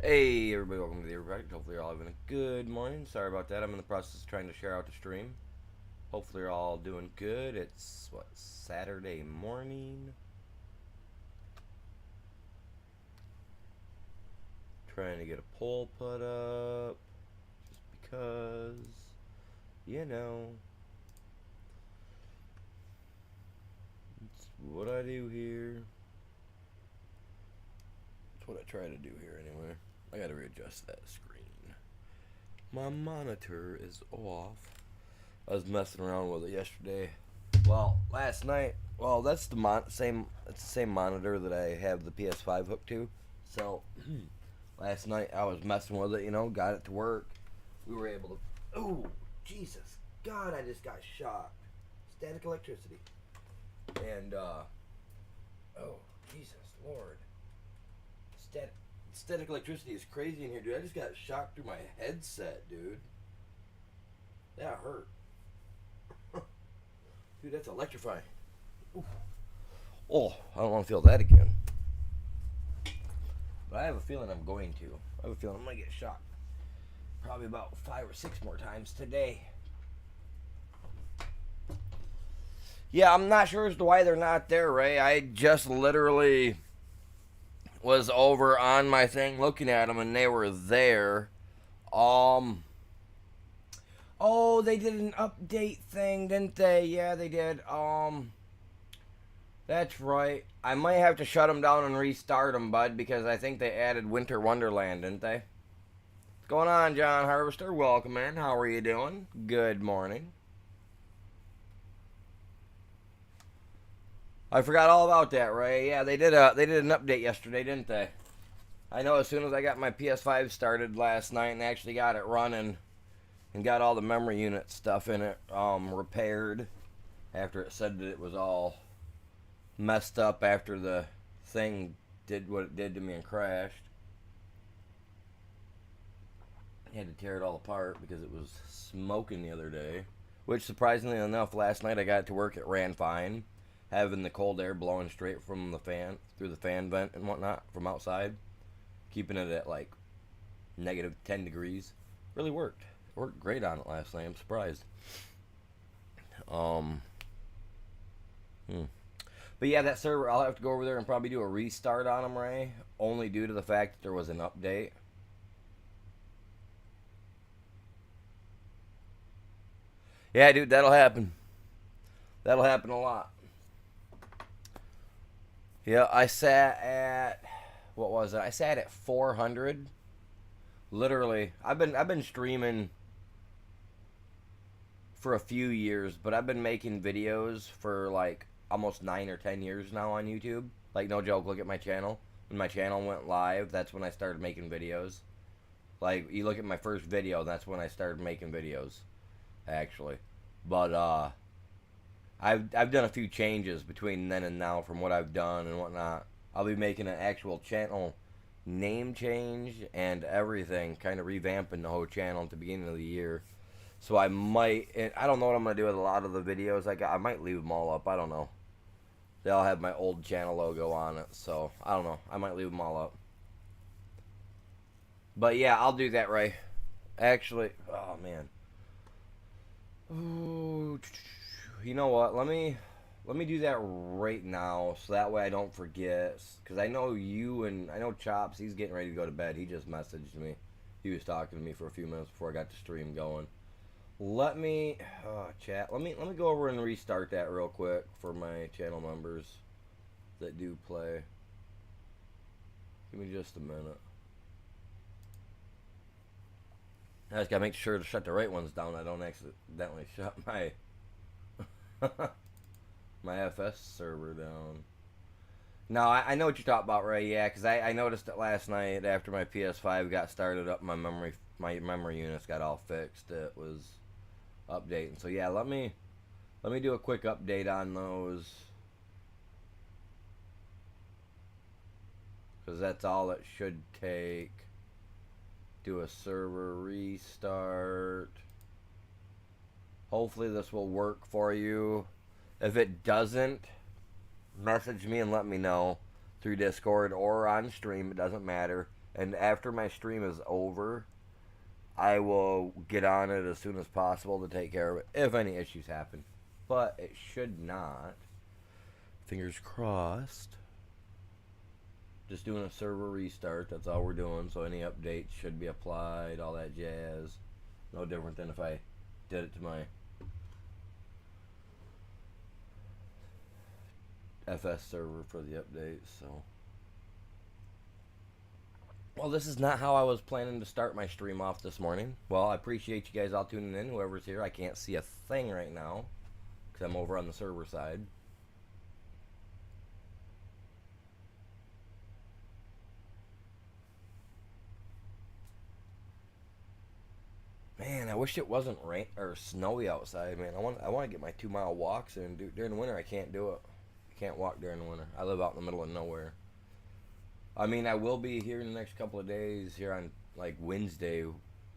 Hey everybody, welcome to the Everybody. Hopefully you're all having a good morning. Sorry about that. I'm in the process of trying to share out the stream. Hopefully you're all doing good. It's what, Saturday morning. Trying to get a poll put up. Just because, you know, it's what I do here. It's what I try to do here anyway. I gotta readjust that screen. My monitor is off. I was messing around with it yesterday. Well, last night. Well, that's the same. It's the same monitor that I have the PS5 hooked to. So last night I was messing with it. Got it to work. We were able to. Oh, Jesus, God! I just got shocked. Static electricity. And oh, Jesus, Lord. Static electricity is crazy in here, dude. I just got shocked through my headset, dude. That hurt. Dude, that's electrifying. Ooh. Oh, I don't want to feel that again. But I have a feeling I'm going to. I have a feeling I'm going to get shocked. Probably about 5 or 6 more times today. Yeah, I'm not sure as to why they're not there, Ray. I just literally was over on my thing looking at them, and they were there. Oh, they did an update thing, didn't they? Yeah, they did. That's right. I might have to shut them down and restart them, bud, because I think they added Winter Wonderland, didn't they? What's going on, John Harvester? Welcome in. How are you doing? Good morning. I forgot all about that, Ray. Yeah, they did an update yesterday, didn't they? I know as soon as I got my PS5 started last night and actually got it running and got all the memory unit stuff in it repaired after it said that it was all messed up after the thing did what it did to me and crashed. I had to tear it all apart because it was smoking the other day, which surprisingly enough, last night I got it to work. It ran fine. Having the cold air blowing straight from the fan, through the fan vent and whatnot from outside, keeping it at like negative 10 degrees, really worked. It worked great on it last night. I'm surprised. But yeah, that server, I'll have to go over there and probably do a restart on them, Ray, only due to the fact that there was an update. Yeah, dude, that'll happen. That'll happen a lot. Yeah, I sat at, what was it? I sat at 400. Literally, I've been streaming for a few years, but I've been making videos for like almost 9 or 10 years now on YouTube. Like, no joke, look at my channel. When my channel went live, that's when I started making videos. Like, you look at my first video, that's when I started making videos, actually. But I've done a few changes between then and now from what I've done and whatnot. I'll be making an actual channel name change and everything, kind of revamping the whole channel at the beginning of the year. So I might, I don't know what I'm going to do with a lot of the videos I got. I might leave them all up, I don't know. They all have my old channel logo on it, so I don't know. I might leave them all up. But yeah, I'll do that, Ray. Actually, oh man. Ooh, you know what? Let me do that right now, so that way I don't forget. Because I know you and I know Chops. He's getting ready to go to bed. He just messaged me. He was talking to me for a few minutes before I got the stream going. Let me chat. Let me go over and restart that real quick for my channel members that do play. Give me just a minute. I just gotta make sure to shut the right ones down. I don't accidentally shut my my FS server down. No, I know what you're talking about, Ray. Yeah, because I noticed it last night after my PS5 got started up. My memory units got all fixed. It was updating. So yeah, let me do a quick update on those, because that's all it should take. Do a server restart. Hopefully this will work for you. If it doesn't, message me and let me know through Discord or on stream. It doesn't matter. And after my stream is over, I will get on it as soon as possible to take care of it if any issues happen. But it should not. Fingers crossed. Just doing a server restart. That's all we're doing. So any updates should be applied. All that jazz. No different than if I did it to my FS server for the updates. So. Well, this is not how I was planning to start my stream off this morning. Well, I appreciate you guys all tuning in. Whoever's here, I can't see a thing right now because I'm over on the server side. Man, I wish it wasn't rain or snowy outside, man. I want to get my 2-mile walks in. During the winter, I can't do it. I can't walk during the winter. I live out in the middle of nowhere. I mean, I will be here in the next couple of days, here on like Wednesday,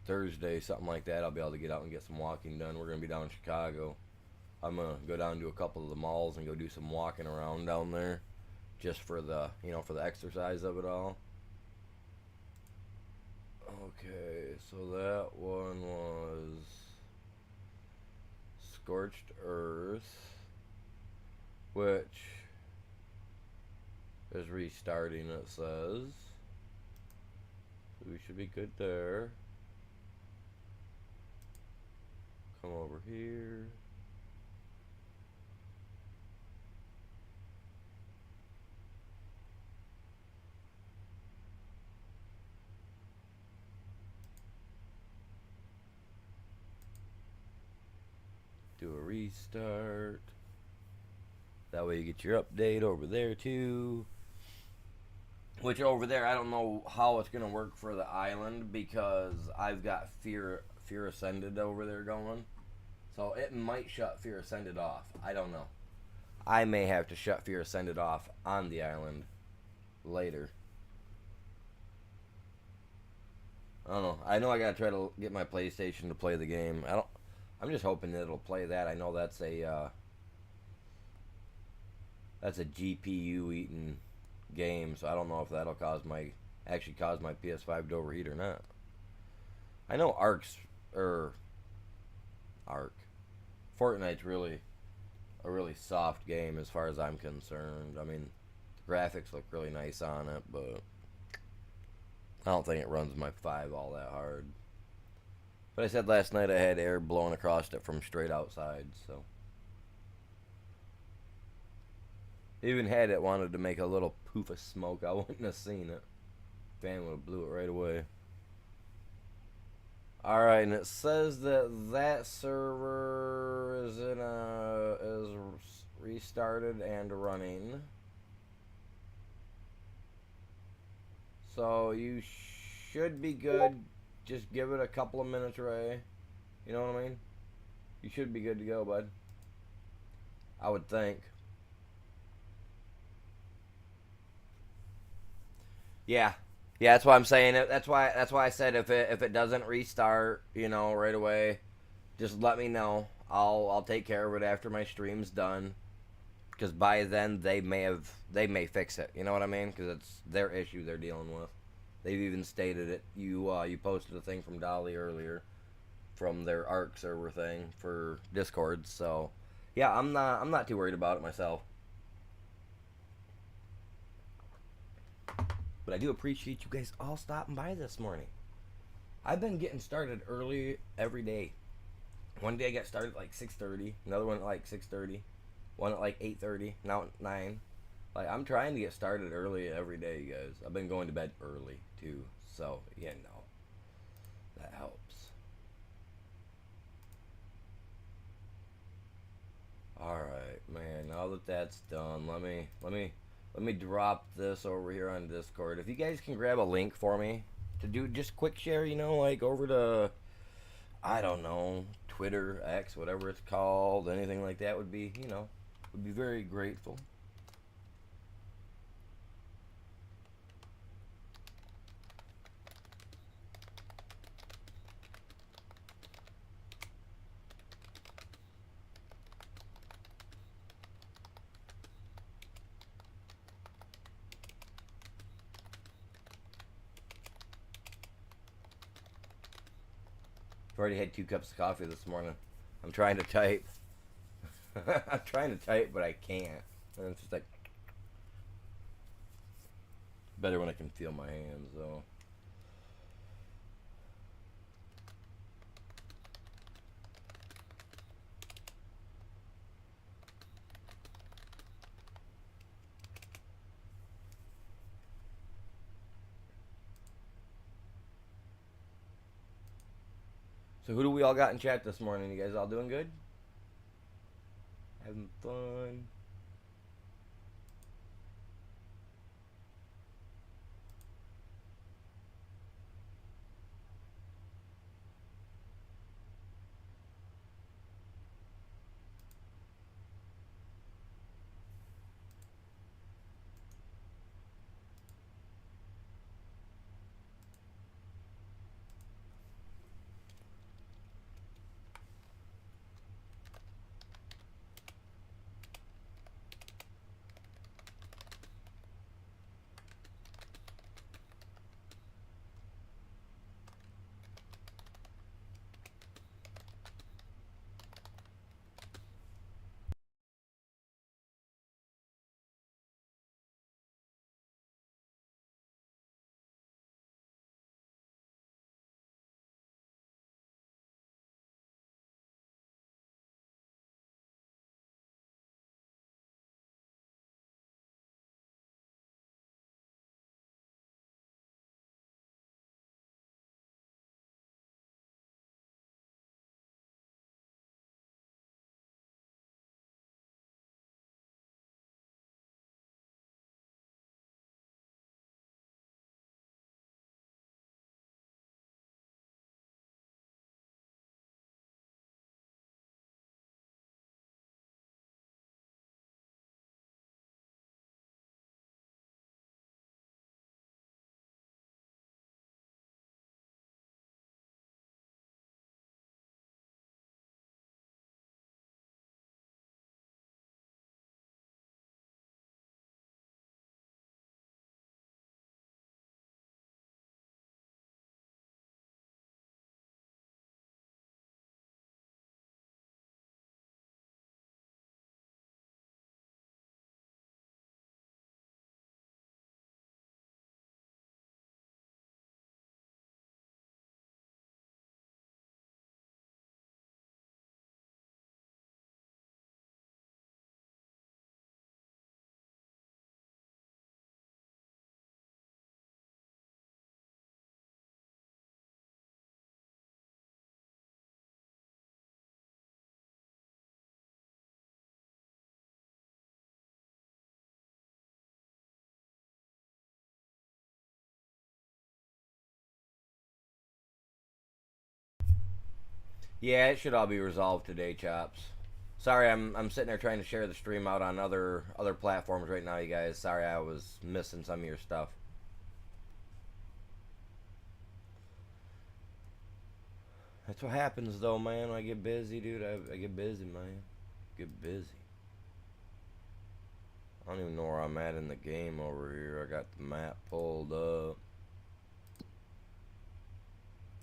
Thursday, something like that. I'll be able to get out and get some walking done. We're going to be down in Chicago. I'm going to go down to a couple of the malls and go do some walking around down there just for the, for the exercise of it all. Okay, so that one was Scorched Earth, which is restarting, it says. So we should be good there. Come over here. Do a restart. That way you get your update over there too. Which over there, I don't know how it's going to work for the island because I've got Fear Ascended over there going. So it might shut Fear Ascended off. I don't know. I may have to shut Fear Ascended off on the island later. I don't know. I know I got to try to get my PlayStation to play the game. I'm just hoping that it'll play that. I know that's a GPU eating game, so I don't know if that'll actually cause my PS5 to overheat or not. I know Fortnite's really a really soft game as far as I'm concerned. I mean, the graphics look really nice on it, but I don't think it runs my 5 all that hard. But I said last night I had air blowing across it from straight outside, so. Even had it wanted to make a little poof of smoke, I wouldn't have seen it. Fan would have blew it right away. Alright, and it says that server is restarted and running. So you should be good. Just give it a couple of minutes, Ray. You know what I mean? You should be good to go, bud. I would think. Yeah. Yeah, that's why I'm saying it. That's why I said if it doesn't restart, right away, just let me know. I'll take care of it after my stream's done. Because by then they may fix it. You know what I mean? Because it's their issue they're dealing with. They've even stated it. You posted a thing from Dolly earlier, from their ARC server thing for Discord. So yeah, I'm not too worried about it myself. But I do appreciate you guys all stopping by this morning. I've been getting started early every day. One day I got started at like 6:30, another one at like 6:30, one at like 8:30, now at 9. Like, I'm trying to get started early every day, you guys. I've been going to bed early, too. So, that helps. Alright, man, now that that's done, let me drop this over here on Discord. If you guys can grab a link for me to do just quick share, like over to, I don't know, Twitter, X, whatever it's called, anything like that would be, would be very grateful. I've already had 2 cups of coffee this morning. I'm trying to type. I'm trying to type, but I can't. And it's just like better when I can feel my hands, though. So who do we all got in chat this morning? You guys all doing good? Having fun? Yeah, it should all be resolved today, Chops. Sorry, I'm sitting there trying to share the stream out on other platforms right now, you guys. Sorry, I was missing some of your stuff. That's what happens, though, man. When I get busy, dude, I get busy, man. Get busy. I don't even know where I'm at in the game over here. I got the map pulled up.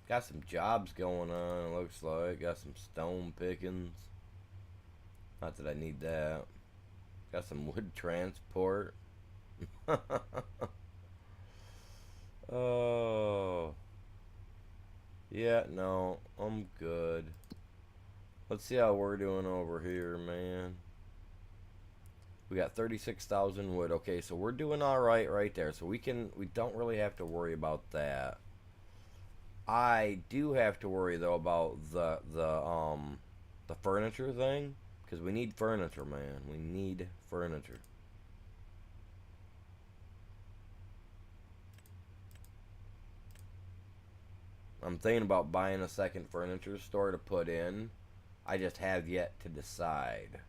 Got some jobs going on, it looks like. Got some stone pickings. Not that I need that. Got some wood transport. Oh. Yeah, no, I'm good. Let's see how we're doing over here, man. We got 36,000 wood. Okay, so we're doing all right there. So we don't really have to worry about that. I do have to worry though about the furniture thing, because we need furniture, man. We need furniture. I'm thinking about buying a second furniture store to put in. I just have yet to decide.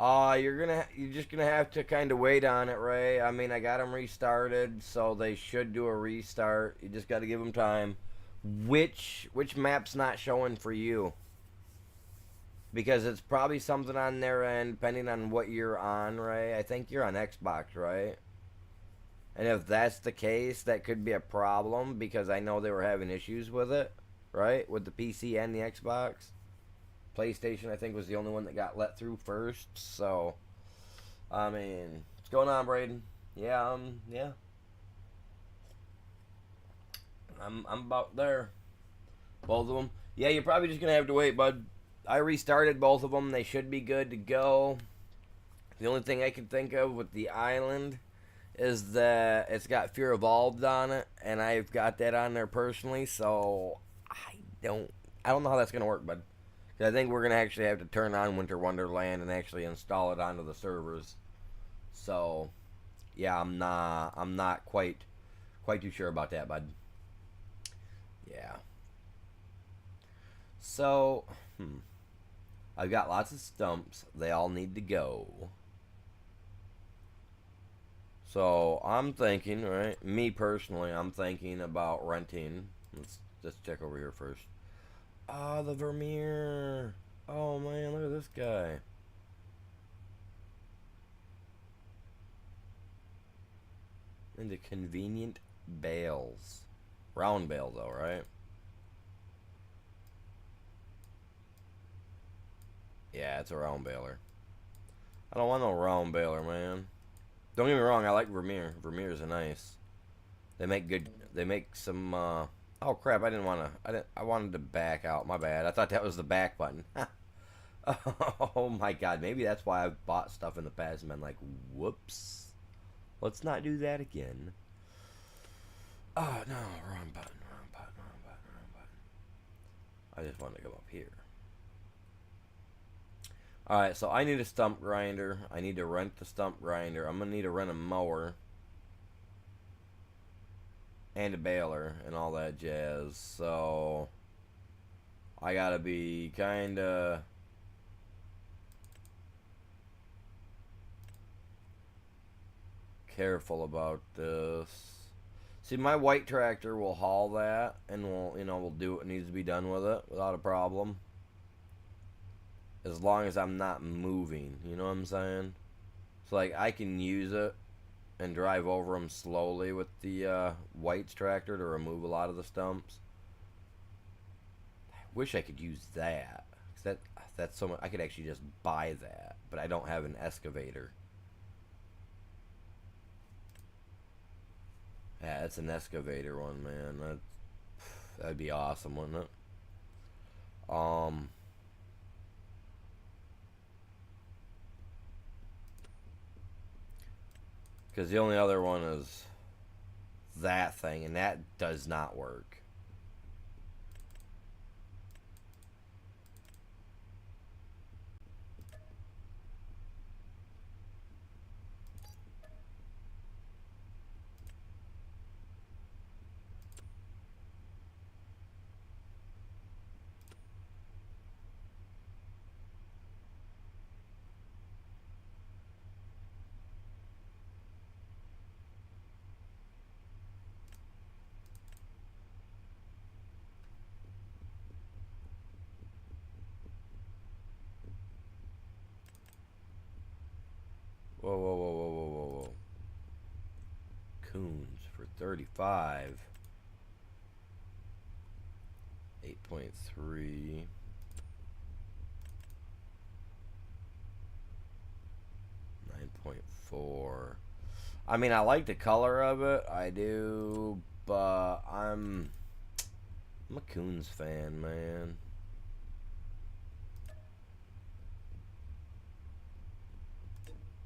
You're just gonna have to kind of wait on it, Ray. I mean, I got them restarted, so they should do a restart. You just got to give them time. Which map's not showing for you? Because it's probably something on their end, depending on what you're on, Ray. I think you're on Xbox, right? And if that's the case, that could be a problem because I know they were having issues with it, right? With the PC and the Xbox. PlayStation, I think, was the only one that got let through first. So, I mean, what's going on, Braden? Yeah, yeah. I'm about there. Both of them. Yeah, you're probably just gonna have to wait, bud. I restarted both of them. They should be good to go. The only thing I can think of with the island is that it's got Fear Evolved on it, and I've got that on there personally. So I don't know how that's gonna work, bud. 'Cause I think we're gonna actually have to turn on Winter Wonderland and actually install it onto the servers. So yeah, I'm not quite too sure about that, bud. Yeah. So, I've got lots of stumps. They all need to go. So, I'm thinking, right? Me personally, I'm thinking about renting. Let's check over here first. Ah, the Vermeer. Oh man, look at this guy. And the convenient bales. Round bale though, right? Yeah, it's a round baler. I don't want no round baler, man. Don't get me wrong, I like Vermeer. Vermeers are nice. They make good. They make some. Oh crap! I didn't want to. I wanted to back out. My bad. I thought that was the back button. Oh my god. Maybe that's why I've bought stuff in the past and been like, whoops. Let's not do that again. Oh no, wrong button. Wrong button. Wrong button. Wrong button. I just wanted to go up here. Alright, so I need a stump grinder. I need to rent the stump grinder. I'm going to need to rent a mower. And a baler and all that jazz. So, I got to be kind of... careful about this. See, my white tractor will haul that. And will do what needs to be done with it without a problem. As long as I'm not moving, you know what I'm saying? So, like, I can use it and drive over them slowly with the White's tractor to remove a lot of the stumps. I wish I could use that. 'Cause that's so much. I could actually just buy that, but I don't have an excavator. Yeah, that's an excavator one, man. That'd be awesome, wouldn't it? Because the only other one is that thing, and that does not work. Whoa, whoa, whoa, whoa, whoa, whoa, whoa. Coons for 35. 8.3. 9.4. I mean, I like the color of it. I do, but I'm a Coons fan, man.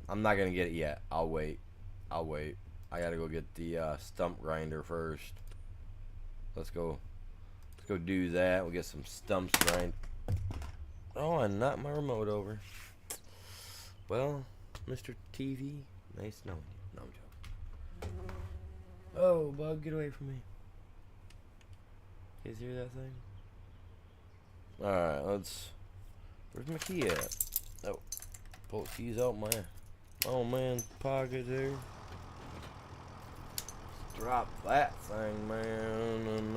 I'm not gonna get it yet. I'll wait. I gotta go get the stump grinder first. Let's go do that. We'll get some stumps grind. Oh, I knocked my remote over. Well, Mr. TV, nice knowing you. No, I'm joking. Oh, bug, get away from me. You guys hear that thing? Alright, where's my key at? Oh, pull the keys out my man's pocket there. Drop that thing, man, and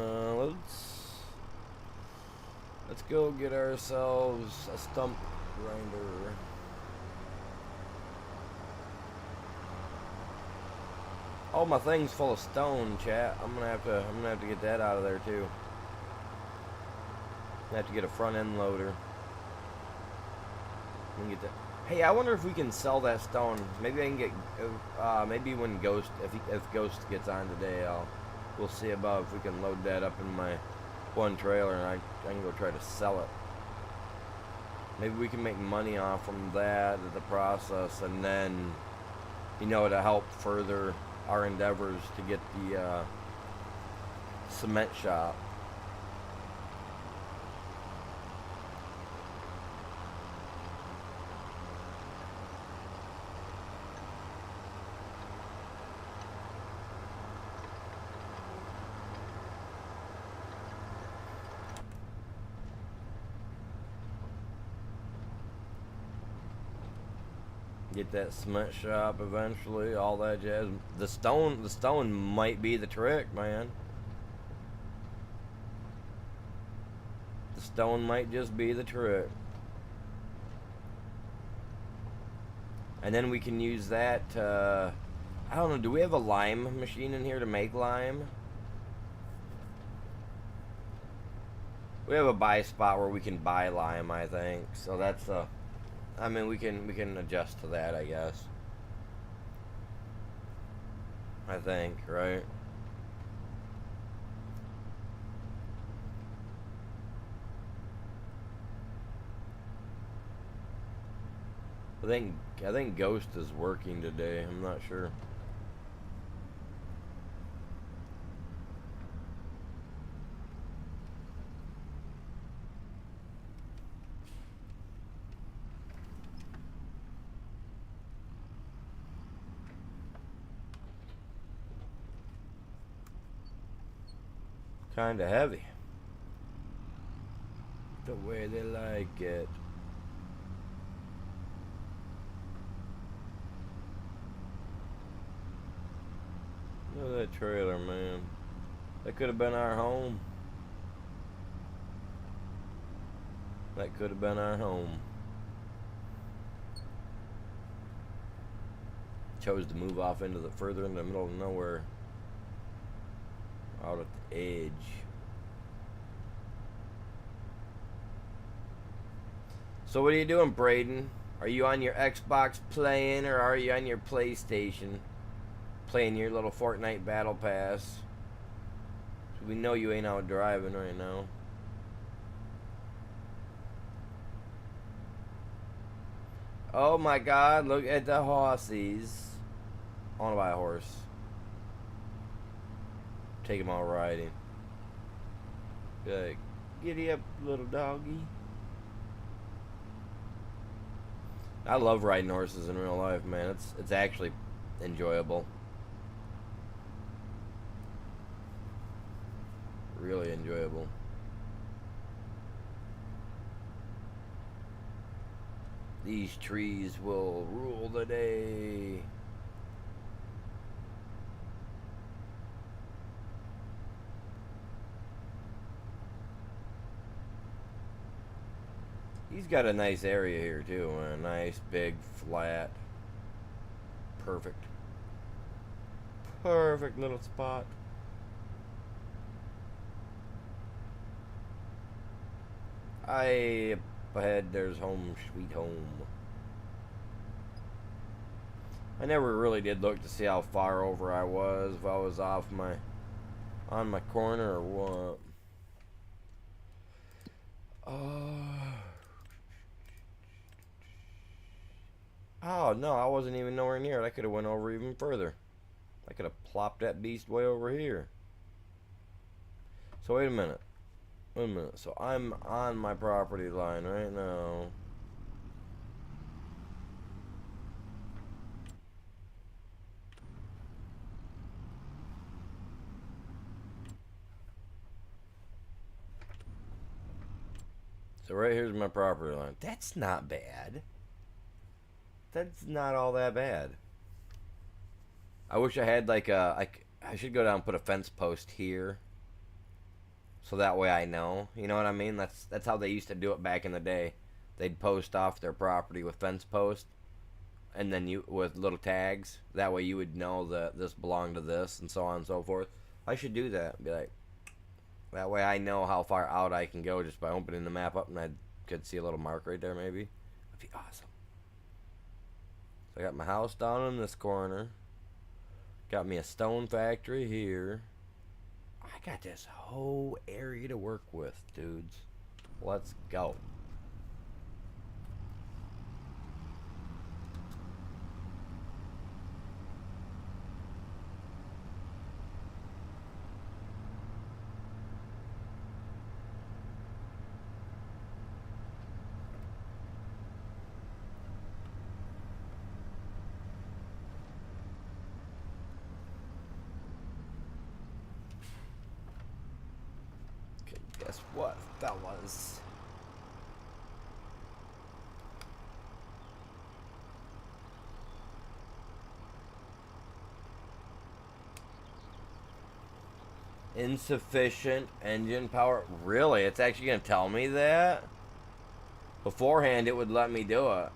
let's go get ourselves a stump grinder. Oh, my thing's full of stone, chat. I'm gonna have to get that out of there too. I have to get a front end loader. Get that. Hey, I wonder if we can sell that stone. Maybe I can get. Maybe when Ghost, if Ghost gets on today, we'll see about if we can load that up in my one trailer, and I can go try to sell it. Maybe we can make money off from that, the process, and then, you know, to help further our endeavors to get the cement shop. Get that cement shop eventually, all that jazz. The stone might be the trick, man. The stone might just be the trick. And then we can use that, I don't know, do we have a lime machine in here to make lime? We have a buy spot where we can buy lime, I think. So that's, I mean, we can adjust to that, I guess. I think, right? I think Ghost is working today. I'm not sure. Kinda heavy. The way they like it. Look at that trailer, man. That could have been our home. That could have been our home. Chose to move off into the further in the middle of nowhere. Out at the edge. So what are you doing, Braden? Are you on your Xbox playing, or are you on your PlayStation playing your little Fortnite Battle Pass? We know you ain't out driving right now. Oh my God, look at the horsies. I want to buy a horse. Take him out riding. Be like, giddy up, little doggy. I love riding horses in real life, man. It's actually enjoyable. Really enjoyable. These trees will rule the day. He's got a nice area here too, a nice big flat. Perfect. Perfect little spot. Up ahead there's home sweet home. I never really did look to see how far over I was, if I was off my on my corner or what. Oh no, I wasn't even nowhere near it. I could have went over even further. I could have plopped that beast way over here. So wait a minute. Wait a minute. So I'm on my property line right now. So right here's my property line. That's not bad. That's not all that bad. I wish I had like a... I should go down and put a fence post here. So that way I know. You know what I mean? That's how they used to do it back in the day. They'd post off their property with fence posts. and then you with little tags. That way you would know that this belonged to this, and so on and so forth. I should do that. Be like, that way I know how far out I can go just by opening the map up, and I could see a little mark right there. Maybe that'd be awesome. So I got my house down in this corner. Got me a stone factory here. I got this whole area to work with, dudes. Let's go. Guess what, fellas? Insufficient engine power. Really? It's actually going to tell me that? Beforehand, it would let me do it.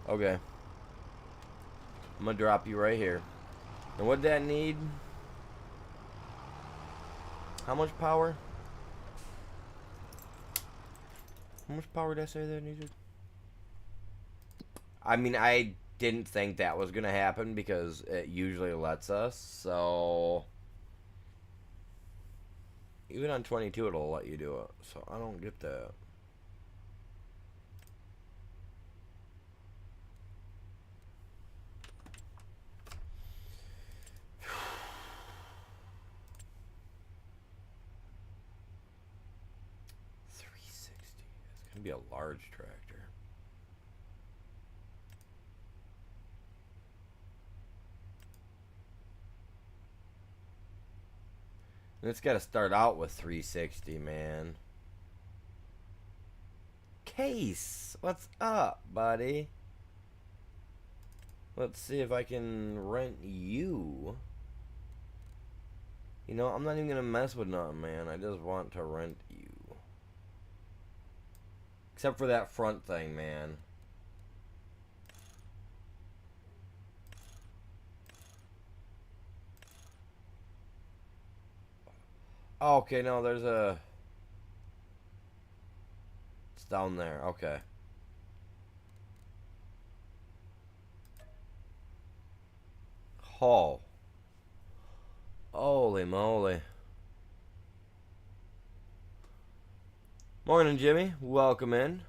Okay. I'm going to drop you right here. And what'd that need? How much power? How much power did I say that needed? I mean, I didn't think that was going to happen because it usually lets us, so... Even on 22 it'll let you do it, so I don't get that. It's gonna be a large tractor. And it's got to start out with 360, man. Case, what's up, buddy? Let's see if I can rent you. You know, I'm not even gonna mess with nothing, man. I just want to rent you. Except for that front thing, man. Oh, okay, no, there's a... It's down there, okay. Oh. Holy moly. Morning, Jimmy. Welcome in.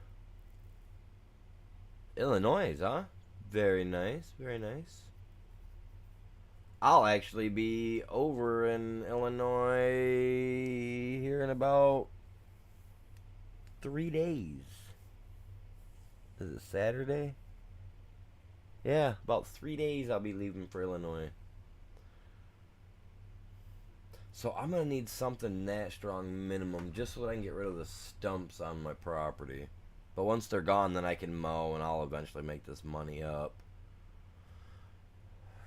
Illinois, huh? Very nice, very nice. I'll actually be over in Illinois here in about 3 days. Is it Saturday? Yeah, about 3 days I'll be leaving for Illinois. So I'm going to need something that strong minimum just so that I can get rid of the stumps on my property. But once they're gone, then I can mow and I'll eventually make this money up.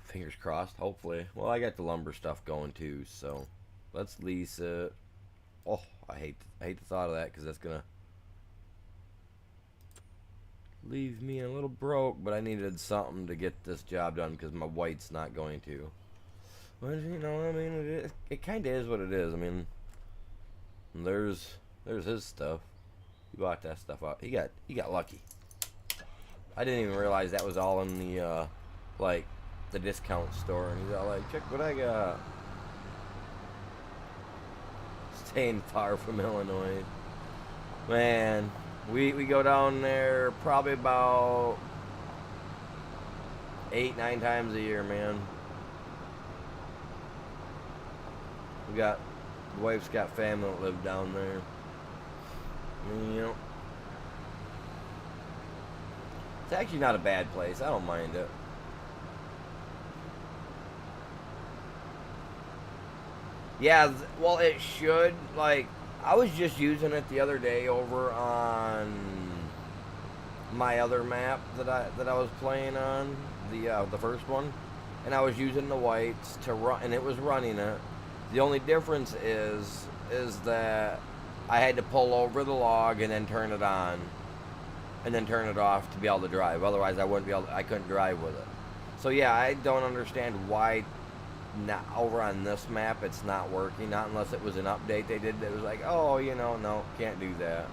Fingers crossed, hopefully. Well, I got the lumber stuff going too, so let's lease it. Oh, I hate the thought of that because that's going to leave me a little broke, but I needed something to get this job done because my white's not going to. Well, you know, I mean, it kind of is what it is. I mean, there's his stuff. He bought that stuff out. He got lucky. I didn't even realize that was all in the like the discount store, and he's all like, "Check what I got." Staying far from Illinois, man. We go down there probably about 8-9 times a year, man. The wife's got family that live down there. You know, it's actually not a bad place. I don't mind it. Yeah, well, it should. Like, I was just using it the other day over on my other map that I was playing on, the first one, and I was using the whites to run, and it was running it. The only difference is is that I had to pull over the log and then turn it on, and then turn it off to be able to drive. Otherwise, I couldn't drive with it. So yeah, I don't understand why not over on this map it's not working. Not unless it was an update they did that was like, oh, you know, no, can't do that.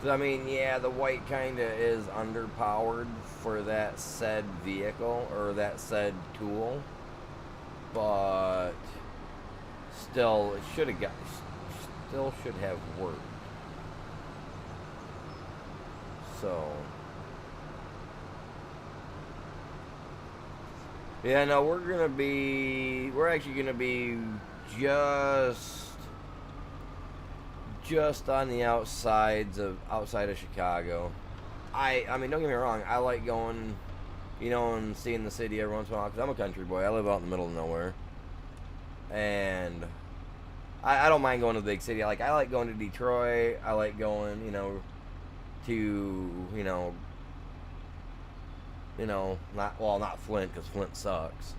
I mean, yeah, the white kind of is underpowered for that said vehicle or that said tool, but still, it should have still should have worked. So, yeah, no, we're actually gonna be just on the outside of Chicago. I mean, don't get me wrong. I like going, you know, and seeing the city every once in a while. Cause I'm a country boy. I live out in the middle of nowhere, and I don't mind going to the big city. I like going to Detroit. I like going, you know, to not Flint because Flint sucks.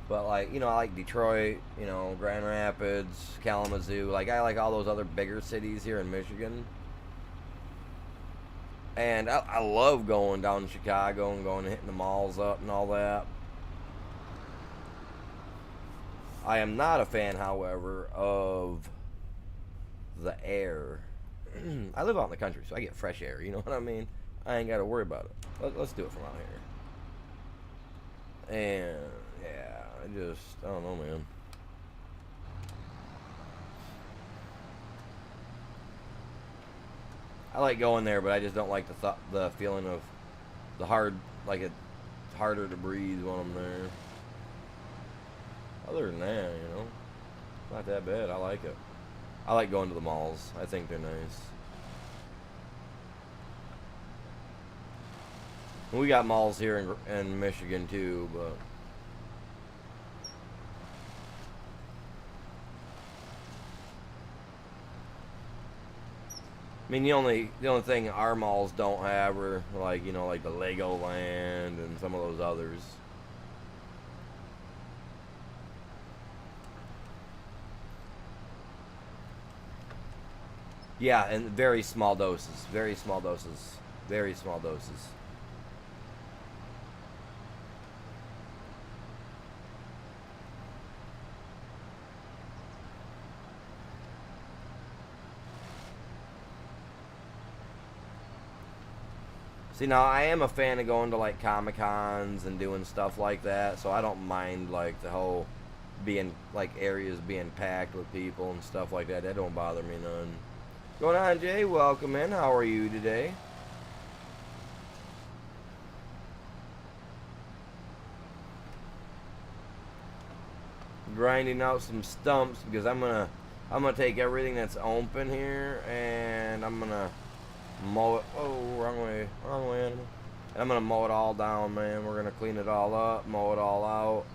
But, like, you know, I like Detroit, you know, Grand Rapids, Kalamazoo. Like, I like all those other bigger cities here in Michigan. And I love going down to Chicago and going and hitting the malls up and all that. I am not a fan, however, of the air. I live out in the country, so I get fresh air, you know what I mean? I ain't got to worry about it. Let's do it from out here. And, yeah. I don't know, man. I like going there, but I just don't like the feeling of the it's harder to breathe when I'm there. Other than that, you know, it's not that bad. I like it. I like going to the malls. I think they're nice. We got malls here in Michigan too, but I mean, the only thing our malls don't have are like, you know, like the Legoland and some of those others. Yeah, and very small doses, very small doses, very small doses. See, now I am a fan of going to like Comic Cons and doing stuff like that, so I don't mind like the whole being like areas being packed with people and stuff like that. That don't bother me none. Going on, Jay? Welcome in. How are you today? Grinding out some stumps because I'm gonna take everything that's open here and I'm gonna mow it. Oh, wrong way, animal. And I'm gonna mow it all down, man. We're gonna clean it all up, mow it all out,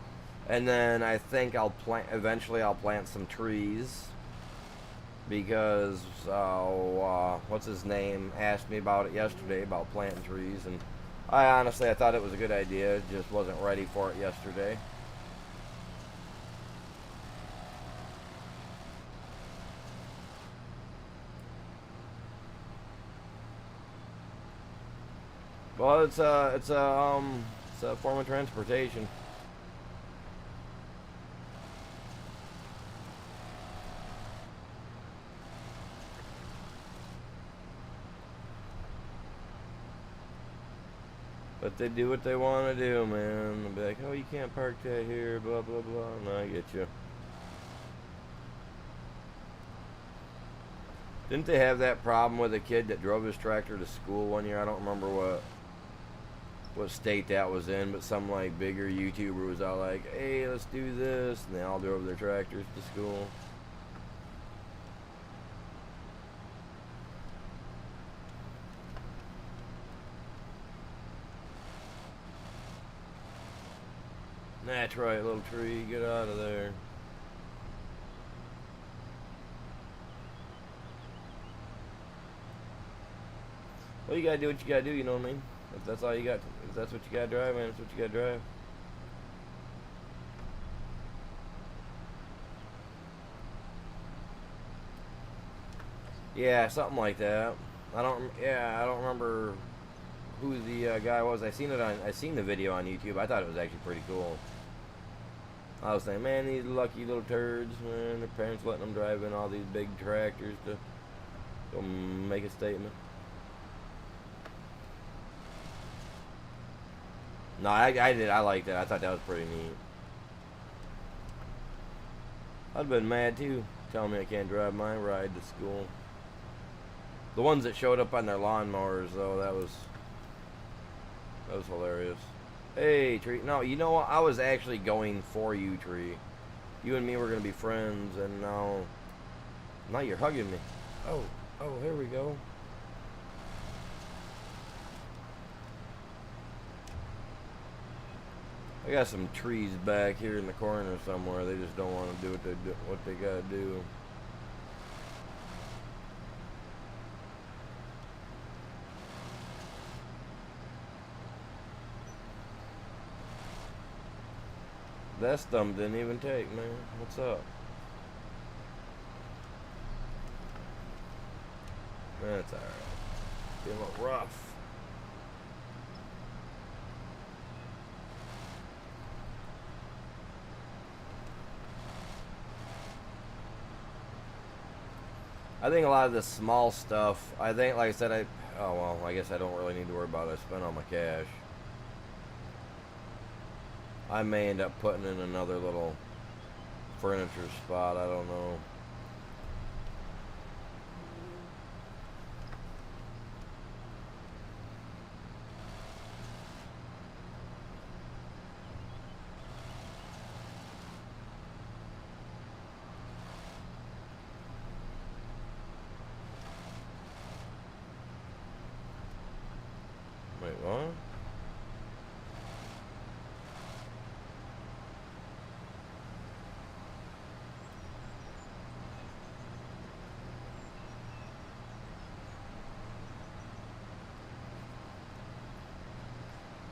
and then I think eventually I'll plant some trees because what's his name asked me about it yesterday about planting trees, and I thought it was a good idea. Just wasn't ready for it yesterday. Well, it's a form of transportation. But they do what they want to do, man. They'll be like, oh, you can't park that here, blah, blah, blah. No, I get you. Didn't they have that problem with a kid that drove his tractor to school one year? I don't remember what state that was in, but some like bigger YouTuber was all like, hey, let's do this, and they all drove their tractors to school. That's right, little tree, get out of there. Well, you gotta do what you gotta do, you know what I mean? If that's all you got, if that's what you gotta drive, man, that's what you gotta drive. Yeah, something like that. I don't. Yeah, I don't remember who the guy was. I seen the video on YouTube. I thought it was actually pretty cool. I was saying, man, these lucky little turds, man, their parents letting them drive in all these big tractors to go make a statement. No, I did. I liked it. I thought that was pretty neat. I'd have been mad too, telling me I can't drive my ride to school. The ones that showed up on their lawnmowers, though, that was hilarious. Hey, Tree. No, you know what? I was actually going for you, Tree. You and me were gonna be friends, and now you're hugging me. Oh, here we go. I got some trees back here in the corner somewhere. They just don't want to do what they gotta do. That stump didn't even take, man. What's up? That's alright. Be a little rough. I think a lot of the small stuff, like I said, oh well, I guess I don't really need to worry about it. I spent all my cash. I may end up putting in another little furniture spot, I don't know. Wait, what?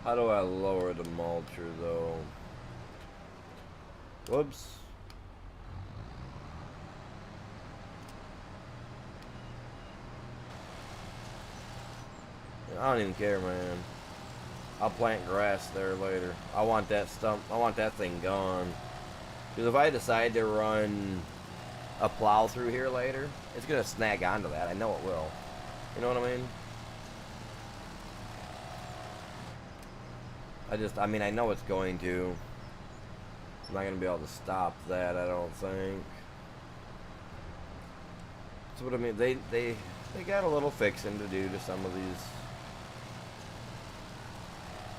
How do I lower the mulcher, though? Whoops. I don't even care, man. I'll plant grass there later. I want that stump. I want that thing gone. Because if I decide to run a plow through here later, it's going to snag onto that. I know it will. You know what I mean? I mean, I know it's going to. I'm not going to be able to stop that, I don't think. That's what I mean. They got a little fixing to do to some of these.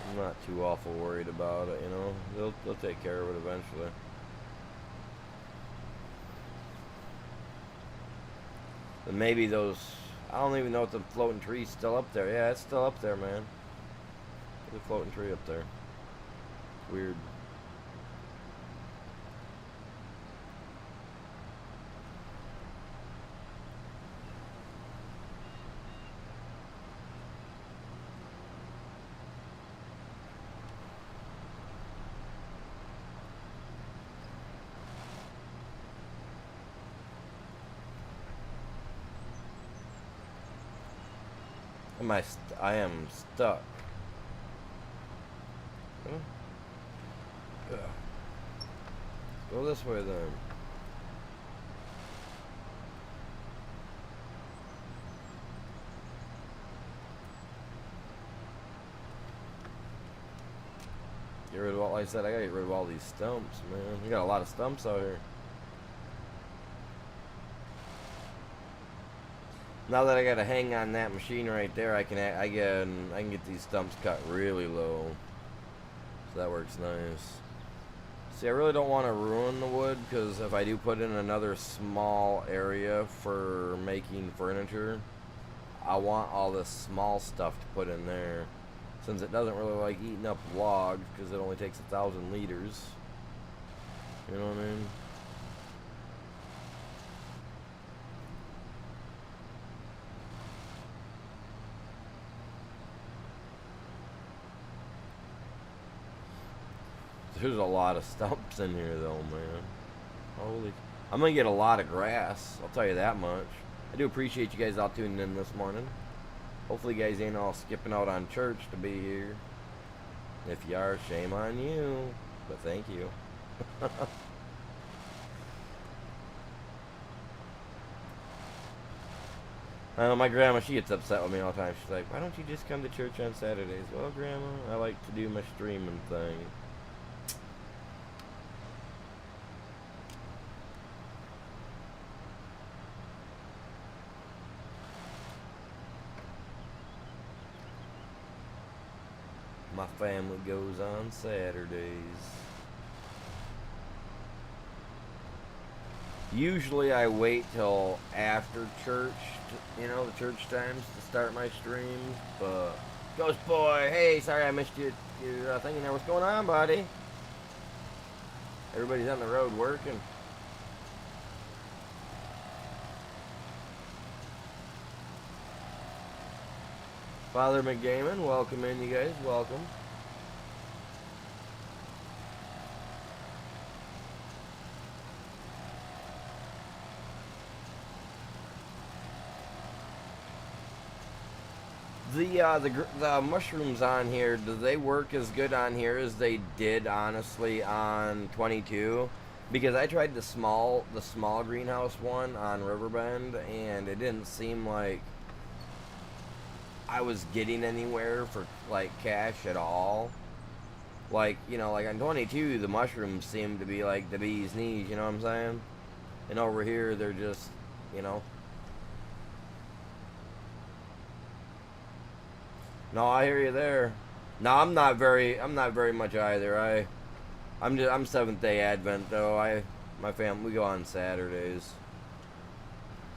I'm not too awful worried about it, you know. They'll take care of it eventually. And maybe those, I don't even know if the floating tree's still up there. Yeah, it's still up there, man. There's a floating tree up there. Weird. I am stuck. Huh? Ugh. Go this way then. Get rid of all, like I said, I gotta get rid of all these stumps, man. We got a lot of stumps out here. Now that I got to hang on that machine right there, I can get these stumps cut really low. So that works nice. See, I really don't want to ruin the wood, because if I do put in another small area for making furniture, I want all this small stuff to put in there, since it doesn't really like eating up logs, because it only takes 1,000 liters. You know what I mean? There's a lot of stumps in here, though, man. Holy... I'm going to get a lot of grass, I'll tell you that much. I do appreciate you guys all tuning in this morning. Hopefully you guys ain't all skipping out on church to be here. If you are, shame on you. But thank you. I know my grandma, she gets upset with me all the time. She's like, why don't you just come to church on Saturdays? Well, Grandma, I like to do my streaming thing. My family goes on Saturdays. Usually I wait till after church, you know, the church times to start my streams, but Ghost Boy, hey, sorry I missed your thing in there. What's going on, buddy? Everybody's on the road working. Father McGamon, welcome in, you guys, welcome. The mushrooms on here, do they work as good on here as they did honestly on 22? Because I tried the small greenhouse one on Riverbend, and it didn't seem like I was getting anywhere for like cash at all. Like, you know, like on 22 the mushrooms seem to be like the bee's knees, you know what I'm saying? And over here they're just, you know. No, I hear you there. No, I'm not very much either. I'm Seventh Day Advent though. My family, we go on Saturdays.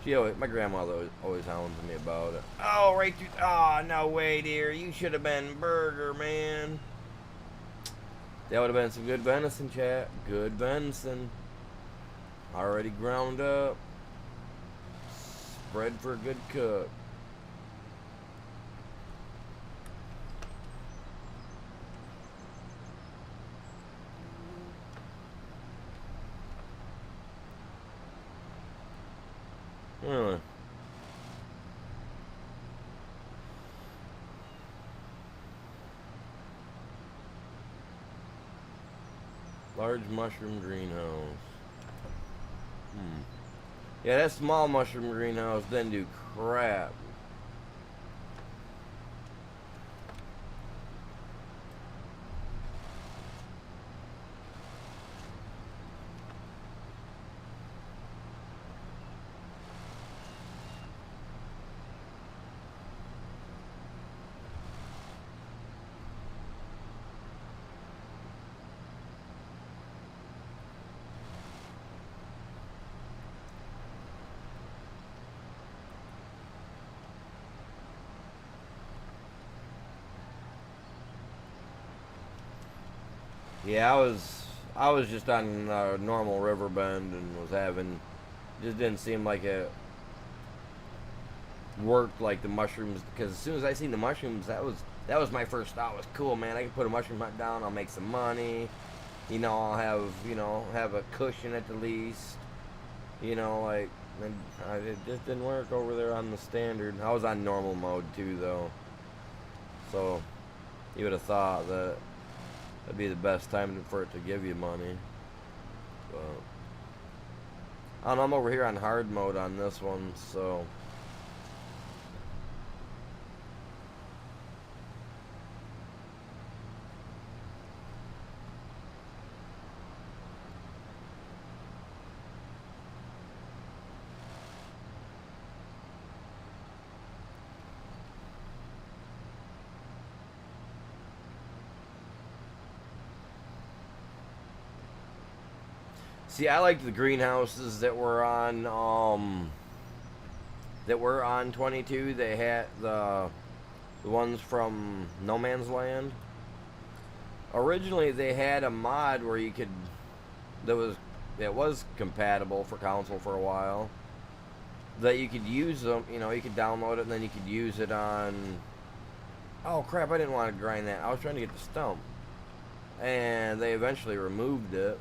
My grandmother always hounds me about it. Oh, right through. Oh, no way, dear. You should have been burger, man. That would have been some good venison, chat. Good venison. Already ground up. Spread for a good cook. Really? Large mushroom greenhouse. Yeah, that small mushroom greenhouse didn't do crap. Yeah, I was just on normal Riverbend and was having, just didn't seem like it worked like the mushrooms, because as soon as I seen the mushrooms, that was my first thought. Was cool, man. I can put a mushroom hunt down. I'll make some money. You know, I'll have a cushion at the least. You know, like, and it just didn't work over there on the standard. I was on normal mode too, though. So you would have thought that that'd be the best time for it to give you money. But I don't know, I'm over here on hard mode on this one, so. See, I liked the greenhouses that were on 22. They had the ones from No Man's Land. Originally, they had a mod where you could that was compatible for console for a while. That you could use them, you know, you could download it and then you could use it on. Oh crap! I didn't want to grind that. I was trying to get the stump, and they eventually removed it.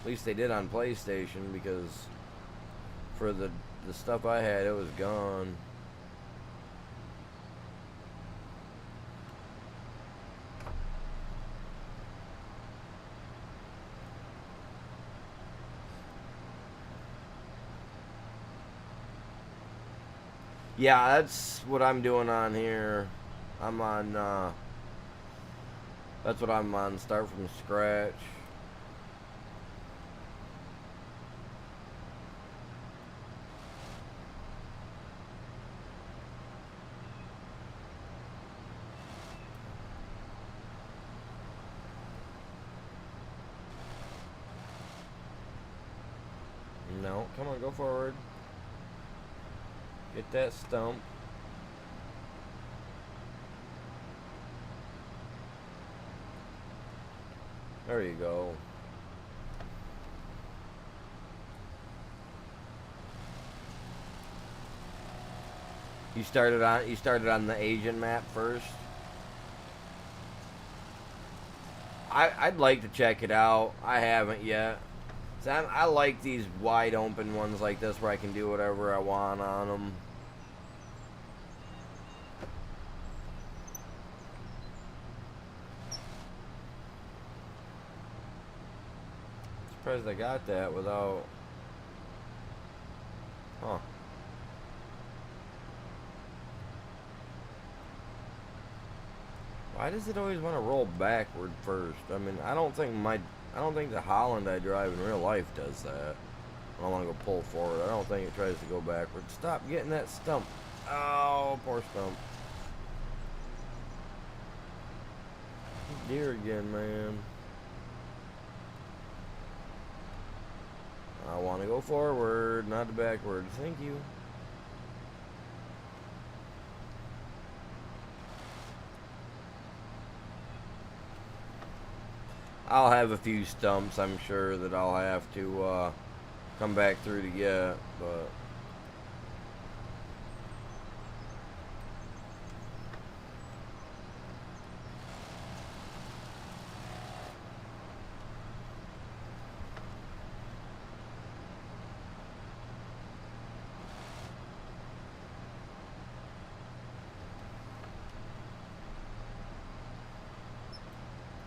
At least they did on PlayStation, because For the stuff I had, it was gone. Yeah, that's what I'm doing on here. I'm on, that's what I'm on, start from scratch. No, come on, go forward. Get that stump. There you go. You started on the Asian map first. I'd like to check it out. I haven't yet. So I like these wide open ones like this where I can do whatever I want on them. Surprised I got that without... Huh. Why does it always want to roll backward first? I mean, I don't think the Holland I drive in real life does that. I want to go pull forward. I don't think it tries to go backward. Stop getting that stump. Oh, poor stump. Deer again, man. I want to go forward, not to backward. Thank you. I'll have a few stumps, I'm sure, that I'll have to come back through to get, but...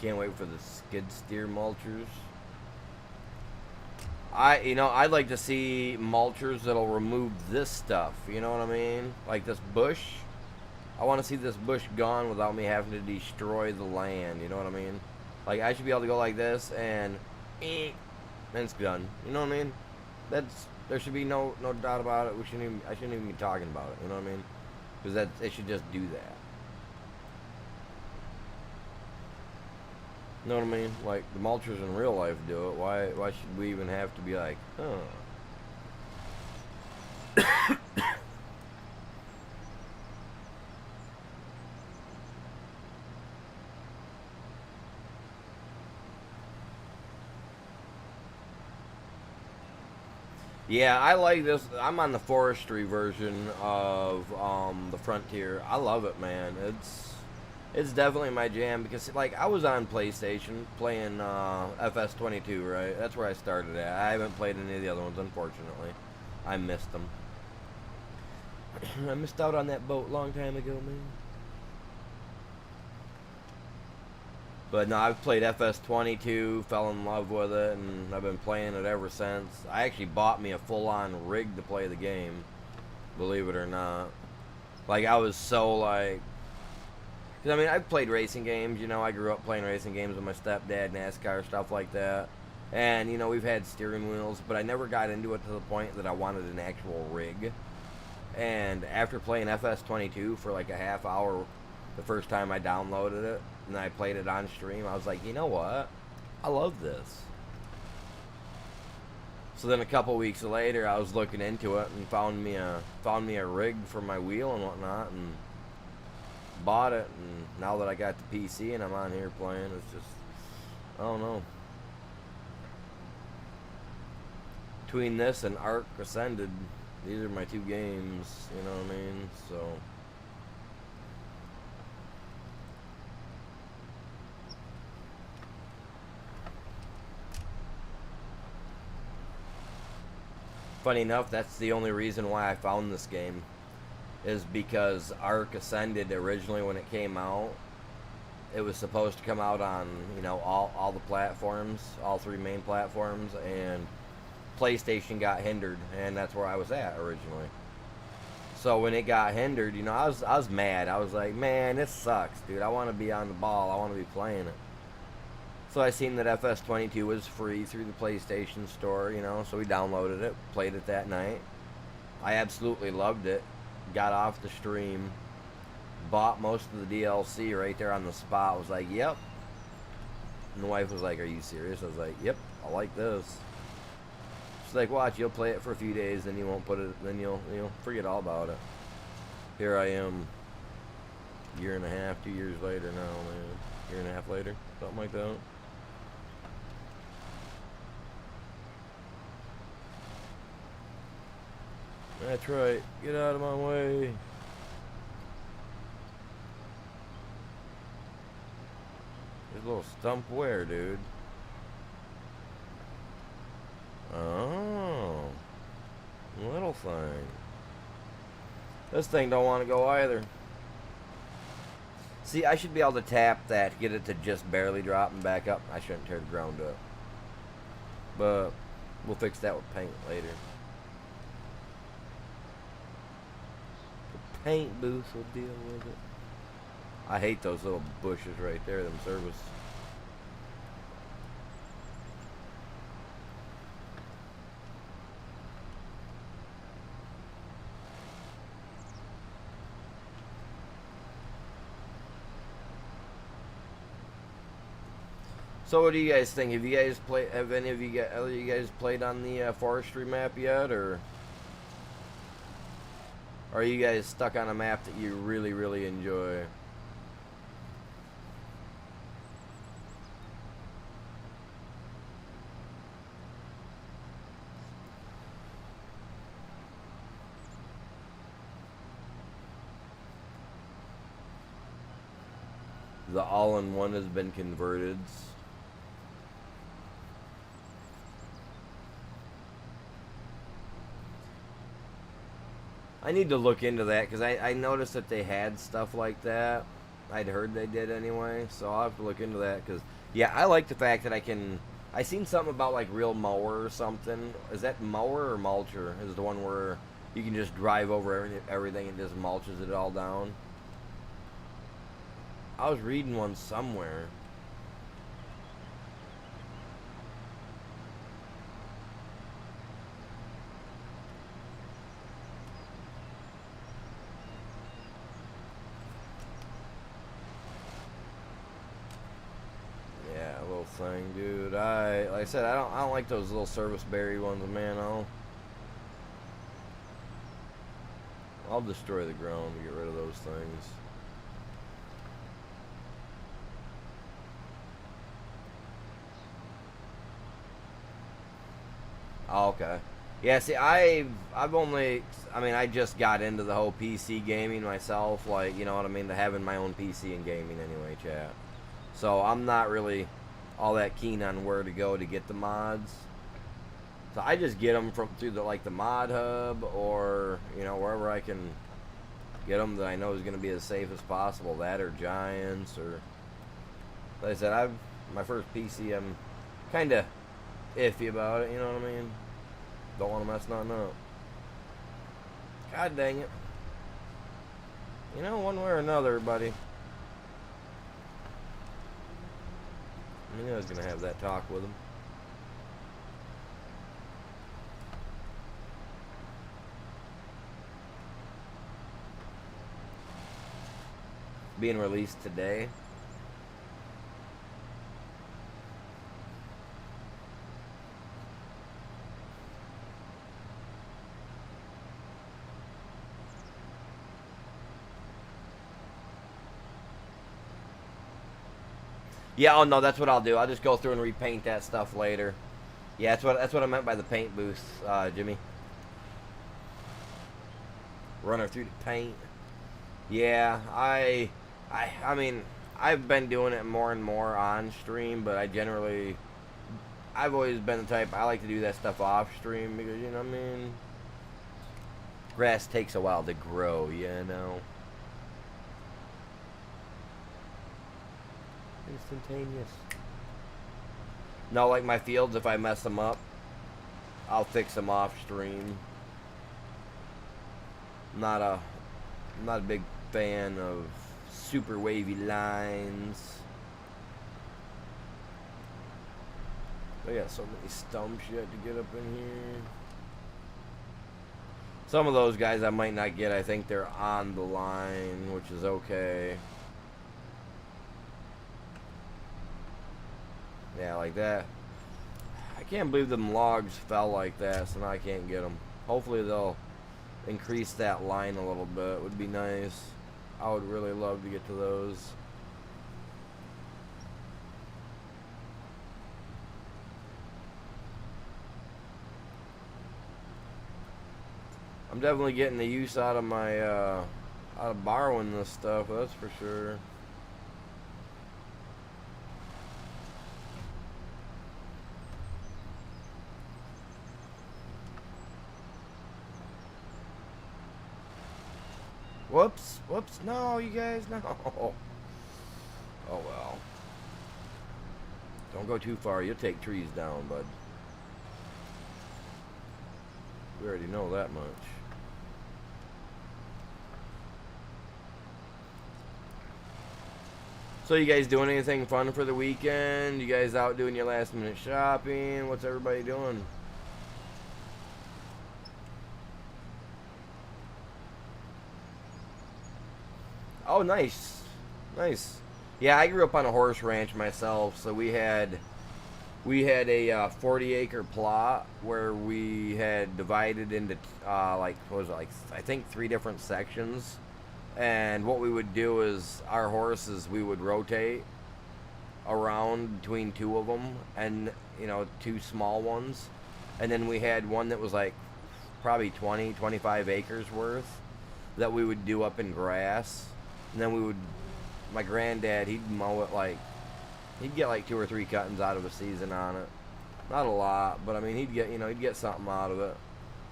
Can't wait for the skid steer mulchers. I'd like to see mulchers that'll remove this stuff. You know what I mean? Like this bush. I want to see this bush gone without me having to destroy the land. You know what I mean? Like I should be able to go like this and it's done. You know what I mean? There should be no doubt about it. I shouldn't even be talking about it. You know what I mean? Because it should just do that. You know what I mean? Like, the mulchers in real life do it. Why should we even have to be like, huh? Yeah, I like this. I'm on the forestry version of the Frontier. I love it, man. It's definitely my jam because, like, I was on PlayStation playing FS22, right? That's where I started at. I haven't played any of the other ones, unfortunately. I missed them. I missed out on that boat a long time ago, man. But no, I've played FS22, fell in love with it, and I've been playing it ever since. I actually bought me a full-on rig to play the game, believe it or not. Like, I was so, like... I mean, I've played racing games, you know, I grew up playing racing games with my stepdad, NASCAR, stuff like that. And, you know, we've had steering wheels, but I never got into it to the point that I wanted an actual rig. And after playing FS22 for like a half hour the first time I downloaded it, and I played it on stream, I was like, you know what? I love this. So then a couple weeks later, I was looking into it and found me a rig for my wheel and whatnot, and bought it. And now that I got the PC and I'm on here playing, it's just, I don't know. Between this and Ark Ascended, these are my two games, you know what I mean? So Funny enough, that's the only reason why I found this game, is because Ark Ascended originally when it came out, it was supposed to come out on, you know, all the platforms, all three main platforms, and PlayStation got hindered, and that's where I was at originally. So when it got hindered, you know, I was mad. I was like, man, this sucks, dude. I want to be on the ball. I want to be playing it. So I seen that FS22 was free through the PlayStation Store, you know, so we downloaded it, played it that night. I absolutely loved it. Got off the stream, bought most of the DLC right there on the spot. Was like, yep. And the wife was like, are you serious? I was like, yep, I like this. She's like, watch, you'll play it for a few days, then you won't put it, then you'll forget all about it. Here I am, year and a half, 2 years later now, man. Year and a half later, something like that. That's right. Get out of my way. There's a little stump where, dude? Oh. Little thing. This thing don't want to go either. See, I should be able to tap that, get it to just barely drop and back up. I shouldn't tear the ground up. But we'll fix that with paint later. Paint booth will deal with it. I hate those little bushes right there, them service. So what do you guys think? Have any of you guys played on the forestry map yet, or are you guys stuck on a map that you really, really enjoy? The all-in-one has been converted. I need to look into that, because I noticed that they had stuff like that. I'd heard they did anyway, so I'll have to look into that, because, yeah, I like the fact that I seen something about, like, Real Mower or something. Is that Mower or Mulcher? Is the one where you can just drive over everything and just mulches it all down? I was reading one somewhere. Thing, dude. Like I said, I don't like those little service berry ones, man. I'll destroy the ground to get rid of those things. Oh, okay. Yeah, see, I just got into the whole PC gaming myself, like, you know what I mean, to having my own PC and gaming anyway, chat. So I'm not really all that keen on where to go to get the mods. So I just get them through the mod hub, or, you know, wherever I can get them that I know is going to be as safe as possible. That or Giants, or, like I said, my first PC, I'm kind of iffy about it, you know what I mean? Don't want to mess nothing up. God dang it. You know, one way or another, buddy. I knew I was going to have that talk with him. Being released today. Yeah, oh no, that's what I'll do. I'll just go through and repaint that stuff later. Yeah, that's what I meant by the paint booth, Jimmy. Run her through the paint. Yeah, I mean, I've been doing it more and more on stream, but I've always been the type, I like to do that stuff off stream because, you know what I mean? Grass takes a while to grow, you know? Instantaneous. No, like my fields, if I mess them up, I'll fix them off stream. Not a big fan of super wavy lines. I got so many stumps yet to get up in here. Some of those guys I might not get. I think they're on the line, which is okay. Yeah, like that. I can't believe them logs fell like that, so now I can't get them. Hopefully they'll increase that line a little bit. Would be nice. I would really love to get to those. I'm definitely getting the use out of my out of borrowing this stuff, that's for sure. Whoops, whoops, no, you guys, no. Oh well. Don't go too far, you'll take trees down, bud. We already know that much. So you guys doing anything fun for the weekend? You guys out doing your last minute shopping? What's everybody doing? Oh, nice. Nice. Yeah, I grew up on a horse ranch myself, so we had a 40-acre plot where we had divided into like, what was it, like, I think 3 different sections. And what we would do is our horses, we would rotate around between 2 of them, and, you know, 2 small ones. And then we had one that was like probably 25 acres worth that we would do up in grass. And then we would, my granddad, he'd mow it like, he'd get like 2 or 3 cuttings out of a season on it. Not a lot, but I mean, he'd get, you know, he'd get something out of it.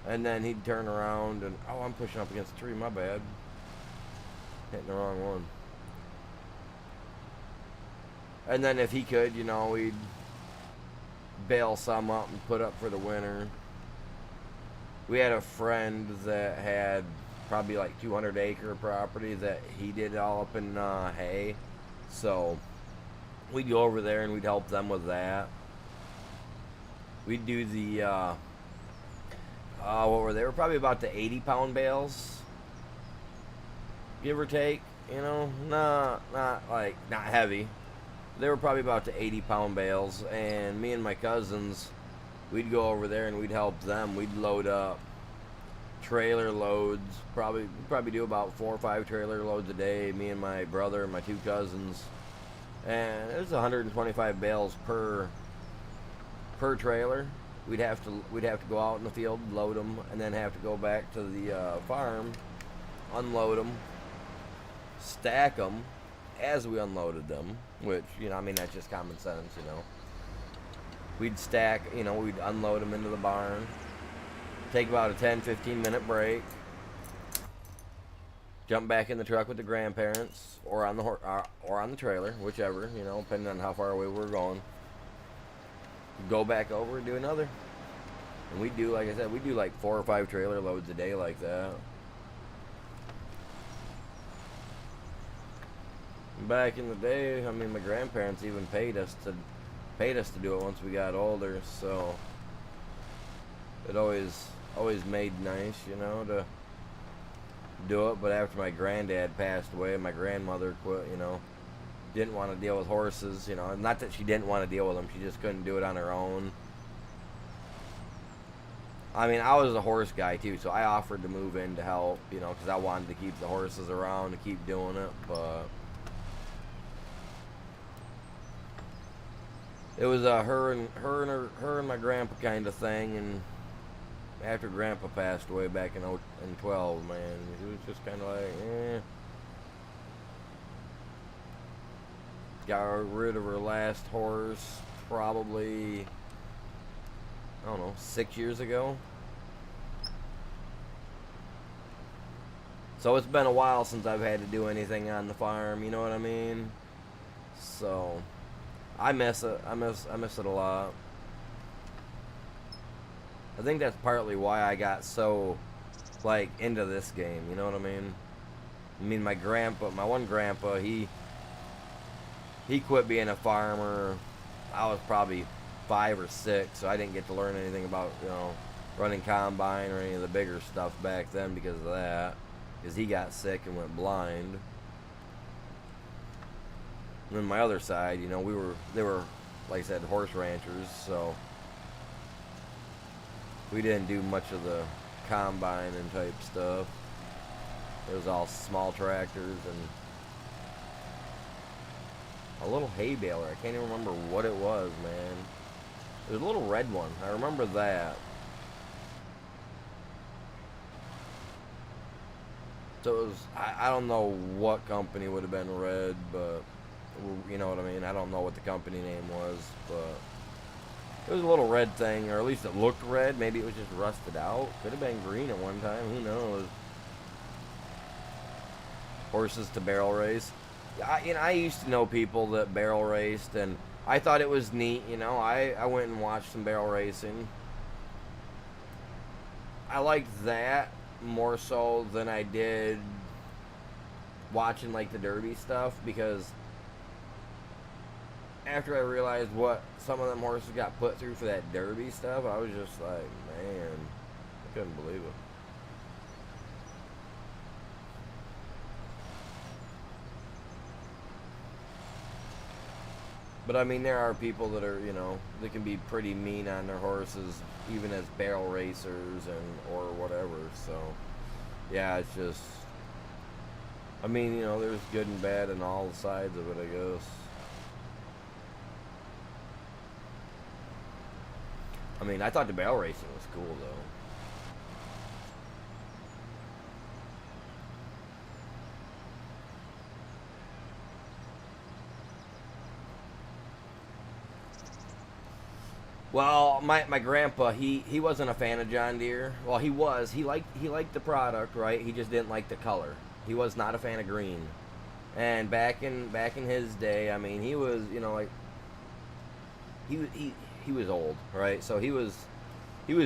And then he'd turn around and, oh, I'm pushing up against a tree, my bad. Hitting the wrong one. And then if he could, you know, we'd bale some up and put up for the winter. We had a friend that had probably like 200-acre property that he did all up in hay. So we'd go over there and we'd help them with that. We'd do the, what were they? Were probably about the 80-pound bales, give or take, you know, not heavy. They were probably about the 80-pound bales, and me and my cousins, we'd go over there and we'd help them. We'd load up trailer loads, probably do about 4 or 5 trailer loads a day, me and my brother and my 2 cousins, and it was 125 bales per trailer. We'd have to go out in the field, load them, and then have to go back to the farm, unload them, stack them as we unloaded them, which, you know, I mean, that's just common sense, you know. We'd stack, you know, we'd unload them into the barn, take about a 10-15 minute break, jump back in the truck with the grandparents, or on the trailer, whichever, you know, depending on how far away we're going. Go back over and do another. And we do, like I said, we do like 4 or 5 trailer loads a day like that. Back in the day, I mean, my grandparents even paid us to do it once we got older, so it always made nice, you know, to do it. But after my granddad passed away, my grandmother quit, you know, didn't want to deal with horses, you know. Not that she didn't want to deal with them, she just couldn't do it on her own. I mean, I was a horse guy too, so I offered to move in to help, you know, because I wanted to keep the horses around to keep doing it, but it was her and my grandpa kind of thing. And after grandpa passed away back in 12, man, it was just kind of like, eh. Got rid of her last horse probably I don't know, 6 years ago. So it's been a while since I've had to do anything on the farm, you know what I mean? So I miss it. I miss it a lot. I think that's partly why I got so like into this game, you know what I mean? I mean, my one grandpa, he quit being a farmer. I was probably 5 or 6, so I didn't get to learn anything about, you know, running combine or any of the bigger stuff back then because of that. Because he got sick and went blind. And then my other side, you know, they were, like I said, horse ranchers, so we didn't do much of the combine and type stuff. It was all small tractors and a little hay baler. I can't even remember what it was, man. It was a little red one. I remember that. So it was, I don't know what company would have been red, but you know what I mean? I don't know what the company name was, but it was a little red thing, or at least it looked red. Maybe it was just rusted out. Could have been green at one time. Who knows? Horses to barrel race. I used to know people that barrel raced, and I thought it was neat. You know, I went and watched some barrel racing. I liked that more so than I did watching like the derby stuff, because after I realized what some of them horses got put through for that derby stuff, I was just like, man, I couldn't believe it. But I mean, there are people that are, you know, that can be pretty mean on their horses, even as barrel racers or whatever. So, yeah, it's just, I mean, you know, there's good and bad on all sides of it, I guess. I mean, I thought the barrel racing was cool, though. Well, my grandpa, he wasn't a fan of John Deere. Well, he was. He liked the product, right? He just didn't like the color. He was not a fan of green. And back in his day, I mean, he was, you know, like he was old, right? So he was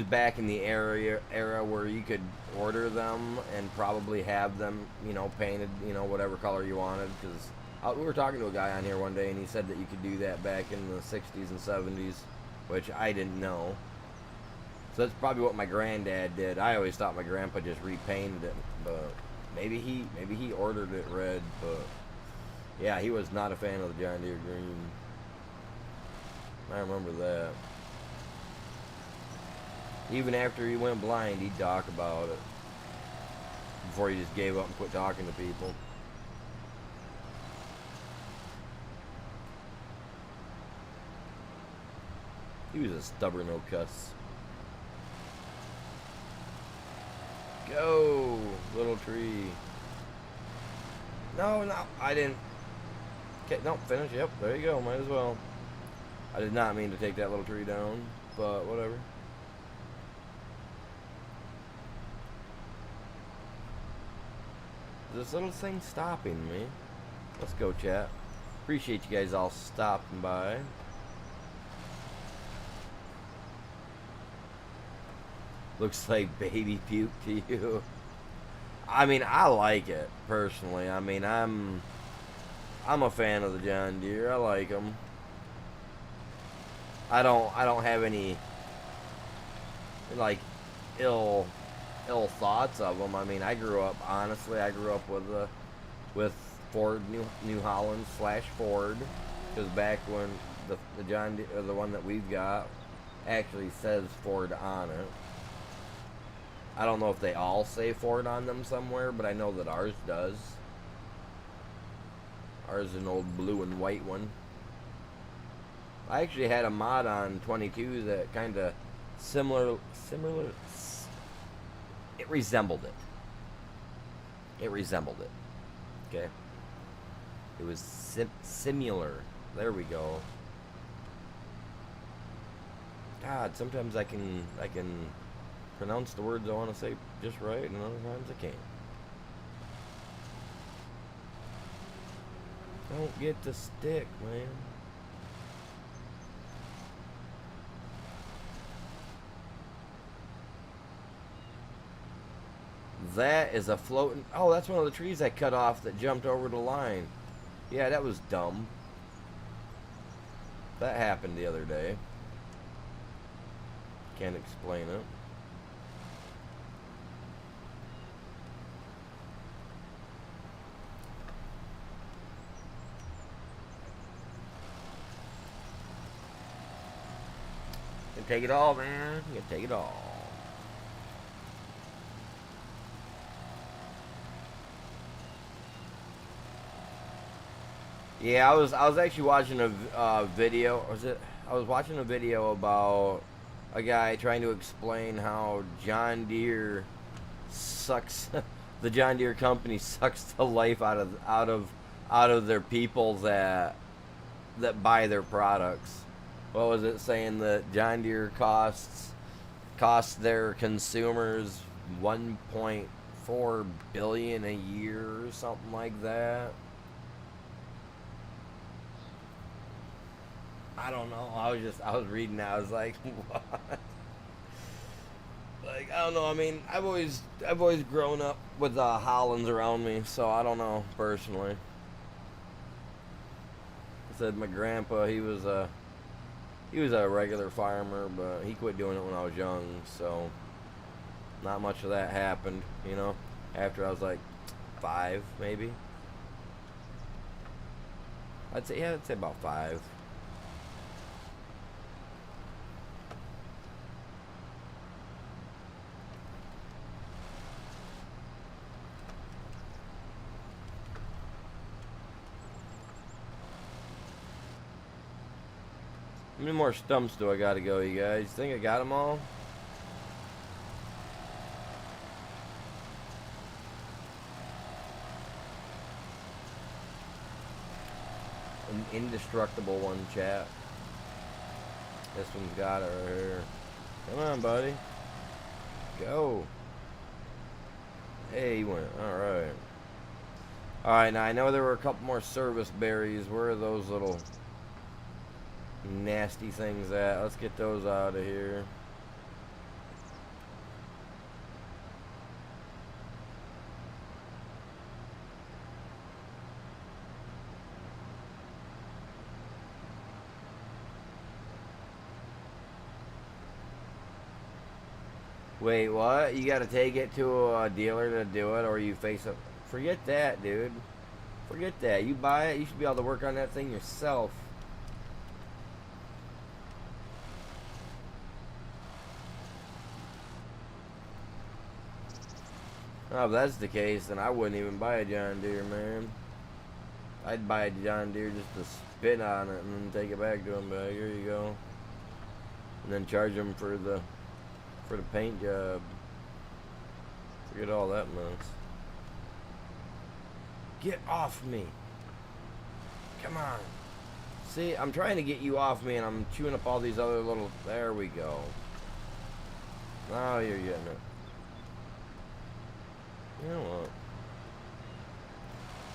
back in the era where you could order them and probably have them, you know, painted, you know, whatever color you wanted. Because we were talking to a guy on here one day, and he said that you could do that back in the 60s and 70s. Which I didn't know. So that's probably what my granddad did. I always thought my grandpa just repainted it, but maybe he ordered it red. But yeah, he was not a fan of the John Deere green. I remember that. Even after he went blind, he'd talk about it before he just gave up and quit talking to people. He was a stubborn old cuss. Go, little tree. No, I didn't. Okay, no, finish. Yep, there you go. Might as well. I did not mean to take that little tree down, but whatever. This little thing stopping me. Let's go, chat. Appreciate you guys all stopping by. Looks like baby puke to you. I mean, I like it personally. I mean, I'm a fan of the John Deere. I like them. I don't have any like ill thoughts of them. I mean, I grew up with Ford New Holland / Ford, because back when the John Deere, the one that we've got, actually says Ford on it. I don't know if they all say Ford on them somewhere, but I know that ours does. Ours is an old blue and white one. I actually had a mod on 22 that kind of similar. It resembled it. It resembled it. Okay. It was similar. There we go. God, sometimes I can pronounce the words I want to say just right, and other times I can't. Don't get the stick, man. That is a floating... Oh, that's one of the trees I cut off that jumped over the line. Yeah, that was dumb. That happened the other day. Can't explain it. You can take it all, man. You can take it all. Yeah, I was actually watching a video. I was watching a video about a guy trying to explain how John Deere sucks. The John Deere company sucks the life out of their people that buy their products. What was it saying that John Deere costs their consumers 1.4 billion a year or something like that? I don't know. I was reading that. I was like, what? Like, I don't know. I mean, I've always grown up with Hollands around me, so I don't know personally. I said my grandpa, he was a regular farmer, but he quit doing it when I was young, so not much of that happened, you know. After I was like 5, maybe. I'd say about 5. How many more stumps do I gotta go, you guys? Think I got them all? An indestructible one, chat. This one's got it right here. Come on, buddy. Go. Hey, he went. Alright. Alright, now I know there were a couple more service berries. Where are those little nasty things at? Let's get those out of here. Wait, what? You gotta take it to a dealer to do it, or you face it? Forget that, dude. Forget that. You buy it, you should be able to work on that thing yourself. Oh, if that's the case, then I wouldn't even buy a John Deere, man. I'd buy a John Deere just to spit on it and then take it back to him. But here you go, and then charge him for the paint job. Forget all that mess. Get off me! Come on. See, I'm trying to get you off me, and I'm chewing up all these other little. There we go. Now you're getting it. You know what?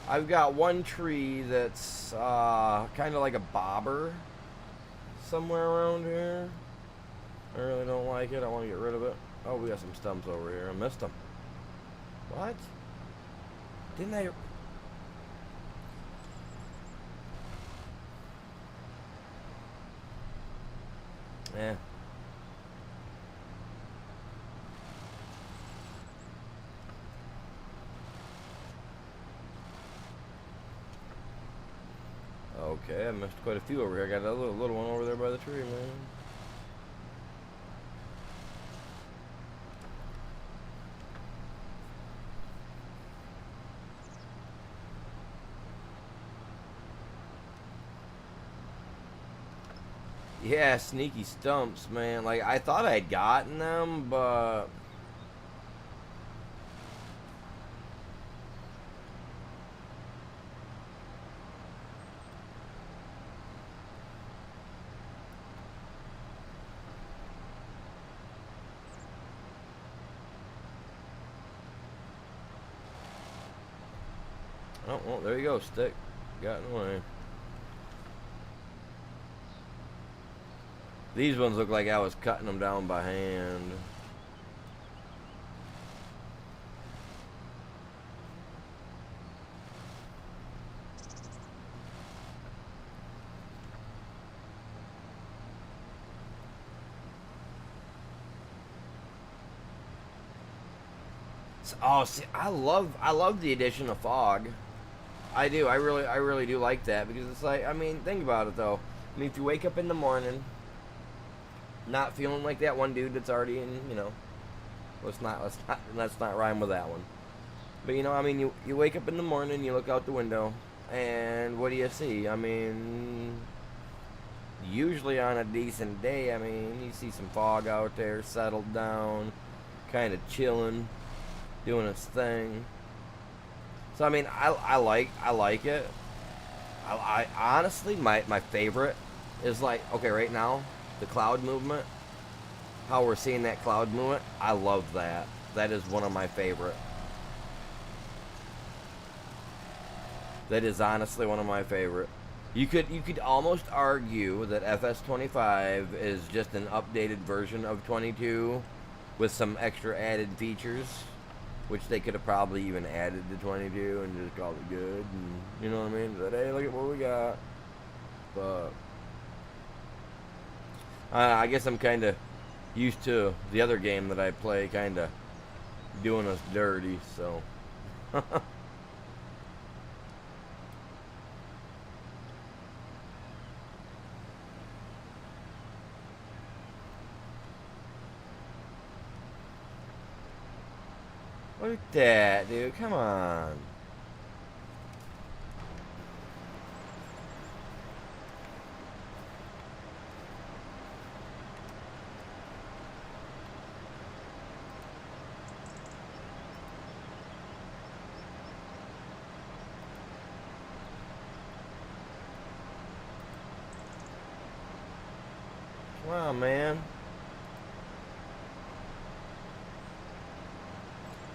I've got one tree that's kind of like a bobber somewhere around here. I really don't like it. I want to get rid of it. Oh, we got some stumps over here. I missed them. What? Didn't I? Eh. Okay, I missed quite a few over here. I got a little one over there by the tree, man. Yeah, sneaky stumps, man. Like, I thought I'd gotten them, but Oh, well, there you go, stick. Got in the way. These ones look like I was cutting them down by hand. Oh, see, I love the addition of fog. I do. I really do like that because it's like, I mean, think about it though. I mean, if you wake up in the morning, not feeling like that one dude that's already in, you know, let's not rhyme with that one. But you know, I mean, you wake up in the morning, you look out the window, and what do you see? I mean, usually on a decent day, I mean, you see some fog out there, settled down, kind of chilling, doing its thing. So I mean, I like it. I honestly, my favorite is like, okay, right now the cloud movement, how we're seeing that cloud movement. I love that. That is one of my favorite. That is honestly one of my favorite. You could almost argue that FS25 is just an updated version of 22 with some extra added features, which they could have probably even added to 22 and just called it good. And, you know what I mean? But hey, look at what we got. But I guess I'm kind of used to the other game that I play kind of doing us dirty, so. Look at that, dude. Come on. Come on, man.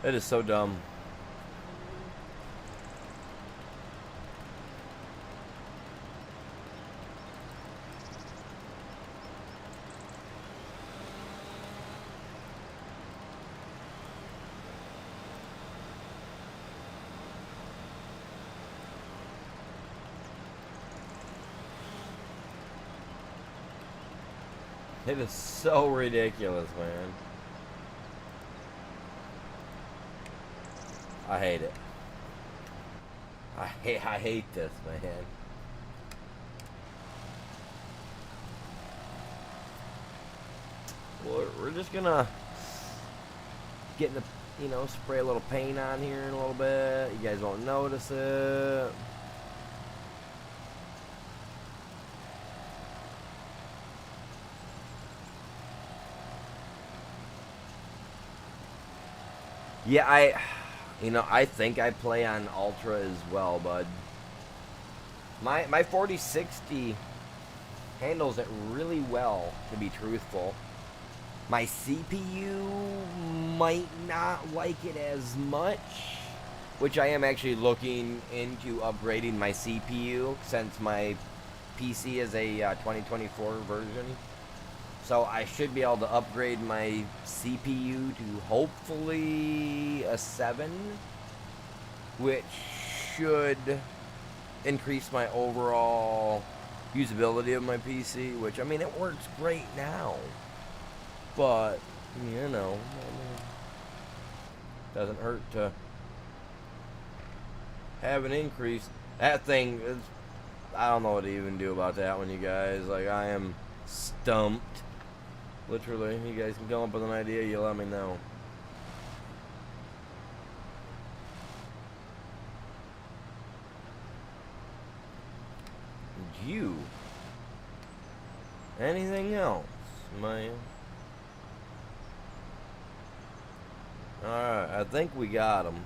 That is so dumb. It is so ridiculous, man. I hate it. I hate this, man. We're just gonna get in the, you know, spray a little paint on here in a little bit. You guys won't notice it. Yeah, you know, I think I play on Ultra as well, bud. My 4060 handles it really well, to be truthful. My CPU might not like it as much, which I am actually looking into upgrading my CPU since my PC is a 2024 version. So I should be able to upgrade my CPU to hopefully a 7, which should increase my overall usability of my PC, which, I mean, it works great now. But, you know, doesn't hurt to have an increase. That thing is, I don't know what to even do about that one, you guys. Like, I am stumped. Literally, you guys can come up with an idea, you let me know. You? Anything else, man? Alright, I think we got them.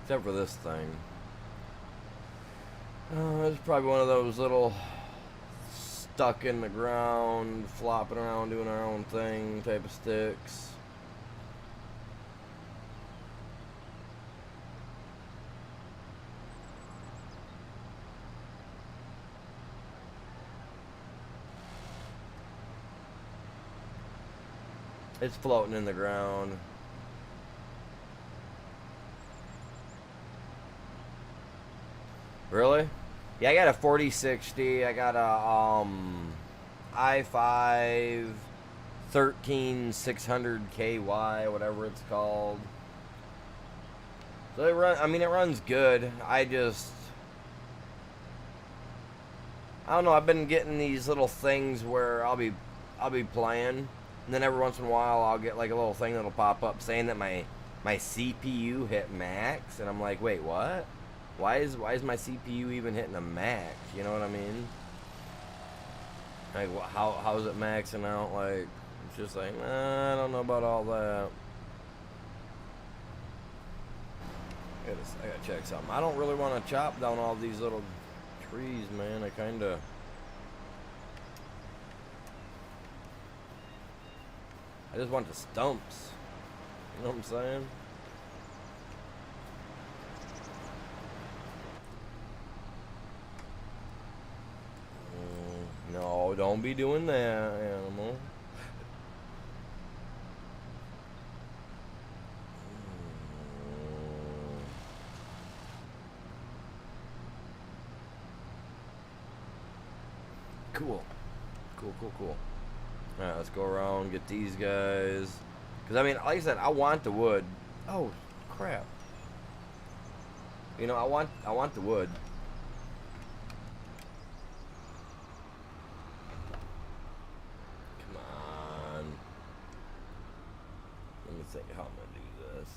Except for this thing. It's probably one of those little stuck in the ground, flopping around, doing our own thing type of sticks. It's floating in the ground. Really? Yeah, I got a 4060. I got a i5 13600KY, whatever it's called. So it run. I mean, it runs good. I don't know. I've been getting these little things where I'll be playing, and then every once in a while I'll get like a little thing that'll pop up saying that my CPU hit max, and I'm like, wait, what? Why is my CPU even hitting a max? You know what I mean? Like, how's it maxing out? Like, it's just like, nah, I don't know about all that. I gotta check something. I don't really want to chop down all these little trees, man. I just want the stumps. You know what I'm saying? No, don't be doing that, animal. Cool. Cool. Alright, let's go around, get these guys. Because, I mean, like I said, I want the wood. Oh, crap. You know, I want the wood. Come on. Let me think how I'm going to do this.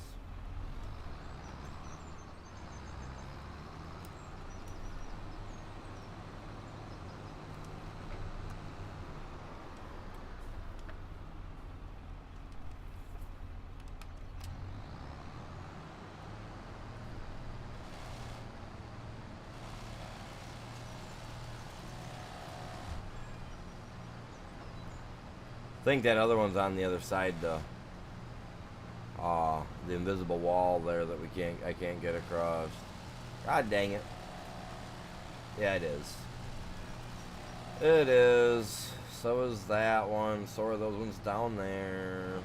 I think that other one's on the other side, though. The invisible wall there that I can't get across. God dang it. Yeah, it is. It is. So is that one. So are those ones down there.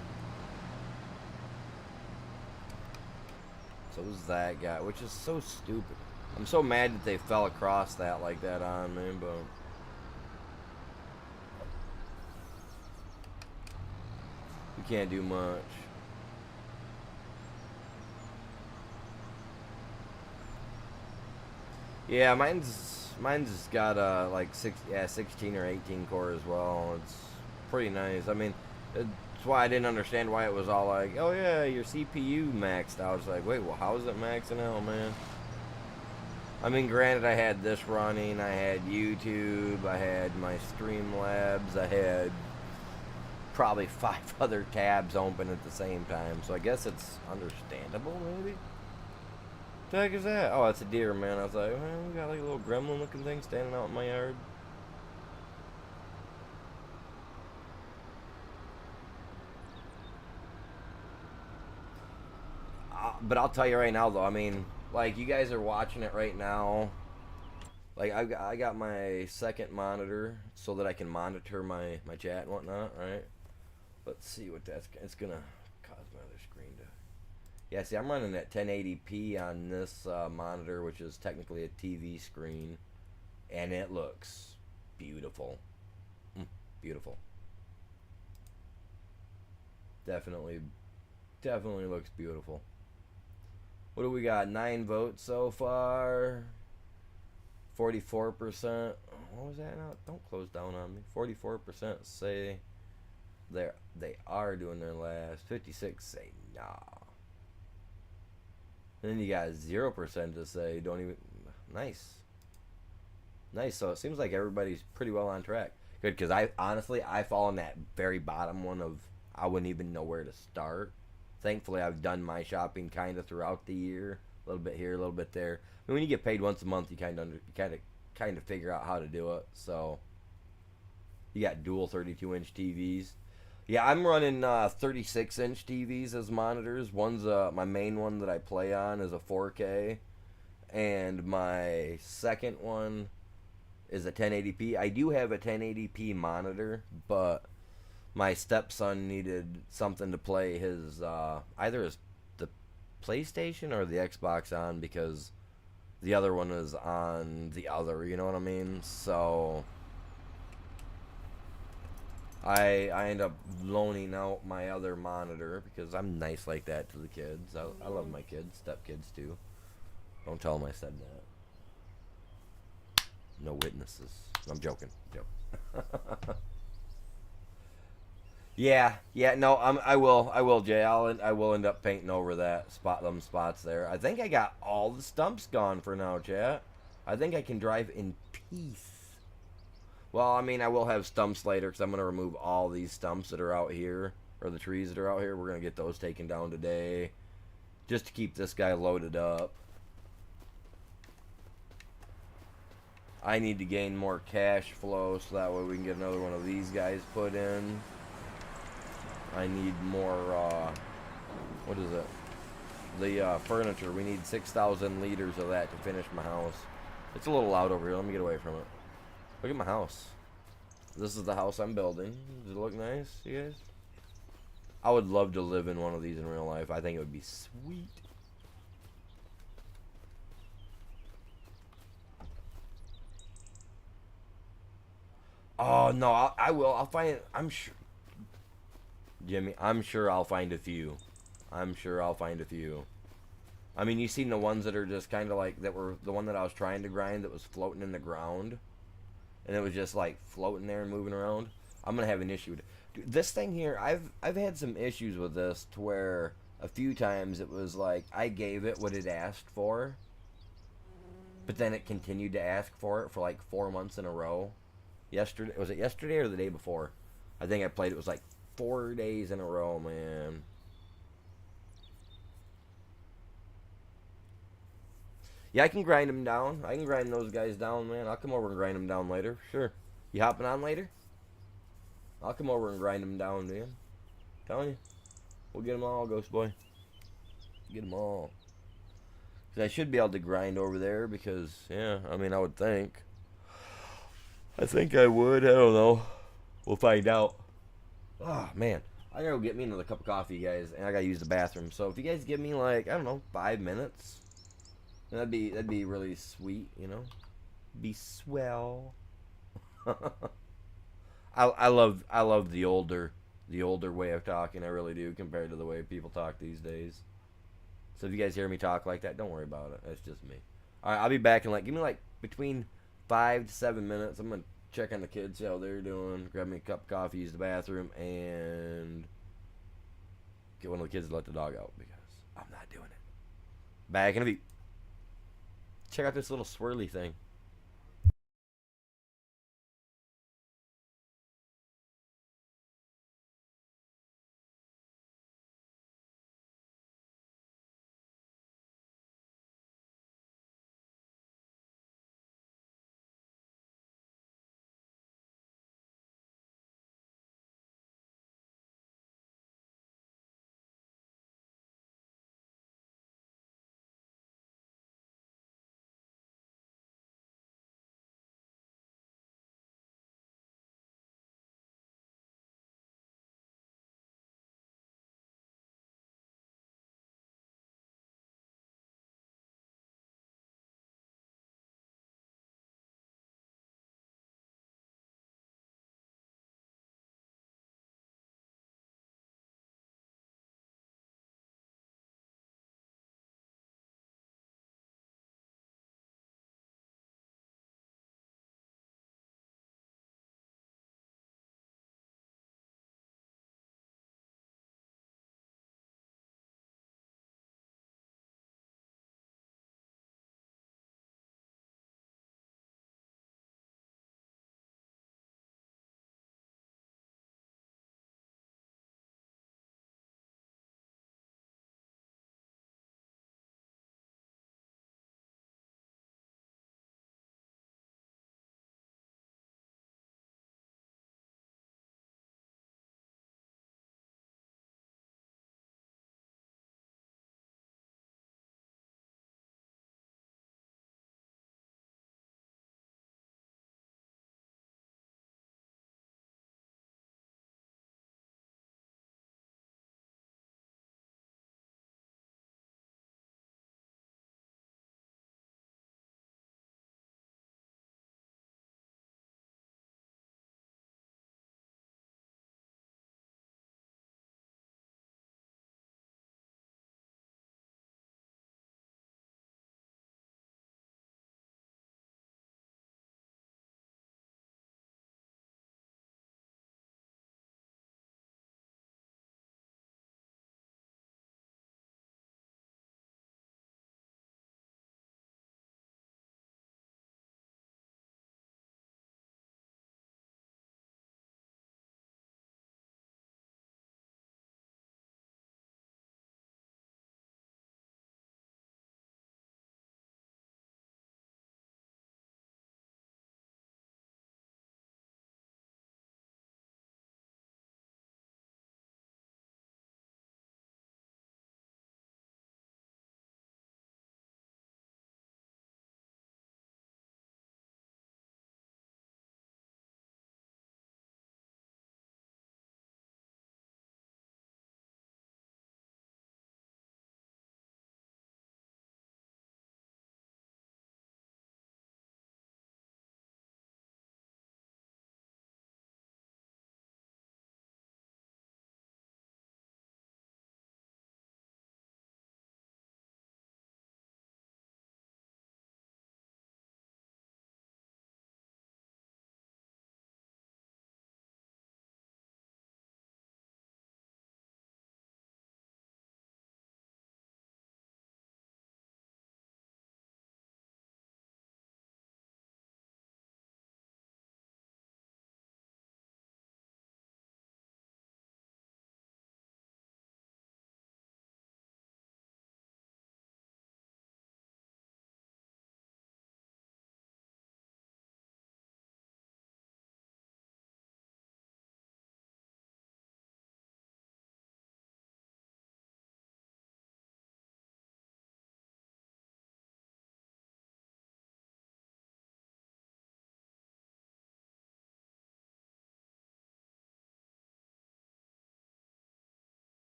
So is that guy, which is so stupid. I'm so mad that they fell across that like that on me, but... we can't do much. Yeah, mine's got like 16 or 18 core as well. It's pretty nice. I mean, it's why I didn't understand why it was all like, oh yeah, your CPU maxed out. I was like, wait, well, how is it maxing out, man? I mean, granted, I had this running, I had YouTube, I had my Streamlabs, I had probably 5 other tabs open at the same time, so I guess it's understandable, maybe? What the heck is that? Oh, it's a deer, man. I was like, man, we got like a little gremlin looking thing standing out in my yard. But I'll tell you right now, though, I mean, like, you guys are watching it right now. Like, I got my second monitor so that I can monitor my chat and whatnot, right? Let's see what it's gonna cause my other screen to... Yeah, see, I'm running at 1080p on this monitor, which is technically a TV screen, and it looks beautiful. Beautiful. Definitely looks beautiful. What do we got? 9 votes so far. 44%. What was that now? Don't close down on me. 44% say they are doing their last. 56 say nah. And then you got 0% to say don't even. Nice. So it seems like everybody's pretty well on track. Good, because I fall in that very bottom one of I wouldn't even know where to start. Thankfully, I've done my shopping kind of throughout the year, a little bit here, a little bit there. I mean, when you get paid once a month, you kind of figure out how to do it. So you got dual 32-inch TVs. Yeah, I'm running 36-inch TVs as monitors. One's my main one that I play on is a 4K, and my second one is a 1080p. I do have a 1080p monitor, but my stepson needed something to play his either his the PlayStation or the Xbox on because the other one is on the other. You know what I mean? So I end up loaning out my other monitor because I'm nice like that to the kids. I love my kids, stepkids too. Don't tell them I said that. No witnesses. I'm joking. Yeah. No, I will, Jay. I will end up painting over that them spots there. I think I got all the stumps gone for now, chat. I think I can drive in peace. Well, I mean, I will have stumps later because I'm gonna remove all these stumps that are out here or the trees that are out here. We're gonna get those taken down today, just to keep this guy loaded up. I need to gain more cash flow so that way we can get another one of these guys put in. I need more, what is it? The furniture. We need 6,000 liters of that to finish my house. It's a little loud over here. Let me get away from it. Look at my house. This is the house I'm building. Does it look nice, you guys? I would love to live in one of these in real life. I think it would be sweet. Oh, no, I will. I'll find, I'm sure. Jimmy, I'm sure I'll find a few. I'm sure I'll find a few. I mean, you seen the ones that are just kind of like, that were the one that I was trying to grind that was floating in the ground. And it was just like floating there and moving around. I'm going to have an issue. Dude, this thing here, I've had some issues with this to where a few times it was like I gave it what it asked for. But then it continued to ask for it for like 4 months in a row. Yesterday, was it yesterday or the day before? I think I played it was like 4 days in a row, man. Yeah, I can grind them down. I can grind those guys down, man. I'll come over and grind them down later. Sure. You hopping on later? I'll come over and grind them down, man. Telling you. We'll get them all, Ghost Boy. Get them all. Cause I should be able to grind over there because, yeah, I mean, I would think. I think I would. I don't know. We'll find out. Oh, man. I gotta go get me another cup of coffee, guys, and I gotta use the bathroom. So if you guys give me, like, I don't know, 5 minutes, that'd be really sweet, you know? Be swell. I love the older way of talking. I really do compared to the way people talk these days. So if you guys hear me talk like that, don't worry about it. That's just me. All right, I'll be back in like give me like between 5 to 7 minutes. I'm gonna check on the kids, see how they're doing. Grab me a cup of coffee, use the bathroom, and get one of the kids to let the dog out because I'm not doing it. Back in a beat. Check out this little swirly thing.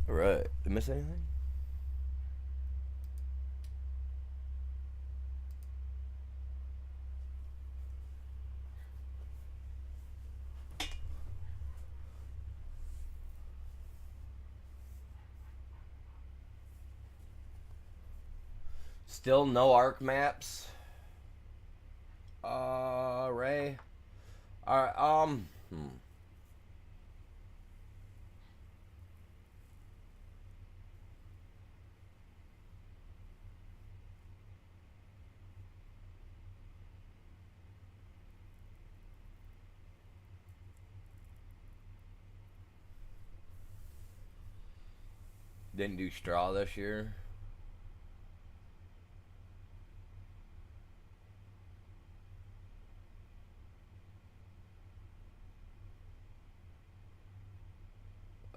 Alright. Did I miss anything? Still no arc maps. Ray. Alright, Didn't do straw this year.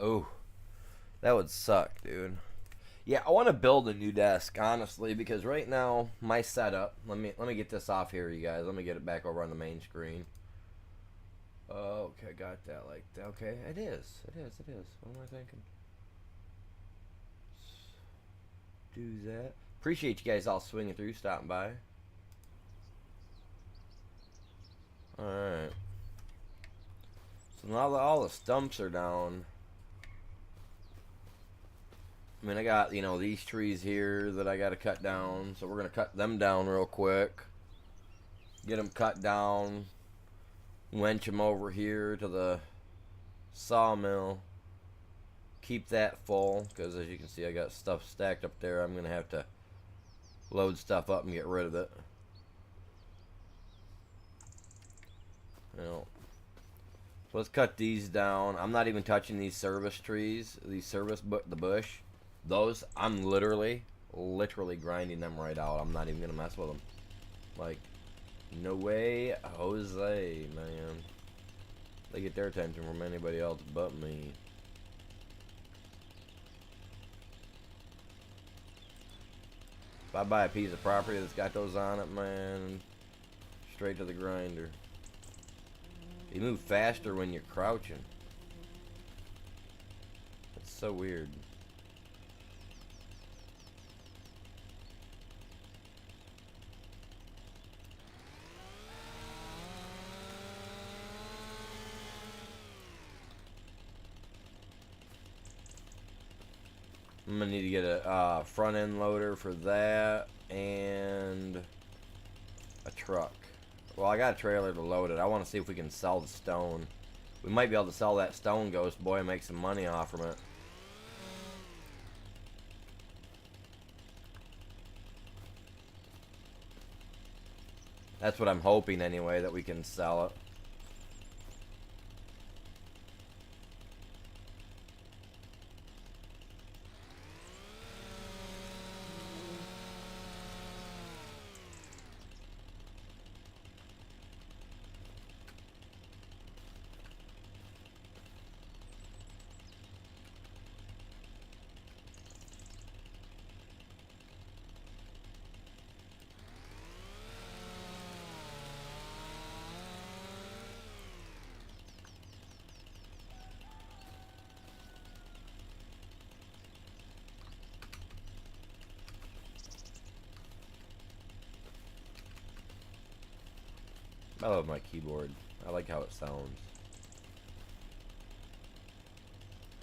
Oh, that would suck, dude. Yeah, I want to build a new desk, honestly, because right now my setup. Let me get this off here, you guys. Let me get it back over on the main screen. Okay, got that. Like, okay, it is. It is. It is. What am I thinking? Do that. Appreciate you guys all swinging through, stopping by. All right. So now that all the stumps are down. I mean, I got, you know, these trees here that I got to cut down. So we're going to cut them down real quick. Get them cut down. Wench them over here to the sawmill. Keep that full. Because as you can see, I got stuff stacked up there. I'm going to have to load stuff up and get rid of it. You know. So let's cut these down. I'm not even touching these service trees. The bush. Those, I'm literally grinding them right out. I'm not even going to mess with them. Like, no way, Jose, man. They get their attention from anybody else but me. If I buy a piece of property that's got those on it, man, straight to the grinder. You move faster when you're crouching. It's so weird. I'm gonna need to get a front end loader for that and a truck. Well, I got a trailer to load it. I want to see if we can sell the stone. We might be able to sell that stone, Ghost Boy, and make some money off from it. That's what I'm hoping anyway, that we can sell it. I love my keyboard. I like how it sounds.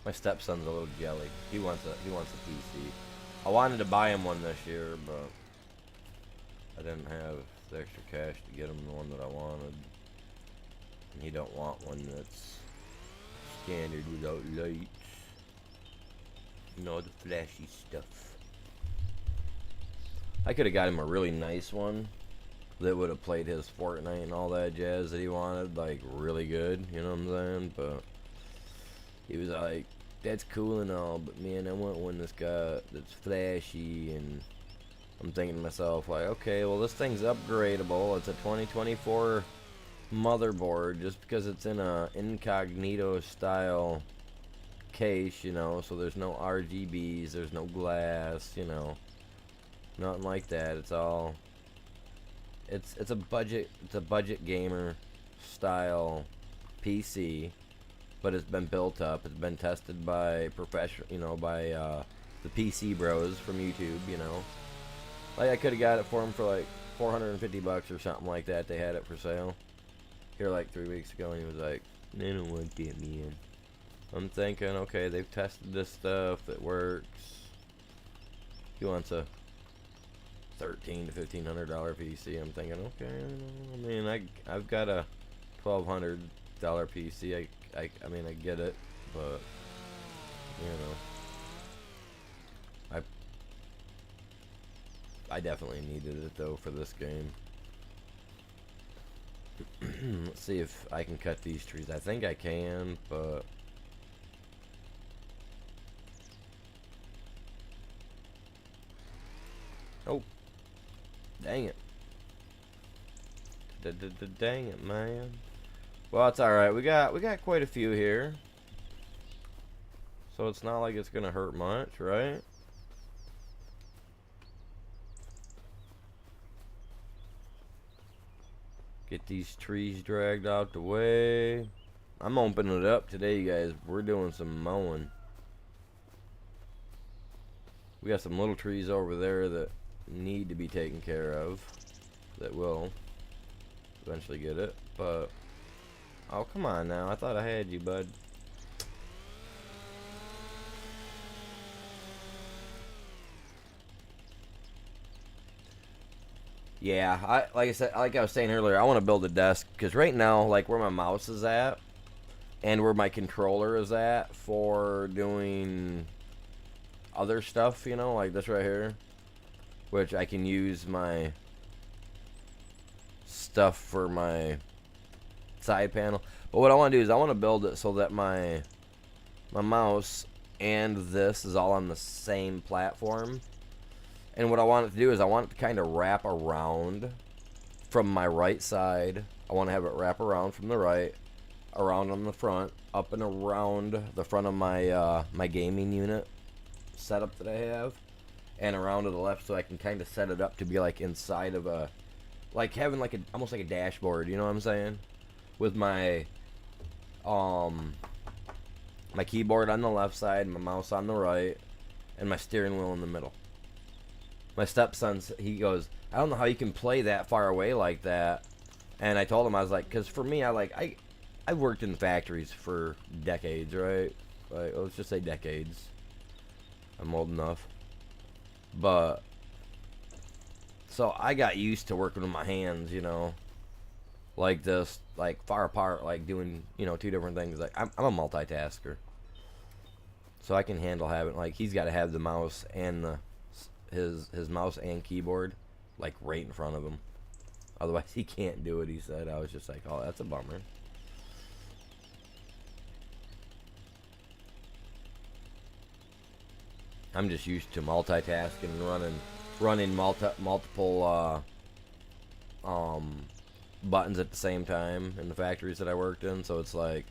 My stepson's a little jelly. He wants a PC. I wanted to buy him one this year, but I didn't have the extra cash to get him the one that I wanted. And he don't want one that's standard without lights. You know, the flashy stuff. I could have got him a really nice one that would have played his Fortnite and all that jazz that he wanted, like, really good, you know what I'm saying? But he was like, that's cool and all, but man, I want one that's flashy, and I'm thinking to myself, like, okay, well, this thing's upgradable. It's a 2024 motherboard, just because it's in a incognito style case, you know, so there's no RGBs, there's no glass, you know, nothing like that. It's all... It's a budget gamer style PC, but it's been built up. It's been tested by professional, by the PC bros from YouTube. Like I could have got it for them for like $450 or something like that. They had it for sale here like 3 weeks ago, and he was like, "They don't want to get me in." I'm thinking, okay, they've tested this stuff. It works. He wants a $1,300 to $1,500 PC. I'm thinking, okay, I mean, I've got a $1,200 PC. I mean, I get it, but I definitely needed it though for this game. Let's see if I can cut these trees. I think I can, but oh, dang it. Dang it, man. Well, it's alright. We got quite a few here. So it's not like it's gonna hurt much, right? Get these trees dragged out the way. I'm opening it up today, guys. We're doing some mowing. We got some little trees over there that need to be taken care of. That will eventually get it, but oh, come on now. I thought I had you, bud. Yeah, like I was saying earlier, I want to build a desk because right now, like where my mouse is at and where my controller is at for doing other stuff, like this right here, which I can use my stuff for my side panel. But what I want to do is I want to build it so that my mouse and this is all on the same platform. And what I want it to do is I want it to kind of wrap around from my right side. I want to have it wrap around from the right, around on the front, up and around the front of my my gaming unit setup that I have, and around to the left, so I can kind of set it up to be like inside of a, like having like almost like a dashboard. You know what I'm saying? With my my keyboard on the left side, my mouse on the right, and my steering wheel in the middle. My stepson, he goes, I don't know how you can play that far away like that. And I told him, I was like, because for me, I've worked in factories for decades, right? Like, let's just say decades. I'm old enough. But, so I got used to working with my hands, like this, like far apart, like doing, two different things. Like, I'm a multitasker. So I can handle having, like, he's got to have the mouse and his mouse and keyboard like right in front of him, otherwise he can't do it, he said. I was just like, oh, that's a bummer. I'm just used to multitasking and running multiple buttons at the same time in the factories that I worked in. So it's like,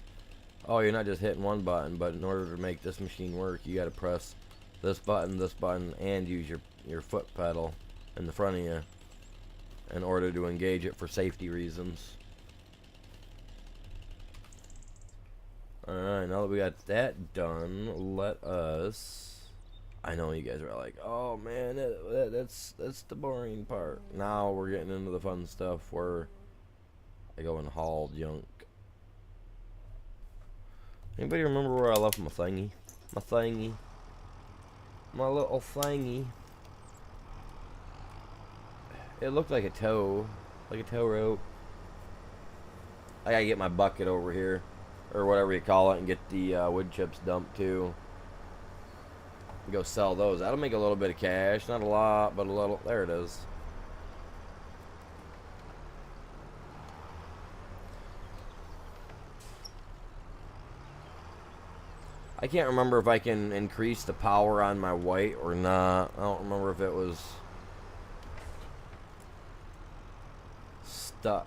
oh, you're not just hitting one button, but in order to make this machine work, you got to press this button, and use your foot pedal in the front of you in order to engage it for safety reasons. Alright, now that we got that done, let us... I know you guys are like, oh man, that's the boring part. Now we're getting into the fun stuff where I go and haul junk. Anybody remember where I left my thingy? My little thingy. It looked like a tow rope. I gotta get my bucket over here, or whatever you call it, and get the wood chips dumped too. Go sell those. That'll make a little bit of cash. Not a lot, but a little. There it is. I can't remember if I can increase the power on my white or not. I don't remember if it was stuck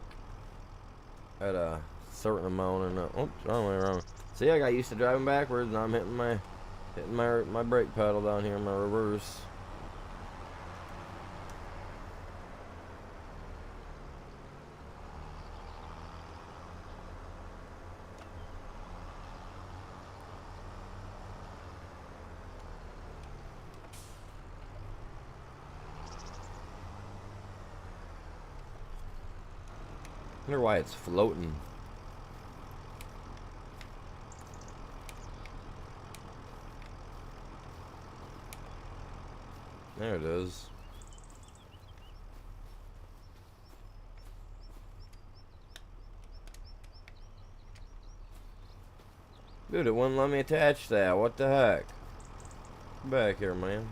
at a certain amount or not. Oops, wrong way around. See, I got used to driving backwards. Now I'm hitting my brake pedal down here in my reverse. Wonder why it's floating. There it is. Dude, it wouldn't let me attach that. What the heck? Get back here, man.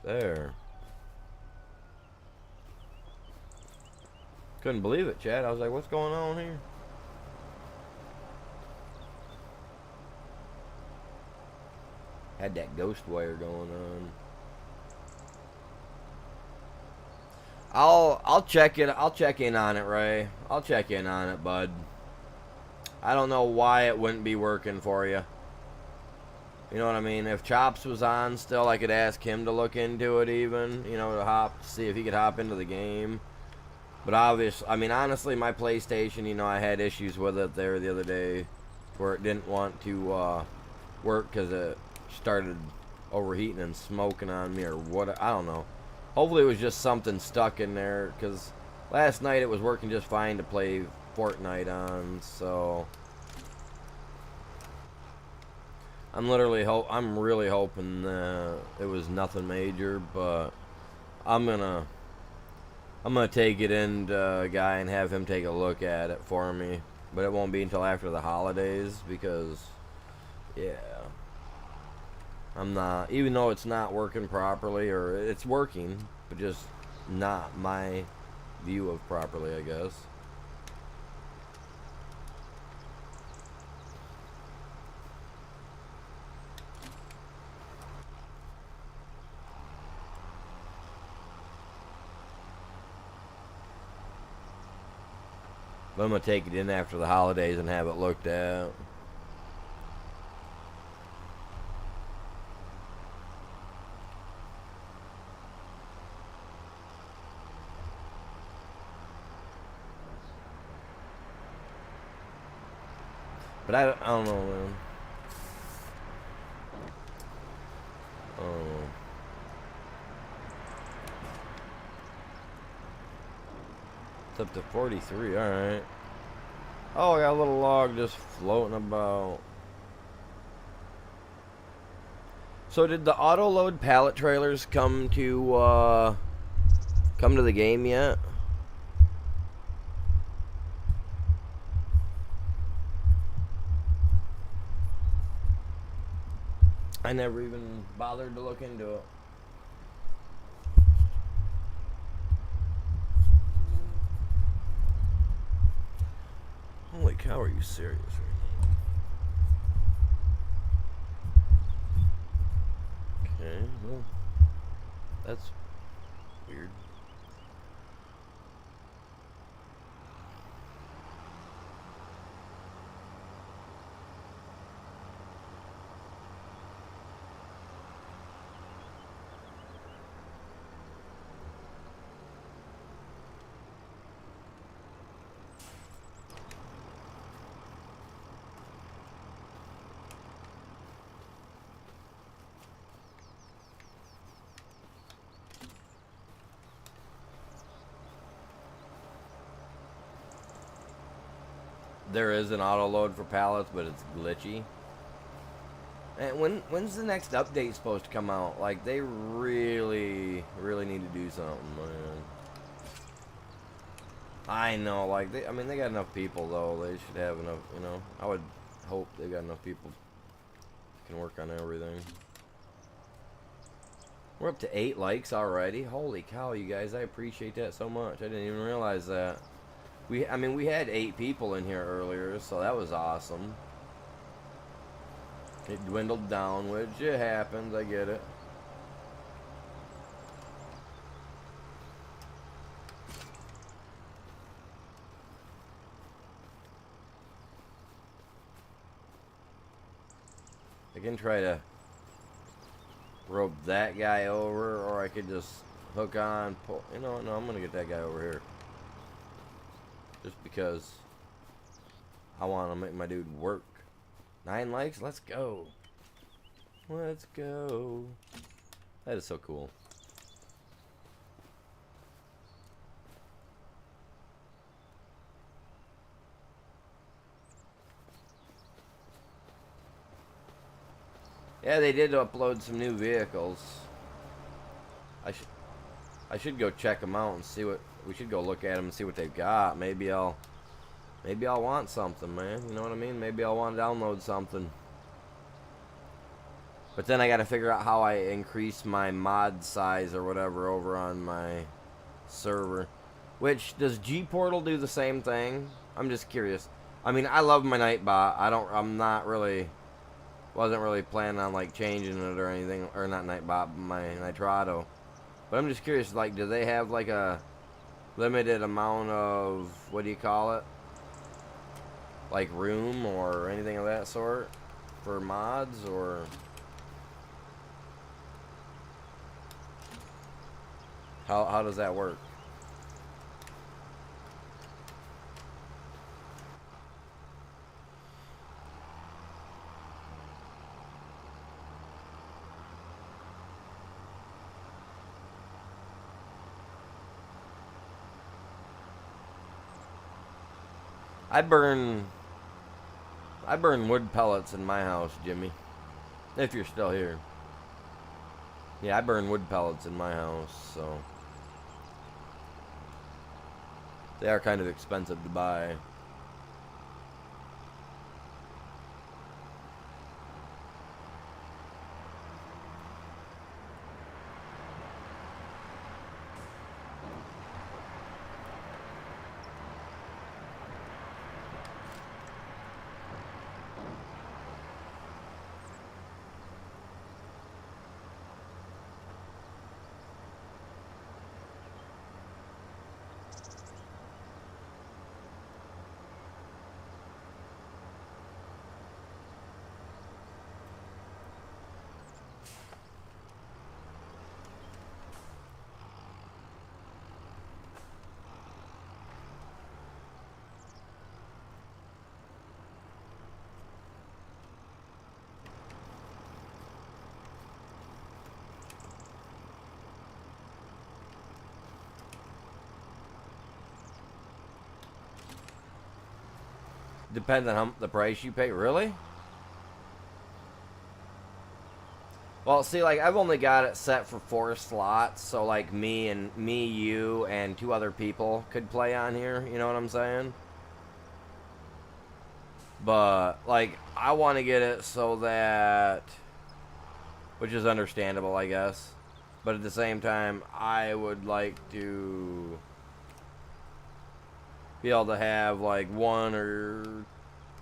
There. Couldn't believe it, Chad. I was like, what's going on here? Had that ghost wire going on. I'll check it. I'll check in on it, Ray. I'll check in on it, bud. I don't know why it wouldn't be working for you. You know what I mean? If Chops was on still, I could ask him to look into it even. You know, to see if he could hop into the game. But obviously, I mean, honestly, my PlayStation, you know, I had issues with it there the other day where it didn't want to work because it started overheating and smoking on me or what. I don't know. Hopefully it was just something stuck in there because last night it was working just fine to play Fortnite on, so I'm really hoping that it was nothing major, but I'm gonna take it in to a guy and have him take a look at it for me, but it won't be until after the holidays because, yeah, I'm not, even though it's not working properly, or it's working, but just not my view of properly, I guess. But I'm going to take it in after the holidays and have it looked at. But I don't know, man. Oh. It's up to 43, alright. Oh, I got a little log just floating about. So did the auto-load pallet trailers come to the game yet? I never even bothered to look into it. Holy cow, are you serious right now? Okay, well, that's weird. There is an auto load for pallets, but it's glitchy. And when's the next update supposed to come out? Like, they really need to do something, man. I know, like, they got enough people, though. They should have enough, you know. I would hope they got enough people that can work on everything. We're up to 8 likes already. Holy cow, you guys. I appreciate that so much. I didn't even realize that. We had 8 people in here earlier, so that was awesome. It dwindled down, which it happens, I get it. I can try to rope that guy over, or I could just hook on, pull. You know, no, I'm gonna get that guy over here. Just because I want to make my dude work. 9 likes? Let's go. Let's go. That is so cool. Yeah, they did upload some new vehicles. I should go check them out and see what we should go look at them and see what they've got. Maybe I'll want something, man. You know what I mean? Maybe I'll want to download something. But then I got to figure out how I increase my mod size or whatever over on my server. Which, does G-Portal do the same thing? I'm just curious. I mean, I love my Nightbot. Wasn't really planning on like changing it or anything, or not Nightbot, but my Nitrado. But I'm just curious, like, do they have like a limited amount of, what do you call it? Like room or anything of that sort for mods, or how does that work? I burn wood pellets in my house, Jimmy. If you're still here. Yeah, I burn wood pellets in my house, so they are kind of expensive to buy. Depends on the price you pay. Really? Well, see, like, I've only got it set for 4 slots, so like me, you, and 2 other people could play on here. You know what I'm saying? But like, I want to get it so that, which is understandable, I guess. But at the same time, I would like to be able to have like 1 or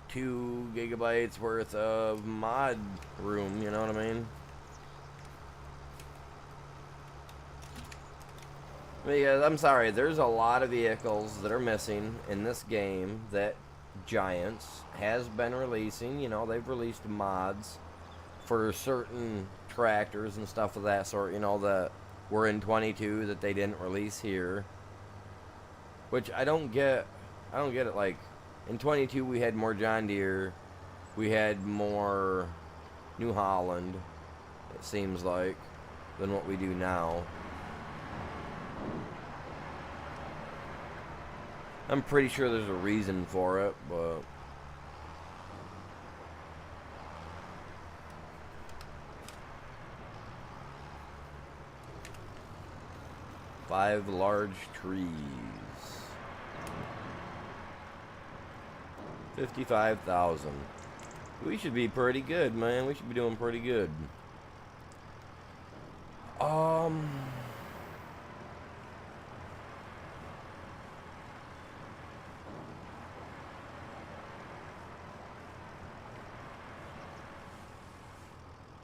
2 gigabytes worth of mod room, you know what I mean? Because, I'm sorry, there's a lot of vehicles that are missing in this game that Giants has been releasing. You know, they've released mods for certain tractors and stuff of that sort, you know, that were in 22 that they didn't release here. Which I don't get it. Like, in 22 we had more John Deere, we had more New Holland, it seems like, than what we do now. I'm pretty sure there's a reason for it, but five large trees. 55,000. We should be pretty good, man. We should be doing pretty good.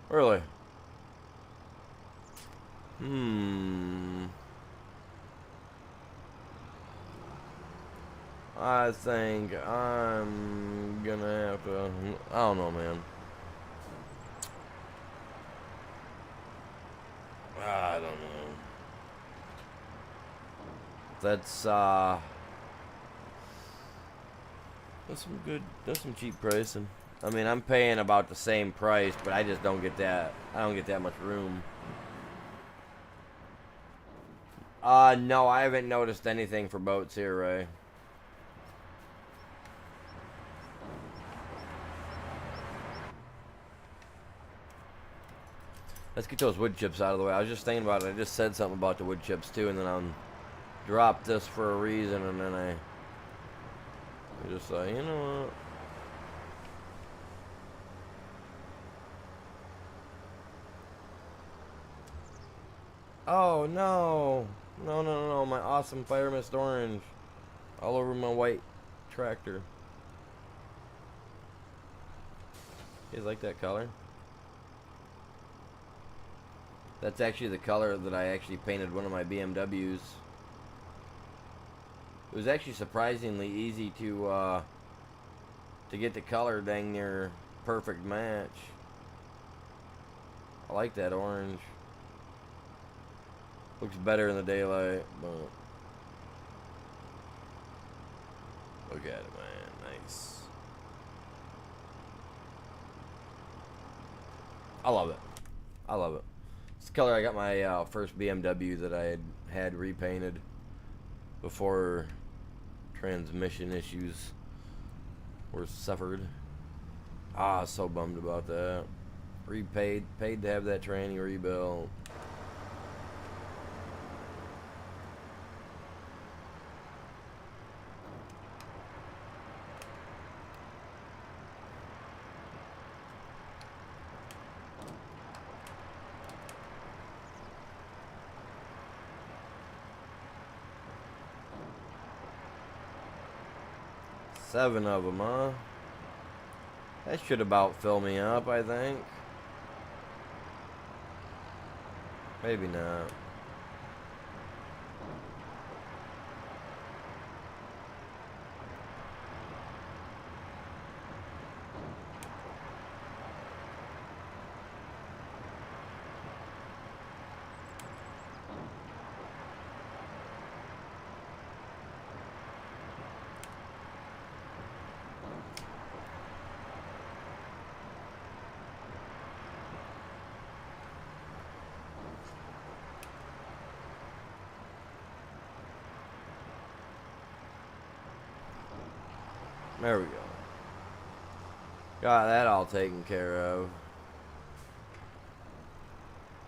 Really? I think I'm gonna have to, I don't know, man. I don't know. That's some cheap pricing. I mean, I'm paying about the same price, but I just don't get that. I don't get that much room. No, I haven't noticed anything for boats here, Ray. Let's get those wood chips out of the way. I was just thinking about it. I just said something about the wood chips, too, and then I dropped this for a reason, and then I just like, you know what? Oh, no. No, no, no, no. My awesome Fire Mist Orange. All over my white tractor. You guys like that color? That's actually the color that I actually painted one of my BMWs. It was actually surprisingly easy to get the color dang near perfect match. I like that orange. Looks better in the daylight, but look at it, man. Nice. I love it. I love it. It's the color I got my first BMW that I had repainted before transmission issues were suffered. Ah, so bummed about that. Paid to have that tranny rebuilt. Seven of them, huh? That should about fill me up, I think. Maybe not. There we go. Got that all taken care of.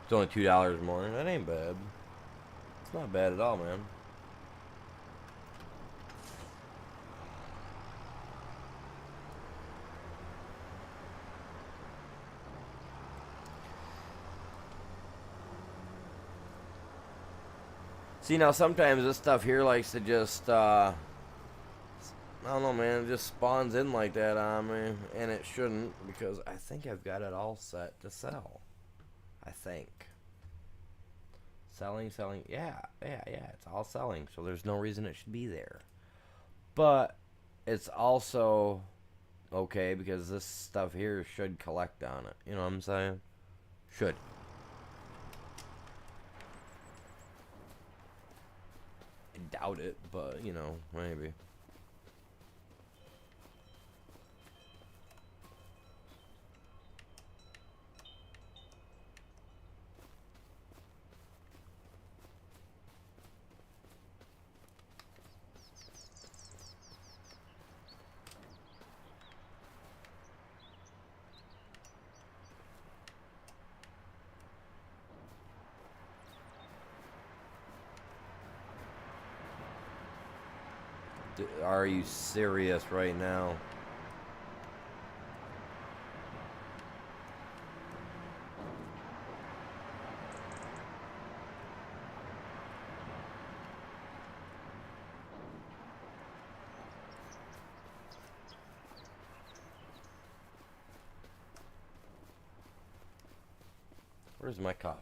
It's only $2 more. That ain't bad. It's not bad at all, man. See, now sometimes this stuff here likes to just, I don't know, man, it just spawns in like that on me, and it shouldn't, because I think I've got it all set to sell. I think. Selling, yeah, it's all selling, so there's no reason it should be there. But it's also okay, because this stuff here should collect on it, you know what I'm saying? Should. I doubt it, but, you know, maybe. Are you serious right now? Where's my coffee?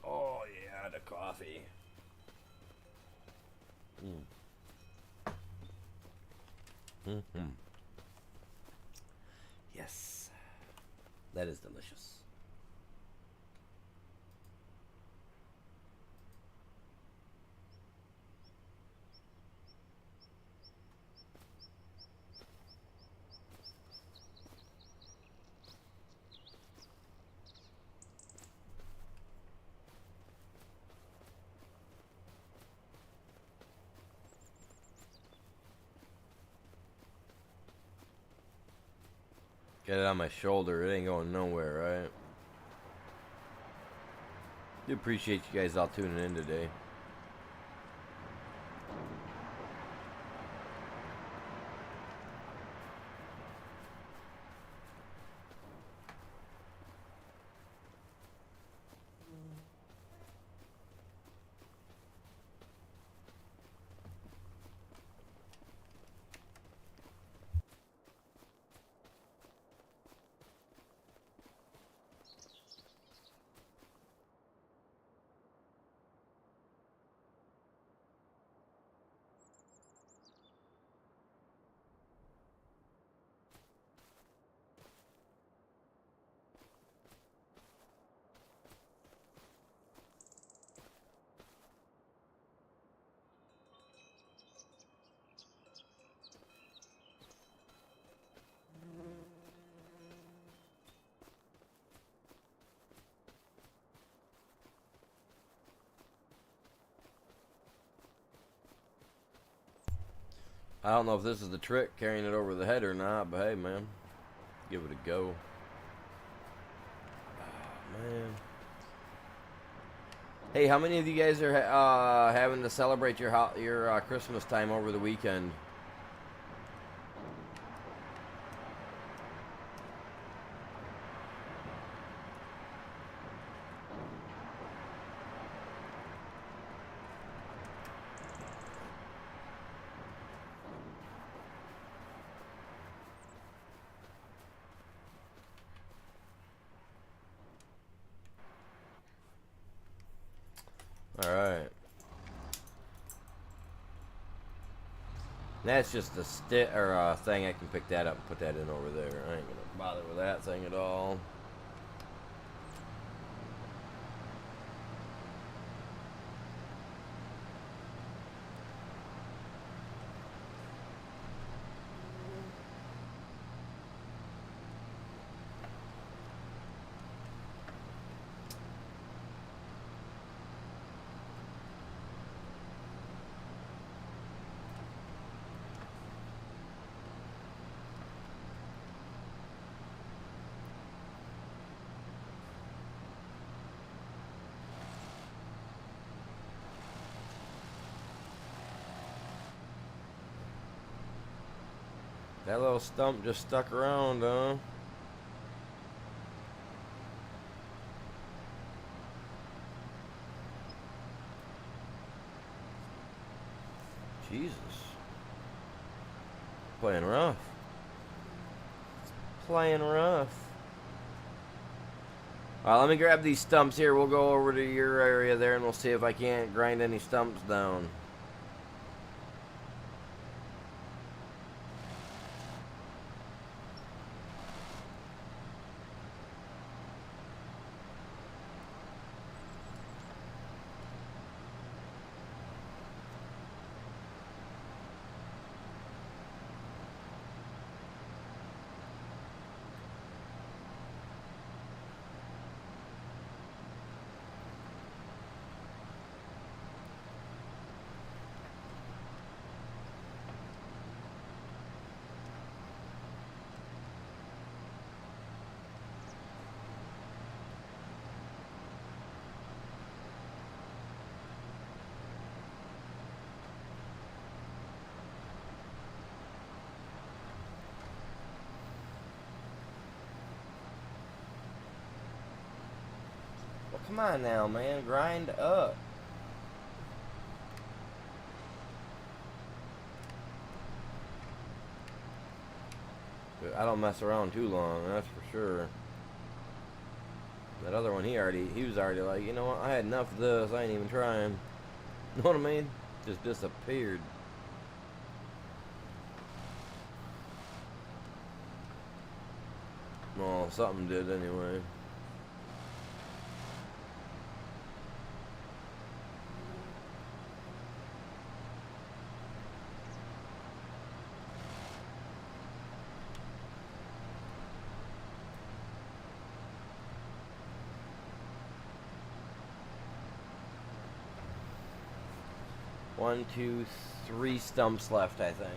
Oh yeah, the coffee. Mm-hmm. Yes. That is delicious. Get it on my shoulder. It ain't going nowhere, right? Do appreciate you guys all tuning in today. I don't know if this is the trick, carrying it over the head or not, but hey, man, give it a go. Oh, man. Hey, how many of you guys are having to celebrate your Christmas time over the weekend? Alright. That's just a thing. I can pick that up and put that in over there. I ain't gonna bother with that thing at all. That little stump just stuck around, huh? Jesus. Playing rough. Playing rough. Alright, let me grab these stumps here. We'll go over to your area there and we'll see if I can't grind any stumps down. Come on now, man. Grind up. I don't mess around too long, that's for sure. That other one, he was already like, you know what, I had enough of this, I ain't even trying. You know what I mean? Just disappeared. Well, something did anyway. One, two, 3 stumps left, I think.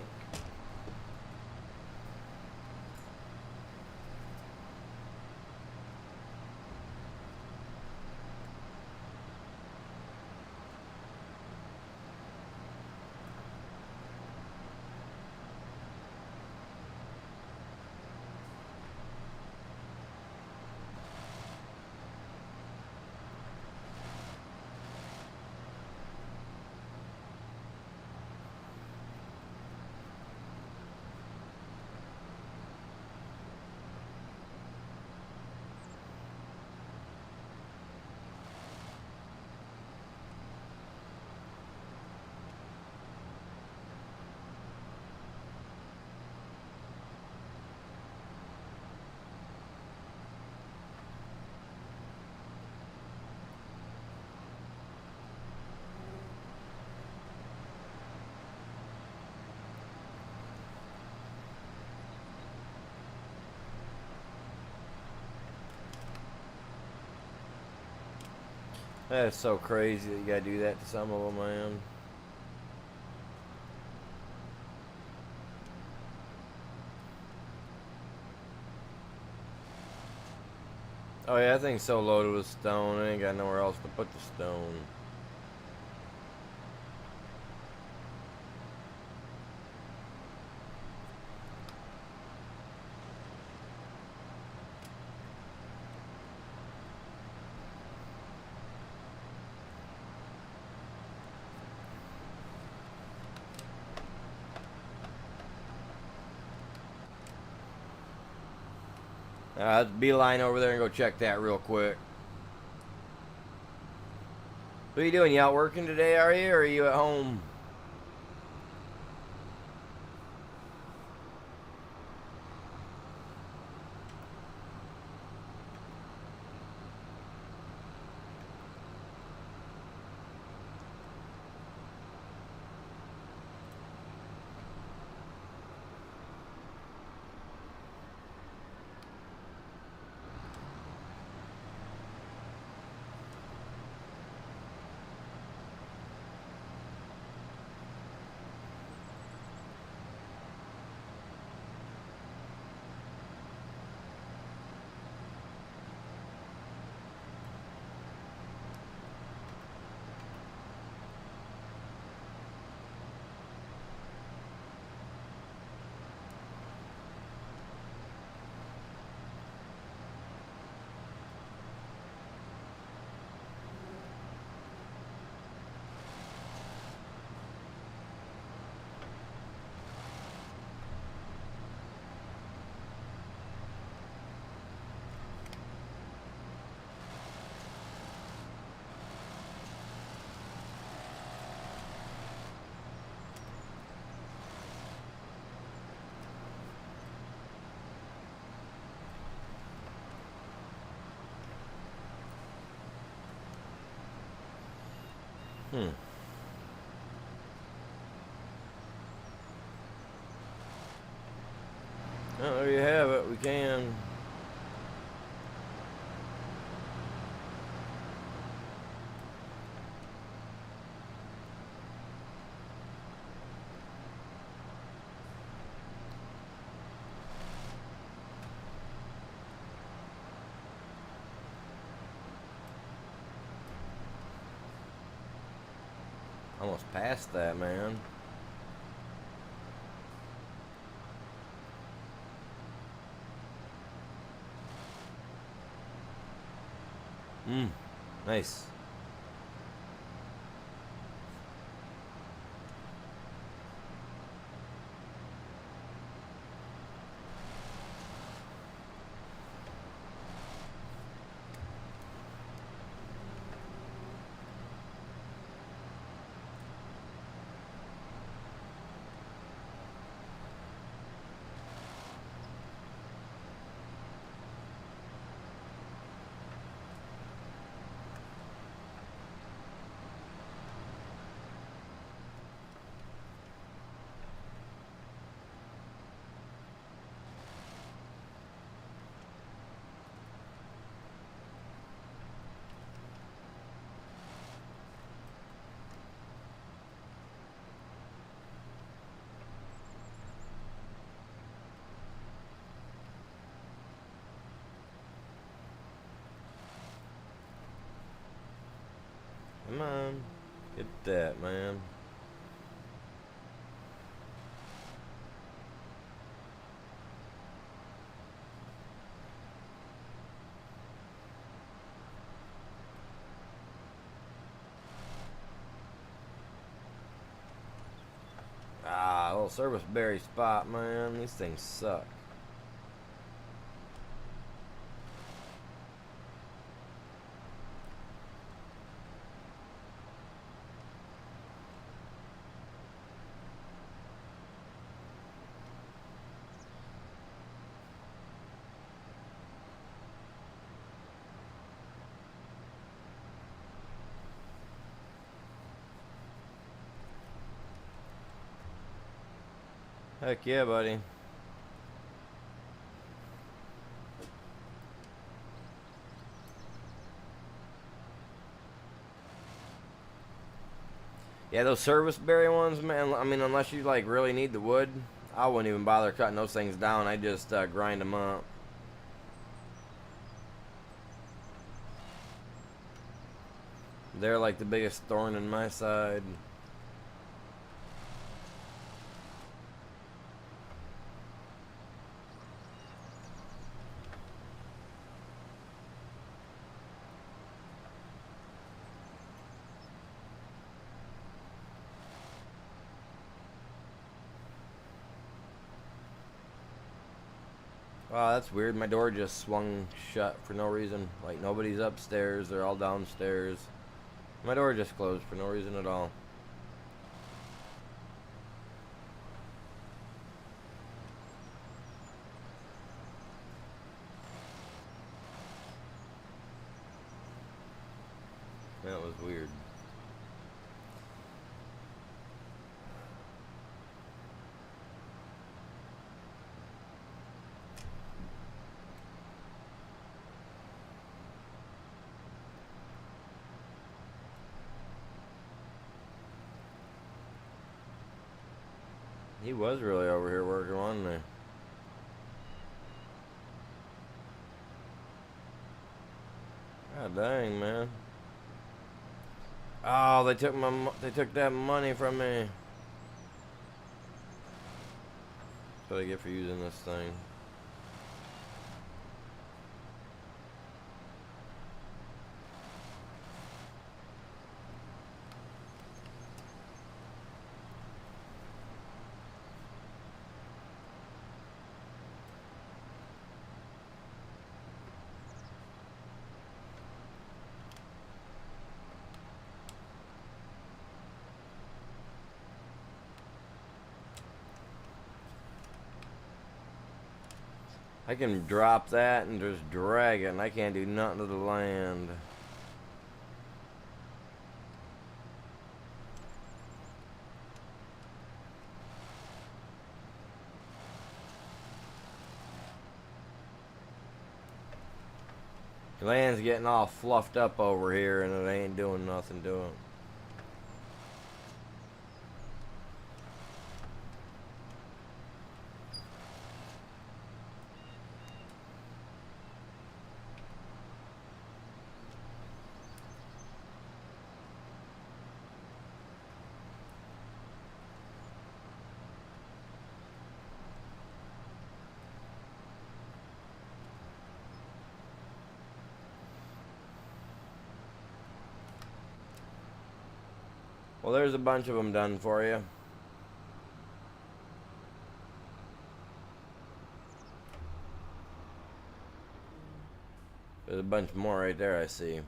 That's so crazy that you gotta do that to some of them, man. Oh yeah, that thing's so loaded with stone, I ain't got nowhere else to put the stone. Let's beeline over there and go check that real quick. What are you doing? You out working today, are you? Or are you at home? Hmm. Well, there you have it. We can. Almost past that, man. Nice. Come on. Get that, man. Ah, little service berry spot, man. These things suck. Heck yeah, buddy. Yeah, those serviceberry ones, man. I mean, unless you like really need the wood, I wouldn't even bother cutting those things down. I just grind them up. They're like the biggest thorn in my side. Wow, that's weird. My door just swung shut for no reason. Like, nobody's upstairs. They're all downstairs. My door just closed for no reason at all. That was weird. He was really over here working, wasn't he? God dang, man. Oh, they took that money from me. That's what I get for using this thing. I can drop that and just drag it, and I can't do nothing to the land. The land's getting all fluffed up over here, and it ain't doing nothing to it. Well, there's a bunch of them done for you. There's a bunch more right there, I see.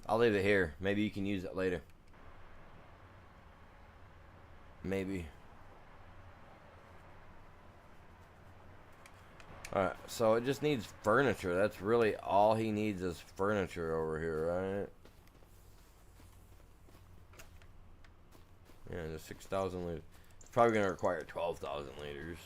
I'll leave it here. Maybe you can use it later. Maybe. Alright, so it just needs furniture. That's really all he needs is furniture over here, right? Yeah, just 6,000 liters. It's probably going to require 12,000 liters.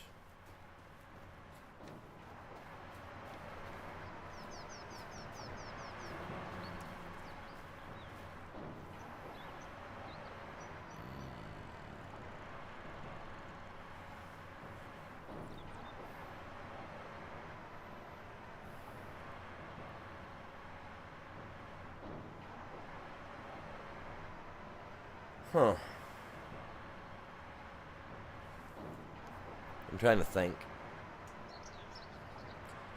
Huh. I'm trying to think.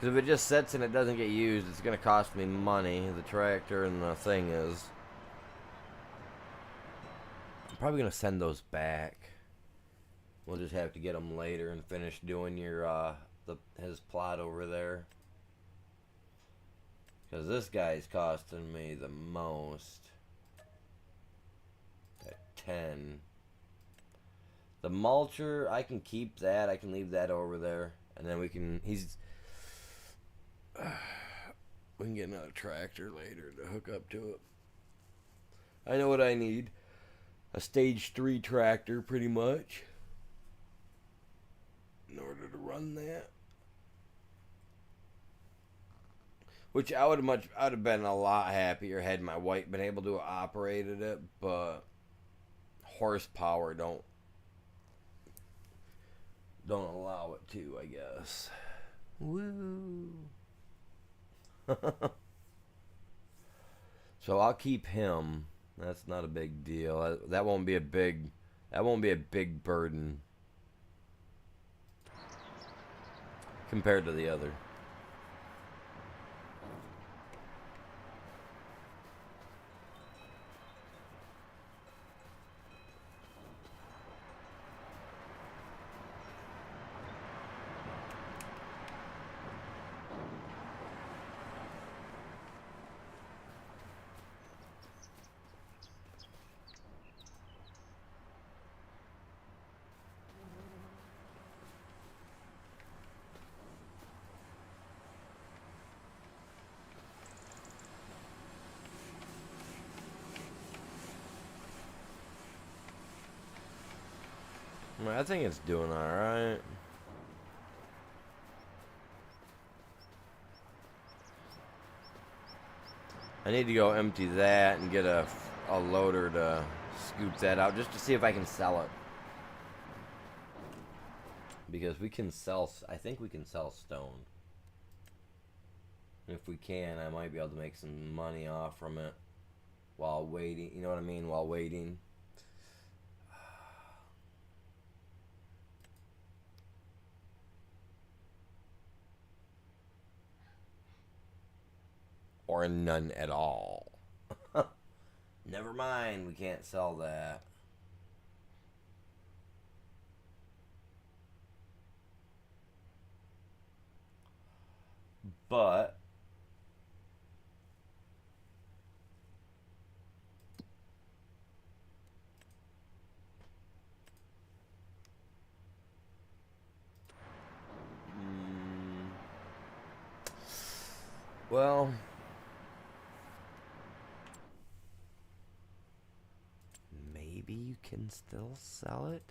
Because if it just sits and it doesn't get used, it's going to cost me money. The tractor and the thing is. I'm probably going to send those back. We'll just have to get them later and finish doing your his plot over there. Because this guy's costing me the most. At 10. The mulcher, I can keep that. I can leave that over there. And then we can... we can get another tractor later to hook up to it. I know what I need. A stage 3 tractor, pretty much. In order to run that. Which I would have been a lot happier had my wife been able to have operated it, but horsepower don't allow it to, I guess. Woo. So I'll keep him. That's not a big deal. That won't be a big burden compared to the other. I think it's doing alright. I need to go empty that and get a loader to scoop that out just to see if I can sell it. Because we can sell, I think we can sell stone. If we can, I might be able to make some money off from it while waiting. You know what I mean? While waiting. Or none at all. Never mind, we can't sell that. But well, maybe you can still sell it.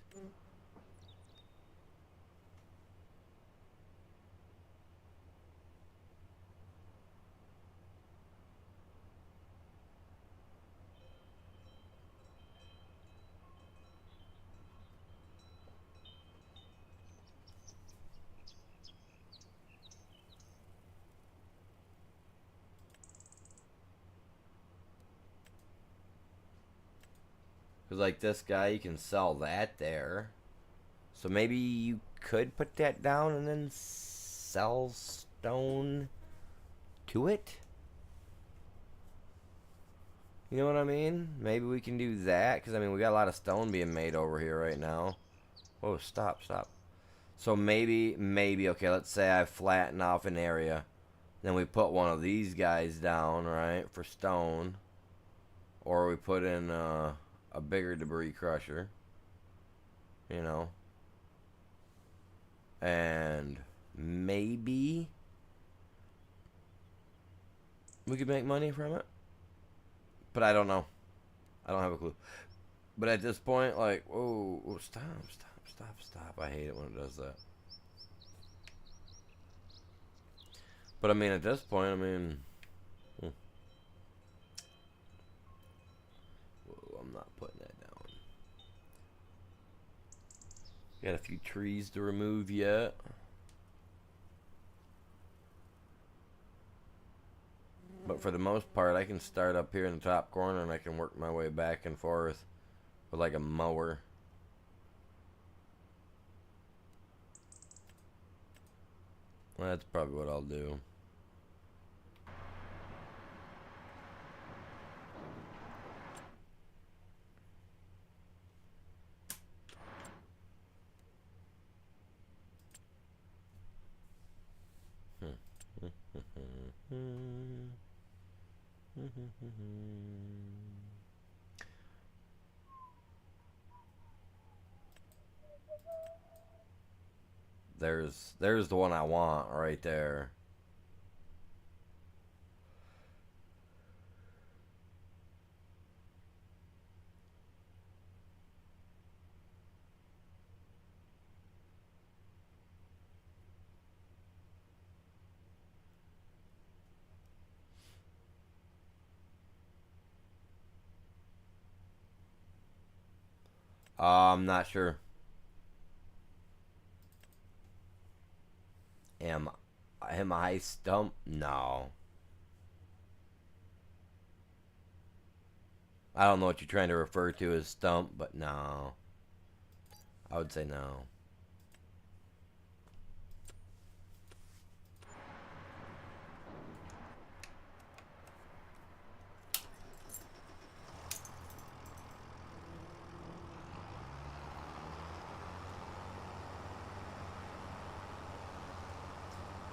Because like this guy, you can sell that there. So maybe you could put that down and then sell stone to it. You know what I mean? Maybe we can do that. Because, I mean, we got a lot of stone being made over here right now. Oh, stop. So maybe, okay, let's say I flatten off an area. Then we put one of these guys down, right, for stone. Or we put in a bigger debris crusher. You know. And maybe we could make money from it. But I don't know. I don't have a clue. But at this point, like, whoa, stop. I hate it when it does that. But I mean, at this point, I mean, whoa, I'm not putting that down. Got a few trees to remove yet. But for the most part, I can start up here in the top corner and I can work my way back and forth with like a mower. Well, that's probably what I'll do. There's the one I want right there. I'm not sure. Am I Stump? No. I don't know what you're trying to refer to as Stump, but no. I would say no.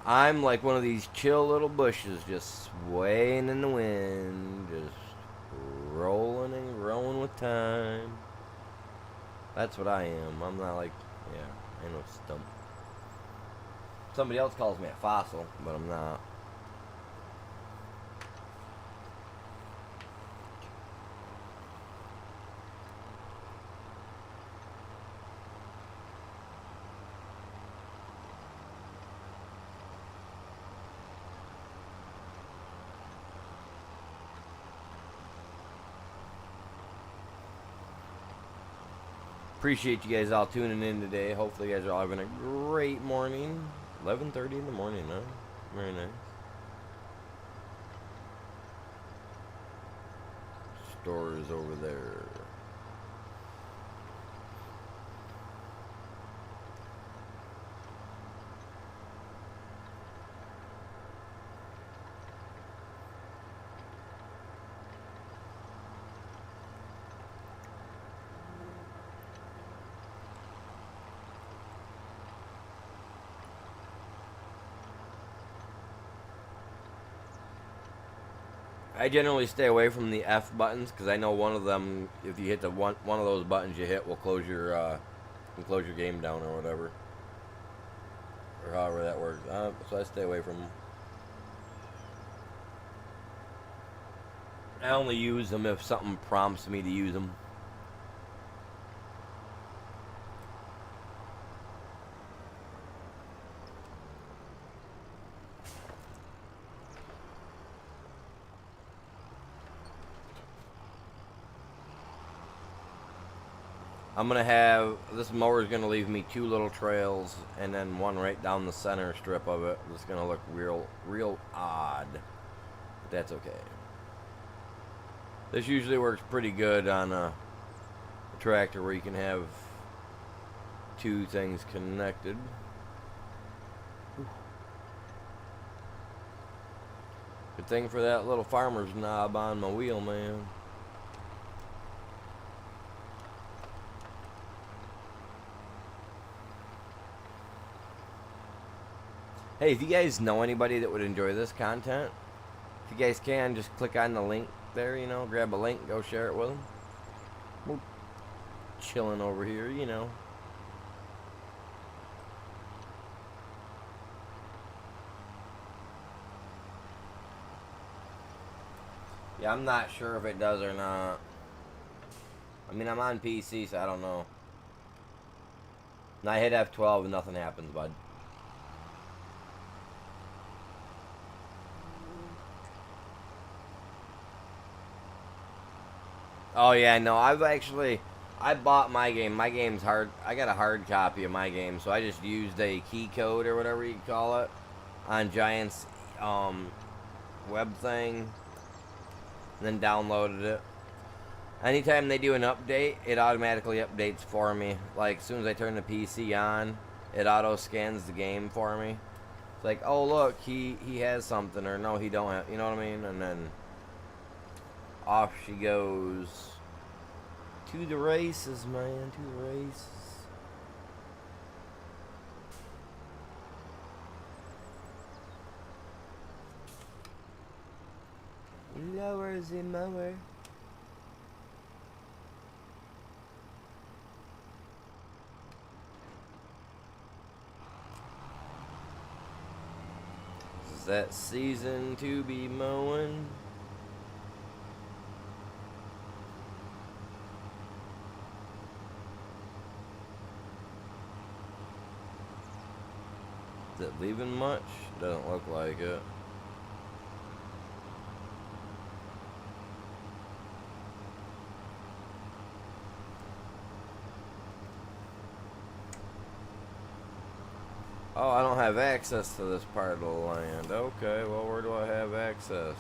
I'm like one of these chill little bushes just swaying in the wind, just rolling and growing with time. That's what I am. I'm not like, yeah, I know Stump. Somebody else calls me a fossil, but I'm not. Appreciate you guys all tuning in today. Hopefully you guys are all having a great morning. 11:30 in the morning, huh? Very nice. Store is over there. I generally stay away from the F buttons because I know one of them, if you hit the one of those buttons you hit, will close your game down or whatever, or however that works. So I stay away from them. I only use them if something prompts me to use them. I'm gonna have this mower is gonna leave me 2 little trails and then one right down the center strip of it. It's gonna look real odd, but that's okay. This usually works pretty good on a tractor where you can have 2 things connected. Good thing for that little farmer's knob on my wheel, man. Hey, if you guys know anybody that would enjoy this content, if you guys can, just click on the link there, you know, grab a link, go share it with them. We're chilling over here, you know. Yeah, I'm not sure if it does or not. I mean, I'm on PC, so I don't know. And I hit F12 and nothing happens, bud. Oh yeah, no, I bought my game. My game's hard. I got a hard copy of my game, so I just used a key code or whatever you call it on Giant's web thing, and then downloaded it. Anytime they do an update, it automatically updates for me. Like, as soon as I turn the PC on, it auto scans the game for me. It's like, oh look, he has something, or no, he don't have, you know what I mean? And then off she goes. To the races, man, to the races. Lower the mower. Is that season to be mowing? Is it leaving much? Doesn't look like it. Oh, I don't have access to this part of the land. Okay, well, where do I have access?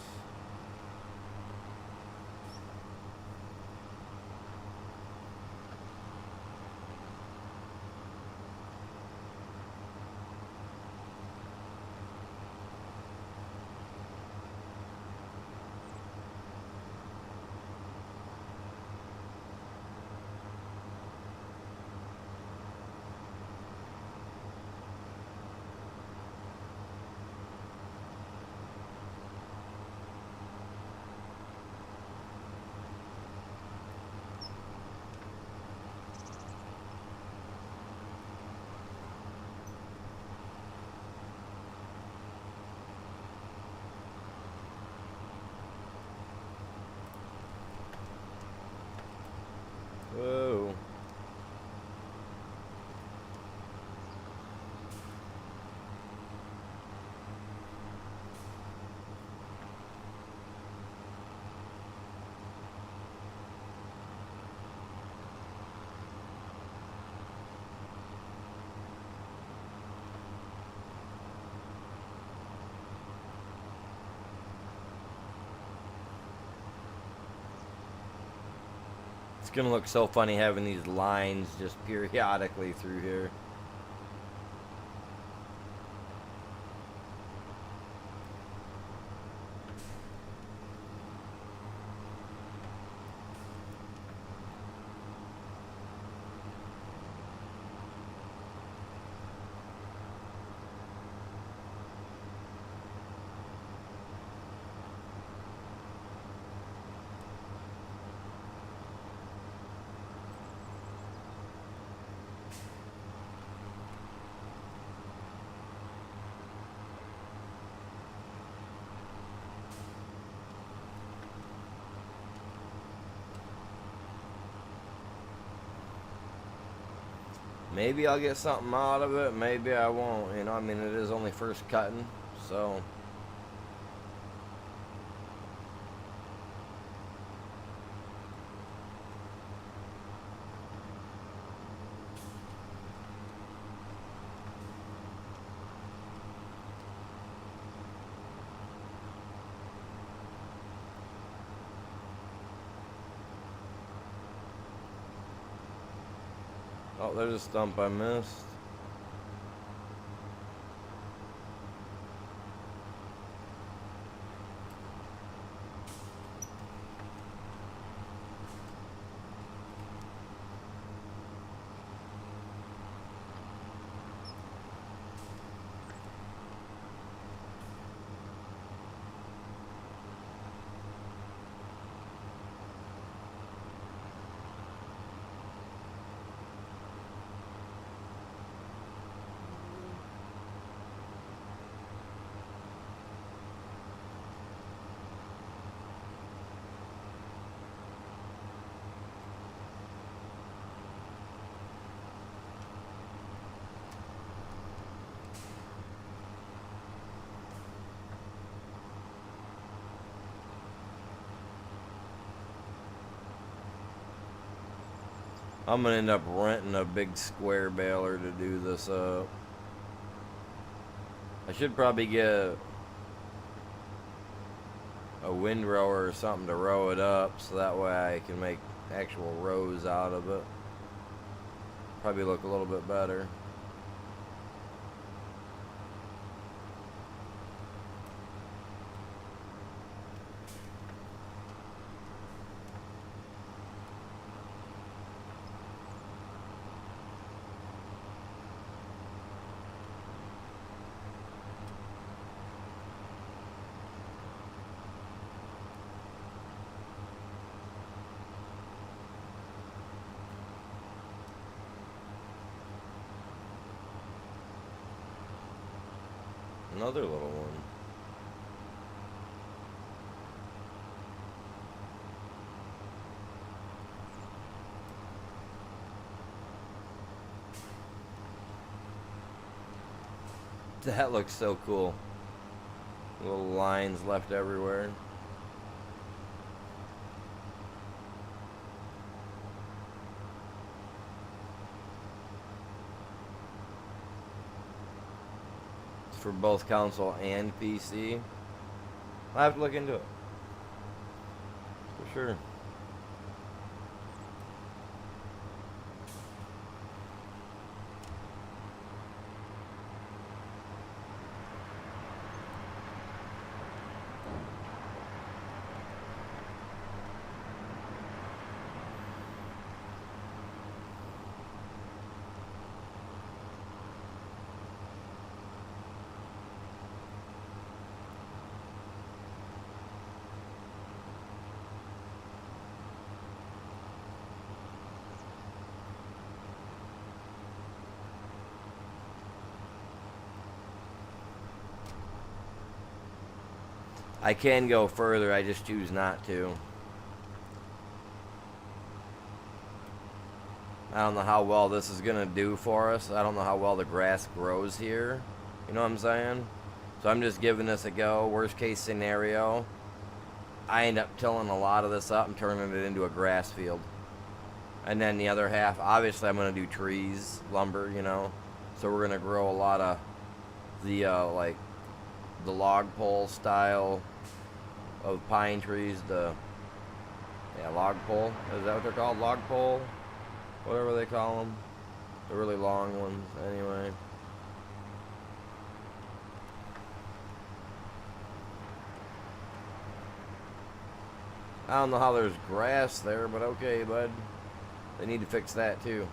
Whoa. It's gonna look so funny having these lines just periodically through here. Maybe I'll get something out of it, maybe I won't, you know, I mean, it is only first cutting, so. Oh, there's a stump I missed. I'm gonna end up renting a big square baler to do this up. I should probably get a wind rower or something to row it up so that way I can make actual rows out of it. Probably look a little bit better. Another little one. That looks so cool. Little lines left everywhere. for both console and PC. I'll have to look into it. For sure. I can go further, I just choose not to. I don't know how well this is going to do for us. I don't know how well the grass grows here. You know what I'm saying? So I'm just giving this a go. Worst case scenario, I end up tilling a lot of this up and turning it into a grass field. And then the other half, obviously I'm going to do trees, lumber, you know. So we're going to grow a lot of the, like, the log pole style of pine trees, log pole. Is that what they're called? Log pole? Whatever they call them. The really long ones, anyway. I don't know how there's grass there, but okay, bud. They need to fix that, too.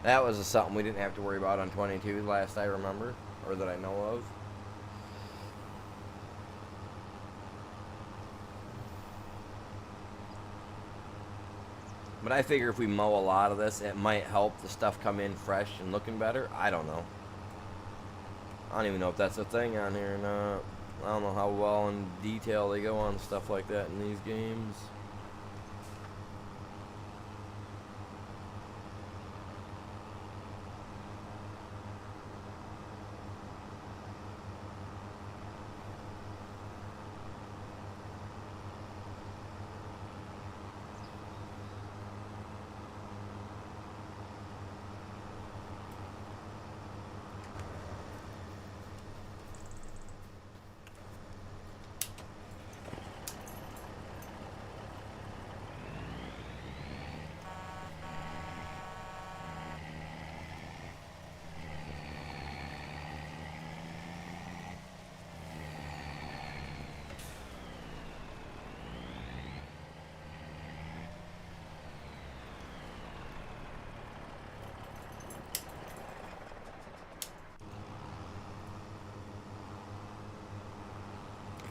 That was something we didn't have to worry about on 22 last I remember, or that I know of. But I figure if we mow a lot of this, it might help the stuff come in fresh and looking better. I don't know. I don't even know if that's a thing on here or not. I don't know how well in detail they go on stuff like that in these games.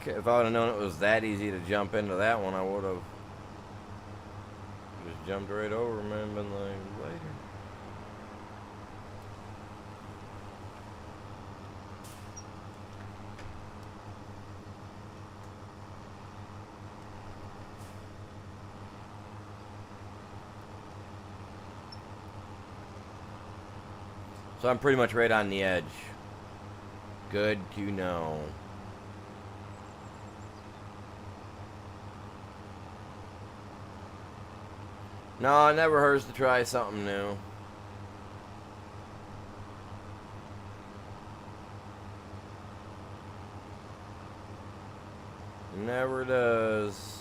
If I would have known it was that easy to jump into that one, I would have just jumped right over him and been like, later. So I'm pretty much right on the edge. Good to know. No, it never hurts to try something new. Never does.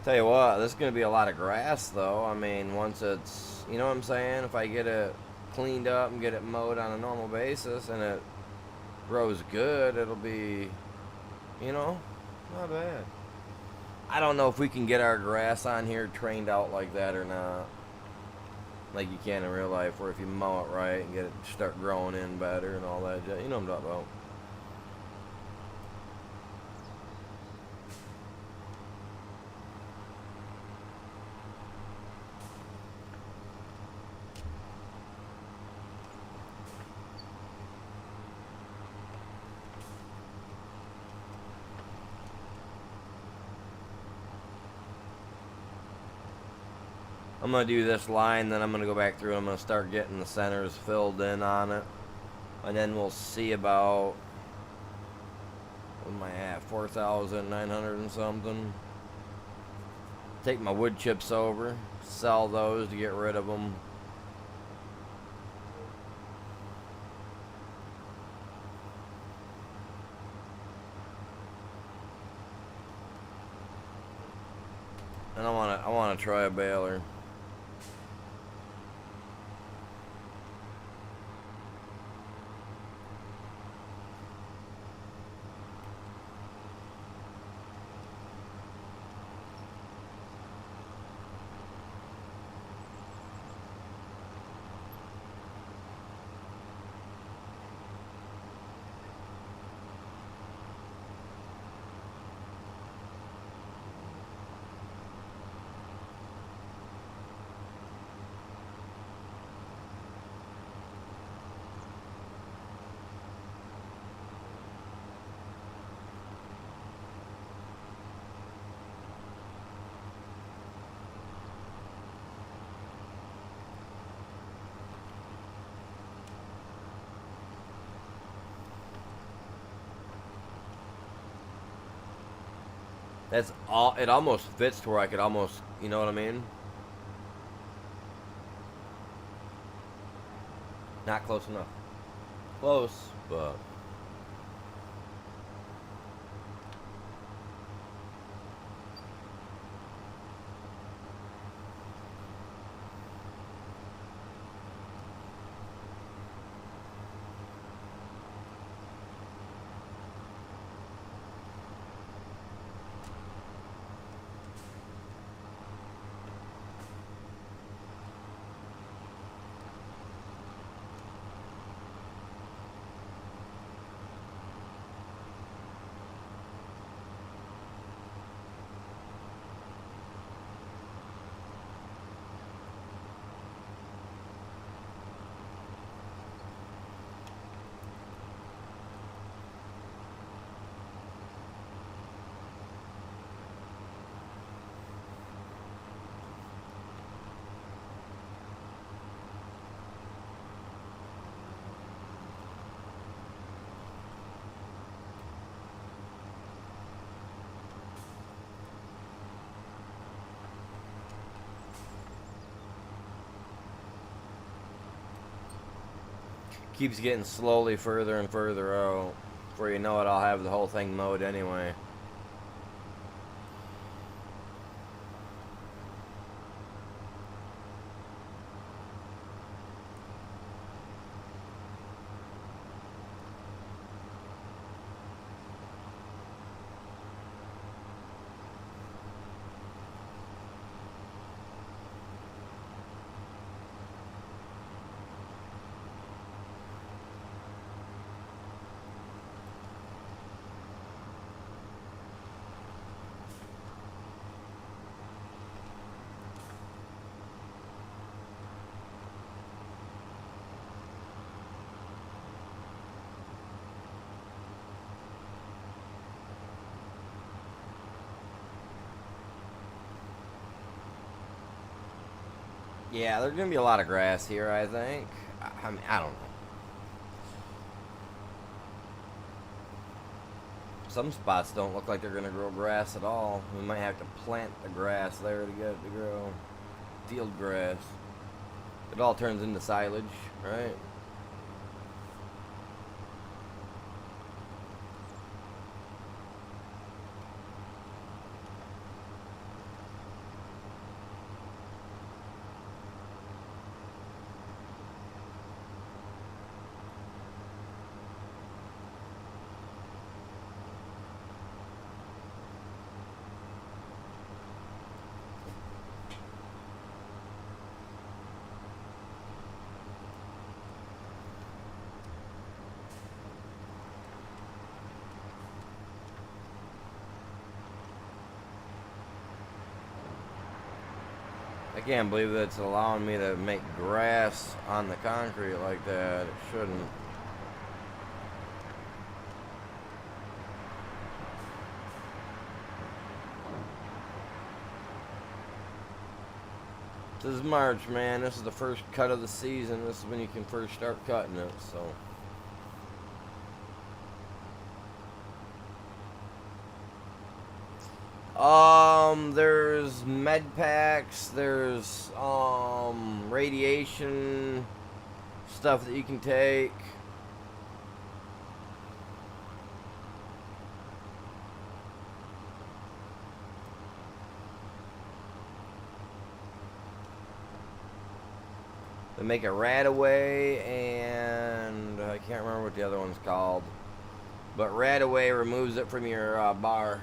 Tell you what, this is going to be a lot of grass, though. I mean, once it's, you know what I'm saying? If I get it cleaned up and get it mowed on a normal basis and it grows good, it'll be, you know, not bad. I don't know if we can get our grass on here trained out like that or not. Like you can in real life, where if you mow it right and get it start growing in better and all that. You know what I'm talking about. I'm going to do this line, then I'm going to go back through. I'm going to start getting the centers filled in on it. And then we'll see about, what am I at, 4,900 and something. Take my wood chips over, sell those to get rid of them. And I want to try a baler. That's all. It almost fits to where I could almost, you know what I mean? Not close enough. Close, but... keeps getting slowly further and further out. Before you know it, I'll have the whole thing mowed anyway. Yeah, there's going to be a lot of grass here, I think. I mean, I don't know. Some spots don't look like they're going to grow grass at all. We might have to plant the grass there to get it to grow. Field grass. It all turns into silage, right? I can't believe that it's allowing me to make grass on the concrete like that. It shouldn't. This is March, man. This is the first cut of the season. This is when you can first start cutting it, so. There's med packs, there's, radiation stuff that you can take. They make a Radaway, and I can't remember what the other one's called. But Radaway removes it from your bar.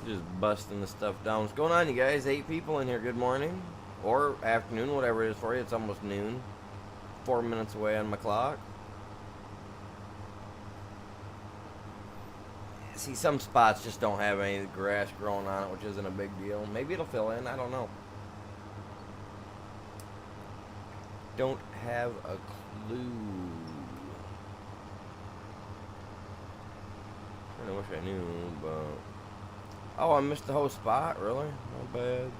Just busting the stuff down. What's going on, you guys? 8 people in here. Good morning. Or afternoon, whatever it is for you. It's almost noon. 4 minutes away on my clock. See, some spots just don't have any grass growing on it, which isn't a big deal. Maybe it'll fill in. I don't know. Don't have a clue. I wish I knew, but... Oh, I missed the whole spot? Really? Not bad.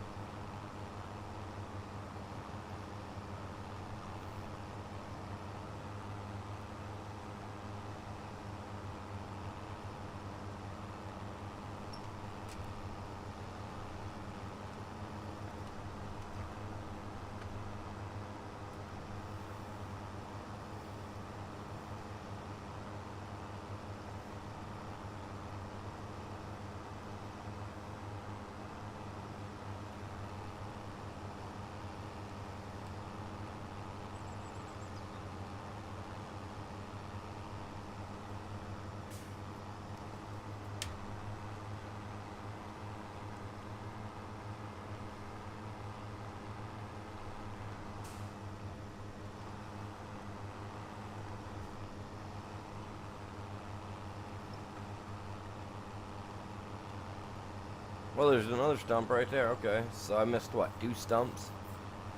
Well, there's another stump right there. Okay, so I missed what? 2 stumps?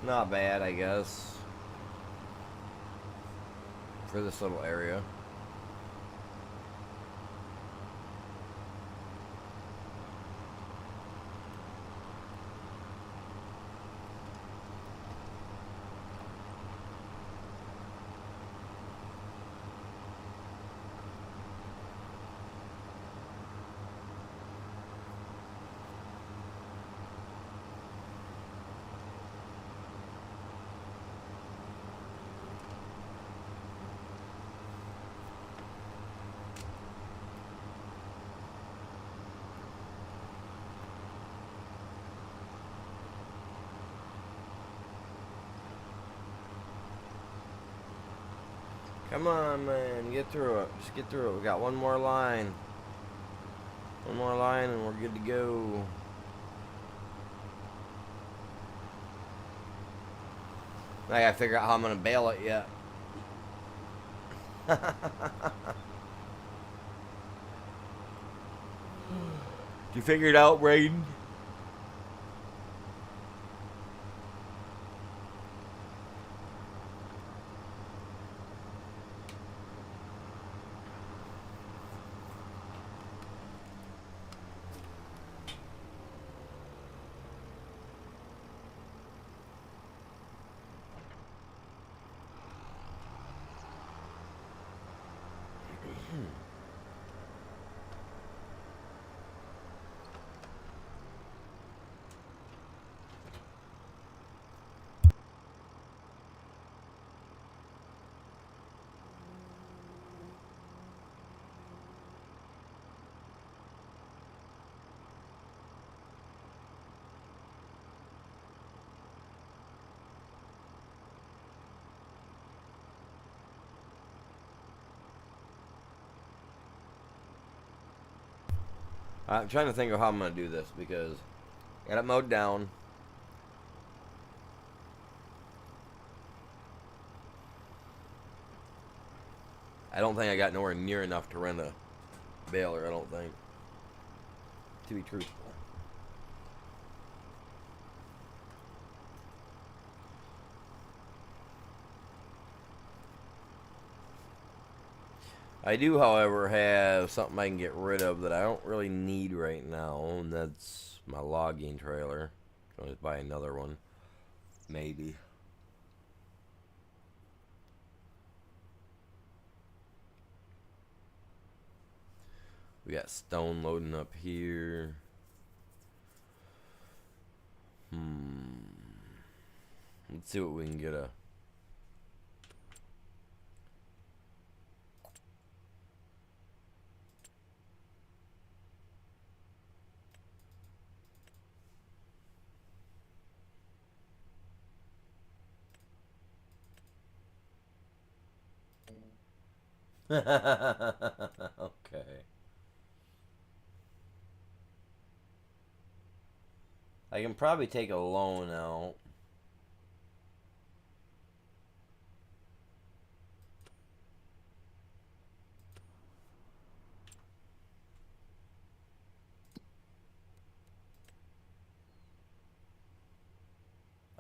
Not bad, I guess. For this little area. Come on, man. Get through it. Just get through it. We got one more line. One more line and we're good to go. I gotta figure out how I'm gonna bail it yet. You figure it out, Braden? I'm trying to think of how I'm gonna do this because I got it mowed down. I don't think I got nowhere near enough to rent a baler, I don't think. To be truthful. I do, however, have something I can get rid of that I don't really need right now, and that's my logging trailer. I'll just buy another one. Maybe. We got stone loading up here. Let's see what we can get a... Okay. I can probably take a loan out.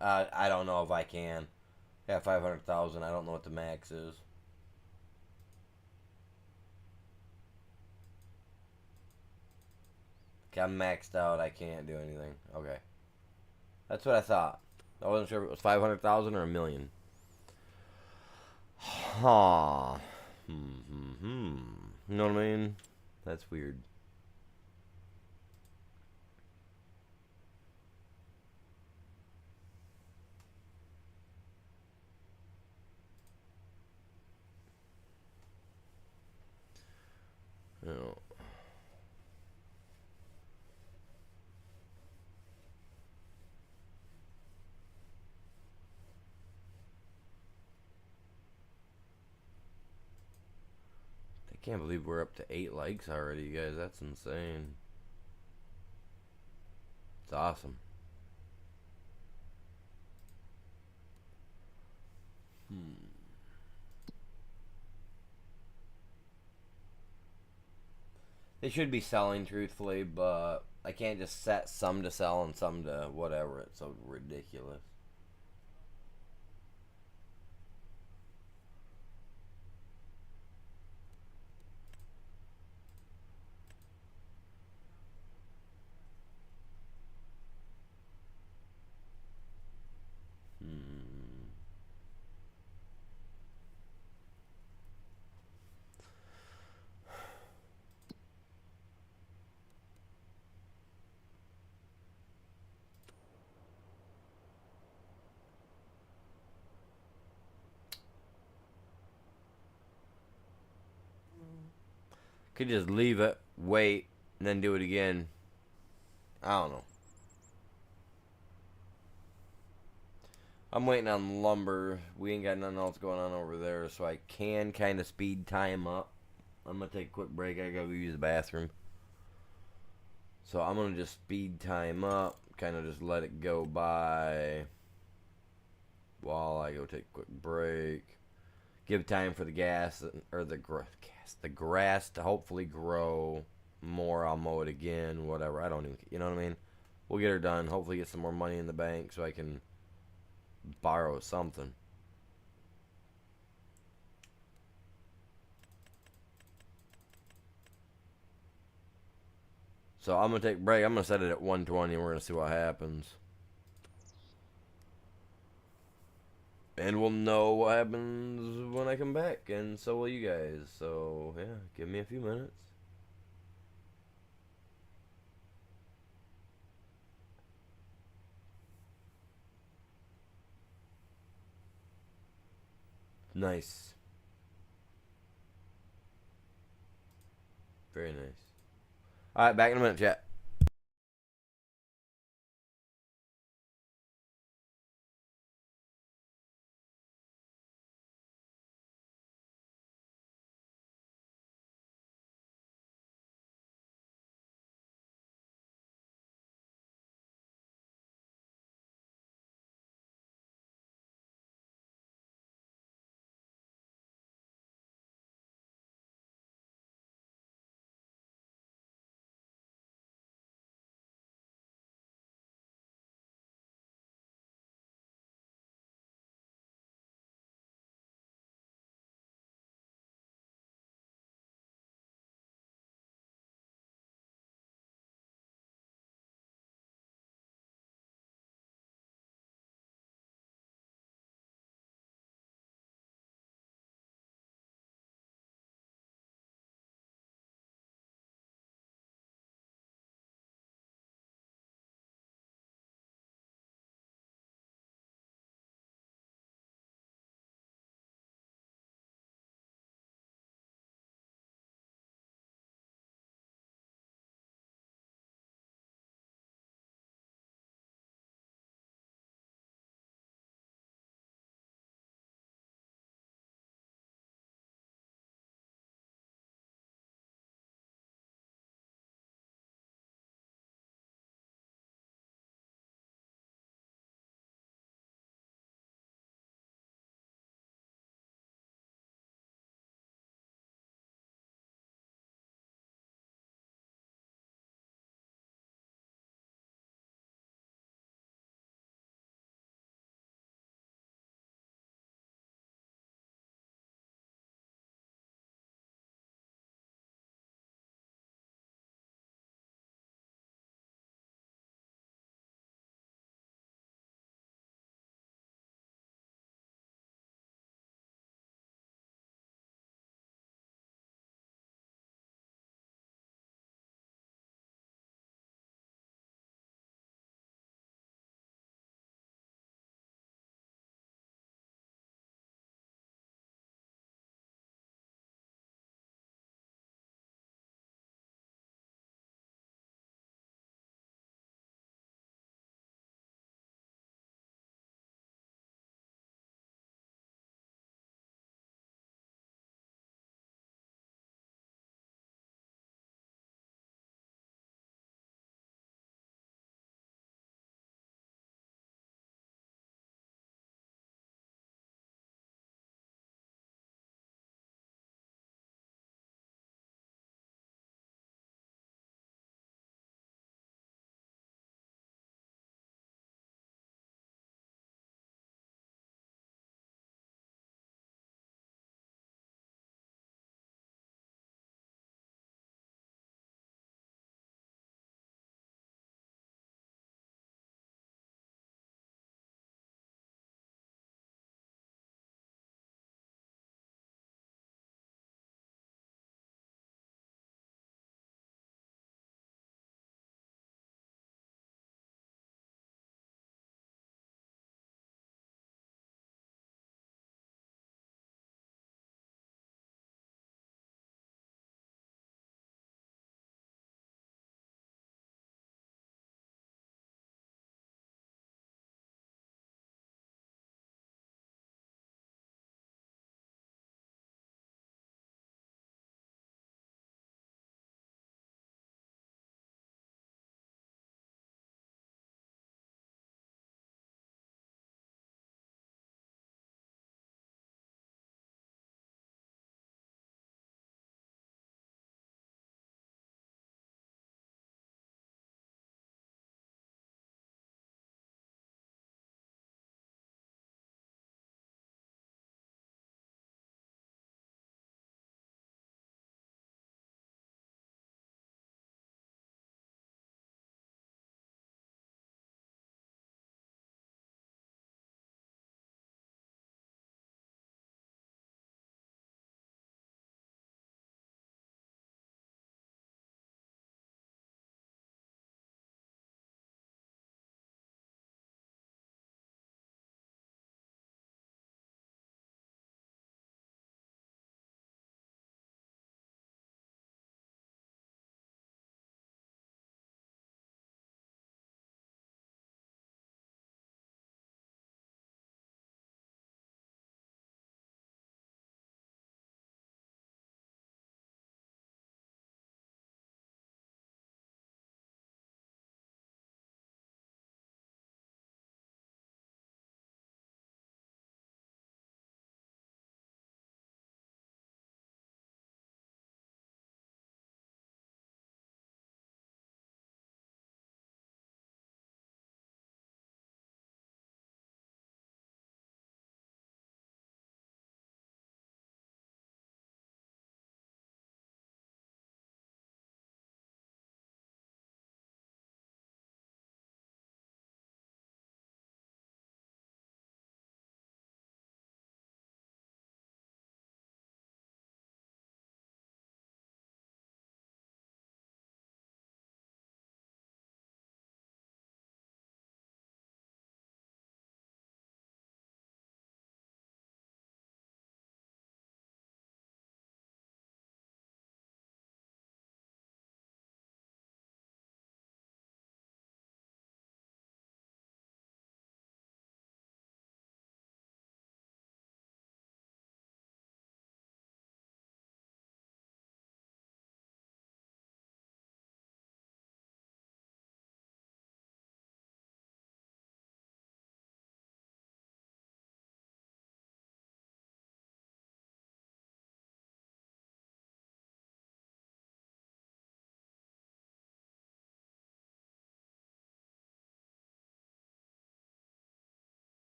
I don't know if I can. Yeah, 500,000. I don't know what the max is. Okay, I'm maxed out. I can't do anything. Okay. That's what I thought. I wasn't sure if it was 500,000 or a million. Huh. You know what I mean? That's weird. You know. I can't believe we're up to 8 likes already, you guys. That's insane. It's awesome. They should be selling truthfully, but I can't just set some to sell and some to whatever. It's so ridiculous. Could just leave it, wait, and then do it again. I don't know. I'm waiting on lumber. We ain't got nothing else going on over there, so I can kind of speed time up. I'm gonna take a quick break. I gotta go use the bathroom. So I'm gonna just speed time up, kind of just let it go by while I go take a quick break. Give time for the the grass to hopefully grow more. I'll mow it again, whatever. I don't even, you know what I mean? We'll get her done. Hopefully get some more money in the bank so I can borrow something. So I'm gonna take a break. I'm gonna set it at 120. We're gonna see what happens, and we'll know what happens when I come back, and so will you guys. So yeah, give me a few minutes. Nice, very nice. All right, back in a minute, chat.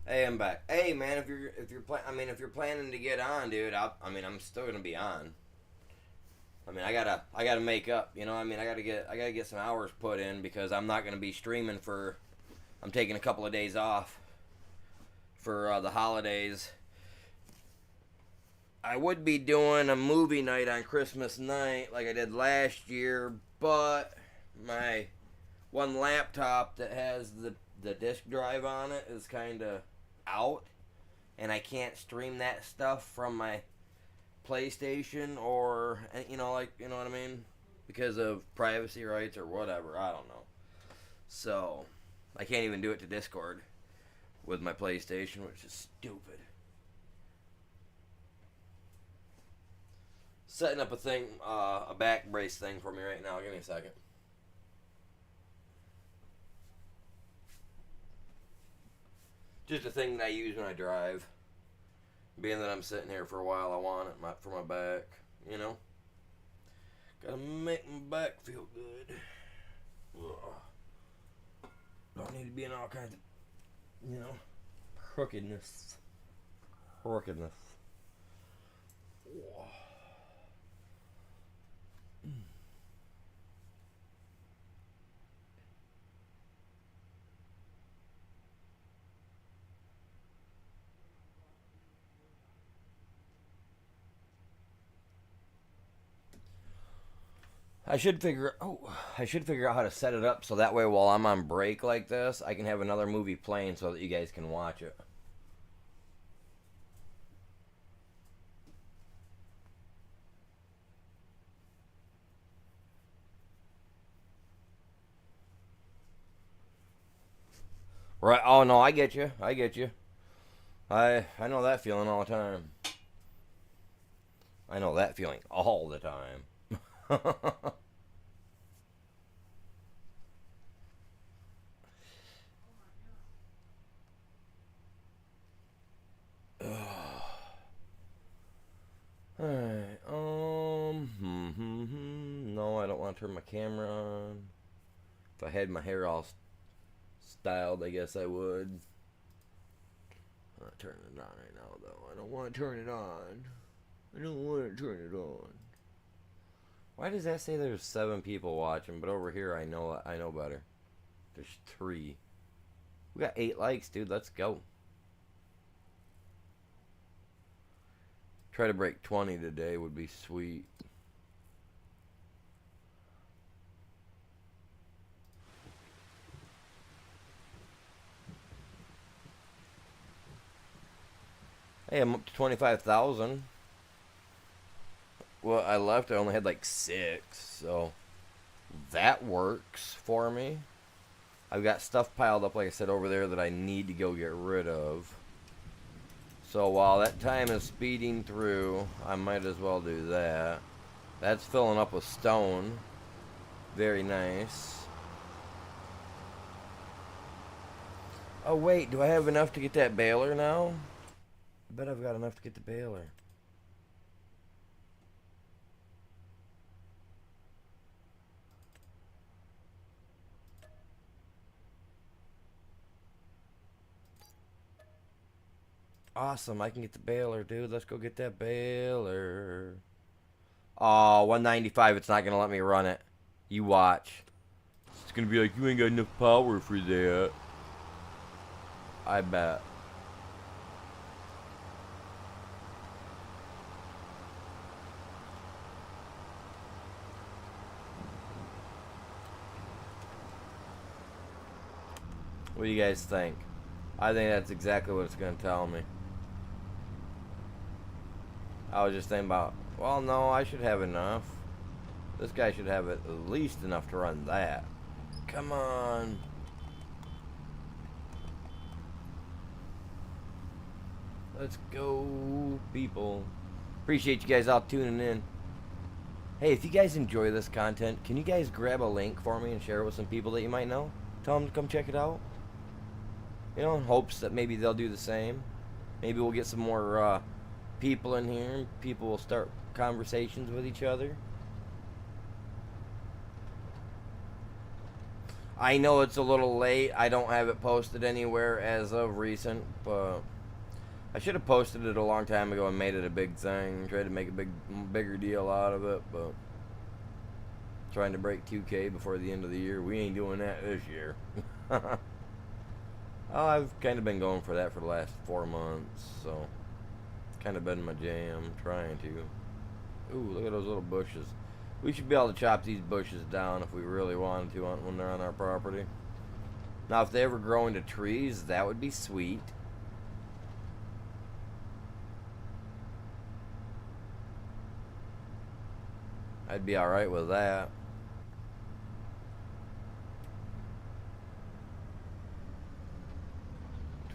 Hey, I'm back. Hey, man, if you're planning to get on, dude, I'm still gonna be on. I gotta make up. You know, I gotta get some hours put in because I'm not gonna be streaming for. I'm taking a couple of days off for the holidays. I would be doing a movie night on Christmas night like I did last year, but my one laptop that has the disk drive on it is kind of out, and I can't stream that stuff from my PlayStation or you know what I mean, because of privacy rights or whatever. I don't know. So I can't even do it to Discord with my PlayStation, which is stupid. Setting up a back brace thing for me right now. Give me a second. Just a thing that I use when I drive. Being that I'm sitting here for a while, I want it for my back. You know? Gotta make my back feel good. Ugh. Don't need to be in all kinds of, crookedness. Crookedness. Ugh. I should figure out how to set it up so that way while I'm on break like this, I can have another movie playing so that you guys can watch it. Right? Oh no, I get you. I get you. I know that feeling all the time. I know that feeling all the time. Alright, no, I don't want to turn my camera on. If I had my hair all styled, I guess I would. I'm not turning it on right now, though. I don't want to turn it on. I don't want to turn it on. Why does that say there's 7 people watching, but over here I know better. There's 3. We got 8 likes, dude. Let's go. Try to break 20 today would be sweet. Hey, I'm up to 25,000. Well, I left, I only had like 6, so that works for me. I've got stuff piled up, like I said, over there that I need to go get rid of. So while that time is speeding through, I might as well do that. That's filling up with stone. Very nice. Oh wait, do I have enough to get that baler now? I bet I've got enough to get the baler. Awesome, I can get the baler, dude. Let's go get that baler. Oh, 195, it's not going to let me run it. You watch. It's going to be like, you ain't got enough power for that. I bet. What do you guys think? I think that's exactly what it's going to tell me. I was just thinking about, well, no, I should have enough. This guy should have at least enough to run that. Come on. Let's go, people. Appreciate you guys all tuning in. Hey, if you guys enjoy this content, can you guys grab a link for me and share it with some people that you might know? Tell them to come check it out. You know, in hopes that maybe they'll do the same. Maybe we'll get some more people in here. People will start conversations with each other. I know it's a little late. I don't have it posted anywhere as of recent, but I should have posted it a long time ago and made it a big thing. Tried to make a bigger deal out of it, but trying to break 2K before the end of the year. We ain't doing that this year. Oh, I've kind of been going for that for the last 4 months, so kind of been my jam, trying to. Ooh, look at those little bushes. We should be able to chop these bushes down if we really wanted to when they're on our property. Now, if they ever grow into trees, that would be sweet. I'd be alright with that.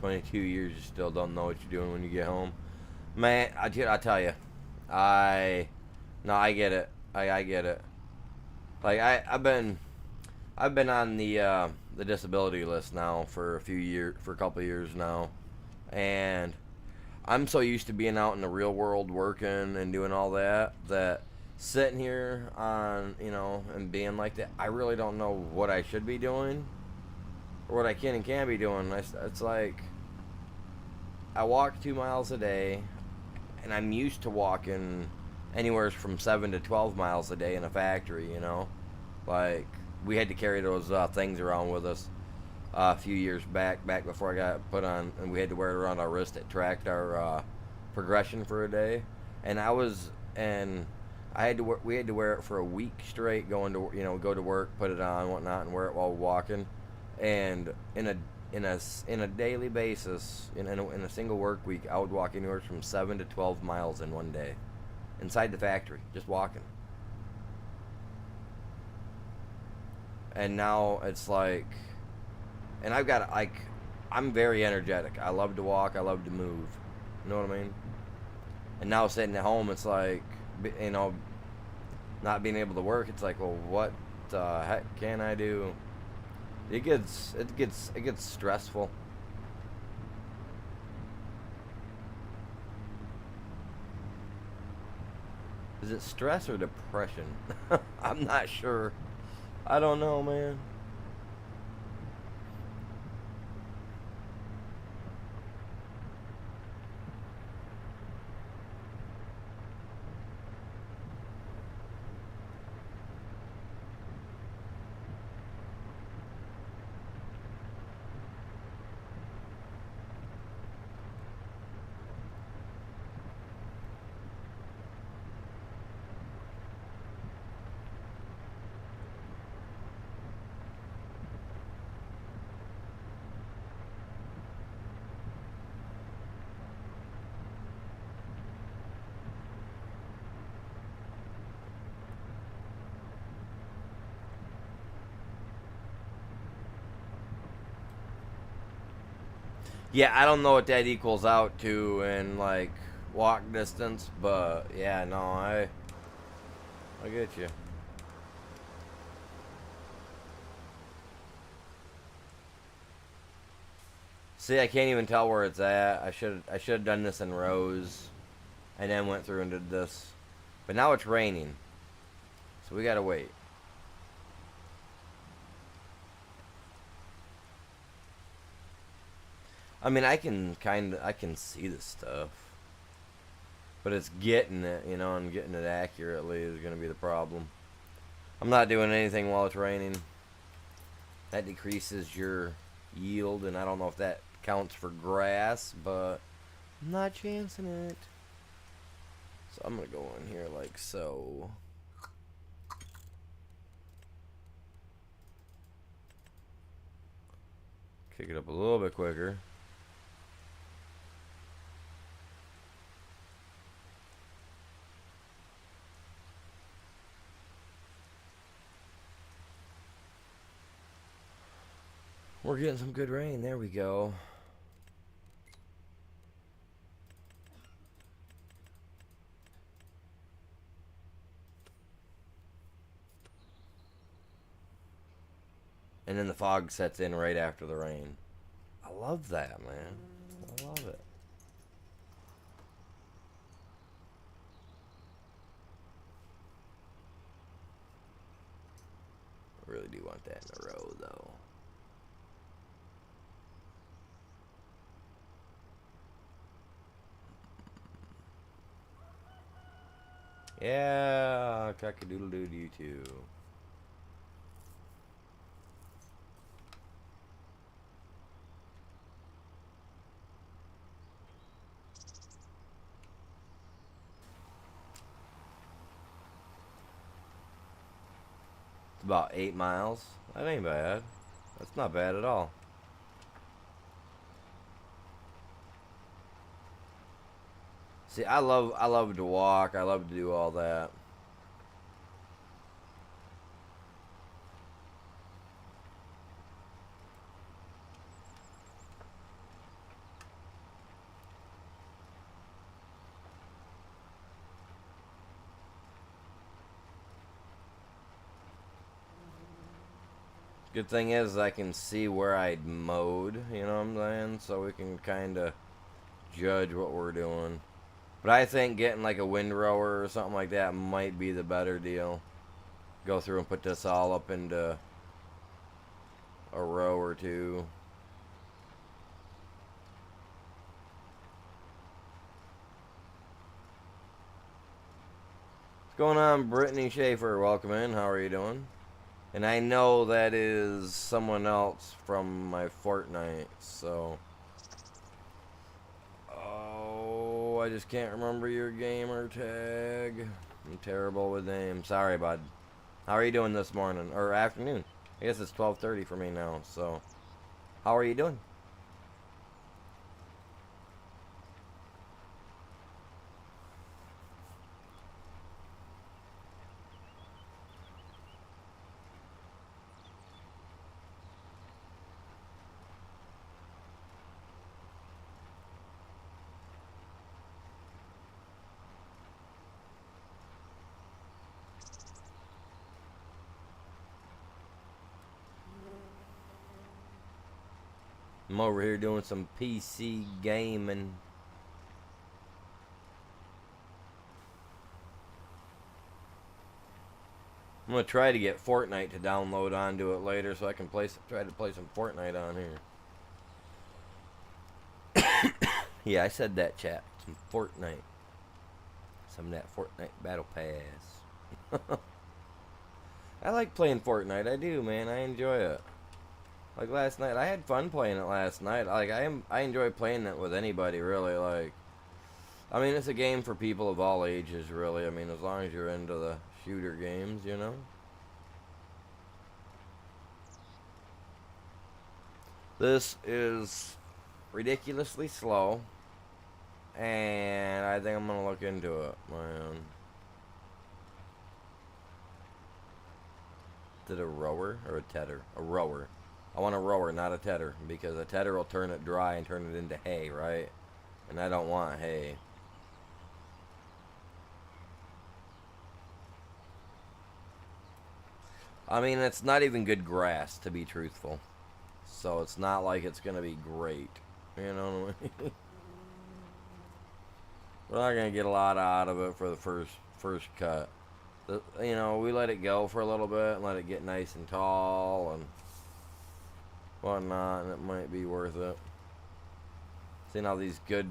"22 years, you still don't know what you're doing when you get home." Man, I tell you, no, I get it. I get it. Like I've been on the disability list now for a couple of years now, and I'm so used to being out in the real world working and doing all that sitting here on and being like that, I really don't know what I should be doing or what I can and can't be doing. It's like I walk 2 miles a day, and I'm used to walking anywhere from 7 to 12 miles a day in a factory. Like we had to carry those things around with us a few years back before I got put on, and we had to wear it around our wrist. It tracked our progression for a day, and we had to wear it for a week straight, going to go to work, put it on, whatnot, and wear it while walking. And in a daily basis, in a single work week, I would walk anywhere from 7 to 12 miles in one day, inside the factory, just walking. And now it's like, and I'm very energetic. I love to walk. I love to move. You know what I mean? And now sitting at home, it's like, not being able to work. It's like, well, what the heck can I do? It gets stressful. Is it stress or depression? I'm not sure. I don't know, man. Yeah, I don't know what that equals out to in like walk distance, but yeah, no, I get you. See, I can't even tell where it's at. I should have done this in rows, and then went through and did this. But now it's raining, so we gotta wait. I mean, I can see the stuff, but it's getting it, and getting it accurately is gonna be the problem. I'm not doing anything while it's raining. That decreases your yield, and I don't know if that counts for grass, but I'm not chancing it. So I'm gonna go in here like so. Kick it up a little bit quicker. We're getting some good rain. There we go. And then the fog sets in right after the rain. I love that, man. I love it. I really do want that in a row, though. Yeah, cock-a-doodle-doo to you too. It's about 8 miles. That ain't bad. That's not bad at all. See, I love to walk. I love to do all that. Good thing is I can see where I'd mowed, you know what I'm saying? So we can kind of judge what we're doing. But I think getting like a windrower or something like that might be the better deal. Go through and put this all up into a row or two. What's going on, Brittany Schaefer? Welcome in. How are you doing? And I know that is someone else from my Fortnite, so... Oh, I just can't remember your gamer tag. I'm terrible with names. Sorry, bud. How are you doing this morning? Or afternoon? I guess it's 12:30 for me now, so... How are you doing? I'm over here doing some PC gaming. I'm gonna try to get Fortnite to download onto it later so I can try to play some Fortnite on here. Yeah, I said that, chat. Some Fortnite. Some of that Fortnite Battle Pass. I like playing Fortnite. I do, man. I enjoy it. Like last night, I had fun playing it last night. Like I enjoy playing it with anybody, really. Like, I mean, it's a game for people of all ages, really. I mean, as long as you're into the shooter games, you know. This is ridiculously slow, and I think I'm gonna look into it, man. Is it a rower or a tedder? A rower. I want a rower, not a tedder, because a tedder will turn it dry and turn it into hay, right? And I don't want hay. I mean, it's not even good grass, to be truthful. So it's not like it's gonna be great. You know what I mean? We're not gonna get a lot out of it for the first cut. You know, we let it go for a little bit and let it get nice and tall and whatnot, and it might be worth it. Seeing all these good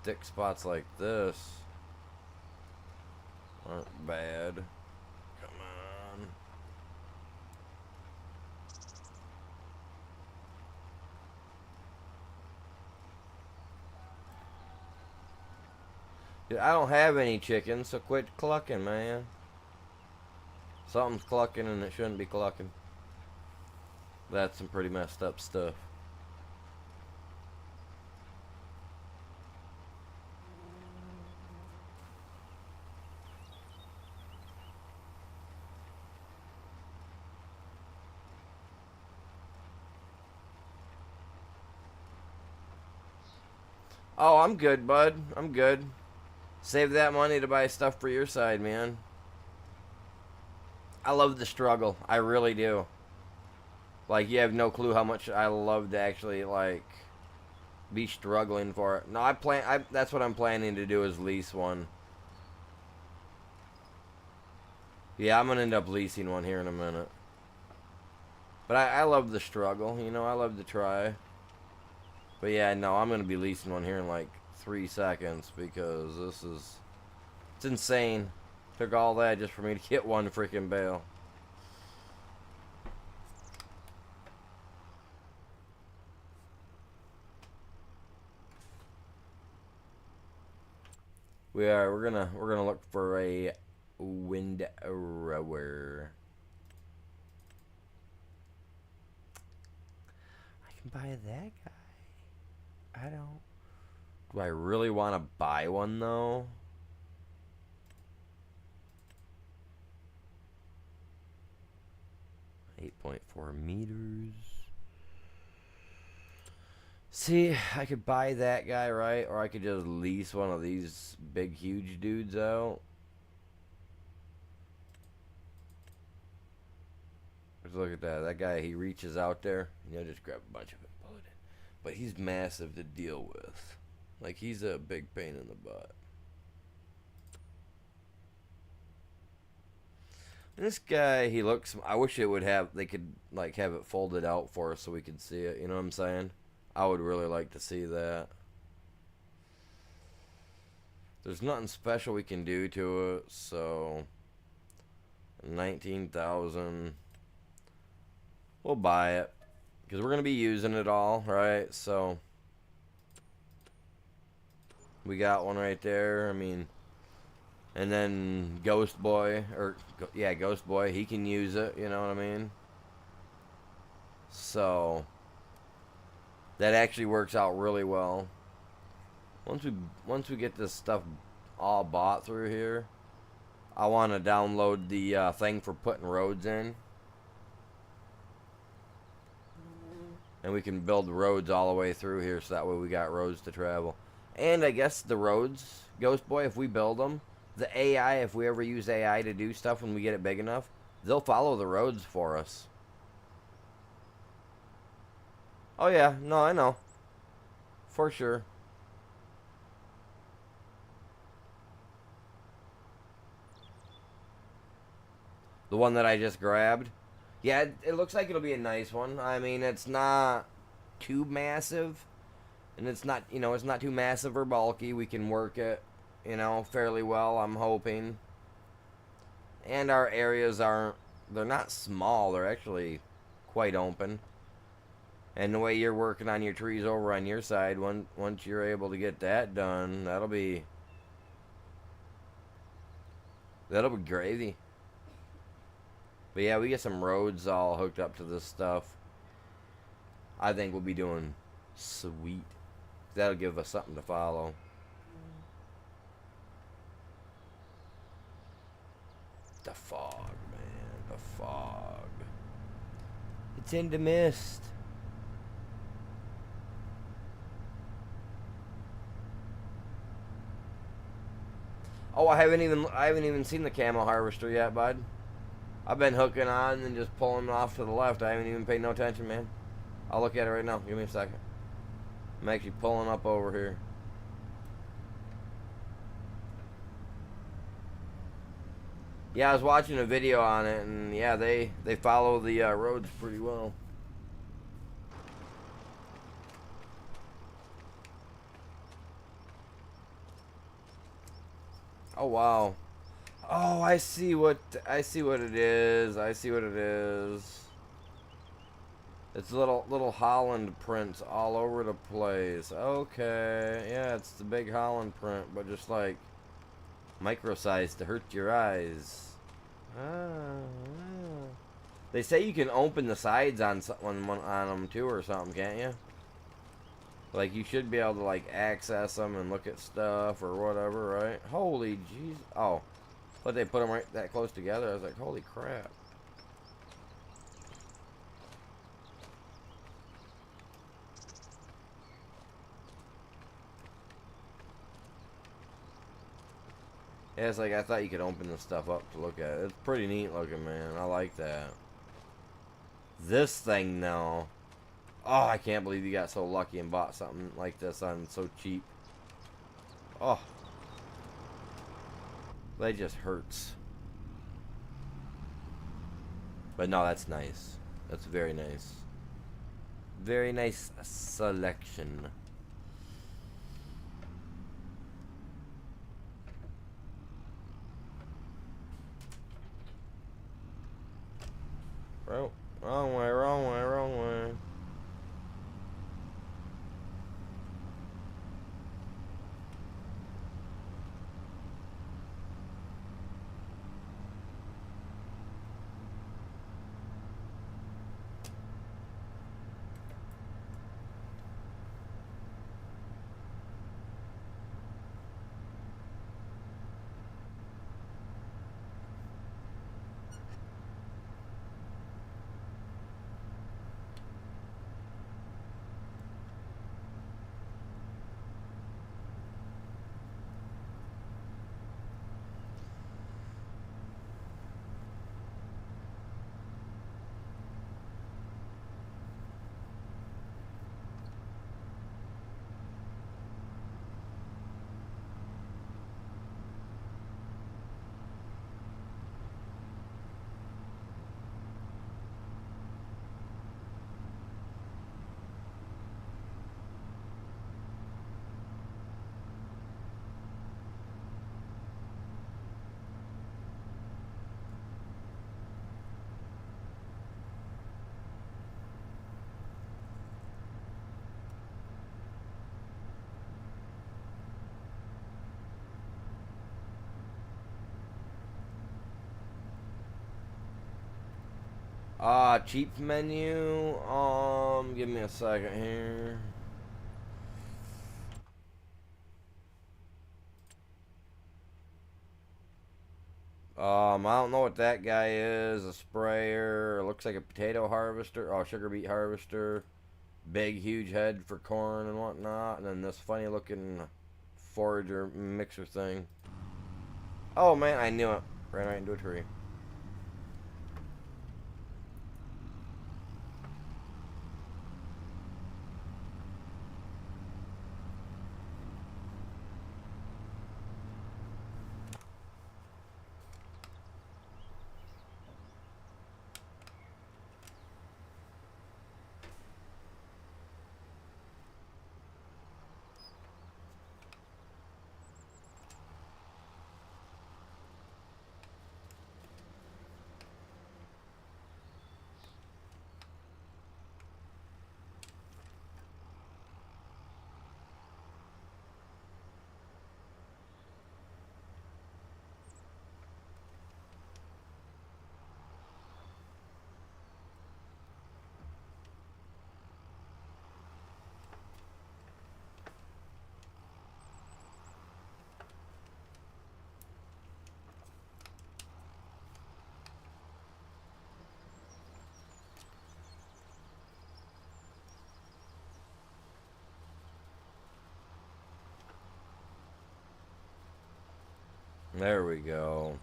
thick spots like this aren't bad. Come on. Dude, I don't have any chickens, so quit clucking, man. Something's clucking and it shouldn't be clucking. That's some pretty messed up stuff. Oh, I'm good, bud. I'm good. Save that money to buy stuff for your side, man. I love the struggle. I really do. Like, you have no clue how much I love to actually, like, be struggling for it. No, that's what I'm planning to do, is lease one. Yeah, I'm gonna end up leasing one here in a minute. But I love the struggle, you know, I love to try. But yeah, no, I'm gonna be leasing one here in like 3 seconds because this is It's insane. Took all that just for me to get one freaking bale. We're gonna look for a wind rower. I can buy that guy. I don't. Do I really want to buy one though? .4 meters. See, I could buy that guy, right? Or I could just lease one of these big, huge dudes out. Let's look at that. That guy, he reaches out there. You know, just grab a bunch of it, pull it in. But he's massive to deal with. Like, he's a big pain in the butt. This guy, he looks... I wish it would have... They could, like, have it folded out for us so we could see it. You know what I'm saying? I would really like to see that. There's nothing special we can do to it, so... 19,000. We'll buy it. Because we're going to be using it all, right? So... We got one right there. I mean... And then Ghost Boy, or yeah, Ghost Boy, he can use it, you know what I mean? So that actually works out really well. Once we get this stuff all bought through here, I want to download the thing for putting roads in. And we can build roads all the way through here so that way we got roads to travel. And I guess the roads, Ghost Boy, if we build them, the AI, if we ever use AI to do stuff when we get it big enough, they'll follow the roads for us. Oh yeah, no, I know. For sure. The one that I just grabbed? Yeah, it looks like it'll be a nice one. I mean, it's not too massive. And it's not, you know, it's not too massive or bulky. We can work it, you know, fairly well, I'm hoping. And our areas aren't, they're not small, they're actually quite open. And the way you're working on your trees over on your side, once you're able to get that done, that'll be gravy. But yeah, we get some roads all hooked up to this stuff. I think we'll be doing sweet. That'll give us something to follow. The fog, man. The fog. It's in the mist. Oh, I haven't even seen the camo harvester yet, bud. I've been hooking on and just pulling off to the left. I haven't even paid no attention, man. I'll look at it right now. Give me a second. I'm actually pulling up over here. Yeah, I was watching a video on it, and yeah, they follow the roads pretty well. Oh wow. Oh, I see what it is. I see what it is. It's little Holland prints all over the place. Okay, yeah, it's the big Holland print, but just like micro-sized to hurt your eyes. They say you can open the sides on them too, or something, can't you? Like you should be able to like access them and look at stuff or whatever, right? Holy jeez! Oh, but they put them right that close together. I was like, holy crap! Yeah, it's like I thought you could open this stuff up to look at it. It's pretty neat looking, man. I like that. This thing, though. Oh, I can't believe you got so lucky and bought something like this on so cheap. Oh. That just hurts. But no, that's nice. That's very nice. Very nice selection. Wrong way, wrong way, wrong way. Cheap menu. Give me a second here. I don't know what that guy is. A sprayer. Looks like a potato harvester. Oh, sugar beet harvester. Big, huge head for corn and whatnot. And then this funny looking forager mixer thing. Oh man, I knew it. Ran right into a tree. There we go.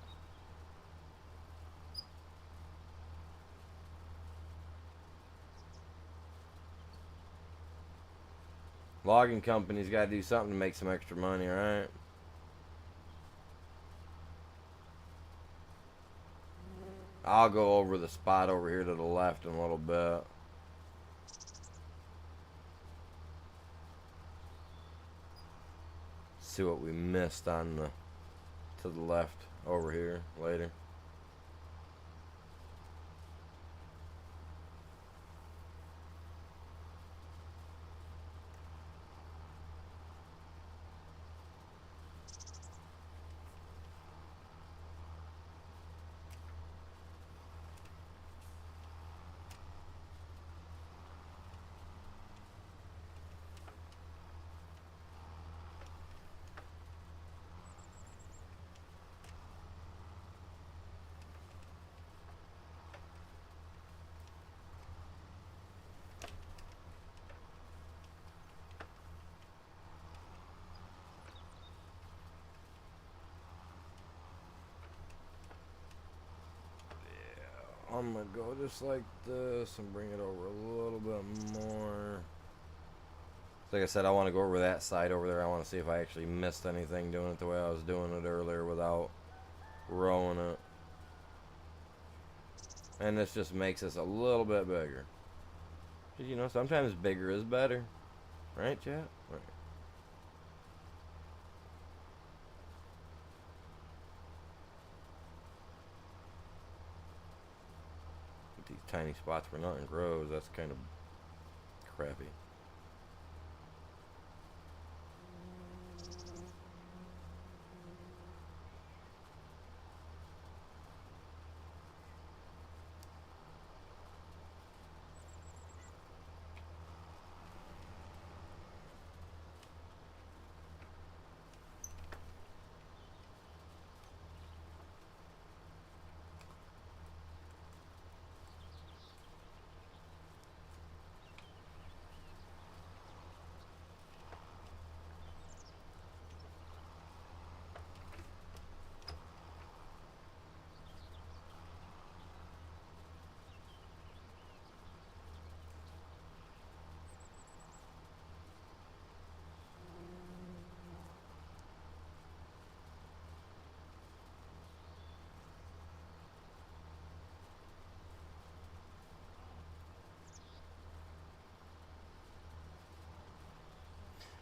Logging company's got to do something to make some extra money, right? I'll go over the spot over here to the left in a little bit. See what we missed on the to the left over here later. I'm gonna go just like this and bring it over a little bit more. Like I said, I want to go over that side over there. I want to see if I actually missed anything doing it the way I was doing it earlier without rowing it. And this just makes us a little bit bigger. Because, you know, sometimes bigger is better. Right, chat? Right. Put these tiny spots where nothing grows. That's kind of crappy.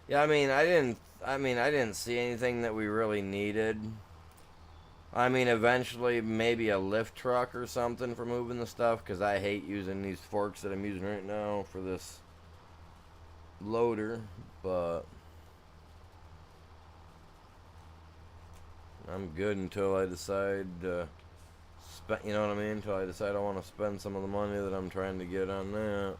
Yeah, I didn't see anything that we really needed. I mean, eventually maybe a lift truck or something for moving the stuff, because I hate using these forks that I'm using right now for this loader, but I'm good until I decide to spend, you know what I mean? Until I decide I want to spend some of the money that I'm trying to get on that.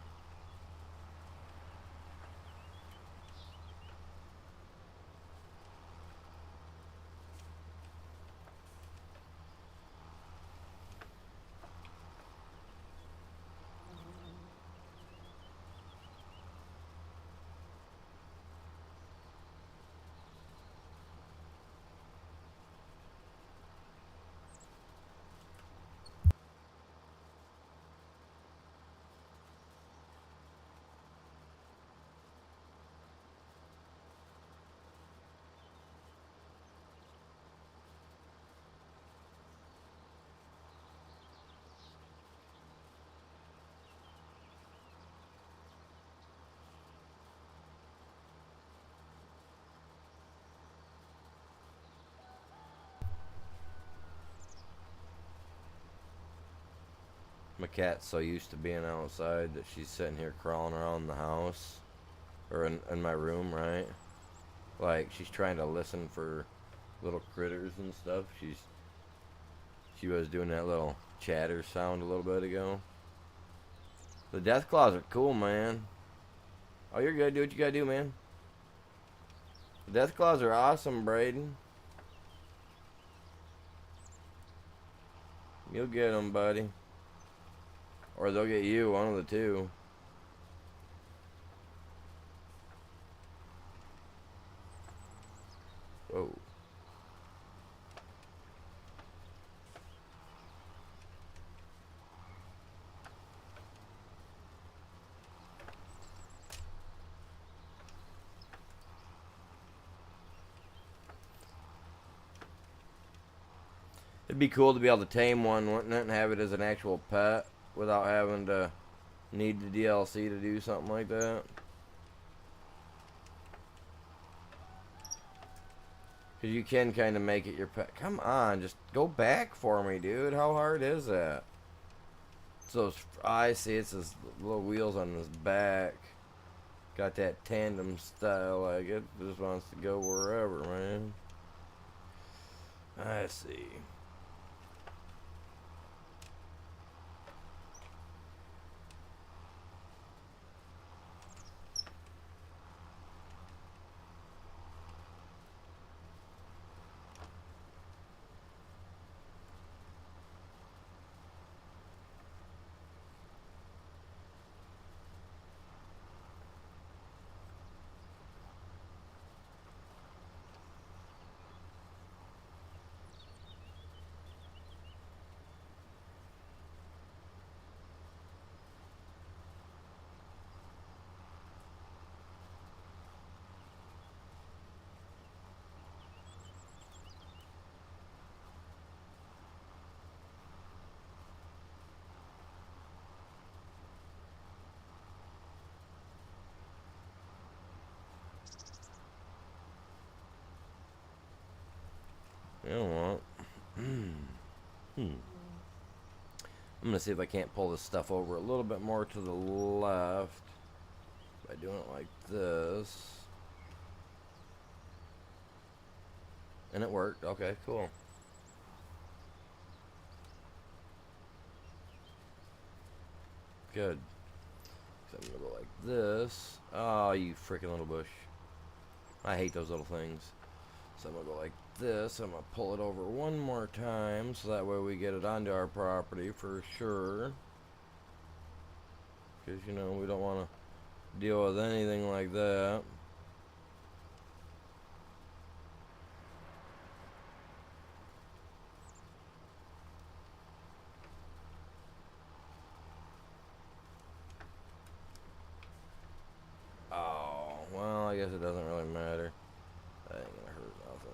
My cat's so used to being outside that she's sitting here crawling around the house, or in my room, right? Like, she's trying to listen for little critters and stuff. She was doing that little chatter sound a little bit ago. The death claws are cool, man. Oh, you're good. Do what you gotta do, man. The death claws are awesome, Braden. You'll get them, buddy. Or they'll get you, one of the two. Whoa. It'd be cool to be able to tame one, wouldn't it, and have it as an actual pet without having to need the DLC to do something like that. Because you can kind of make it your pet. Come on, just go back for me, dude. How hard is that? So I see it's those little wheels on his back. Got that tandem style, like it just wants to go wherever, man. I see. I'm gonna see if I can't pull this stuff over a little bit more to the left by doing it like this. And it worked. Okay, cool. Good. So I'm gonna go like this. Oh, you freaking little bush. I hate those little things. So I'm gonna go like this. I'm gonna pull it over one more time so that way we get it onto our property for sure. Because, you know, we don't want to deal with anything like that. Oh, well, I guess it doesn't really matter. That ain't gonna hurt nothing.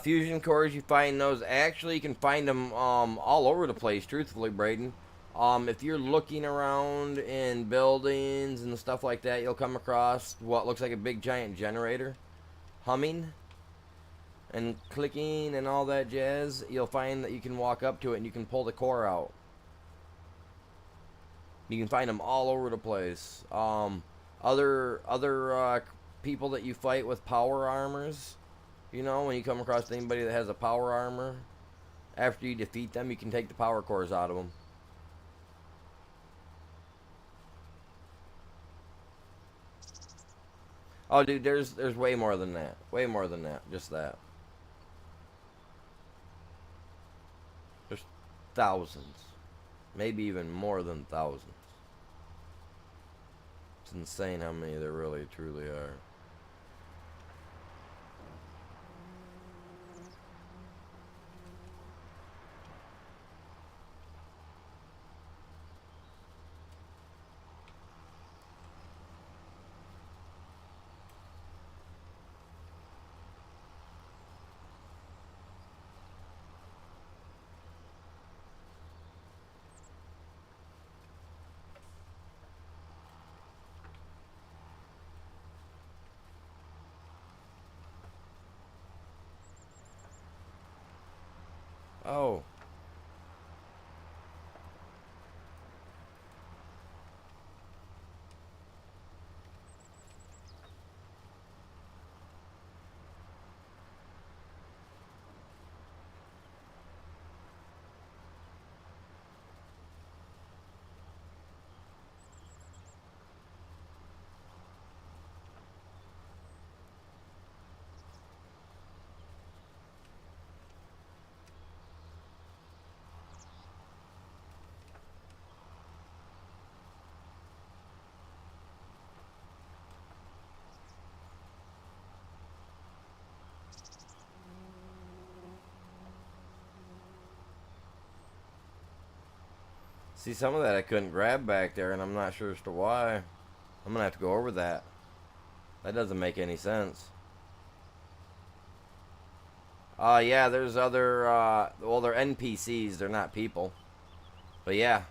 Fusion cores, you find those. Actually, you can find them all over the place, truthfully, Braden. If you're looking around in buildings and stuff like that, you'll come across what looks like a big giant generator humming and clicking and all that jazz. You'll find that you can walk up to it and you can pull the core out. You can find them all over the place. Other people that you fight with power armors, you know, when you come across anybody that has a power armor, after you defeat them, you can take the power cores out of them. Oh, dude, there's way more than that. Way more than that. Just that. There's thousands. Maybe even more than thousands. It's insane how many there really, truly are. Oh. See, some of that I couldn't grab back there, and I'm not sure as to why. I'm gonna have to go over that. That doesn't make any sense. Yeah, there's other, well, they're NPCs, they're not people. But yeah.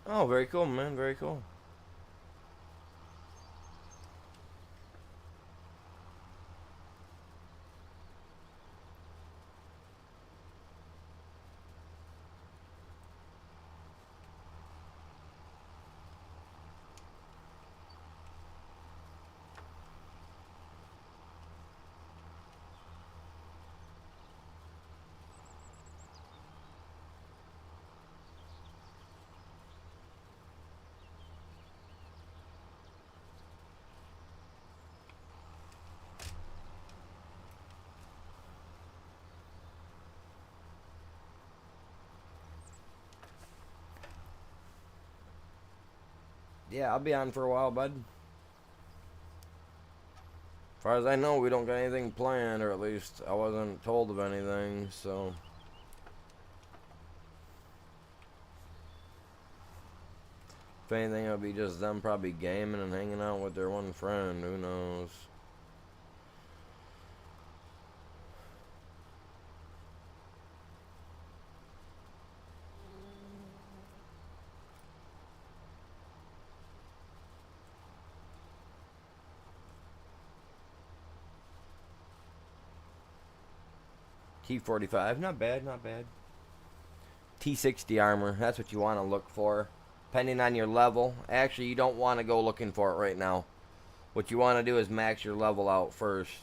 Oh, very cool, man, very cool. Yeah, I'll be on for a while, bud. As far as I know, we don't got anything planned, or at least I wasn't told of anything, so. If anything, it'll be just them probably gaming and hanging out with their one friend. Who knows? T45, not bad, not bad. T60 armor, that's what you want to look for. Depending on your level. Actually, you don't want to go looking for it right now. What you want to do is max your level out first.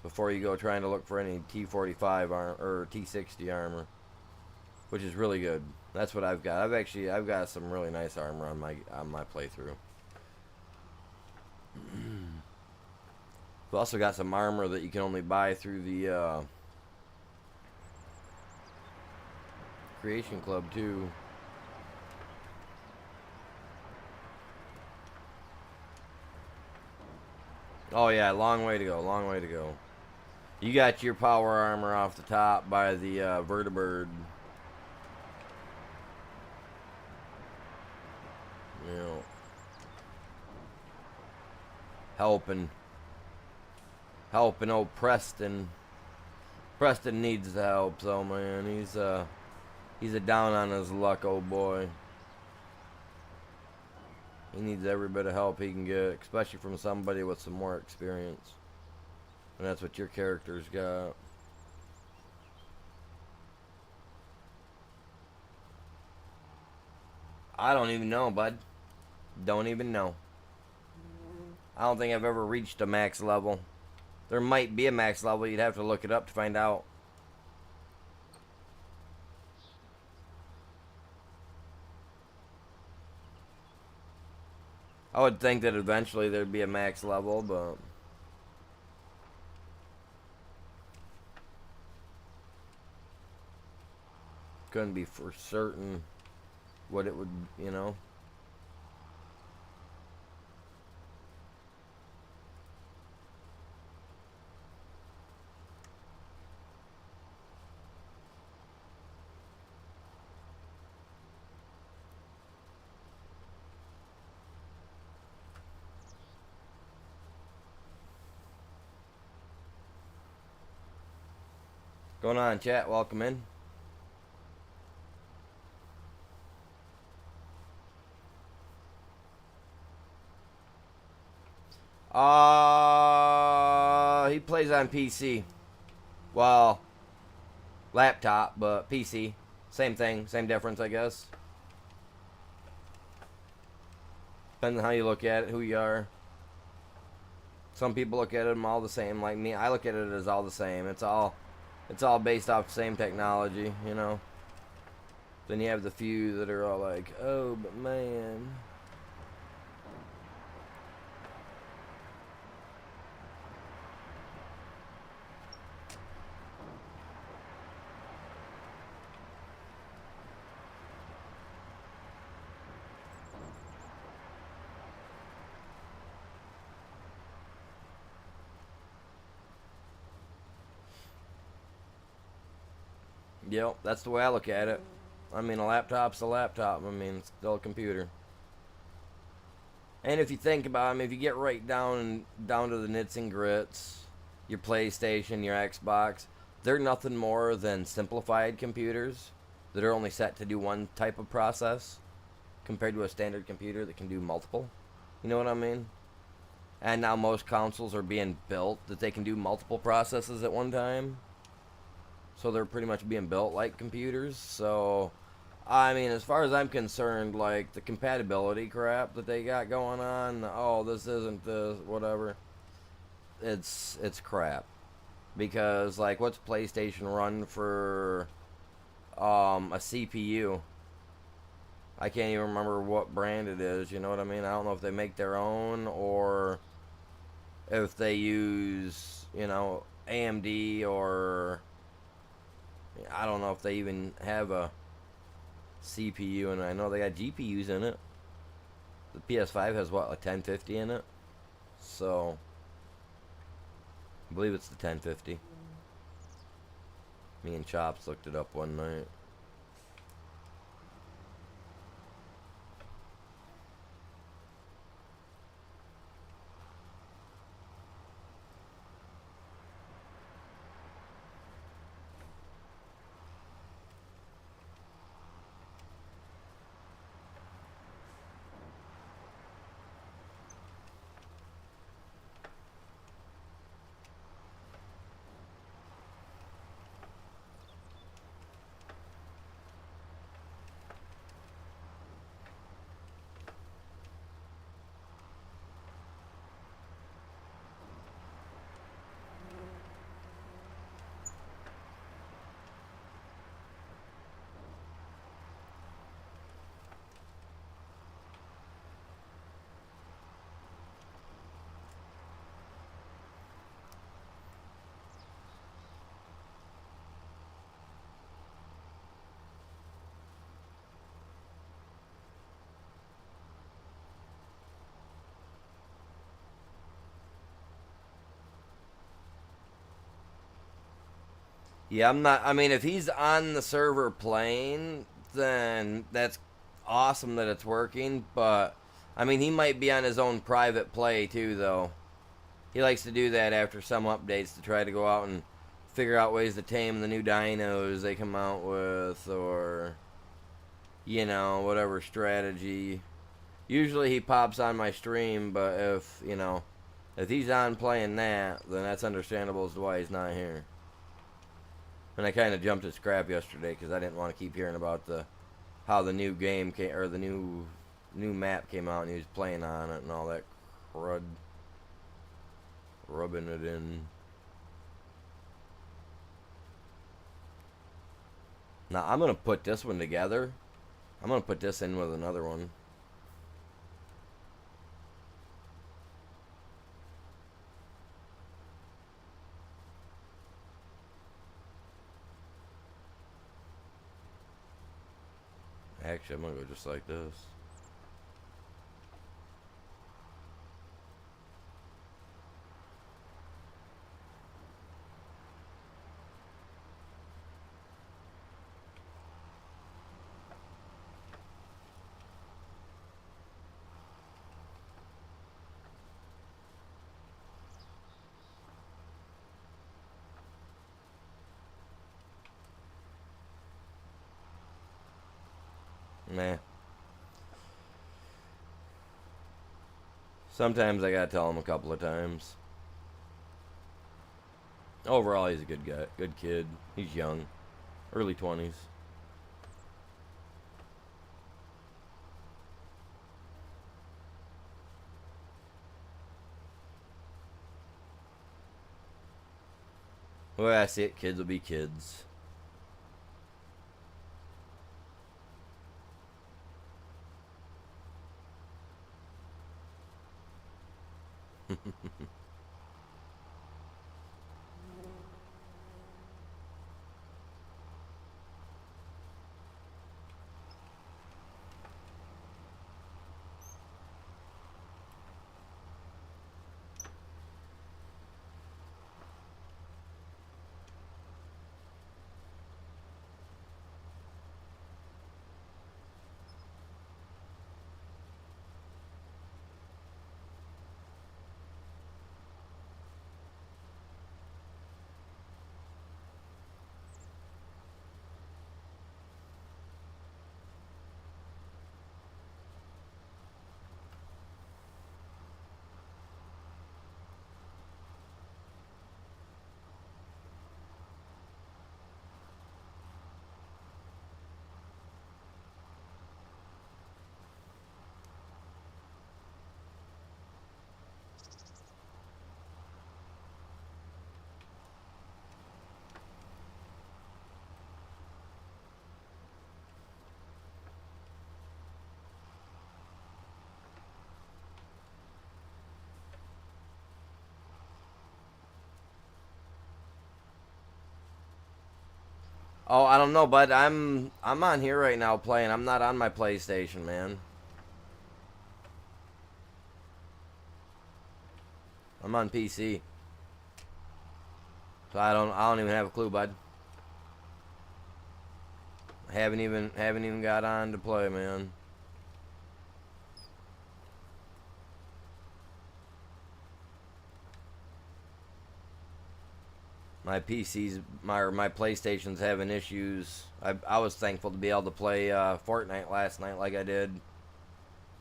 Before you go trying to look for any T45 or T60 armor. Which is really good. That's what I've got. I've got some really nice armor on my playthrough. I've also got some armor that you can only buy through the Creation Club too. Oh yeah, long way to go, long way to go. You got your power armor off the top by the vertibird. You know, helping old Preston. Preston needs the help, so man, he's a down on his luck, old boy. He needs every bit of help he can get, especially from somebody with some more experience. And that's what your character's got. I don't even know, bud. Don't even know. I don't think I've ever reached a max level. There might be a max level. You'd have to look it up to find out. I would think that eventually there'd be a max level, but couldn't be for certain what it would, you know. Going on, chat? Welcome in. He plays on PC. Well, laptop, but PC. Same thing, same difference, I guess. Depends on how you look at it, who you are. Some people look at them all the same, like me. I look at it as all the same. It's all based off the same technology, you know. Then you have the few that are all like, oh, but man. Yep, that's the way I look at it. I mean, a laptop's a laptop. I mean, it's still a computer. And if you think about it, I mean, if you get right down to the nits and grits, your PlayStation, your Xbox, they're nothing more than simplified computers that are only set to do one type of process compared to a standard computer that can do multiple. You know what I mean? And now most consoles are being built that they can do multiple processes at one time. So they're pretty much being built like computers. So, I mean, as far as I'm concerned, like, the compatibility crap that they got going on, oh, this isn't this, whatever, it's crap. Because, like, what's PlayStation run for a CPU? I can't even remember what brand it is, you know what I mean? I don't know if they make their own or if they use, you know, AMD or I don't know if they even have a CPU, and I know they got GPUs in it. The PS5 has what, like 1050 in it? So, I believe it's the 1050. Me and Chops looked it up one night. Yeah, I'm not. I mean, if he's on the server playing, then that's awesome that it's working. But I mean, he might be on his own private play too, though. He likes to do that after some updates to try to go out and figure out ways to tame the new dinos they come out with, or you know, whatever strategy. Usually he pops on my stream, but if he's on playing that, then that's understandable as to why he's not here. And I kind of jumped his crap yesterday because I didn't want to keep hearing about how the new game came, or the new map came out and he was playing on it and all that crud, rubbing it in. Now I'm gonna put this one together. I'm gonna put this in with another one. Actually, I'm gonna go just like this. Nah. Sometimes I gotta tell him a couple of times. Overall, he's a good guy, good kid. He's young, early 20s. The way I see it, kids will be kids. Oh, I don't know, bud. I'm on here right now playing. I'm not on my PlayStation, man. I'm on PC. So I don't even have a clue, bud. Haven't even got on to play, man. My PlayStation's having issues. I was thankful to be able to play Fortnite last night like I did.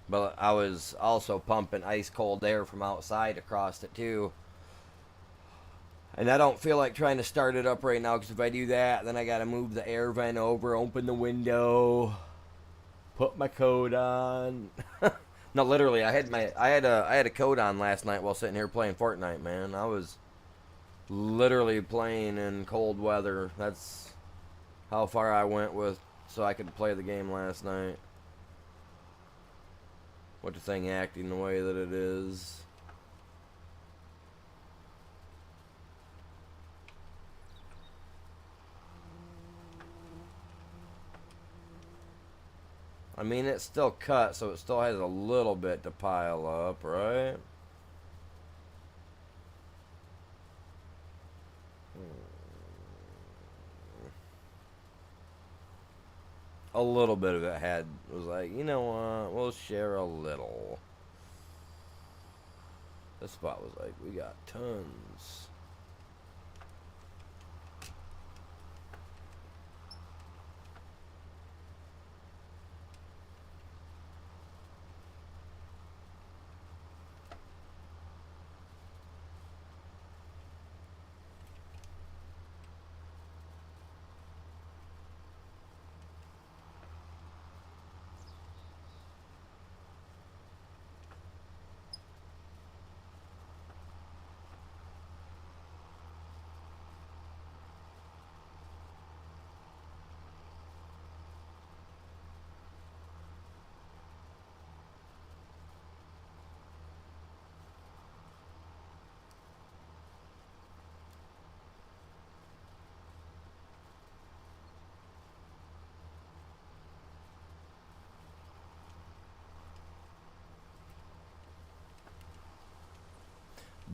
But I was also pumping ice cold air from outside across it too. And I don't feel like trying to start it up right now because if I do that, then I gotta move the air vent over, open the window, put my coat on. No, literally, I had a coat on last night while sitting here playing Fortnite, man. I was literally playing in cold weather. That's how far I went with so I could play the game last night. With the thing acting the way that it is. I mean, it's still cut, so it still has a little bit to pile up, right? A little bit of it was like, you know what, we'll share a little. This spot was like, we got tons.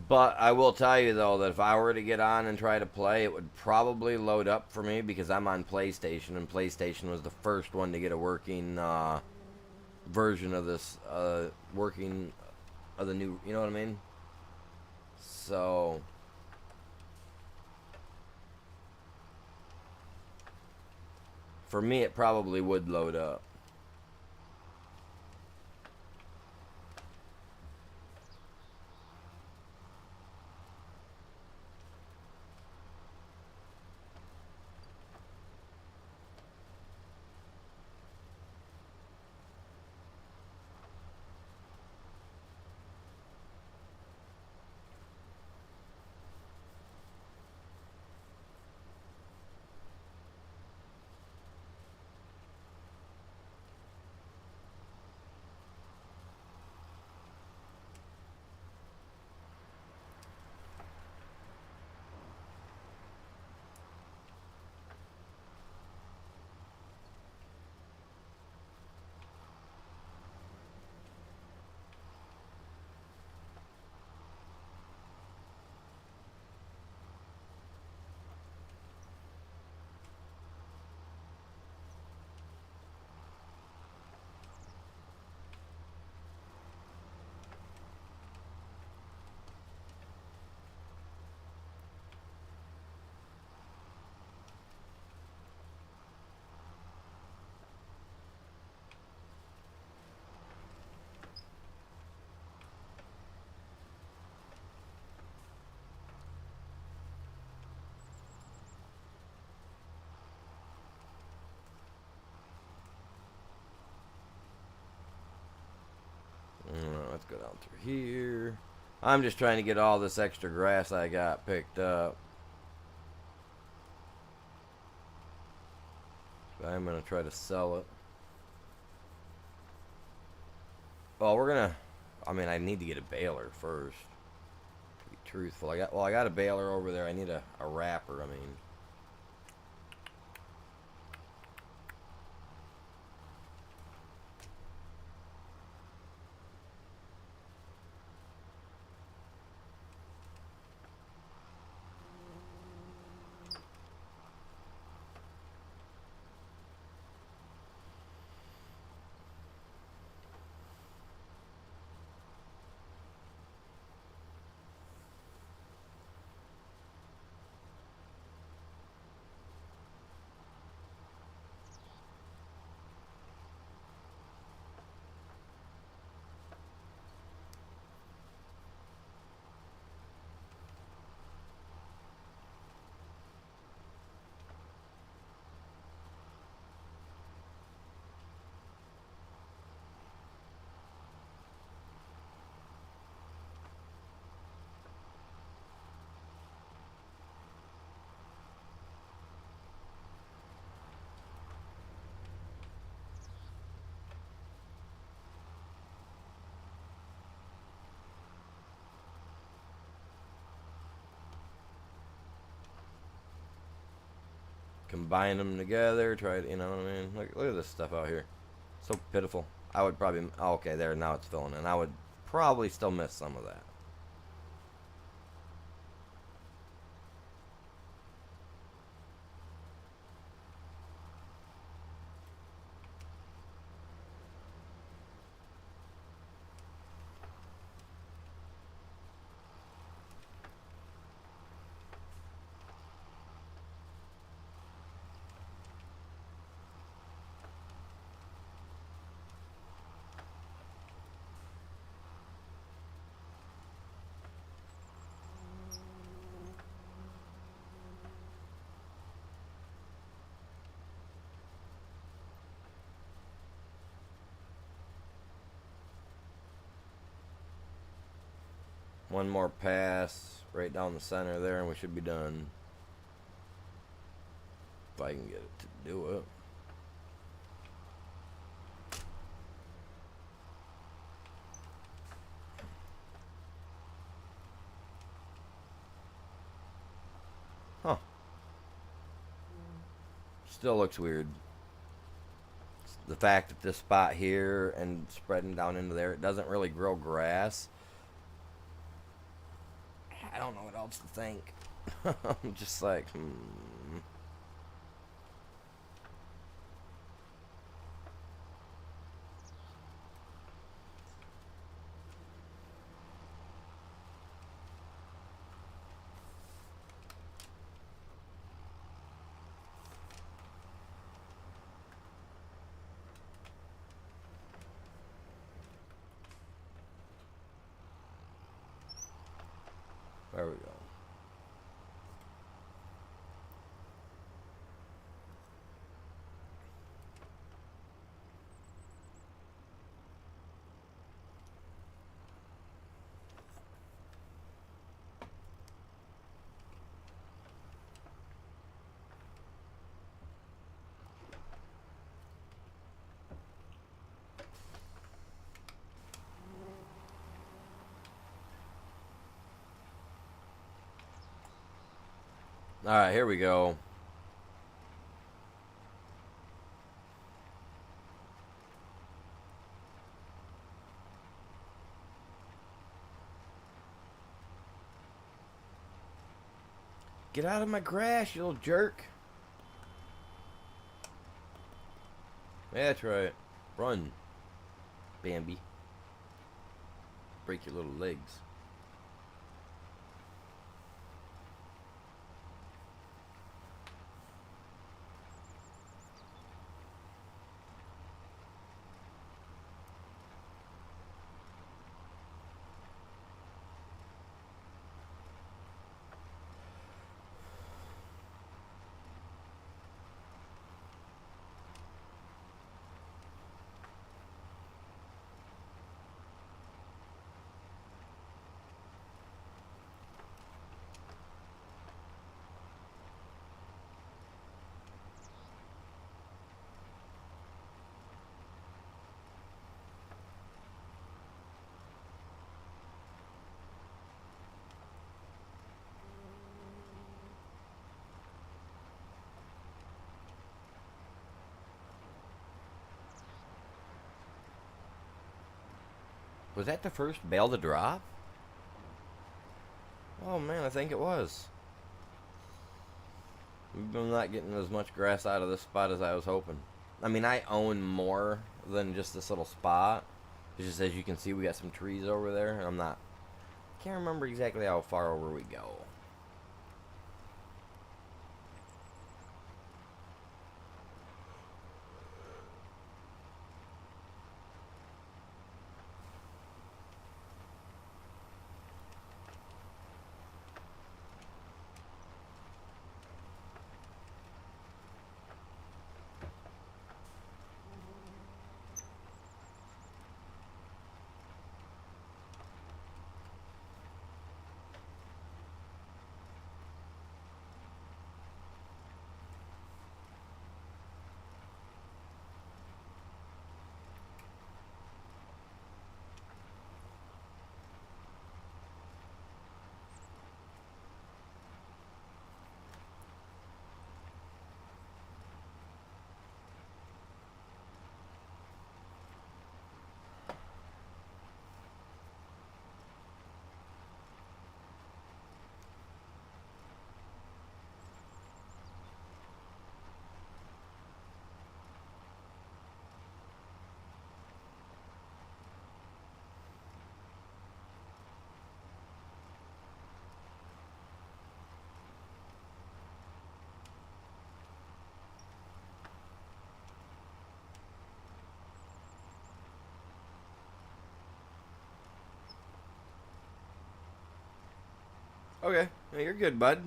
But I will tell you though that if I were to get on and try to play, it would probably load up for me because I'm on PlayStation, and PlayStation was the first one to get a working version of this, working of the new. You know what I mean? So for me, it probably would load up. Let's go down through here. I'm just trying to get all this extra grass I got picked up. I'm going to try to sell it. Well, I mean, I need to get a baler first. To be truthful. I got a baler over there. I need a wrapper, I mean. combine them together. Try to, you know what I mean? Look at this stuff out here. So pitiful. I would probably, oh, okay, there, now it's filling in. I would probably still miss some of that. One more pass right down the center there, and we should be done. If I can get it to do it. Huh. Still looks weird. The fact that this spot here and spreading down into there, it doesn't really grow grass. I don't know what else to think. I'm just like, There we go. Alright, here we go. Get out of my grass, you little jerk. Yeah, that's right. Run, Bambi. Break your little legs. Was that the first bale to drop? Oh man, I think it was. I'm not getting as much grass out of this spot as I was hoping. I mean, I own more than just this little spot. It's just, as you can see, we got some trees over there, and can't remember exactly how far over we go. Okay, no, you're good, bud.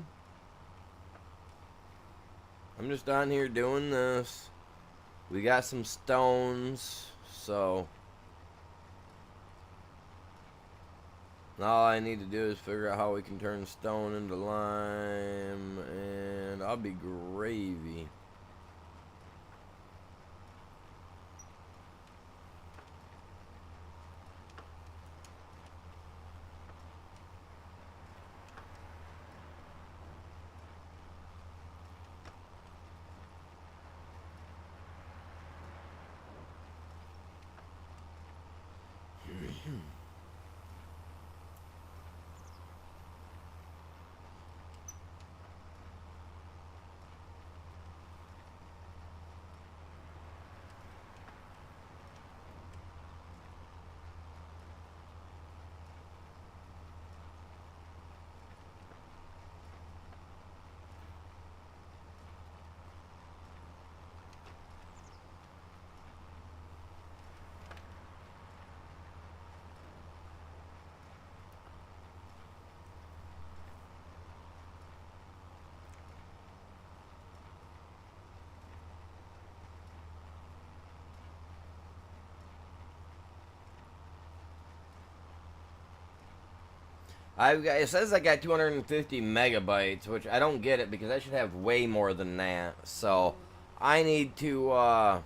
I'm just on here doing this. We got some stones, so all I need to do is figure out how we can turn stone into lime, and I'll be gravy. It says I got 250 megabytes, which I don't get it because I should have way more than that. So I need to. I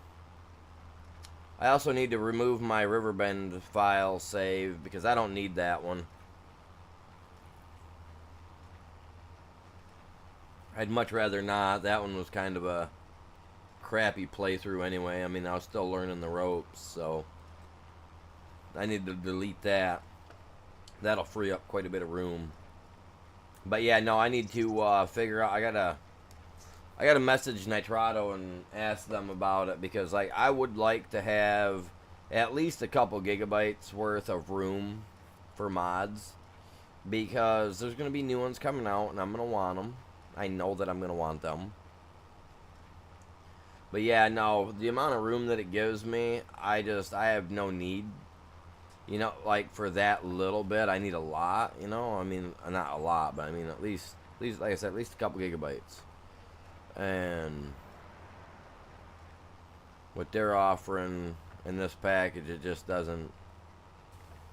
also need to remove my Riverbend file save because I don't need that one. I'd much rather not. That one was kind of a crappy playthrough anyway. I mean, I was still learning the ropes, so I need to delete that. That'll free up quite a bit of room. But yeah, no, I need to figure out. I gotta message Nitrado and ask them about it because like I would like to have at least a couple gigabytes worth of room for mods because there's gonna be new ones coming out and I'm gonna want them. I know that I'm gonna want them. But yeah, no, the amount of room that it gives me, I have no need. You know, like for that little bit, I need a lot. You know, I mean, not a lot, but I mean at least like I said, at least a couple gigabytes. And what they're offering in this package, it just doesn't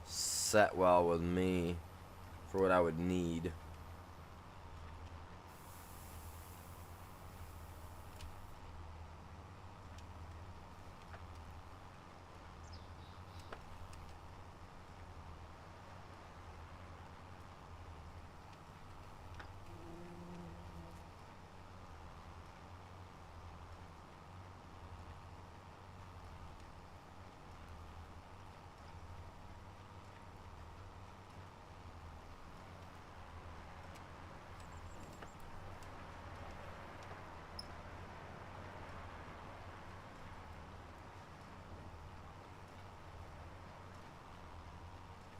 set well with me for what I would need.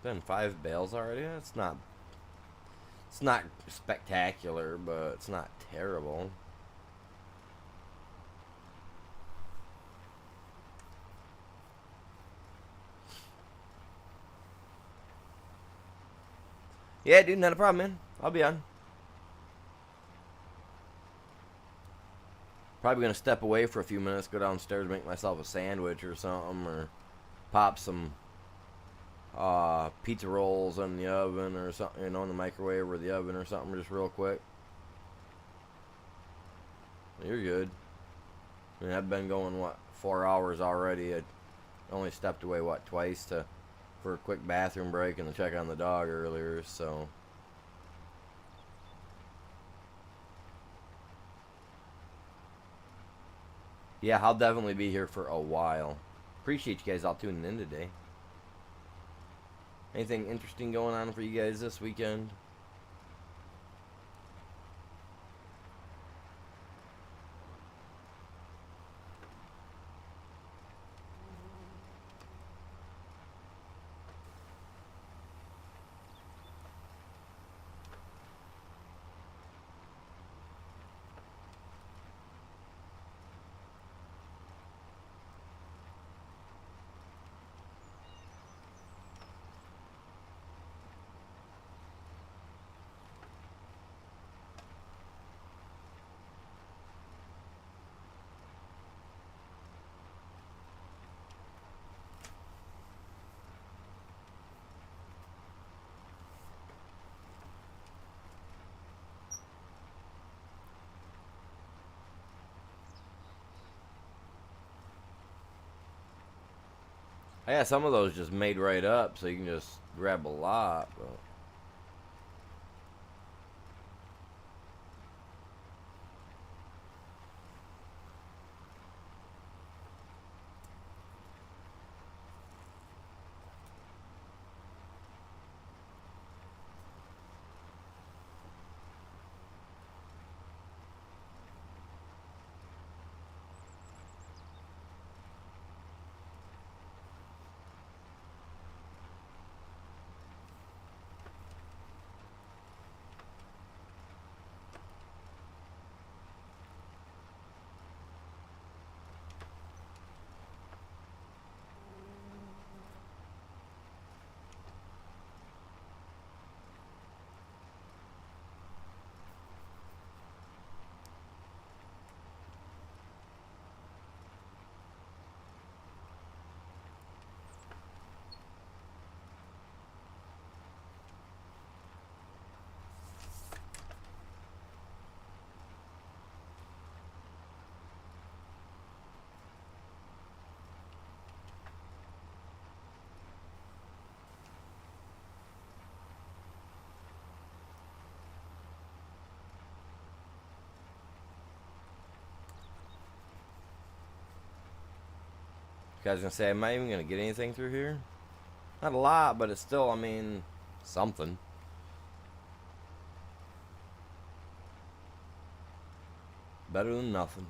Been 5 bales already? It's not spectacular, but it's not terrible. Yeah, dude, not a problem, man. I'll be on. Probably gonna step away for a few minutes, go downstairs, make myself a sandwich or something, or pop some pizza rolls in the oven or something, you know, in the microwave or the oven or something, just real quick. You're good. I mean, I've been going, what, 4 hours already. I only stepped away, what, twice for a quick bathroom break and to check on the dog earlier, so. Yeah, I'll definitely be here for a while. Appreciate you guys all tuning in today. Anything interesting going on for you guys this weekend? Yeah, some of those just made right up, so you can just grab a lot. But you guys gonna say, am I even gonna get anything through here? Not a lot, but it's still, I mean, something. Better than nothing.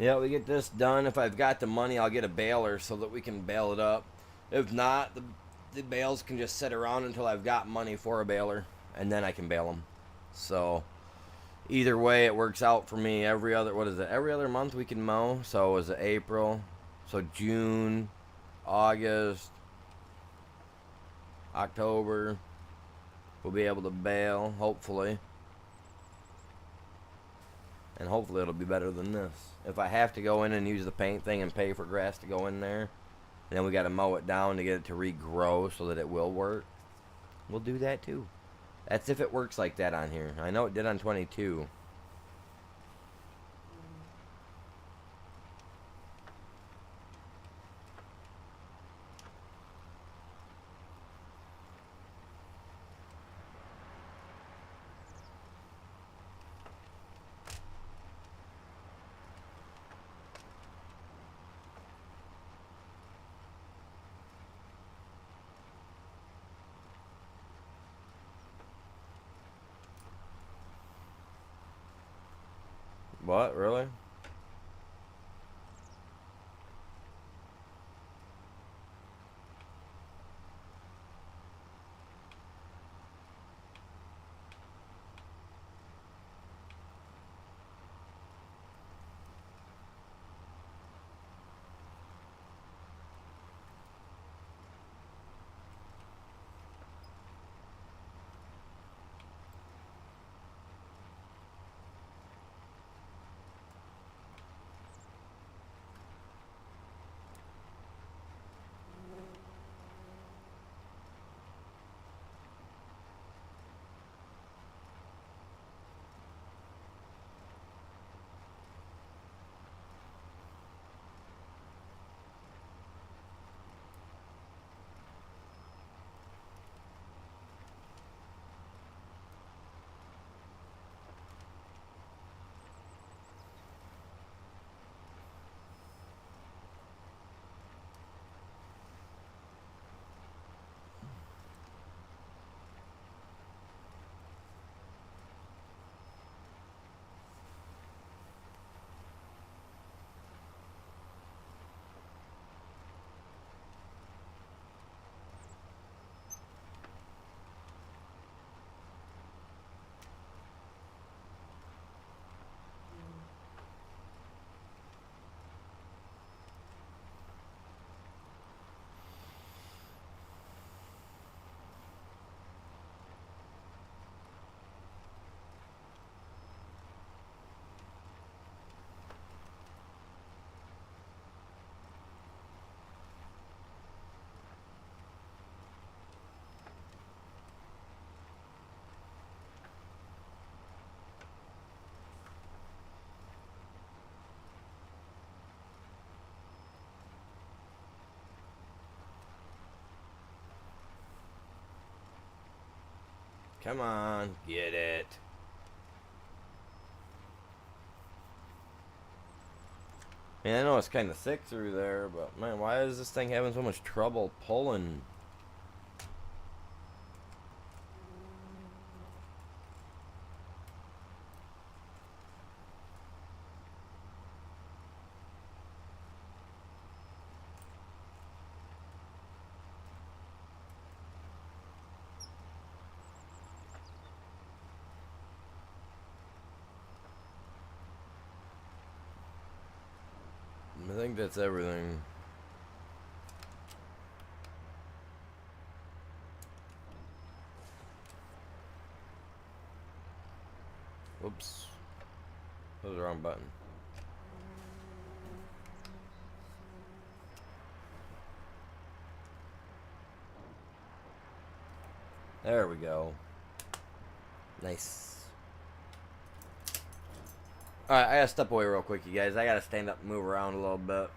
Yeah, we get this done. If I've got the money, I'll get a baler so that we can bale it up. If not, the bales can just sit around until I've got money for a baler, and then I can bale them. So either way, it works out for me. Every other, what is it? Every other month we can mow. So is it April? So June, August, October, we'll be able to bale, hopefully. And hopefully it'll be better than this. If I have to go in and use the paint thing and pay for grass to go in there, and then we got to mow it down to get it to regrow so that it will work, we'll do that too. That's if it works like that on here. I know it did on 22. What? Really? Come on, get it. Man, I know it's kind of thick through there, but man, why is this thing having so much trouble pulling? I think that's everything. Whoops. That was the wrong button. There we go. Nice. Alright, I gotta step away real quick, you guys. I gotta stand up and move around a little bit.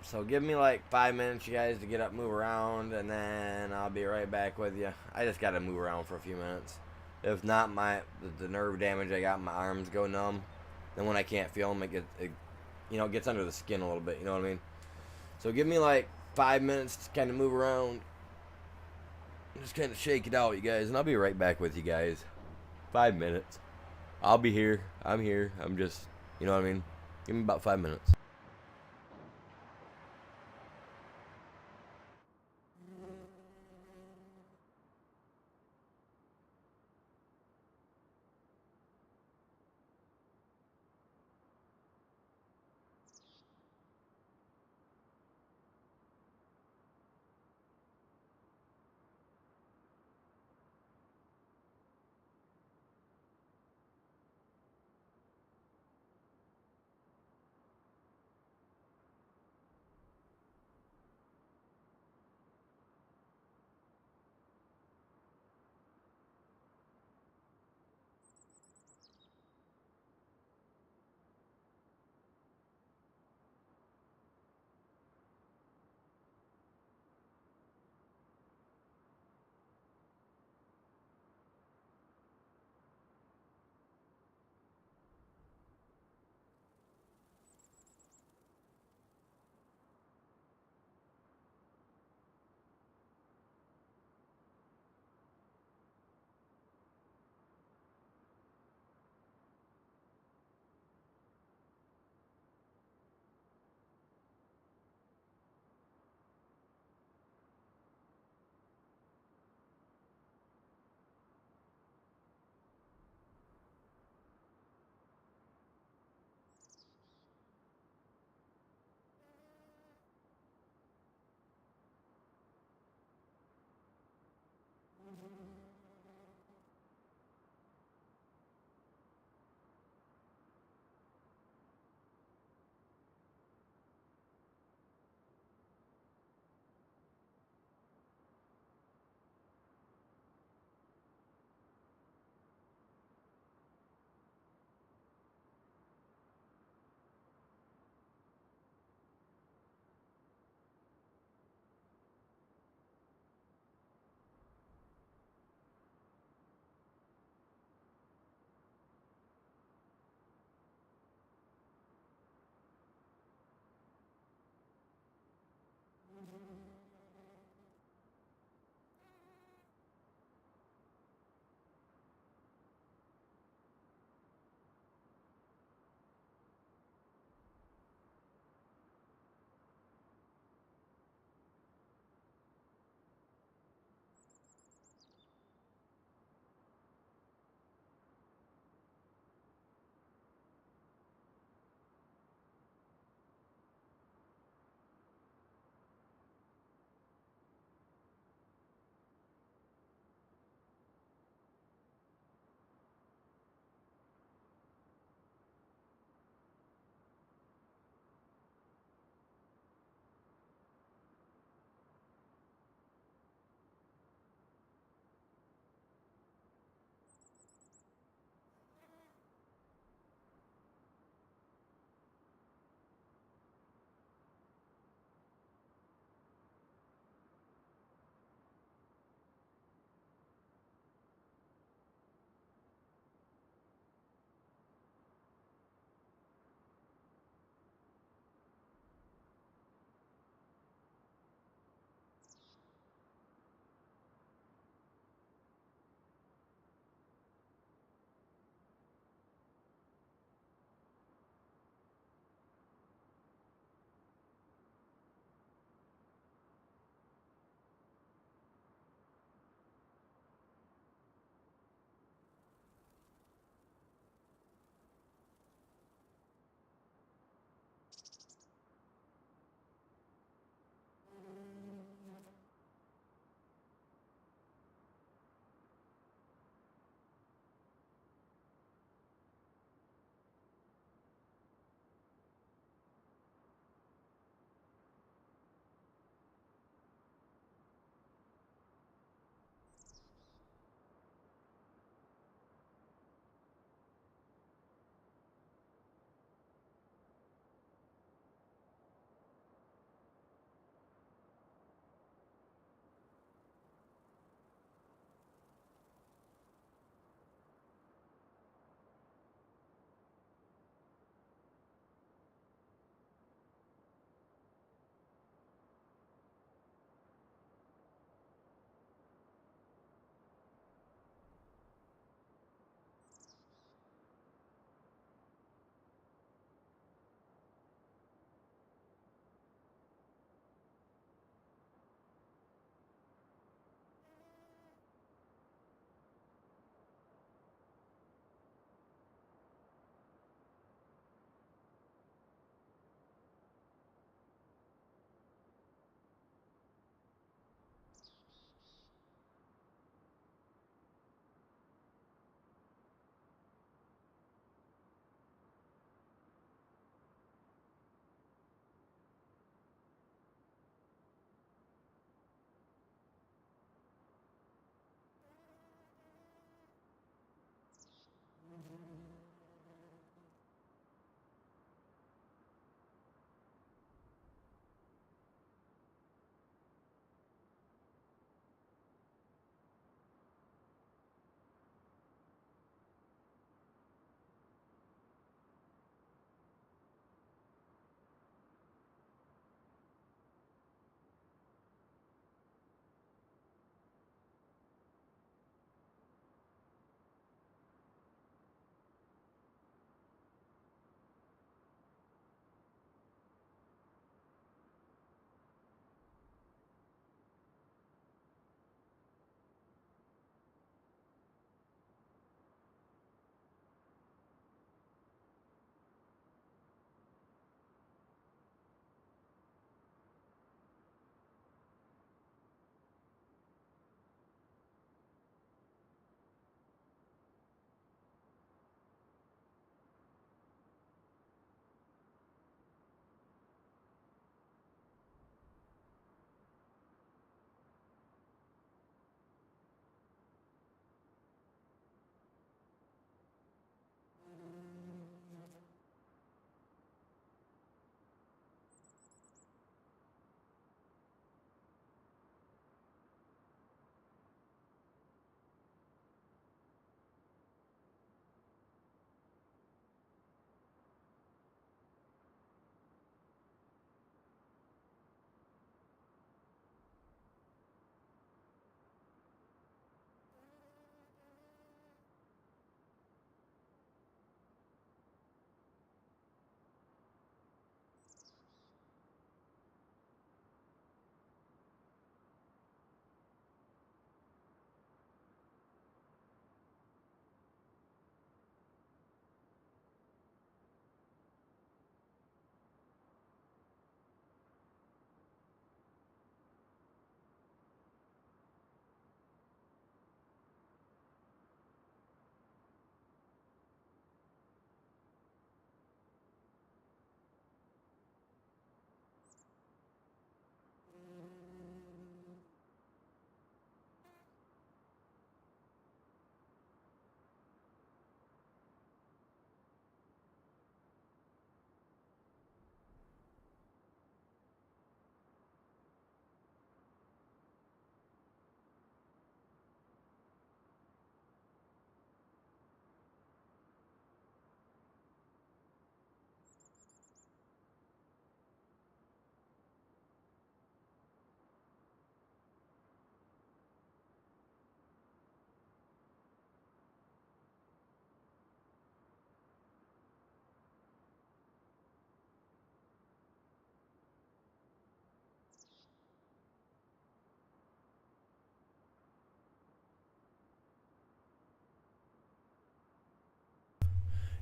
So give me like 5 minutes, you guys, to get up, move around, and then I'll be right back with you. I just gotta move around for a few minutes. If not, the nerve damage I got in my arms go numb. Then when I can't feel them, it gets under the skin a little bit. You know what I mean? So give me like 5 minutes to kind of move around, just kind of shake it out, you guys, and I'll be right back with you guys. 5 minutes. I'll be here. I'm here. I'm just, you know what I mean? Give me about 5 minutes.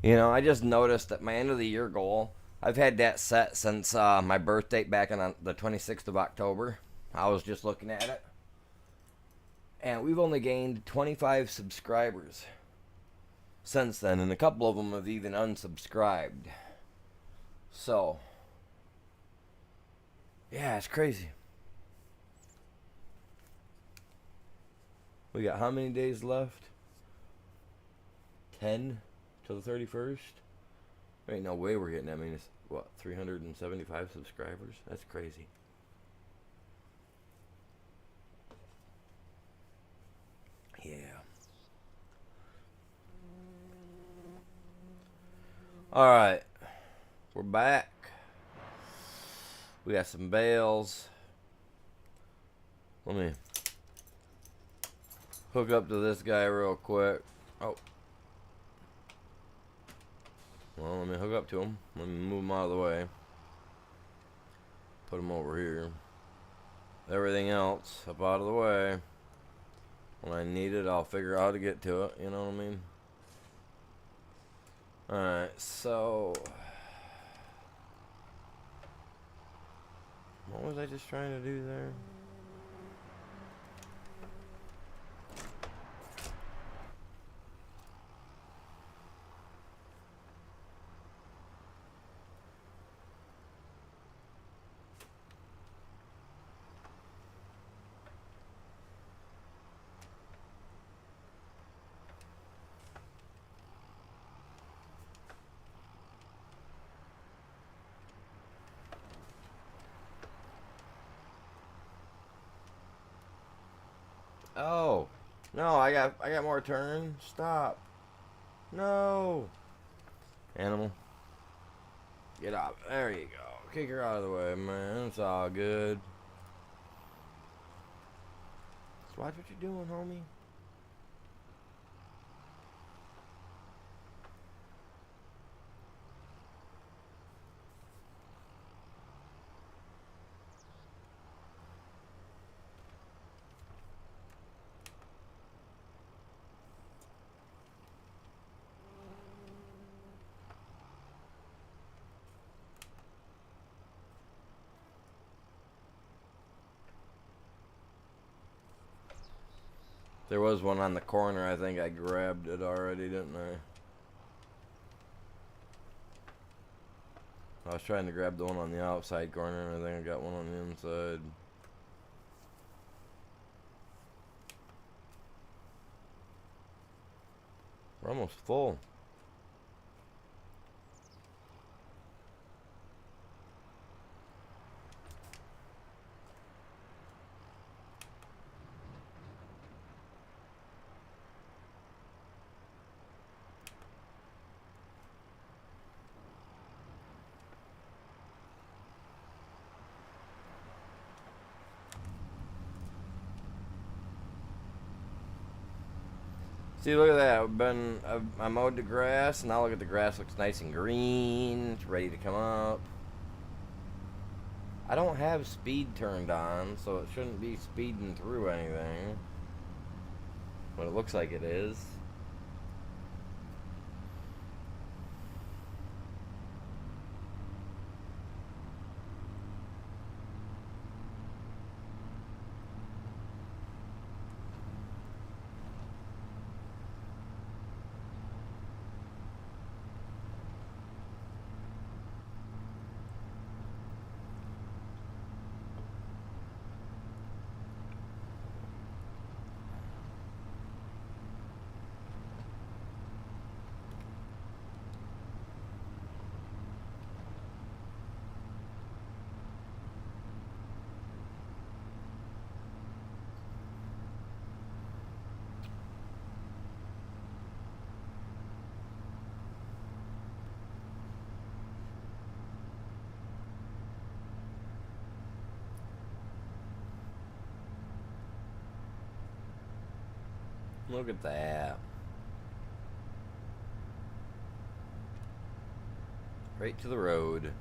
You know, I just noticed that my end of the year goal, I've had that set since my birth date back on the 26th of October. I was just looking at it. And we've only gained 25 subscribers since then, and a couple of them have even unsubscribed. So, yeah, it's crazy. We got how many days left? 10 till the 31st? There ain't no way we're getting that many. What, 375 subscribers? That's crazy. Yeah. Alright. We're back. We got some bales. Let me hook up to this guy real quick. Oh. Well, let me hook up to him. Let me move him out of the way. Put him over here. Everything else up out of the way. When I need it, I'll figure out how to get to it. You know what I mean? Alright, so... what was I just trying to do there? Oh, no, I got more turn. Stop. No. Animal. Get up. There you go. Kick her out of the way, man. It's all good. Just watch what you're doing, homie. There was one on the corner. I think I grabbed it already, didn't I? I was trying to grab the one on the outside corner, and I think I got one on the inside. We're almost full. See, look at that. I mowed the grass, and now look at the grass. Looks nice and green. It's ready to come up. I don't have speed turned on, so it shouldn't be speeding through anything. But it looks like it is. Look at that. Right to the road.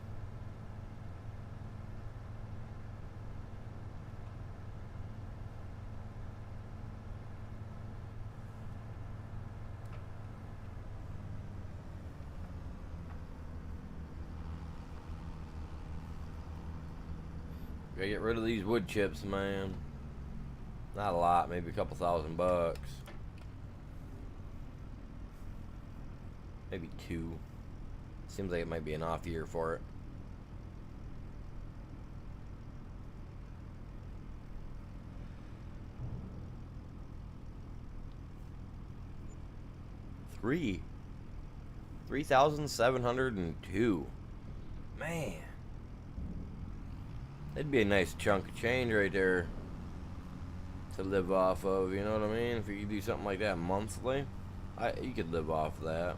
Gotta get rid of these wood chips, man. Not a lot, maybe a couple $1,000. Maybe 2. Seems like it might be an off year for it. $3,702. Man. That'd be a nice chunk of change right there to live off of, you know what I mean? If you do something like that monthly, you could live off that.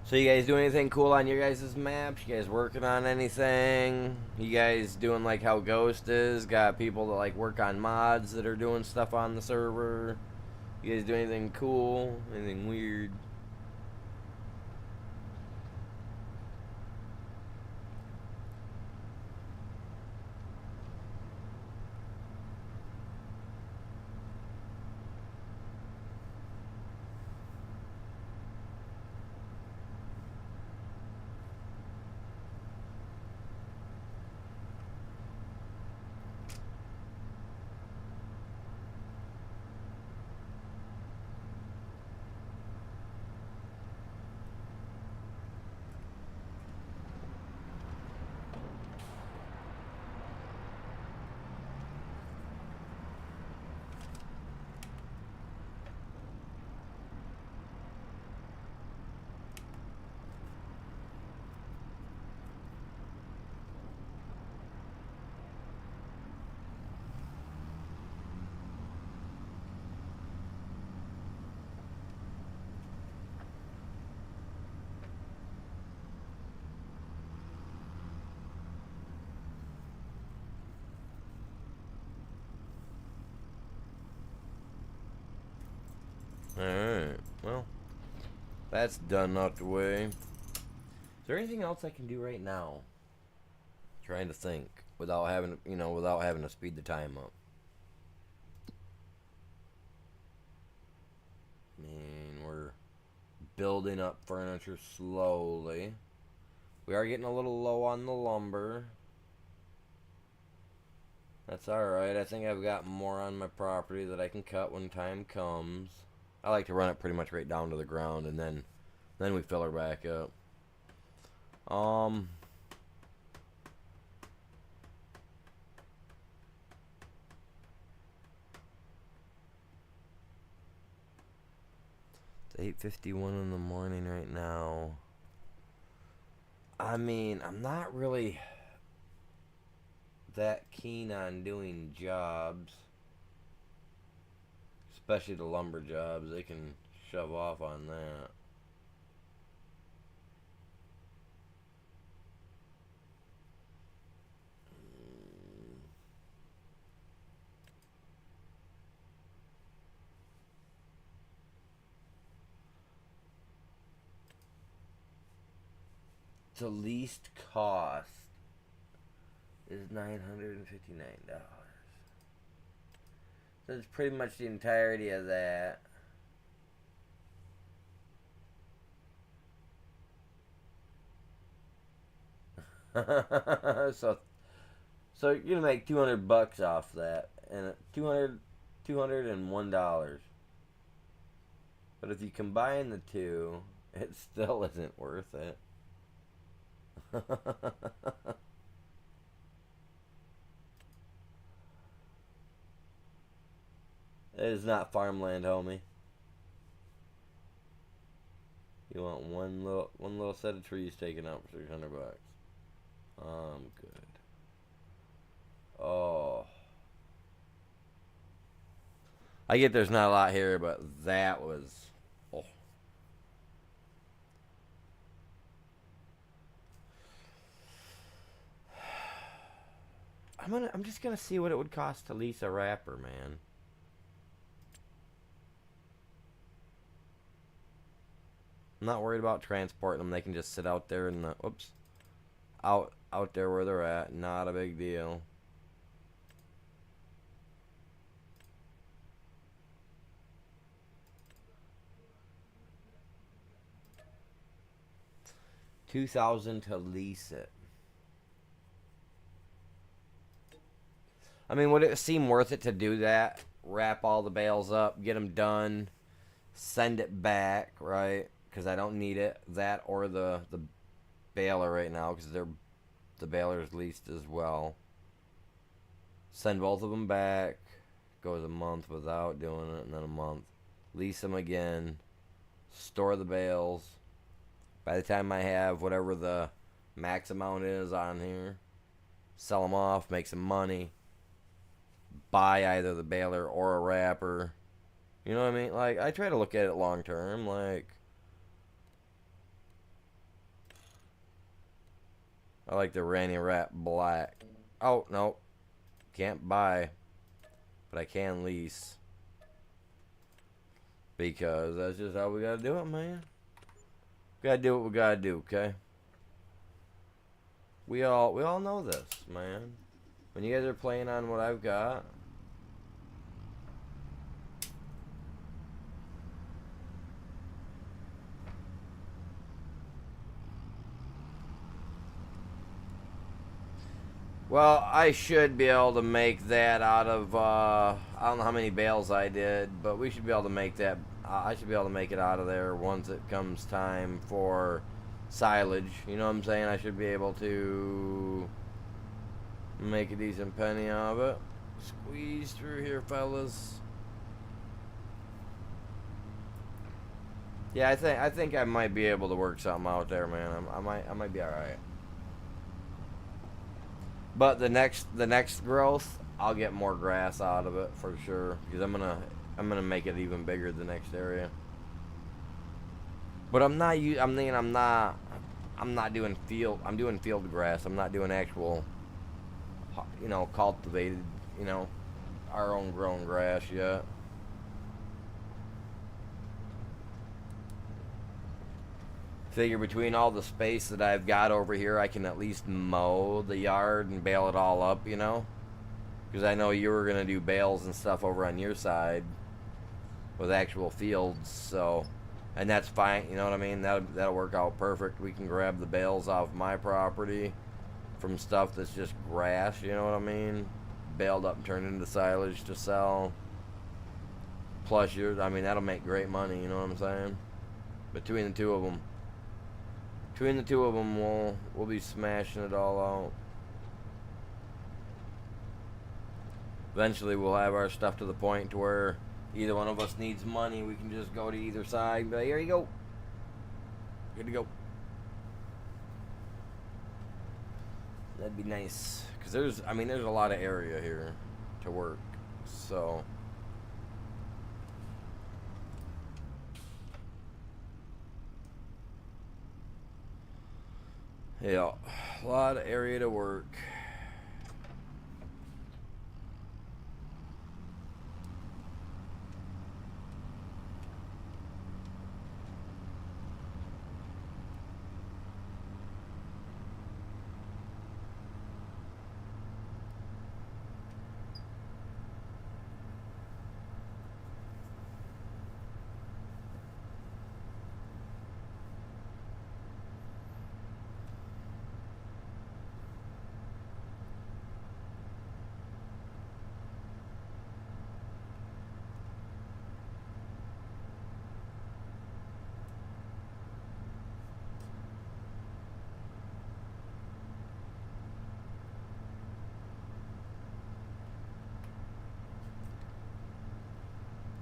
So you guys doing anything cool on your guys' maps? You guys working on anything? You guys doing like how Ghost is? Got people that like work on mods that are doing stuff on the server? You guys do anything cool? Anything weird? Alright, well, that's done out the way. Is there anything else I can do right now? Trying to think without having, without having to speed the time up. I mean, we're building up furniture slowly. We are getting a little low on the lumber. That's alright. I think I've got more on my property that I can cut when time comes. I like to run it pretty much right down to the ground, and then we fill her back up. It's 8:51 in the morning right now. I mean, I'm not really that keen on doing jobs. Especially the lumber jobs, they can shove off on that. The least cost is $959. So it's pretty much the entirety of that. so you're gonna make $200 off that, and $201. But if you combine the two, it still isn't worth it. It is not farmland, homie. You want one little set of trees taken out for $600. Good. Oh. I get there's not a lot here, but that was... Oh. I'm just gonna see what it would cost to lease a wrapper, man. I'm not worried about transporting them. They can just sit out there in the... Oops. Out there where they're at. Not a big deal. $2,000 to lease it. I mean, would it seem worth it to do that? Wrap all the bales up, get them done, send it back, right? Because I don't need it. That or the baler right now, because the baler's leased as well. Send both of them back. Goes a month without doing it, and then a month. Lease them again. Store the bales. By the time I have whatever the max amount is on here, sell them off, make some money. Buy either the baler or a wrapper. You know what I mean? Like, I try to look at it long term. Like, I like the Ranny Wrap Black. Oh, no. Can't buy. But I can lease. Because that's just how we gotta do it, man. Gotta do what we gotta do, okay? We all know this, man. When you guys are playing on what I've got... Well, I should be able to make that out of, I don't know how many bales I did, but we should be able to make that, I should be able to make it out of there once it comes time for silage. You know what I'm saying? I should be able to make a decent penny of it. Squeeze through here, fellas. Yeah, I think I might be able to work something out there, man. I might be all right. But the next growth, I'll get more grass out of it for sure, because I'm gonna make it even bigger the next area. But I'm not doing field. I'm doing field grass. I'm not doing actual, you know, cultivated, you know, our own grown grass yet. Figure between all the space that I've got over here, I can at least mow the yard and bale it all up, you know? Because I know you were going to do bales and stuff over on your side with actual fields, so... And that's fine, you know what I mean? That'll work out perfect. We can grab the bales off my property from stuff that's just grass, you know what I mean? Baled up and turned into silage to sell. Plus, I mean, that'll make great money, you know what I'm saying? Between the two of them. Between the two of them, we'll be smashing it all out. Eventually, we'll have our stuff to the point to where either one of us needs money. We can just go to either side and be like, here you go. Good to go. That'd be nice. Because there's a lot of area here to work. So... yeah, a lot of area to work.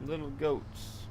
Little goats.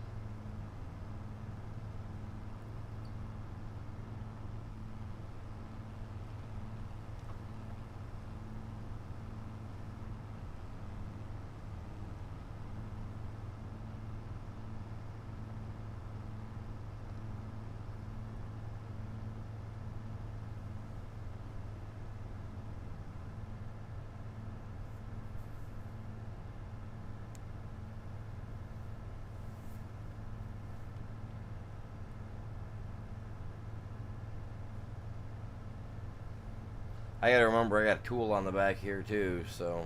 I gotta remember I got a tool on the back here too, so.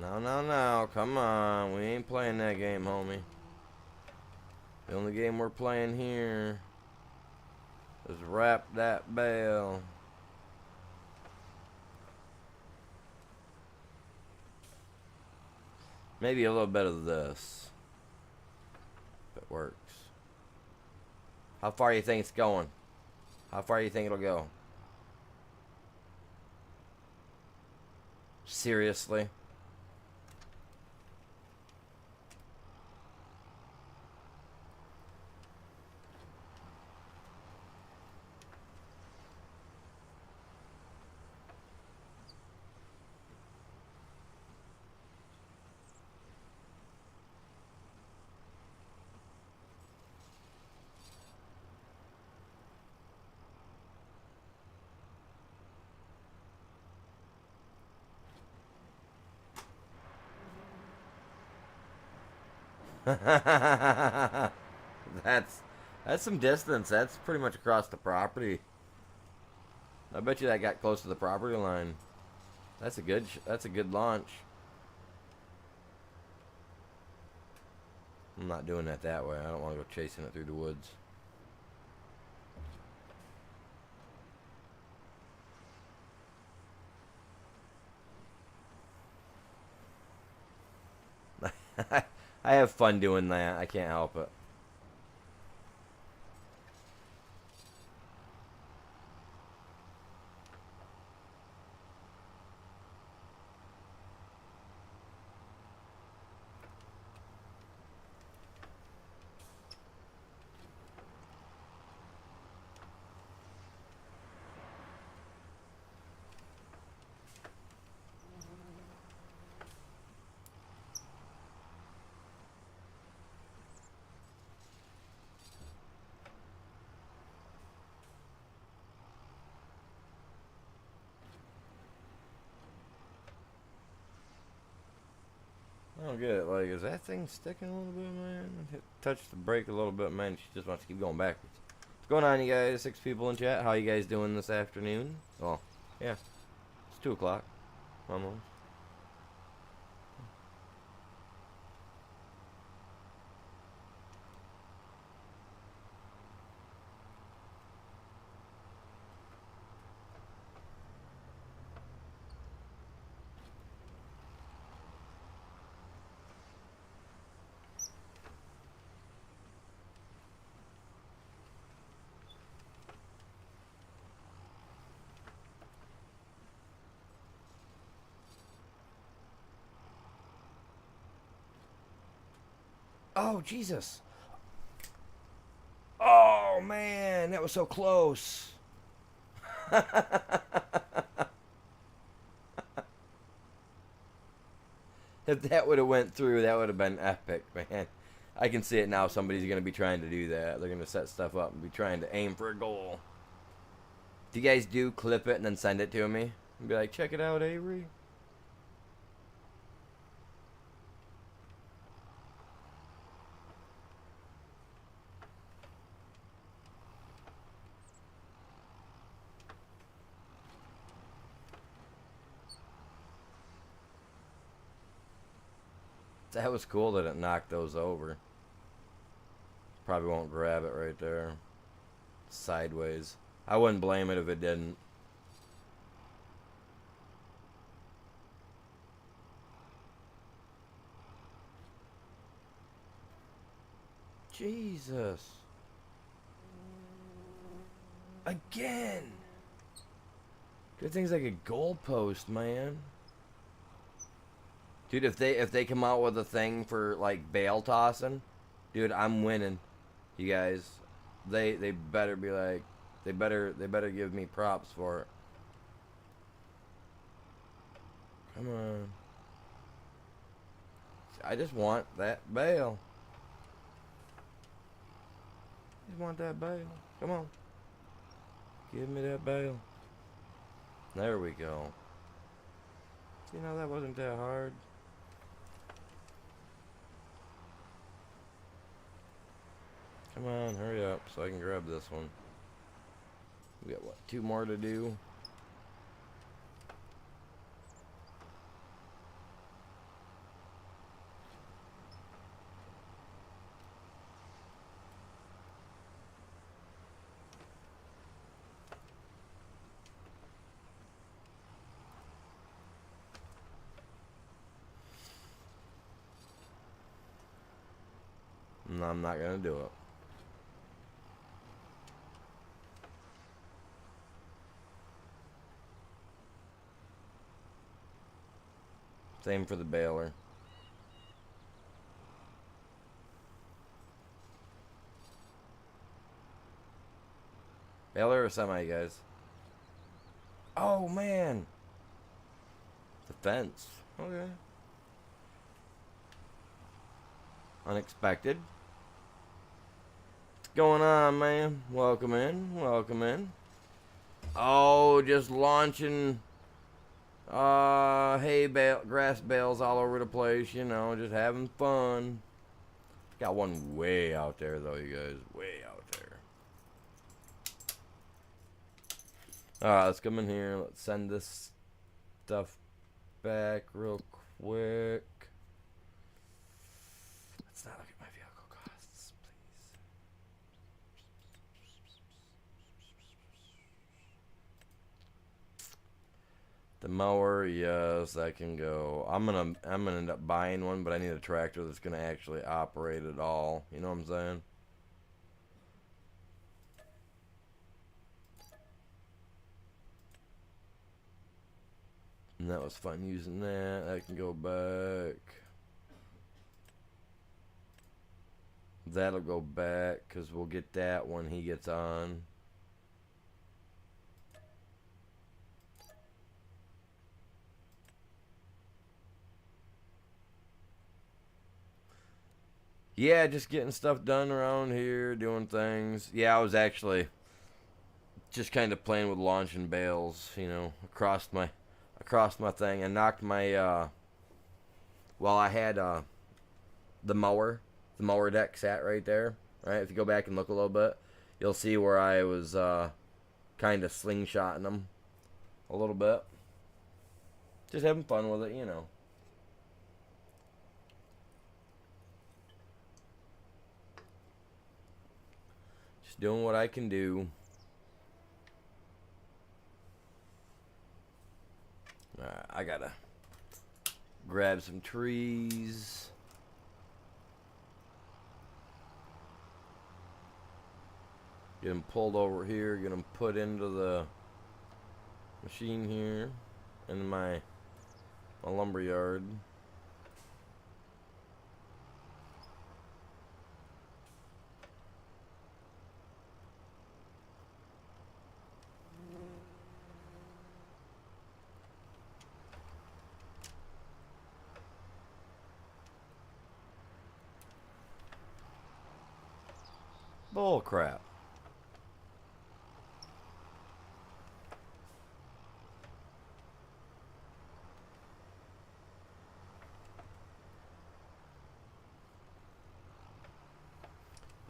No, no, no. Come on. We ain't playing that game, homie. The only game we're playing here is wrap that bell. Maybe a little bit of this. If it works. How far do you think it's going? How far do you think it'll go? Seriously? that's some distance. That's pretty much across the property. I bet you that got close to the property line. That's a good launch. I'm not doing that way. I don't want to go chasing it through the woods. I have fun doing that. I can't help it. I don't get it. Like, is that thing sticking a little bit, man? Touch the brake a little bit, man. She just wants to keep going backwards. What's going on, you guys? 6 people in chat. How you guys doing this afternoon? Oh, yeah. It's 2 o'clock. Almost. Oh, Jesus. Oh, man. That was so close. If that would have went through, that would have been epic, man. I can see it now. Somebody's going to be trying to do that. They're going to set stuff up and be trying to aim for a goal. Do you guys do clip it and then send it to me? And be like, check it out, Avery. That was cool that it knocked those over. Probably won't grab it right there. Sideways. I wouldn't blame it if it didn't. Jesus. Again. Good thing's like a goalpost, man. Dude, if they come out with a thing for like bale tossing, dude, I'm winning. You guys, they better be like, they better give me props for it. Come on. I just want that bale. I just want that bale. Come on. Give me that bale. There we go. You know, that wasn't that hard. Come on, hurry up so I can grab this one. We got, what, 2 more to do? No, I'm not gonna do it. Same for the baler. Baler or semi, guys? Oh, man. The fence. Okay. Unexpected. What's going on, man? Welcome in. Welcome in. Oh, just launching hay grass bales all over the place, you know, just having fun. Got one way out there though, you guys. Way out there. Alright, let's come in here. Let's send this stuff back real quick. Let's not look at my vehicle costs, please. The mower, yes, that can go. I'm gonna end up buying one, but I need a tractor that's gonna actually operate it all. You know what I'm saying? And that was fun using that. That can go back. That'll go back because we'll get that when he gets on. Yeah, just getting stuff done around here, doing things. Yeah, I was actually just kind of playing with launching bales, you know, across my thing. I knocked my well, I had the mower deck sat right there. Right, if you go back and look a little bit, you'll see where I was kind of slingshotting them a little bit. Just having fun with it, you know. Just doing what I can do. I gotta grab some trees. Get them pulled over here. Get them put into the machine here in my lumber yard. Bull crap.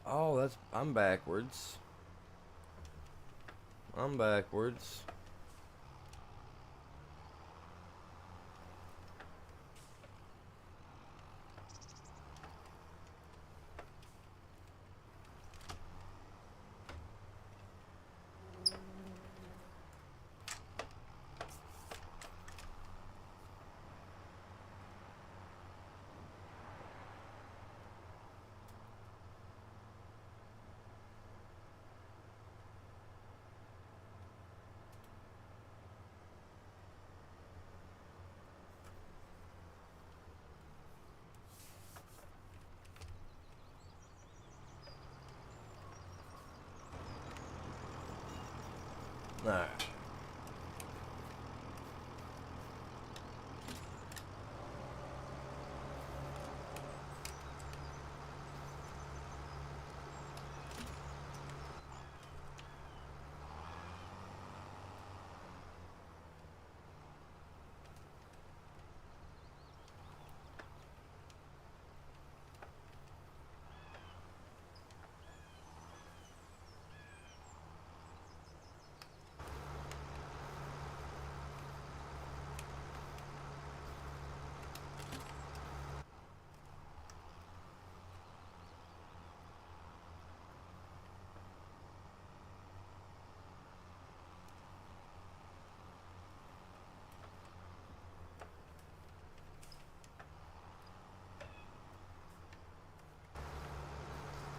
Oh, I'm backwards. I'm backwards. Alright.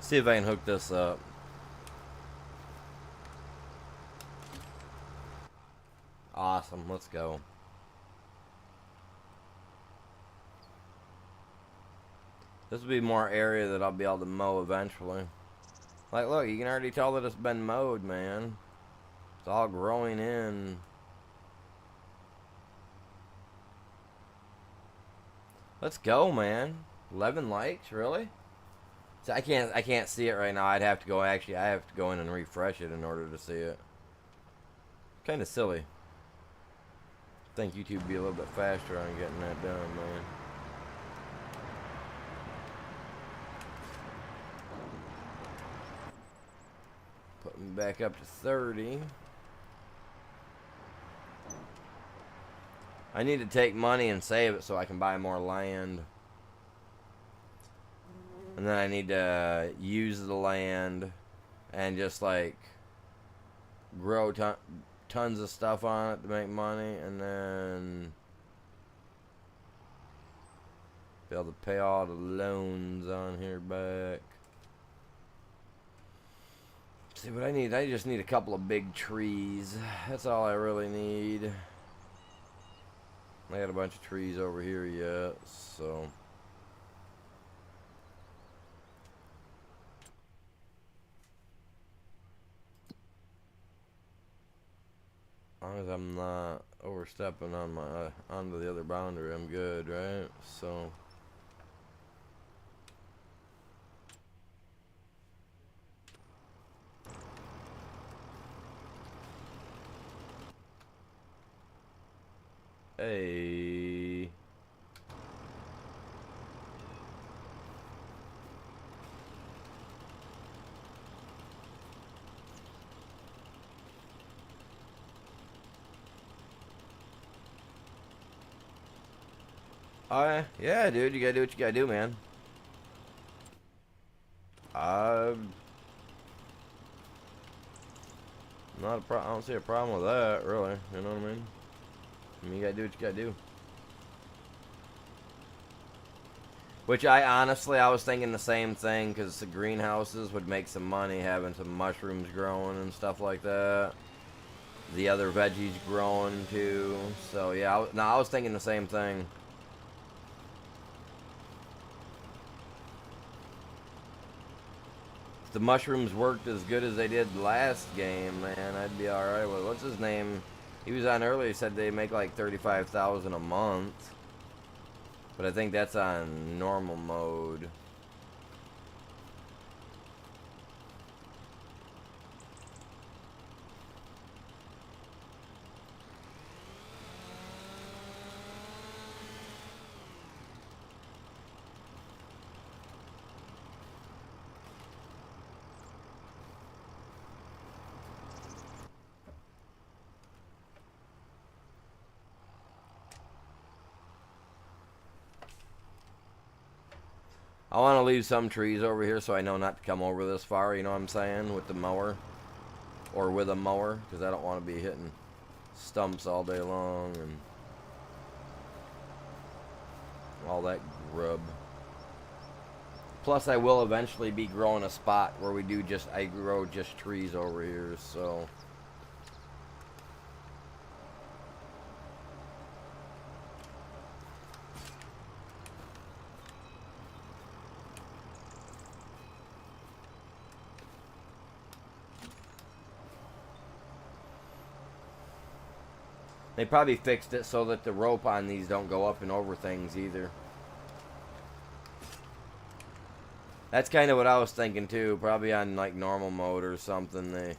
See if I can hook this up. Awesome, let's go. This will be more area that I'll be able to mow eventually. Like, look, you can already tell that it's been mowed, man. It's all growing in. Let's go, man. 11 likes, really? So I can't see it right now. I'd have to go, actually, I have to go in and refresh it in order to see it. Kind of silly. I think YouTube would be a little bit faster on getting that done, man. Put me back up to 30. I need to take money and save it so I can buy more land. And then I need to use the land and just like grow tons of stuff on it to make money, and then be able to pay all the loans on here back. See what I need? I just need a couple of big trees. That's all I really need. I got a bunch of trees over here yet, so. As long as I'm not overstepping on my onto the other boundary, I'm good, right? So. Hey. Yeah, dude, you gotta do what you gotta do, man. Not a I don't see a problem with that, really. You know what I mean? You gotta do what you gotta do. Which I was thinking the same thing, because the greenhouses would make some money having some mushrooms growing and stuff like that. The other veggies growing too. So yeah, I was thinking the same thing. If the mushrooms worked as good as they did last game, man, I'd be alright with it. What's his name? He was on earlier, he said they make like 35,000 a month. But I think that's on normal mode. I want to leave some trees over here so I know not to come over this far, you know what I'm saying, with the mower. Or with a mower, because I don't want to be hitting stumps all day long and all that grub. Plus I will eventually be growing a spot where I grow just trees over here, so. They probably fixed it so that the rope on these don't go up and over things either. That's kind of what I was thinking too. Probably on like normal mode or something, they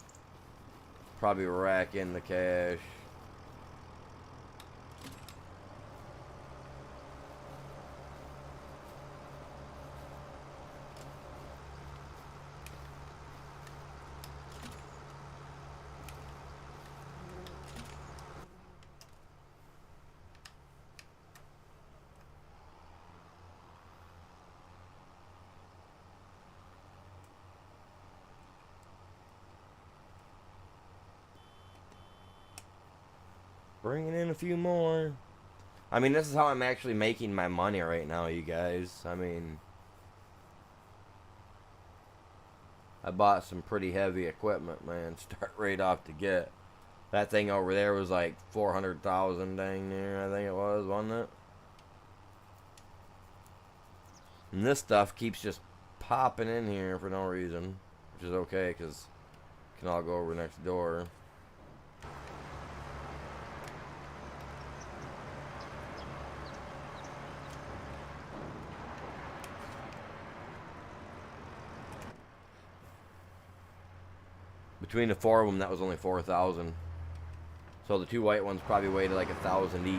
probably rack in the cash. Bringing in a few more. I mean, this is how I'm actually making my money right now, you guys. I mean, I bought some pretty heavy equipment, man. Start right off to get. That thing over there was like 400,000 dang near, I think it was, wasn't it? And this stuff keeps just popping in here for no reason, which is okay because it can all go over next door. Between the four of them, that was only 4,000. So the two white ones probably weighed like 1,000 each.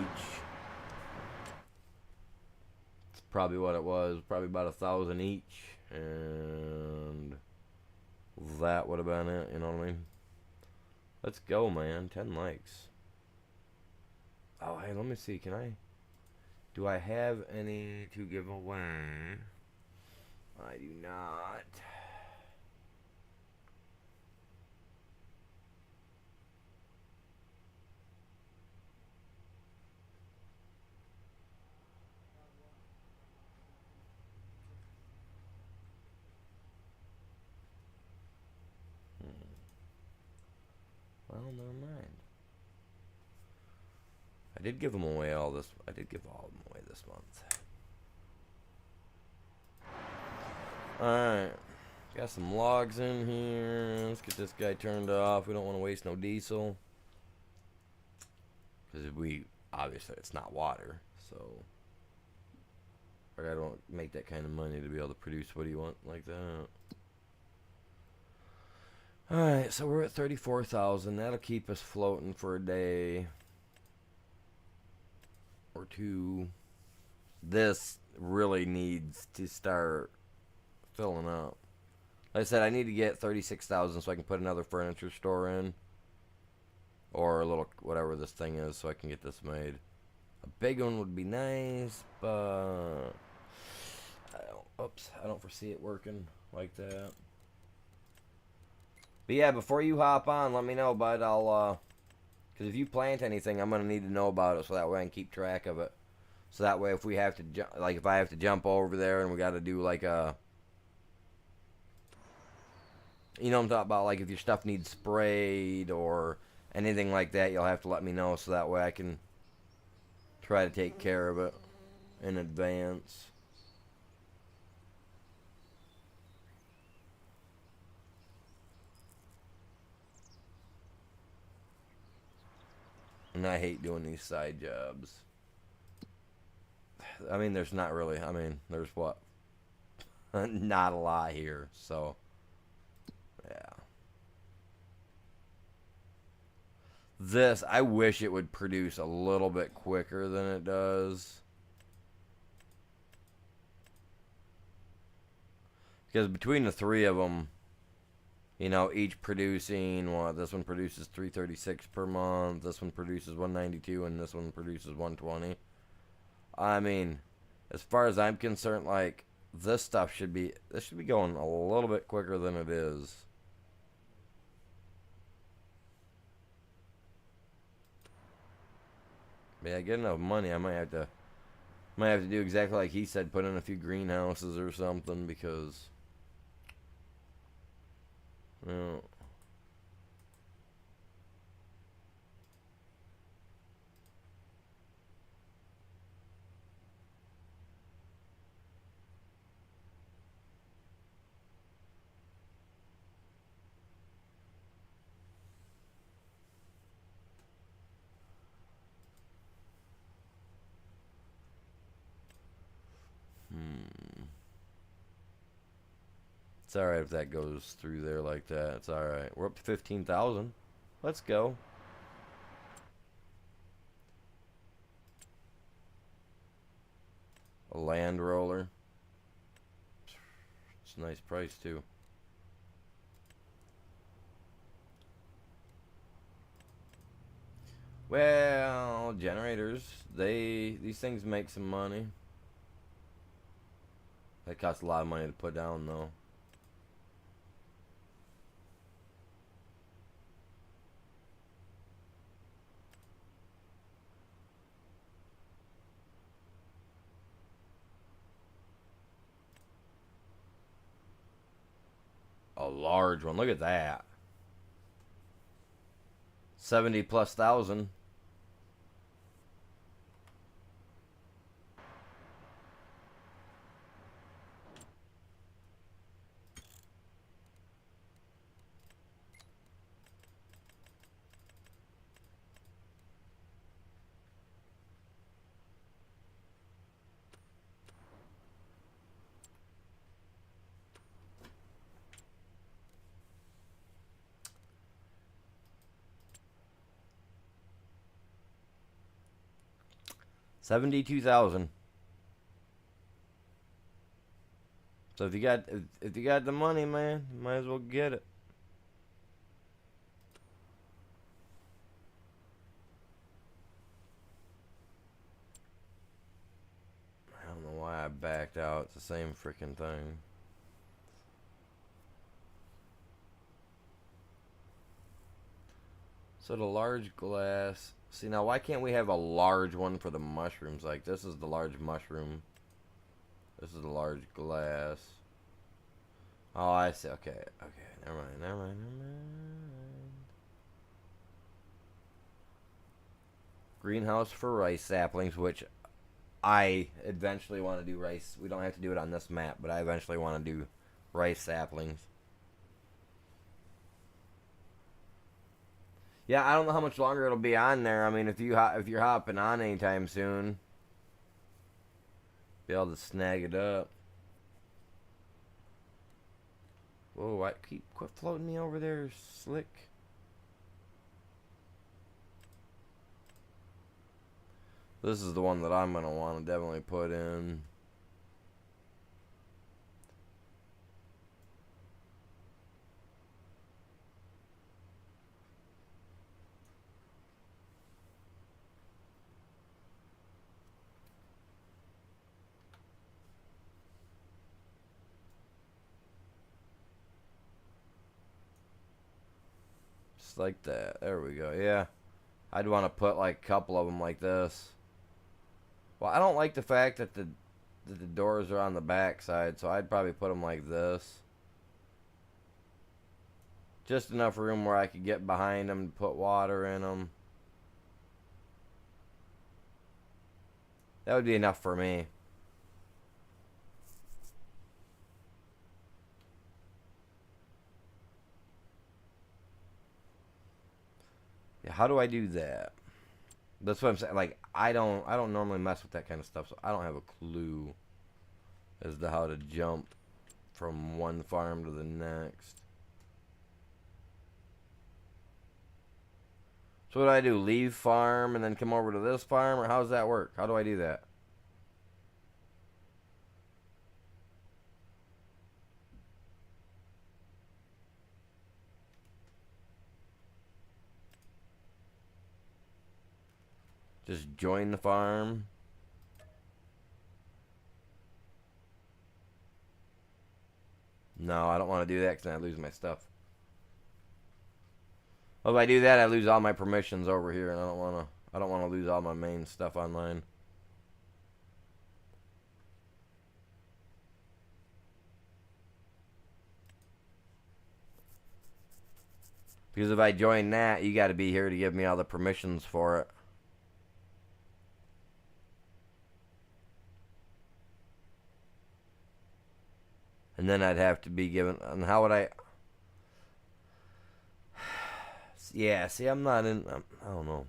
That's probably what it was. Probably about 1,000 each. And that would have been it, you know what I mean? Let's go, man. 10 likes. Oh, hey, let me see. Do I have any to give away? I do not. Well, never mind. I did give them away all this. I did give all of them away this month. Alright. Got some logs in here. Let's get this guy turned off. We don't want to waste no diesel. Because obviously it's not water. So, I don't make that kind of money to be able to produce what you want like that. Alright, so we're at 34,000. That'll keep us floating for a day or two. This really needs to start filling up. Like I said, I need to get 36,000 so I can put another furniture store in. Or a little, whatever this thing is, so I can get this made. A big one would be nice, but I don't foresee it working like that. But yeah, before you hop on, let me know, bud. Because if you plant anything, I'm going to need to know about it so that way I can keep track of it. So that way if we have to, if I have to jump over there and we got to do like a, you know what I'm talking about, like if your stuff needs sprayed or anything like that, you'll have to let me know so that way I can try to take care of it in advance. And I hate doing these side jobs. I mean, there's not really, there's what? Not a lot here, so, yeah. This, I wish it would produce a little bit quicker than it does. Because between the three of them, you know, each producing, this one produces 336 per month, this one produces 192, and this one produces 120. I mean, as far as I'm concerned, like, this should be going a little bit quicker than it is. But yeah, get enough money, I might have to do exactly like he said, put in a few greenhouses or something, because, you know, It's alright if that goes through there like that. It's alright. We're up to 15,000. Let's go. A land roller. It's a nice price too. Well, generators, these things make some money. That costs a lot of money to put down though. A large one. Look at that. 70 plus thousand. $72,000. So if you got the money, man, you might as well get it. I don't know why I backed out. It's the same freaking thing. So the large glass. See, now why can't we have a large one for the mushrooms? Like, this is the large mushroom. This is the large glass. Oh, I see. Okay, okay. Never mind, never mind, never mind. Greenhouse for rice saplings, which I eventually want to do rice. We don't have to do it on this map, but I eventually want to do rice saplings. Yeah, I don't know how much longer it'll be on there. I mean, if you're hopping on anytime soon, be able to snag it up. Whoa! Quit floating me over there, slick. This is the one that I'm gonna want to definitely put in. Like that. There we go. Yeah. I'd want to put like a couple of them like this. Well, I don't like the fact that the doors are on the back side, so I'd probably put them like this. Just enough room where I could get behind them and put water in them. That would be enough for me. Yeah, how do I do that? That's what I'm saying. Like, I don't normally mess with that kind of stuff, so I don't have a clue as to how to jump from one farm to the next. So what do I do? Leave farm and then come over to this farm, or how does that work? How do I do that? Just join the farm. No, I don't want to do that because then I lose my stuff. Well, if I do that, I lose all my permissions over here, and I don't want to lose all my main stuff online. Because if I join that, you got to be here to give me all the permissions for it. And then I'd have to be given. And how would I? Yeah, see, I'm not in. I don't know.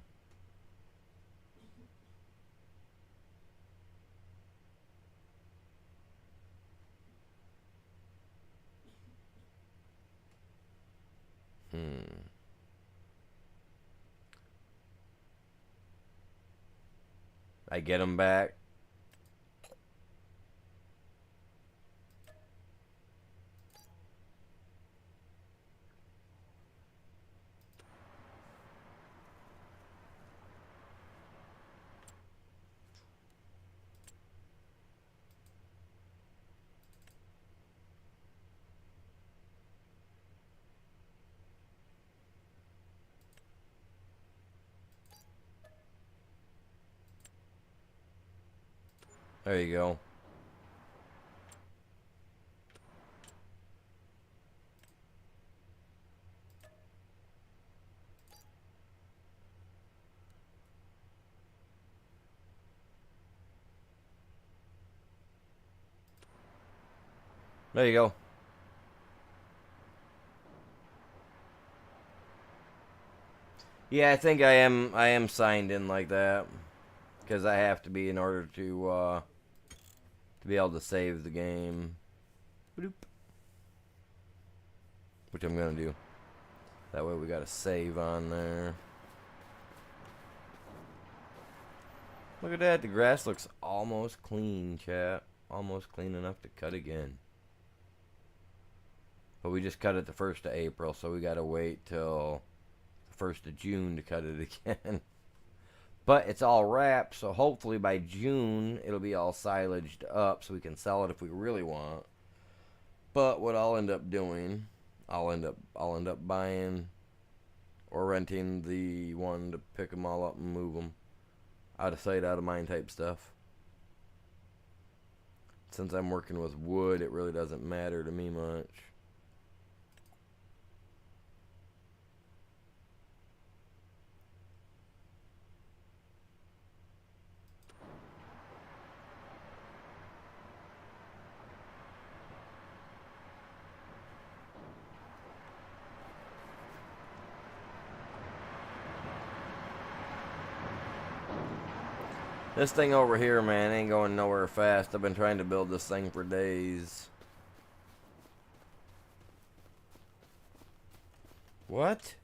I get them back. There you go. There you go. Yeah, I think I am signed in like that because I have to be in order to be able to save the game. Bloop. Which I'm gonna do. That way we got a save on there. Look at that, the grass looks almost clean, chat. Almost clean enough to cut again. But we just cut it the 1st of April, so we gotta wait till the 1st of June to cut it again. But it's all wrapped, so hopefully by June it'll be all silaged up so we can sell it if we really want. But what I'll end up doing, I'll end up buying or renting the one to pick them all up and move them. Out of sight, out of mind type stuff. Since I'm working with wood, it really doesn't matter to me much. This thing over here, man, ain't going nowhere fast. I've been trying to build this thing for days. What?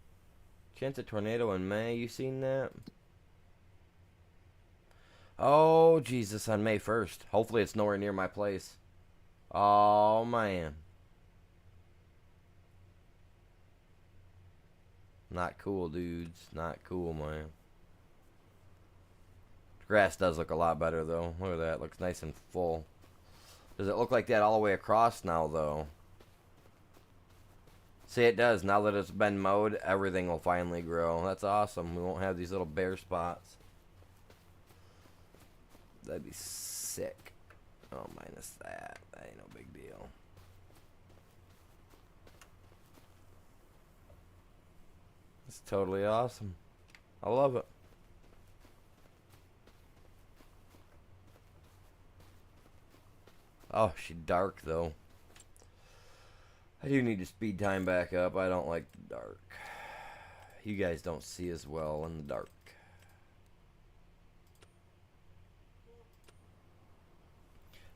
Chance of tornado in May? You seen that? Oh, Jesus, on May 1st. Hopefully it's nowhere near my place. Oh, man. Not cool, dudes. Not cool, man. Grass does look a lot better, though. Look at that. It looks nice and full. Does it look like that all the way across now, though? See, it does. Now that it's been mowed, everything will finally grow. That's awesome. We won't have these little bare spots. That'd be sick. Oh, minus that. That ain't no big deal. It's totally awesome. I love it. Oh, she's dark, though. I do need to speed time back up. I don't like the dark. You guys don't see as well in the dark.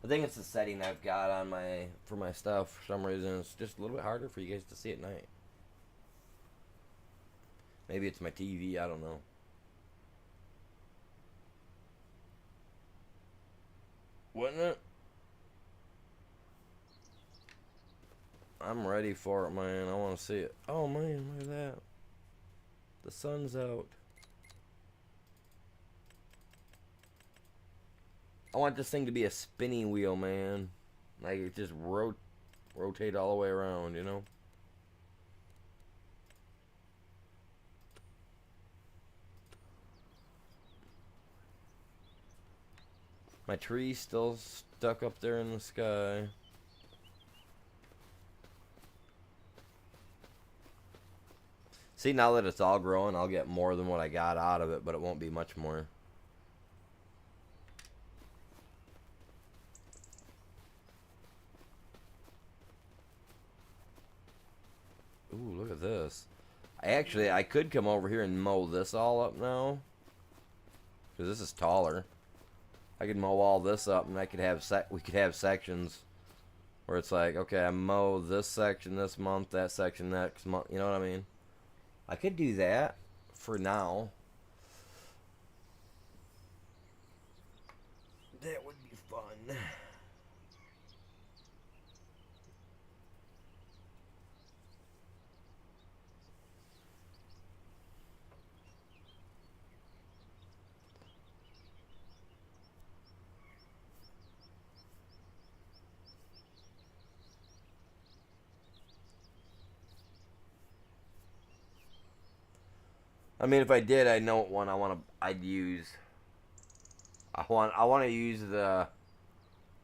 I think it's the setting I've got on for my stuff. For some reason, it's just a little bit harder for you guys to see at night. Maybe it's my TV. I don't know. Wouldn't it? I'm ready for it, man. I want to see it. Oh, man, look at that. The sun's out. I want this thing to be a spinning wheel, man. Like, it just rotate all the way around, you know? My tree's still stuck up there in the sky. See, now that it's all growing, I'll get more than what I got out of it, but it won't be much more. Ooh, look at this. I could come over here and mow this all up now. Because this is taller. I could mow all this up, and I could have we could have sections where it's like, okay, I mow this section this month, that section next month. You know what I mean? I could do that for now. That would be fun. I mean, if I did, I know what one I'd use. I want to use the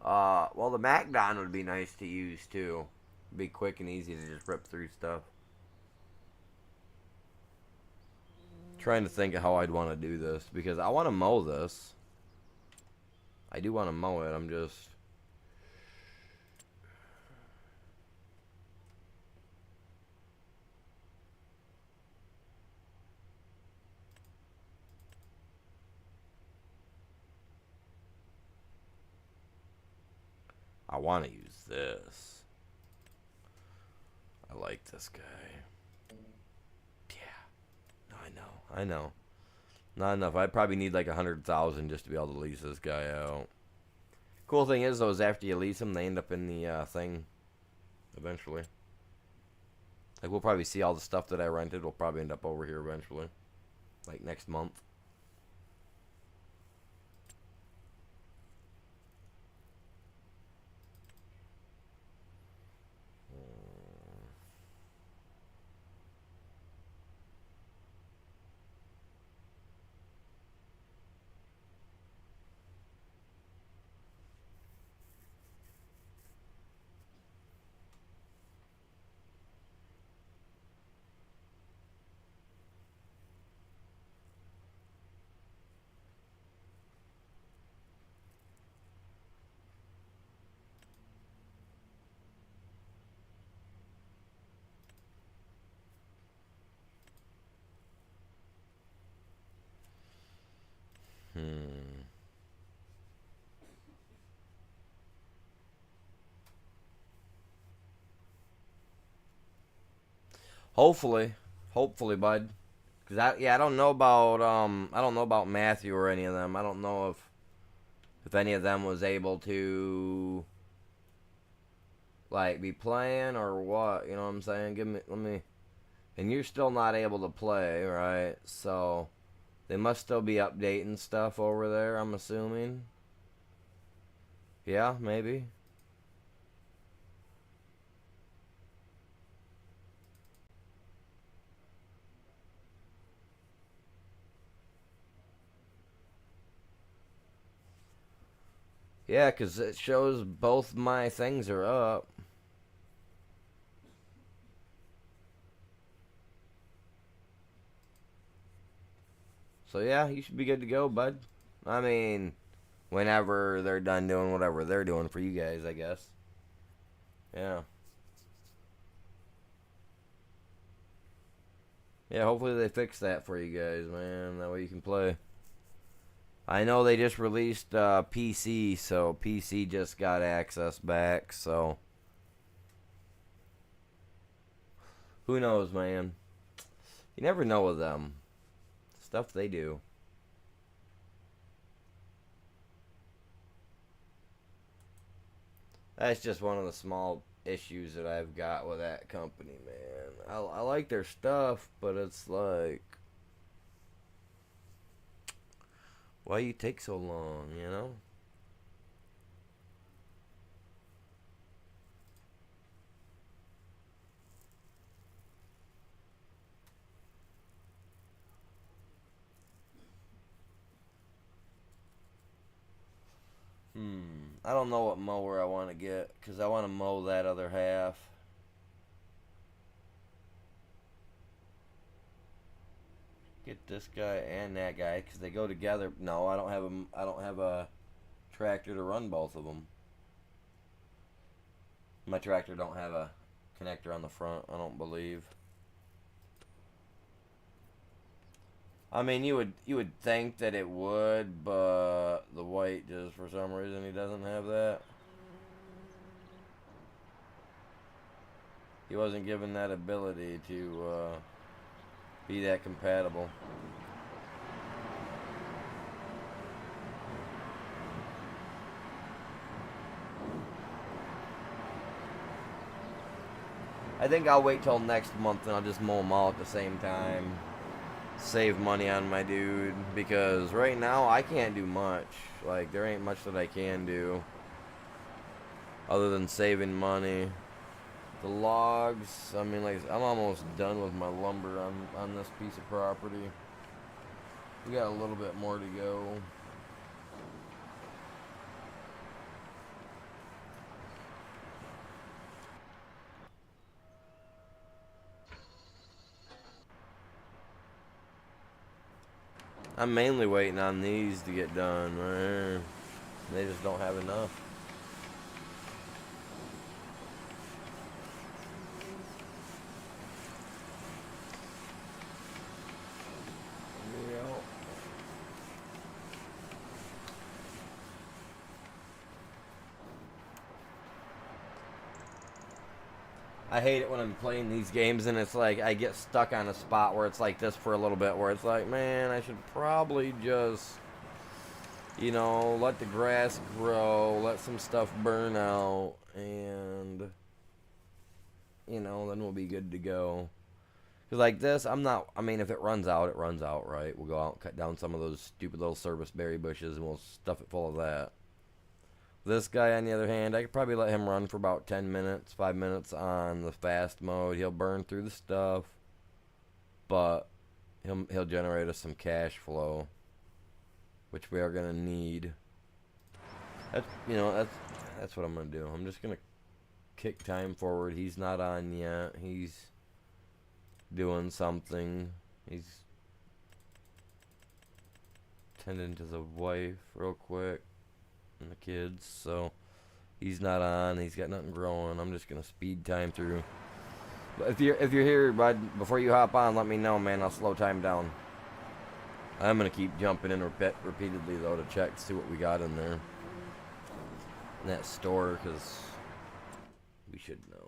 well, the MacDon would be nice to use too. It'd be quick and easy to just rip through stuff. Trying to think of how I'd want to do this because I want to mow this. I do want to mow it. I'm just I want to use this. I like this guy. Yeah. No, I know. Not enough. I probably need like 100,000 just to be able to lease this guy out. Cool thing is though, is after you lease them, they end up in the thing eventually. Like we'll probably see all the stuff that I rented. Will probably end up over here eventually, like next month. Hopefully, bud. Cause I don't know about Matthew or any of them. I don't know if any of them was able to like be playing or what. You know what I'm saying? Let me. And you're still not able to play, right? So they must still be updating stuff over there. I'm assuming. Yeah, maybe. Yeah, because it shows both my things are up. So yeah, you should be good to go, bud. I mean, whenever they're done doing whatever they're doing for you guys, I guess. Yeah. Yeah, hopefully they fix that for you guys, man. That way you can play. I know they just released PC, so PC just got access back, so who knows, man? You never know with them. Stuff they do. That's just one of the small issues that I've got with that company, man. I like their stuff, but it's like, why you take so long, you know? I don't know what mower I want to get, because I want to mow that other half. Get this guy and that guy, because they go together. No, I don't have a tractor to run both of them. My tractor don't have a connector on the front, I don't believe. I mean, you would think that it would, but the white just for some reason he doesn't have that. He wasn't given that ability to be that compatible. I think I'll wait till next month and I'll just mow them all at the same time. Save money on my dude, because right now I can't do much. Like, there ain't much that I can do other than saving money. The logs, I mean, like, I'm almost done with my lumber on this piece of property. We got a little bit more to go. I'm mainly waiting on these to get done right here. They just don't have enough. I hate it when I'm playing these games and it's like I get stuck on a spot where it's like this for a little bit, where it's like, man, I should probably just, you know, let the grass grow, let some stuff burn out, and, you know, then we'll be good to go. Because like this, I'm not, I mean, if it runs out, it runs out, right? We'll go out and cut down some of those stupid little service berry bushes and we'll stuff it full of that. This guy, on the other hand, I could probably let him run for about 10 minutes, 5 minutes on the fast mode. He'll burn through the stuff, but he'll generate us some cash flow, which we are gonna need. That's, you know, that's what I'm gonna do. I'm just gonna kick time forward. He's not on yet. He's doing something. He's tending to the wife real quick. And the kids, so he's not on. He's got nothing growing. I'm just gonna speed time through. But if you're here, bud, before you hop on, let me know, man. I'll slow time down. I'm gonna keep jumping in repeatedly though to check to see what we got in there in that store, because we should know.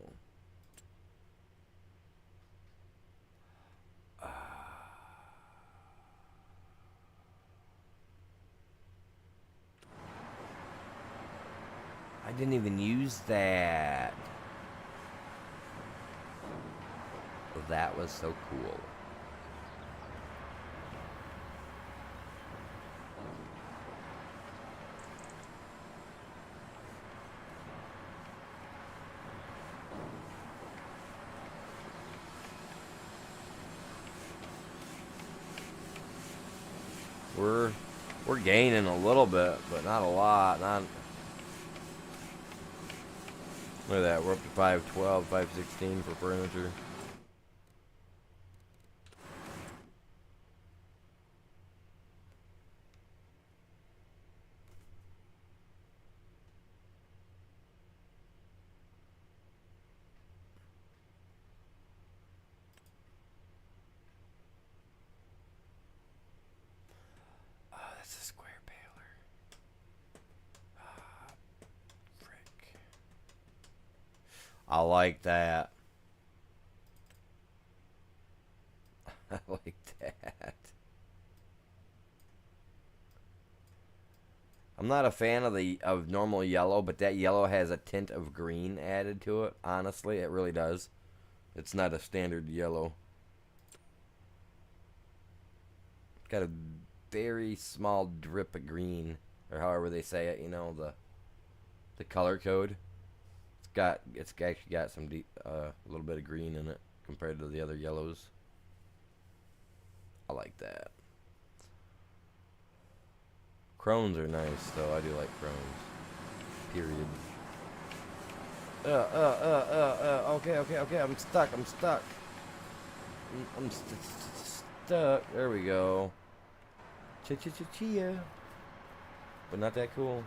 I didn't even use that. That was so cool. We're gaining a little bit, but not a lot. Look at that, we're up to 512, 516 for furniture. Oh, that's a square baler. Ah, frick. I like that. I like that. I'm not a fan of normal yellow, but that yellow has a tint of green added to it. Honestly, it really does. It's not a standard yellow. It's got a very small drip of green, or however they say it. You know, the color code. It's actually got some deep, a little bit of green in it compared to the other yellows. I like that. Crones are nice, though. I do like crones. Period. Okay. I'm stuck. I'm stuck. There we go. Chia. But not that cool.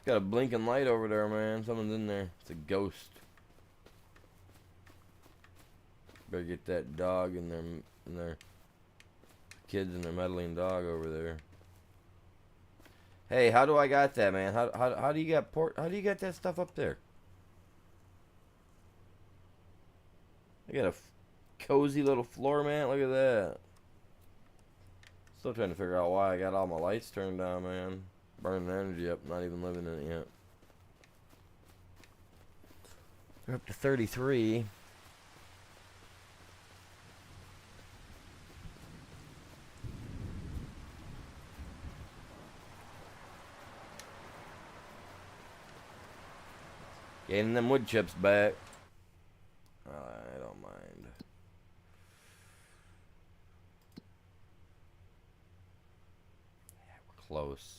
Got a blinking light over there, man. Someone's in there. It's a ghost. Better get that dog and their kids and their meddling dog over there. Hey, how do I got that, man? How do you get that stuff up there? I got a cozy little floor mat. Look at that. Still trying to figure out why I got all my lights turned on, man. Burning the energy up, not even living in it yet. We're up to 33. Getting them wood chips back. I don't mind. Yeah, we're close.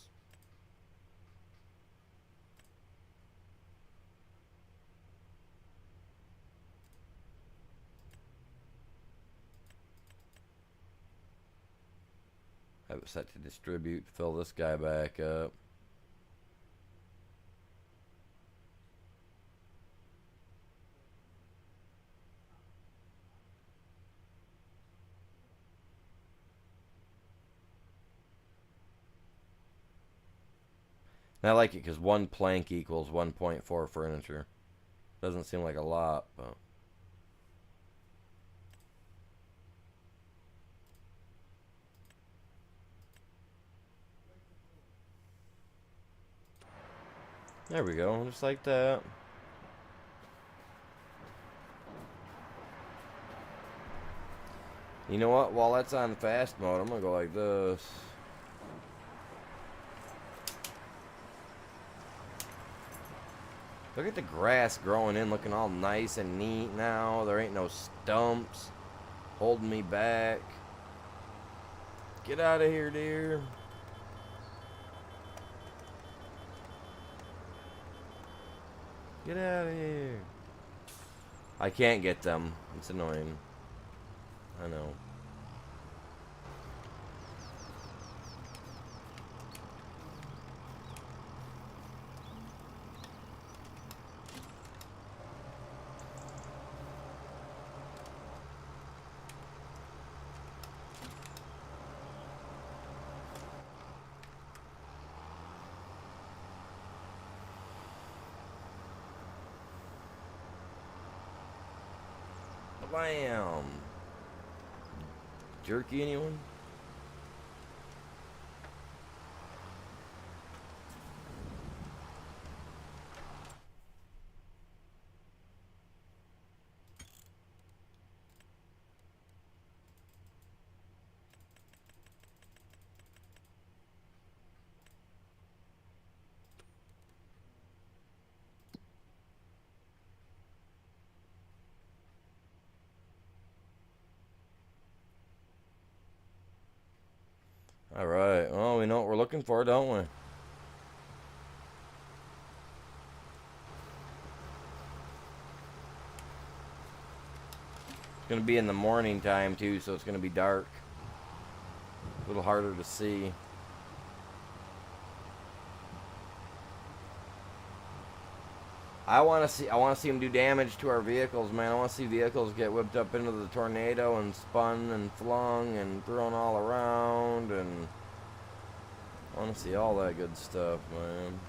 Have it set to distribute. Fill this guy back up. And I like it because one plank equals 1.4 furniture. Doesn't seem like a lot, but... There we go, just like that. You know what? While that's on fast mode, I'm gonna go like this. Look at the grass growing in, looking all nice and neat now. There ain't no stumps holding me back. Get out of here, dear. Get out of here. I can't get them. It's annoying. I know. Blam. Jerky, anyone? Alright, well, we know what we're looking for, don't we? It's gonna be in the morning time, too, so it's gonna be dark. A little harder to see. I want to see them do damage to our vehicles, man. I want to see vehicles get whipped up into the tornado and spun and flung and thrown all around, and I want to see all that good stuff, man.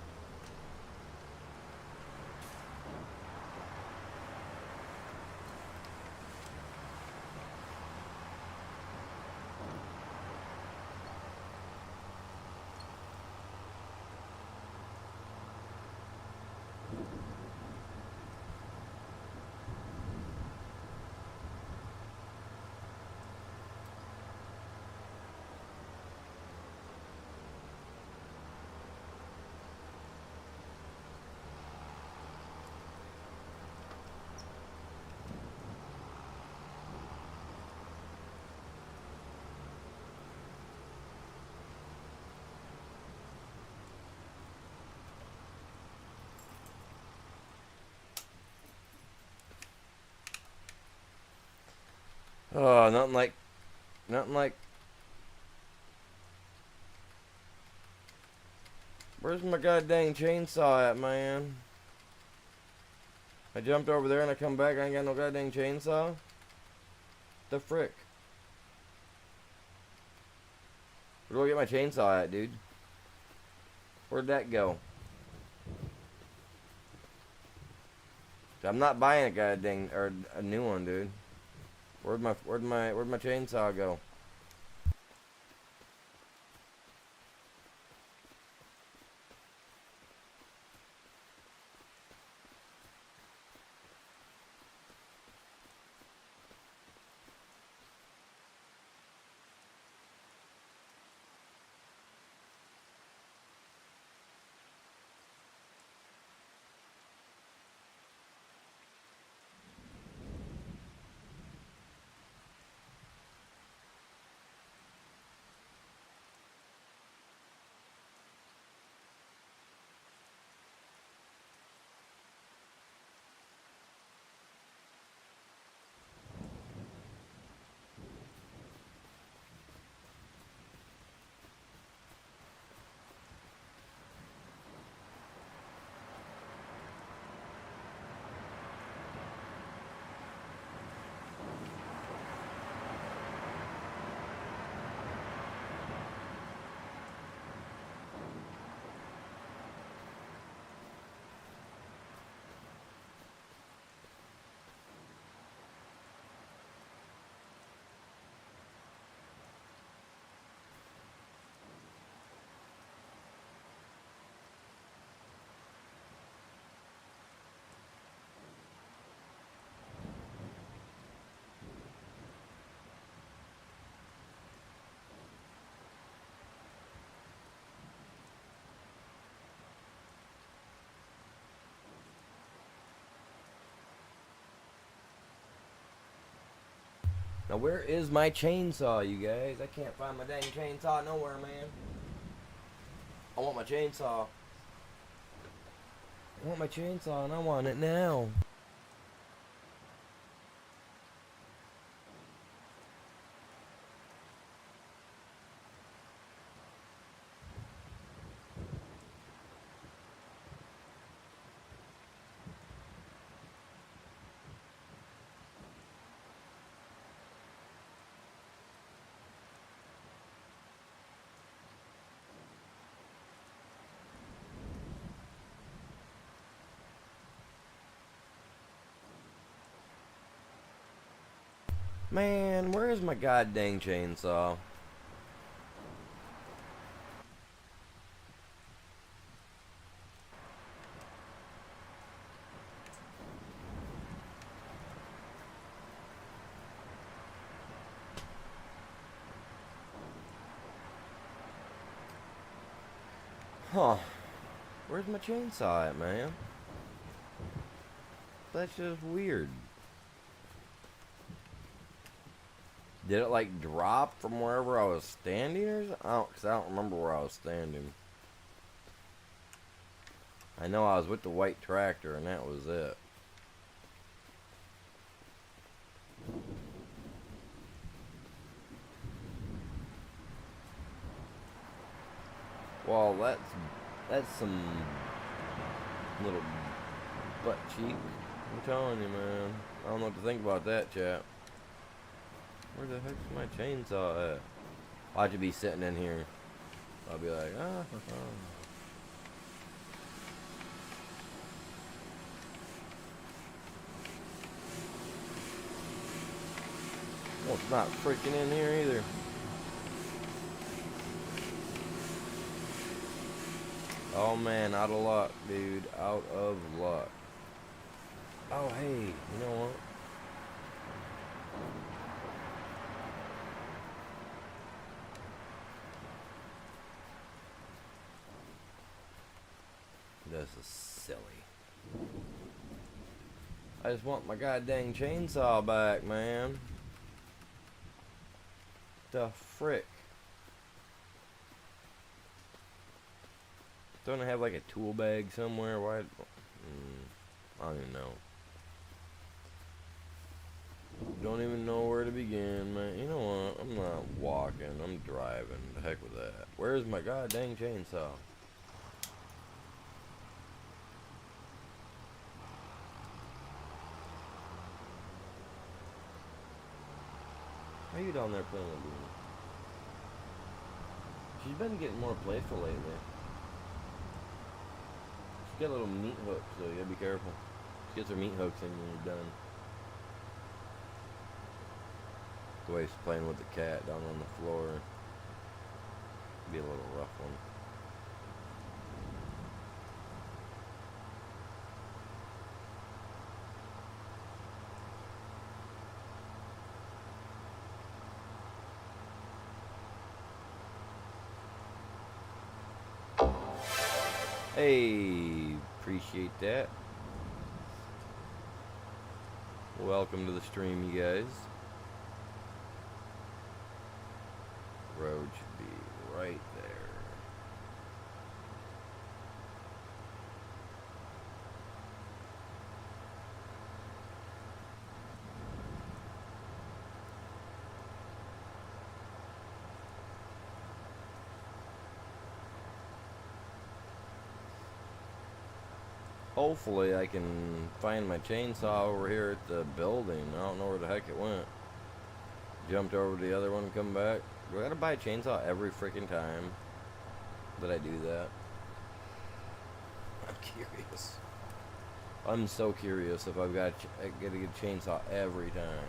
Oh, nothing like. Where's my goddamn chainsaw at, man? I jumped over there and I come back, I ain't got no goddamn chainsaw? The frick? Where do I get my chainsaw at, dude? Where'd that go? I'm not buying a goddamn or a new one, dude. Where'd my chainsaw go? Now where is my chainsaw, you guys? I can't find my dang chainsaw nowhere, man. I want my chainsaw. I want my chainsaw and I want it now. Man, where is my goddamn chainsaw? Huh. Where's my chainsaw at, man? That's just weird. Did it like drop from wherever I was standing or something? Cause I don't remember where I was standing. I know I was with the white tractor and that was it. Well, that's some little butt cheek. I'm telling you, man. I don't know what to think about that, chat. Where the heck's my chainsaw at? I'll have to be sitting in here. I'll be like, ah. Well, it's not freaking in here either. Oh man, out of luck, dude. Out of luck. Oh hey, you know what? This is silly. I just want my goddamn chainsaw back, man. The frick? Don't I have like a tool bag somewhere? Why? I don't even know. Don't even know where to begin, man. You know what? I'm not walking. I'm driving. The heck with that. Where's my goddamn chainsaw? How you down there playing with me? She's been getting more playful lately. She's got little meat hooks, so you gotta be careful. She gets her meat hooks in when you're done. The way she's playing with the cat down on the floor. Be a little rough one. Hey, appreciate that. Welcome to the stream, you guys. Road should be right there. Hopefully I can find my chainsaw over here at the building. I don't know where the heck it went. Jumped over to the other one and come back. Do I gotta buy a chainsaw every freaking time that I do that? I'm curious. I'm so curious if I've got I gotta get a chainsaw every time.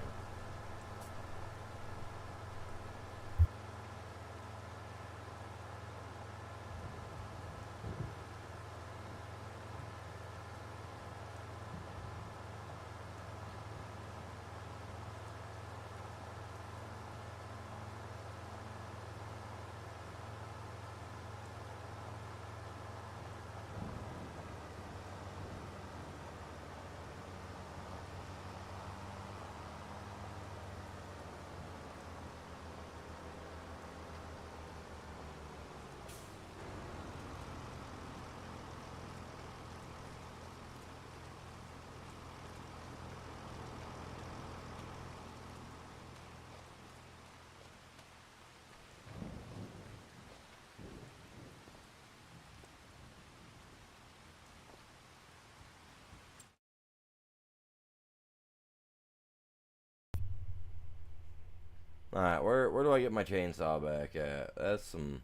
Alright, where do I get my chainsaw back at? That's some...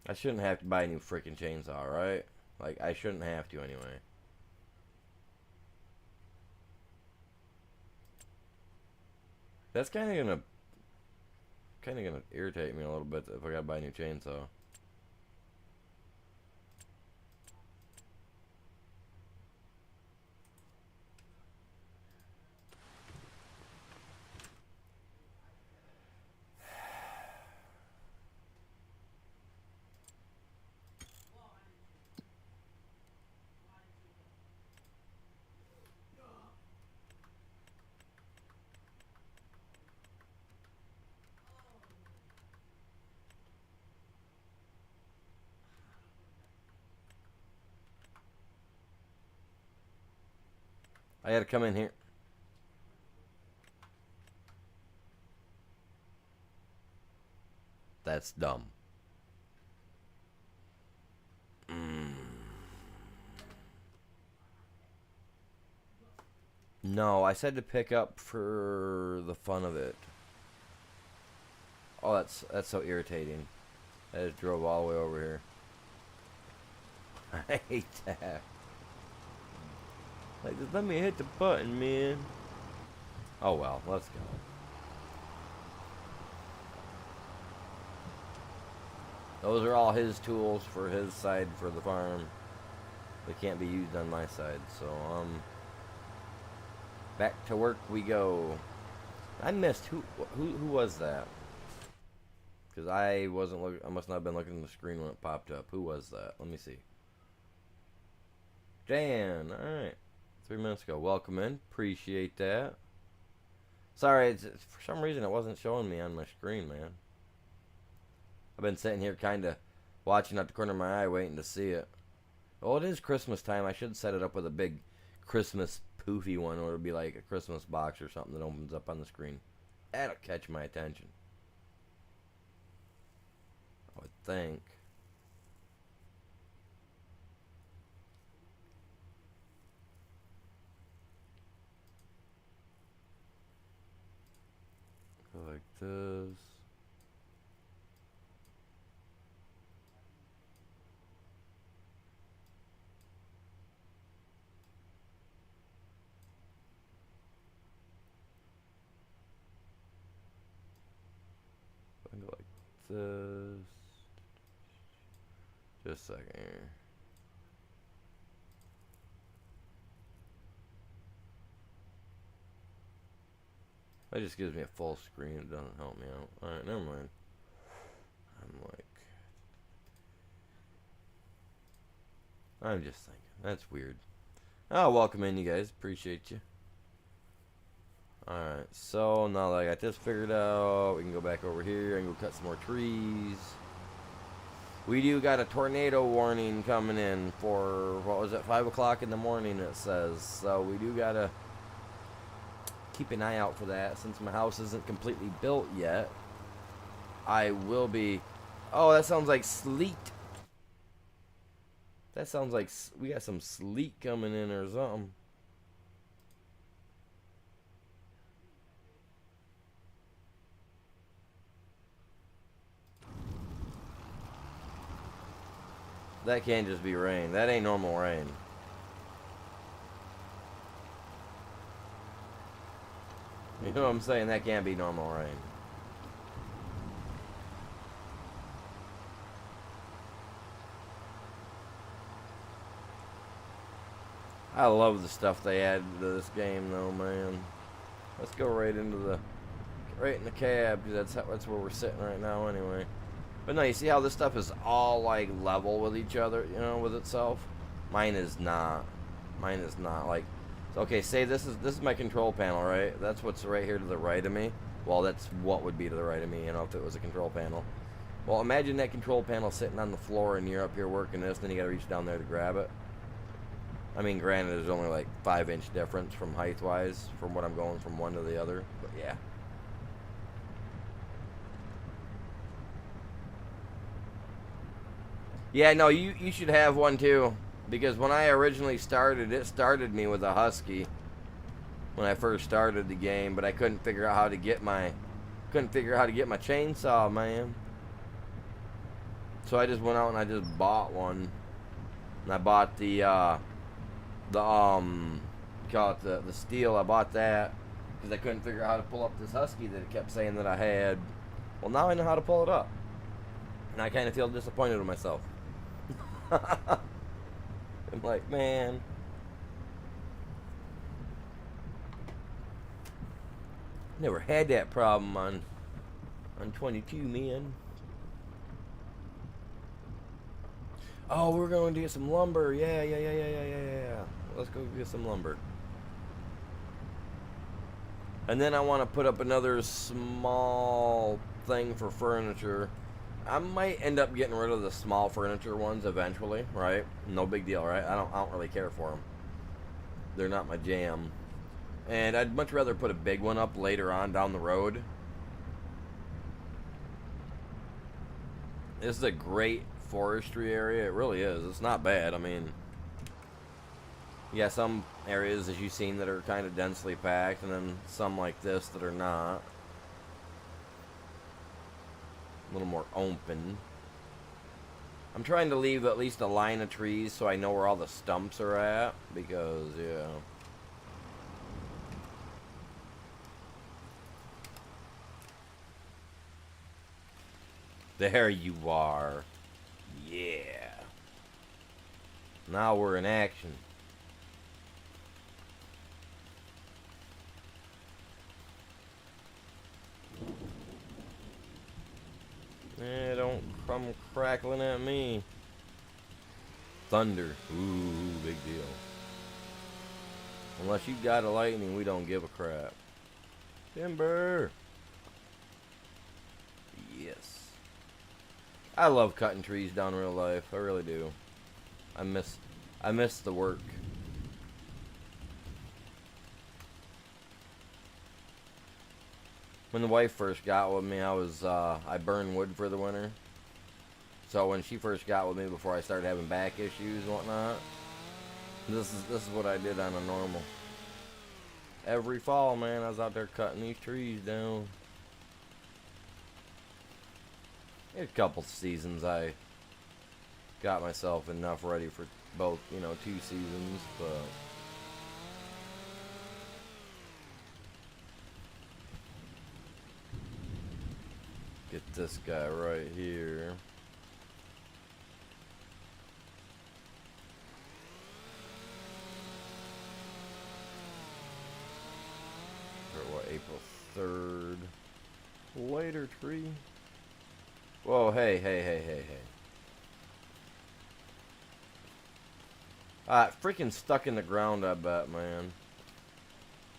I shouldn't have to buy a new freaking chainsaw, right? Like, I shouldn't have to anyway. That's kind of gonna irritate me a little bit if I gotta buy a new chainsaw. I gotta come in here. That's dumb. No, I said to pick up for the fun of it. Oh, that's so irritating. I just drove all the way over here. I hate that. Like, just let me hit the button, man. Oh well, let's go. Those are all his tools for his side for the farm. They can't be used on my side, so back to work we go. I missed who was that? Because I wasn't looking. I must not have been looking at the screen when it popped up. Who was that? Let me see. Jan. All right. 3 minutes ago. Welcome in. Appreciate that. Sorry, for some reason it wasn't showing me on my screen, man. I've been sitting here kind of watching out the corner of my eye waiting to see it. Oh, it is Christmas time. I should set it up with a big Christmas poofy one, or it'll be like a Christmas box or something that opens up on the screen. That'll catch my attention. I would think. Go like this. Go like this. Just a second here. That just gives me a full screen. It doesn't help me out. Alright, never mind. I'm just thinking. That's weird. Oh, welcome in, you guys. Appreciate you. Alright, so now that I got this figured out, we can go back over here and go cut some more trees. We do got a tornado warning coming in for, what was it, 5 o'clock in the morning it says. So we do got to keep an eye out for that. Since my house isn't completely built yet, I will be... Oh, that sounds like sleet. That sounds like we got some sleet coming in or something. That can't just be rain. That ain't normal rain. You know what I'm saying? That can't be normal rain. I love the stuff they added to this game, though, man. Let's go right in the cab, because that's where we're sitting right now, anyway. But no, you see how this stuff is all like level with each other, you know, with itself? Mine is not. Mine is not. Like, okay, say this is my control panel, right? That's what's right here to the right of me. Well, that's what would be to the right of me, you know, if it was a control panel. Well, imagine that control panel sitting on the floor and you're up here working this, and then you gotta reach down there to grab it. I mean, granted, there's only like 5-inch difference from height-wise from what I'm going from one to the other, but yeah. Yeah, no, you should have one too, because when I originally started, it started me with a Husky, when I first started the game, but I couldn't figure out how to get my chainsaw, man. So I just went out and I just bought one. And I bought the call it the steel. I bought that because I couldn't figure out how to pull up this Husky that it kept saying that I had. Well, now I know how to pull it up. And I kind of feel disappointed with myself. I'm like, man. Never had that problem on 22, man. Oh, we're going to get some lumber. Yeah. Let's go get some lumber. And then I want to put up another small thing for furniture. I might end up getting rid of the small furniture ones eventually, right? No big deal, right? I don't really care for them. They're not my jam. And I'd much rather put a big one up later on down the road. This is a great forestry area. It really is. It's not bad. I mean, yeah, some areas, as you've seen, that are kind of densely packed, and then some like this that are not. A little more open. I'm trying to leave at least a line of trees so I know where all the stumps are at, because, yeah. There you are. Yeah. Now we're in action. Eh, don't come crackling at me. Thunder. Ooh, big deal. Unless you got a lightning, we don't give a crap. Timber. Yes. I love cutting trees down in real life. I really do. I miss the work. When the wife first got with me, I burned wood for the winter. So when she first got with me, before I started having back issues and whatnot, this is what I did on a normal. Every fall, man, I was out there cutting these trees down. A couple seasons I got myself enough ready for both, 2 seasons, but get this guy right here. For what, April 3rd. Later, tree. Whoa, hey. Freaking stuck in the ground, I bet, man.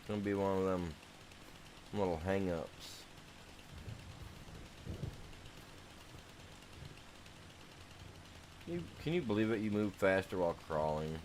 It's gonna be one of them little hang-ups. Can you believe it? You move faster while crawling.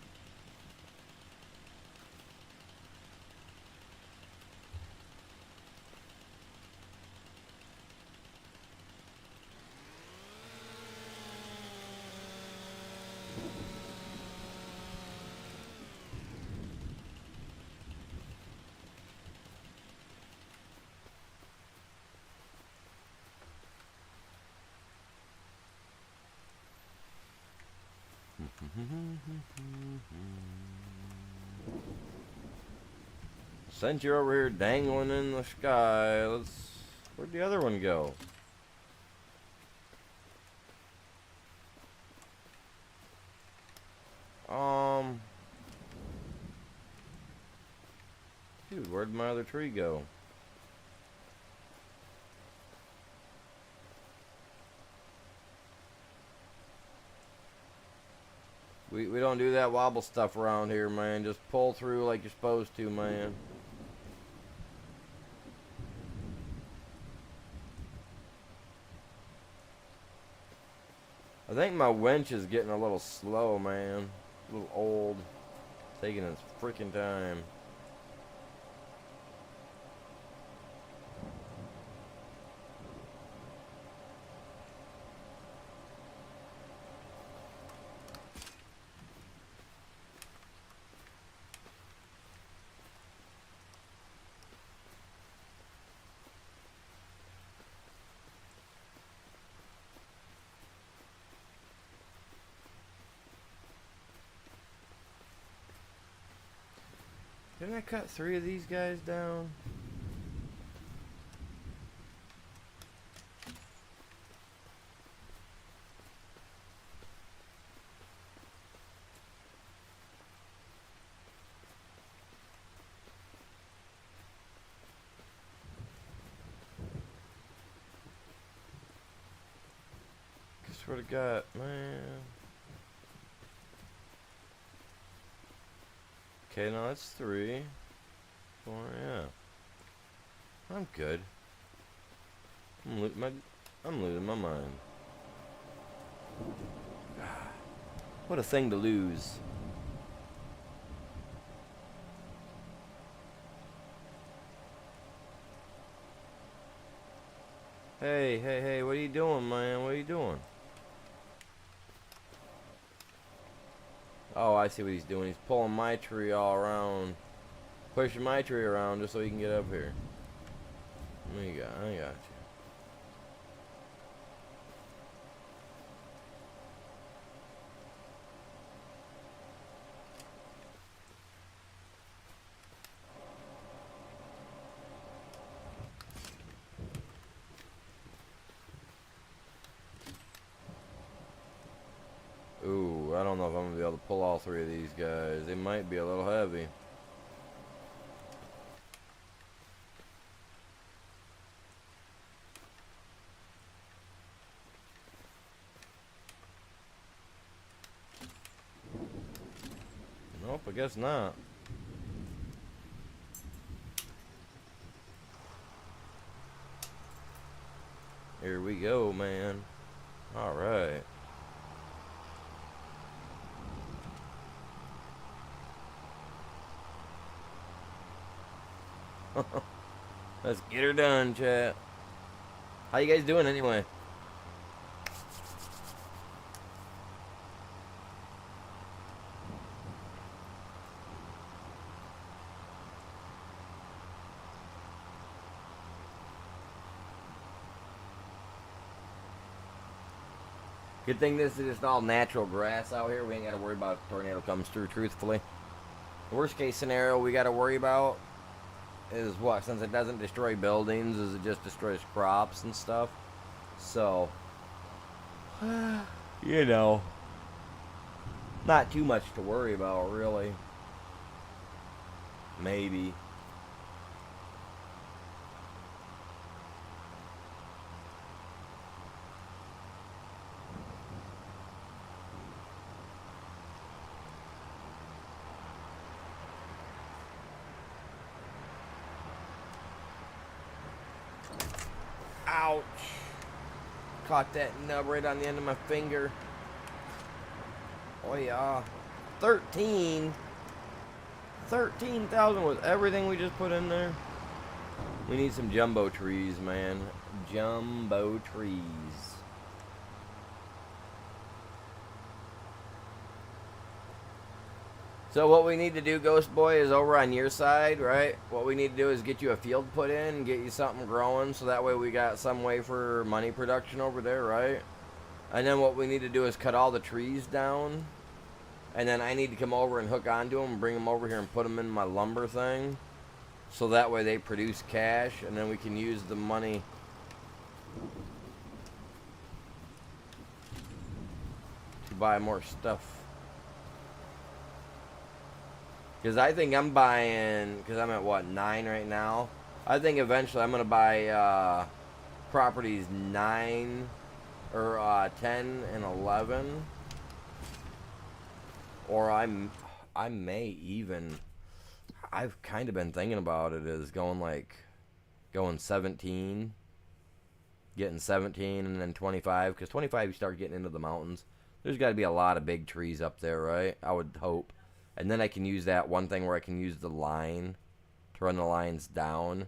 Since you're over here dangling in the sky, where'd the other one go? Dude, where'd my other tree go? We don't do that wobble stuff around here, man. Just pull through like you're supposed to, man. I think my winch is getting a little slow, man. A little old. Taking its freaking time. Didn't I cut 3 of these guys down? I swear to God, man. Okay, now that's 3. 4, yeah. I'm good. I'm losing my mind. What a thing to lose. Hey, what are you doing, man? What are you doing? Oh, I see what he's doing. He's pulling my tree all around. Pushing my tree around just so he can get up here. I got you. Ooh, I don't know if I'm going to be able to pull all 3 of these guys. They might be a little heavy. Nope, I guess not. Here we go, man. Alright. Let's get her done, chat. How you guys doing anyway? Good thing this is just all natural grass out here. We ain't got to worry about if a tornado comes through, truthfully. The worst case scenario we got to worry about is what? Since it doesn't destroy buildings, is it just destroys crops and stuff. So, you know, not too much to worry about, really. Maybe. Ouch. Caught that nub right on the end of my finger. Oh yeah. 13,000 with everything we just put in there. We need some jumbo trees, man. Jumbo trees. So what we need to do, Ghost Boy, is over on your side, right? What we need to do is get you a field put in and get you something growing, so that way we got some way for money production over there, right? And then what we need to do is cut all the trees down, and then I need to come over and hook onto them and bring them over here and put them in my lumber thing, so that way they produce cash, and then we can use the money to buy more stuff. Because I think I'm buying, because I'm at what, 9 right now? I think eventually I'm going to buy properties 9 or 10 and 11. Or I may even, I've kind of been thinking about it as going 17. Getting 17 and then 25. Because 25 you start getting into the mountains. There's got to be a lot of big trees up there, right? I would hope. And then I can use that one thing where I can use the line to run the lines down.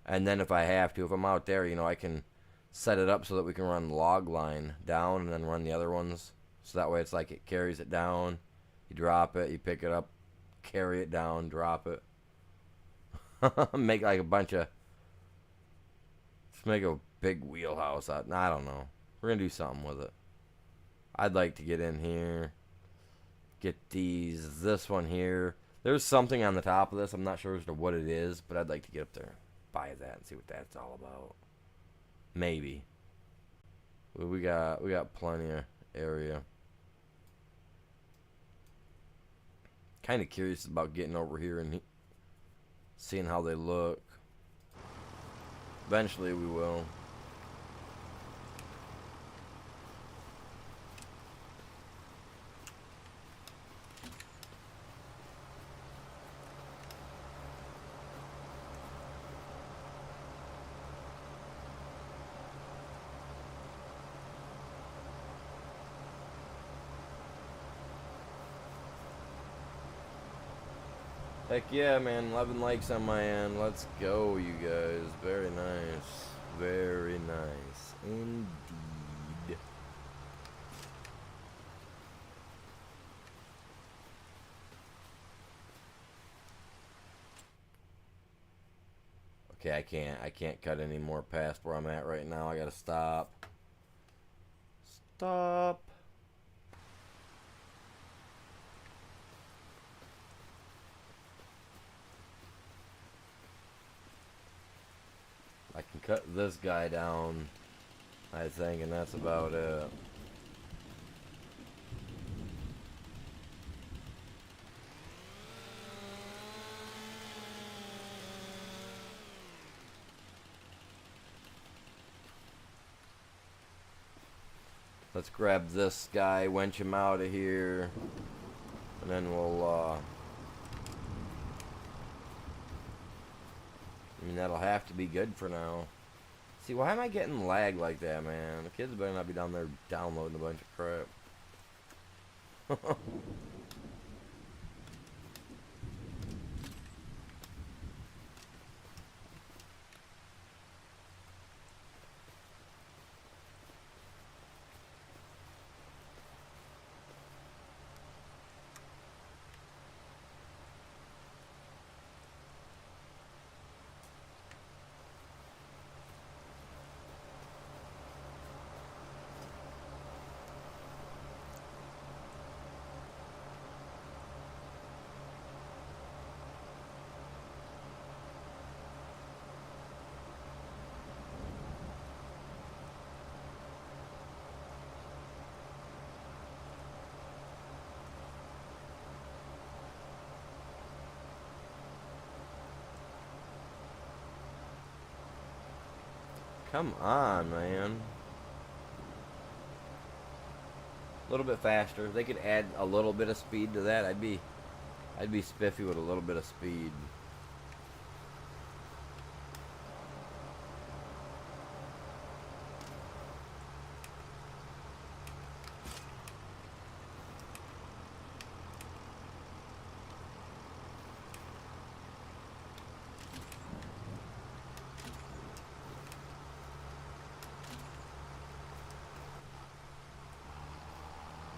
And then if I have to, if I'm out there, you know, I can set it up so that we can run the log line down and then run the other ones. So that way it's like it carries it down. You drop it, you pick it up, carry it down, drop it. Make like a bunch of... Let's make a big wheelhouse out. I don't know. We're going to do something with it. I'd like to get in here. Get this one here. There's something on the top of this. I'm not sure as to what it is, but I'd like to get up there, buy that, and see what that's all about. Maybe. Well, we got plenty of area. Kind of curious about getting over here and seeing how they look. Eventually we will. Heck yeah, man. 11 likes on my end. Let's go, you guys. Very nice. Very nice. Indeed. Okay, I can't cut any more past where I'm at right now. I gotta stop. Stop. I can cut this guy down, I think, and that's about it. Let's grab this guy, wench him out of here, and then we'll, I mean, that'll have to be good for now. See, why am I getting lag like that, man? The kids better not be down there downloading a bunch of crap. Come on, man. A little bit faster. If they could add a little bit of speed to that, I'd be spiffy with a little bit of speed.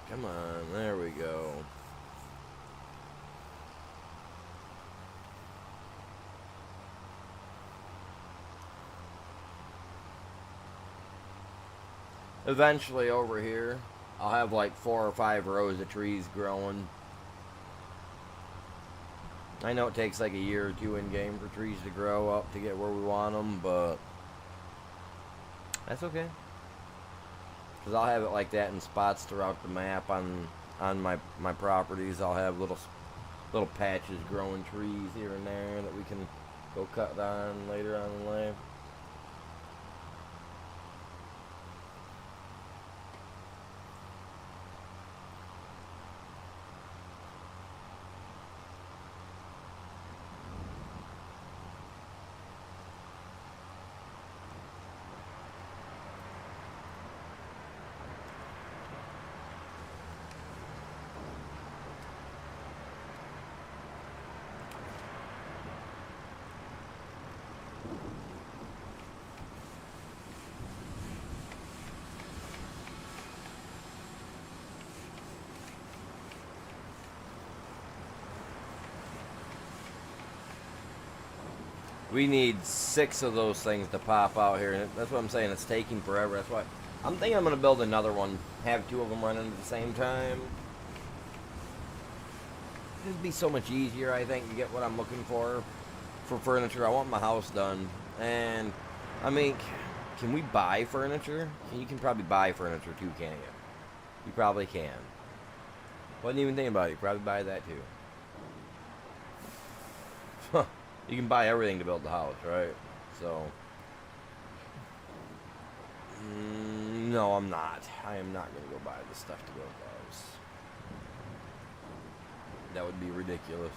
Come on, there we go. Eventually over here, I'll have like 4 or 5 rows of trees growing. I know it takes like a year or 2 in game for trees to grow up to get where we want them, but that's okay. Because I'll have it like that in spots throughout the map on my properties. I'll have little patches growing trees here and there that we can go cut on later on in life. We need 6 of those things to pop out here, and that's what I'm saying. It's taking forever. That's why I'm thinking I'm going to build another one, have 2 of them running at the same time. just be so much easier, I think, to get what I'm looking for furniture. I want my house done, and I mean, can we buy furniture? You can probably buy furniture too, can't you? You probably can. Wasn't even thinking about it. You probably buy that too. You can buy everything to build the house, right? So, no, I'm not. I am not going to go buy the stuff to build the house. That would be ridiculous.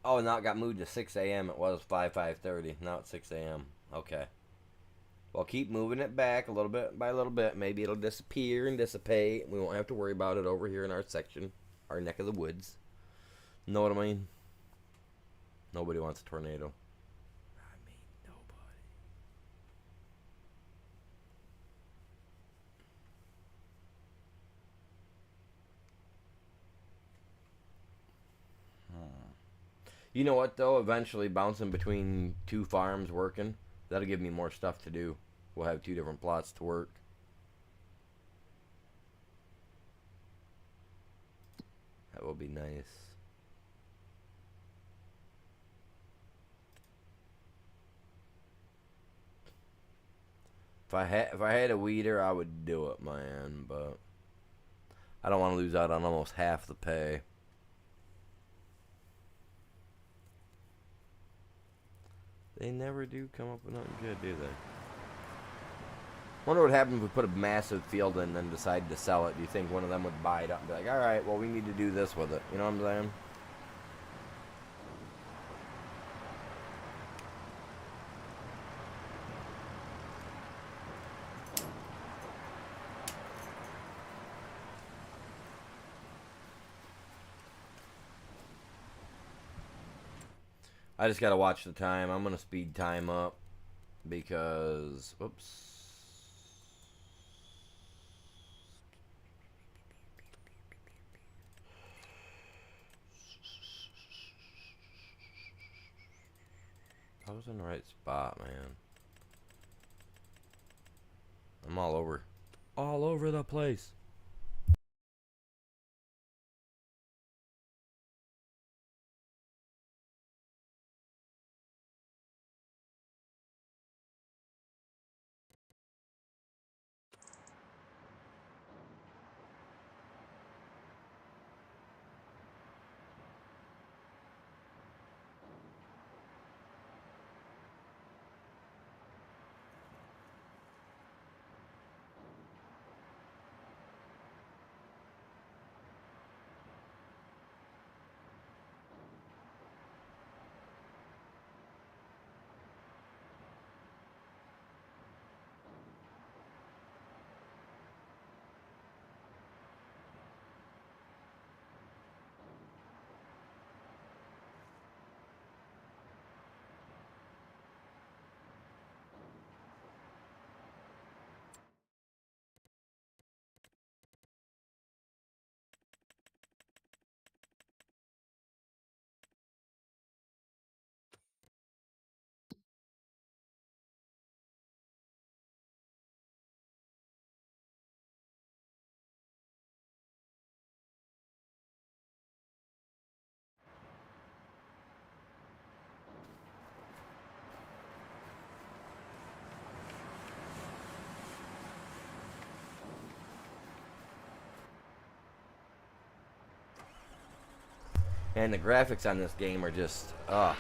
Oh, now it got moved to 6 a.m. It was 5:30. Now it's 6 a.m. Okay. Well, keep moving it back a little bit by a little bit. Maybe it'll disappear and dissipate. We won't have to worry about it over here in our section, our neck of the woods. Know what I mean? Nobody wants a tornado. I mean, nobody. You know what, though? Eventually, bouncing between two farms working, that'll give me more stuff to do. We'll have two different plots to work. That will be nice. If I had a weeder, I would do it, man. But I don't want to lose out on almost half the pay. They never do come up with nothing good, do they? Wonder what happens if we put a massive field in and then decide to sell it. Do you think one of them would buy it up and be like, all right, well, we need to do this with it? You know what I'm saying? I just gotta watch the time. I'm gonna speed time up because, oops. I was in the right spot, man. I'm all over the place. And the graphics on this game are just, so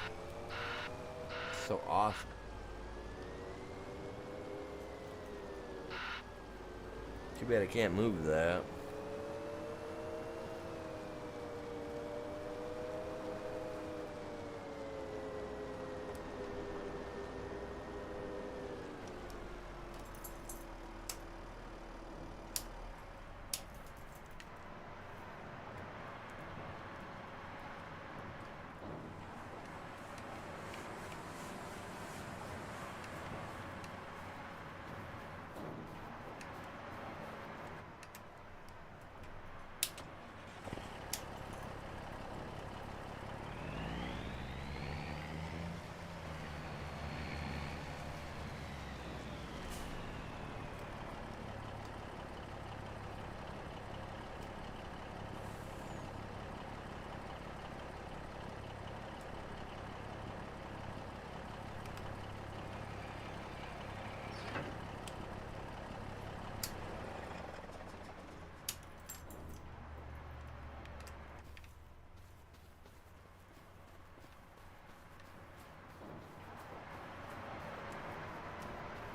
awesome. Too bad I can't move that.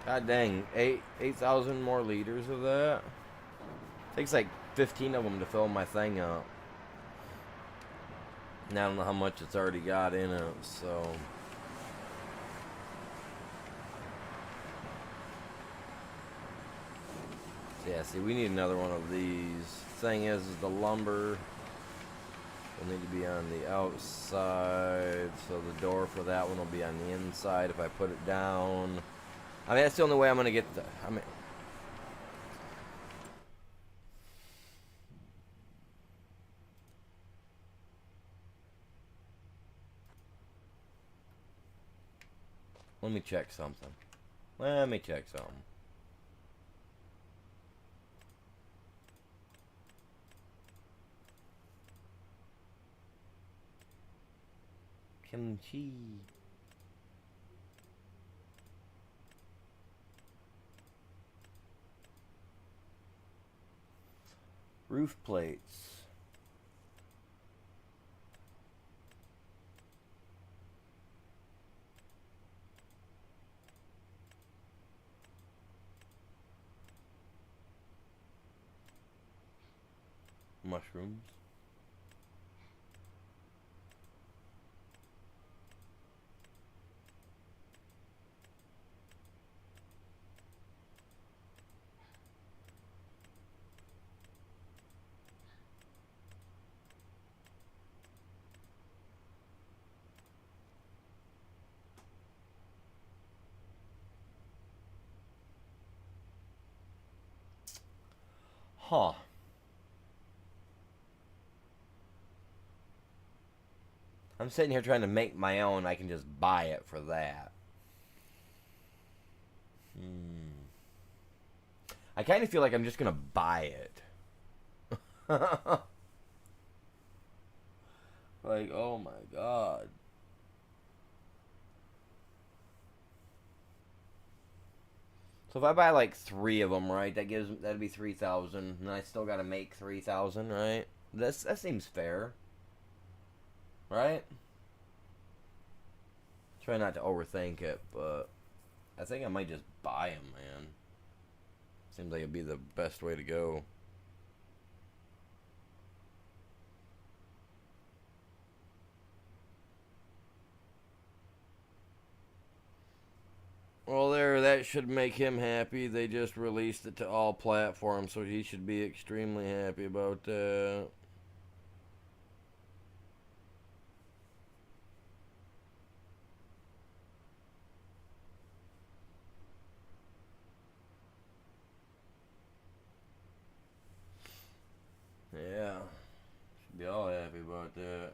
God dang, 8,000 more liters of that. Takes like 15 of them to fill my thing up. And I don't know how much it's already got in it, so. Yeah, see, we need another one of these. Thing is the lumber will need to be on the outside, so the door for that one will be on the inside if I put it down. I mean, that's the only way I'm gonna get the. I mean, let me check something. Let me check something. Kimchi. Roof plates. Mushrooms. Huh. I'm sitting here trying to make my own. I can just buy it for that. I kind of feel like I'm just going to buy it. Like, oh my god. So if I buy like 3 of them, right, that'd be 3,000, and I still got to make 3,000, right? That seems fair. Right? Try not to overthink it, but I think I might just buy them, man. Seems like it'd be the best way to go. Well, there, that should make him happy. They just released it to all platforms, so he should be extremely happy about that. Yeah, should be all happy about that.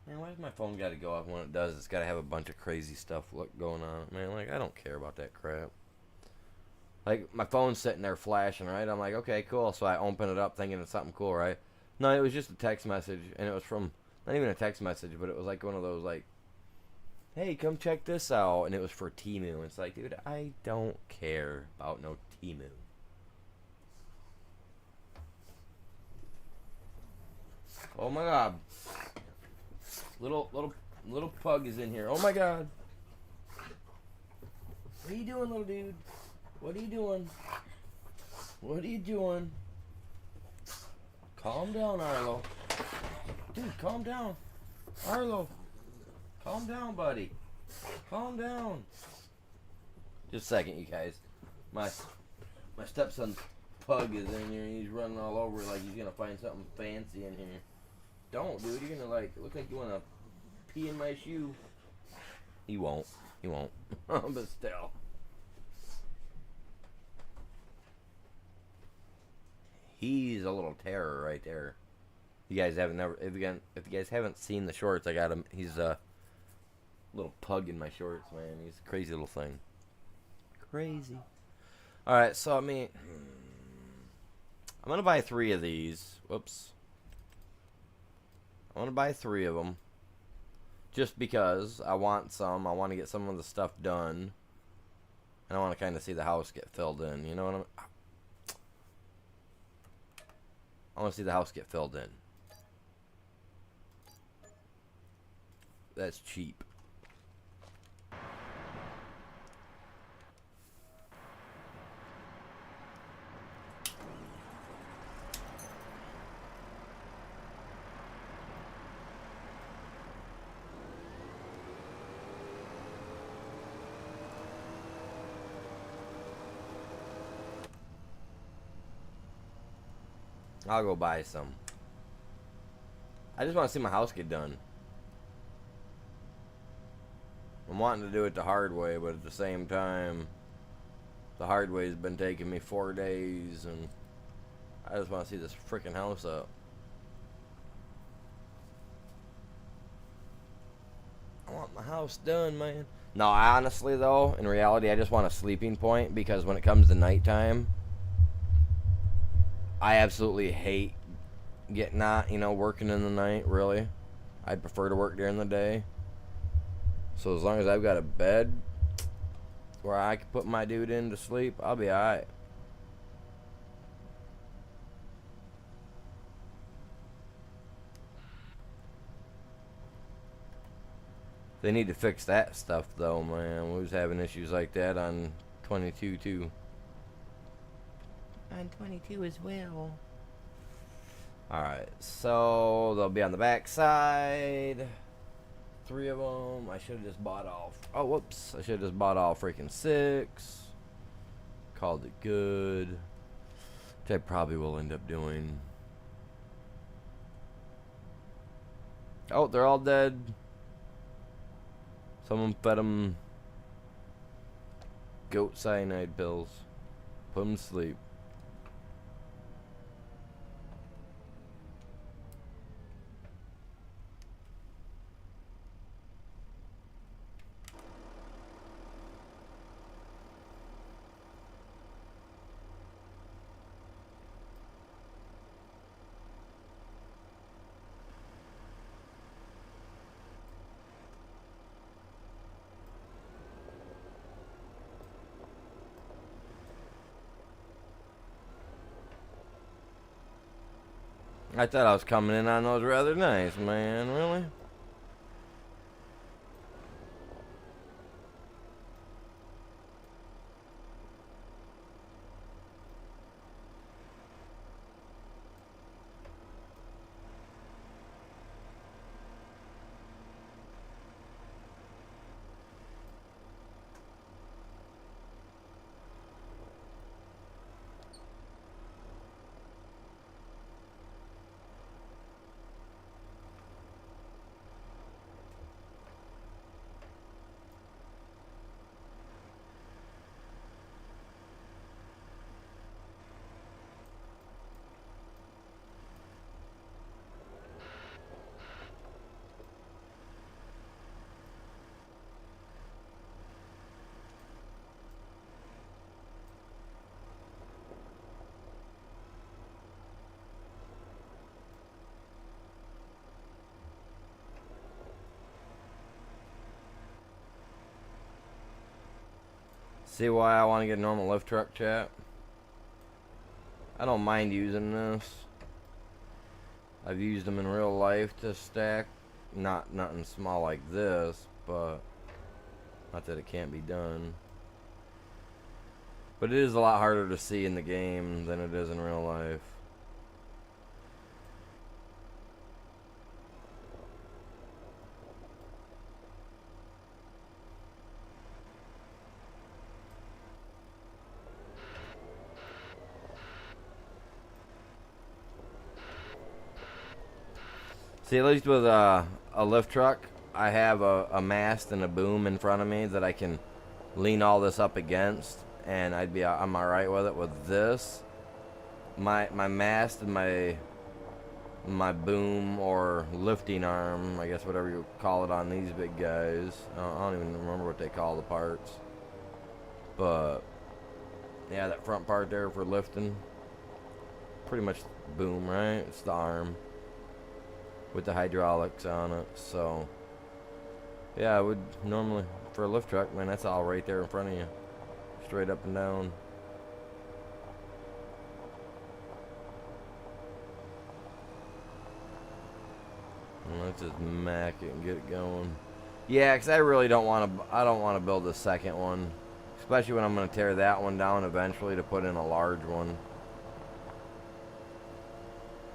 Man, why does my phone got to go off when it does? It's got to have a bunch of crazy stuff going on. Man, like, I don't care about that crap. Like, my phone's sitting there flashing, right? I'm like, okay, cool. So I open it up thinking it's something cool, right? No, it was just a text message, and it was from, not even a text message, but it was like one of those, like, hey, come check this out. And it was for Temu. It's like, dude, I don't care about no Temu. Oh my god. Little pug is in here. Oh my god. What are you doing, little dude? What are you doing? What are you doing? Calm down, Arlo. Dude, calm down. Arlo. Calm down, buddy. Calm down. Just a second, you guys. My stepson's pug is in here and he's running all over like he's gonna find something fancy in here. Don't, dude. You're gonna like look like you wanna pee in my shoe. He won't. He won't. But still. He's a little terror right there. You guys haven't never if you guys haven't seen the shorts, I got him. He's a little pug in my shorts, man. He's a crazy little thing. Crazy. All right, so I mean, I'm gonna buy 3 of these. Whoops. I want to buy 3 of them. Just because I want some. I want to get some of the stuff done. And I want to kind of see the house get filled in. You know what I want to see the house get filled in. That's cheap. I'll go buy some. I just want to see my house get done. I'm wanting to do it the hard way, but at the same time, the hard way has been taking me 4 days, and I just want to see this freaking house up. I want my house done, man. No, honestly, though, in reality, I just want a sleeping point, because when it comes to nighttime, I absolutely hate getting out, you know, working in the night, really. I'd prefer to work during the day. So as long as I've got a bed where I can put my dude in to sleep, I'll be alright. They need to fix that stuff, though, man. We was having issues like that on 22, too. On 22 as well. Alright, so they'll be on the back side. 3 of them. I should have just bought all. Oh, whoops. I should have just bought all freaking 6. Called it good. Which I probably will end up doing. Oh, they're all dead. Someone fed them goat cyanide pills. Put them to sleep. I thought I was coming in on those rather nice, man. Really? See why I want to get a normal lift truck, chat? I don't mind using this. I've used them in real life to stack. Nothing small like this, but not that it can't be done. But it is a lot harder to see in the game than it is in real life. See, at least with a lift truck, I have a mast and a boom in front of me that I can lean all this up against, and I'm alright with it. With this, my mast and my boom or lifting arm, I guess whatever you call it on these big guys. I don't even remember what they call the parts. But yeah, that front part there for lifting. pretty much boom, right? It's the arm with the hydraulics on it. So yeah, I would normally for a lift truck, man. That's all right there in front of you, straight up and down. Let's just mack it and get it going. Yeah, because I really don't want to. I don't want to build a second one, especially when I'm going to tear that one down eventually to put in a large one.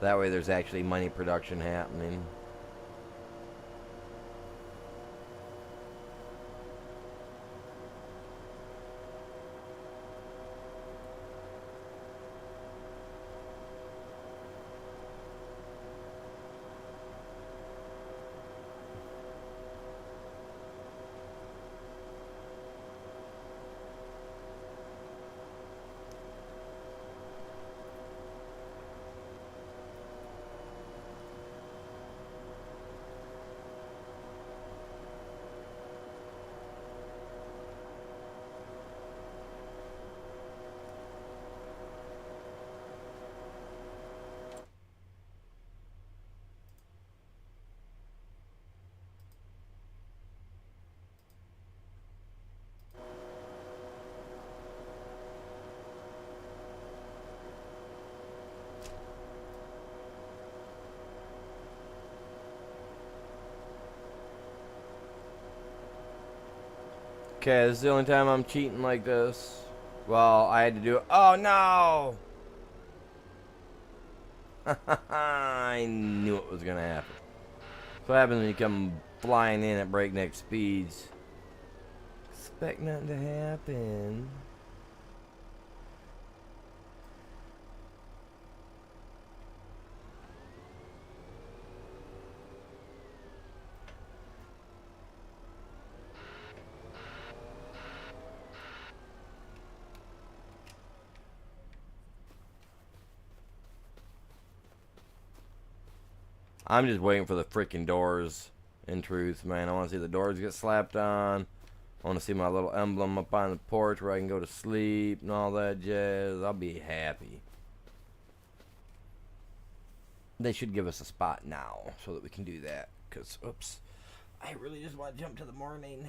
That way, there's actually money production happening. Okay, this is the only time I'm cheating like this. Well, I had to do it. Oh no! I knew it was gonna happen. So what happens when you come flying in at breakneck speeds? Expect nothing to happen. I'm just waiting for the freaking doors, in truth, man. I want to see the doors get slapped on. I want to see my little emblem up on the porch where I can go to sleep and all that jazz. I'll be happy. They should give us a spot now so that we can do that. Because, oops, I really just want to jump to the morning.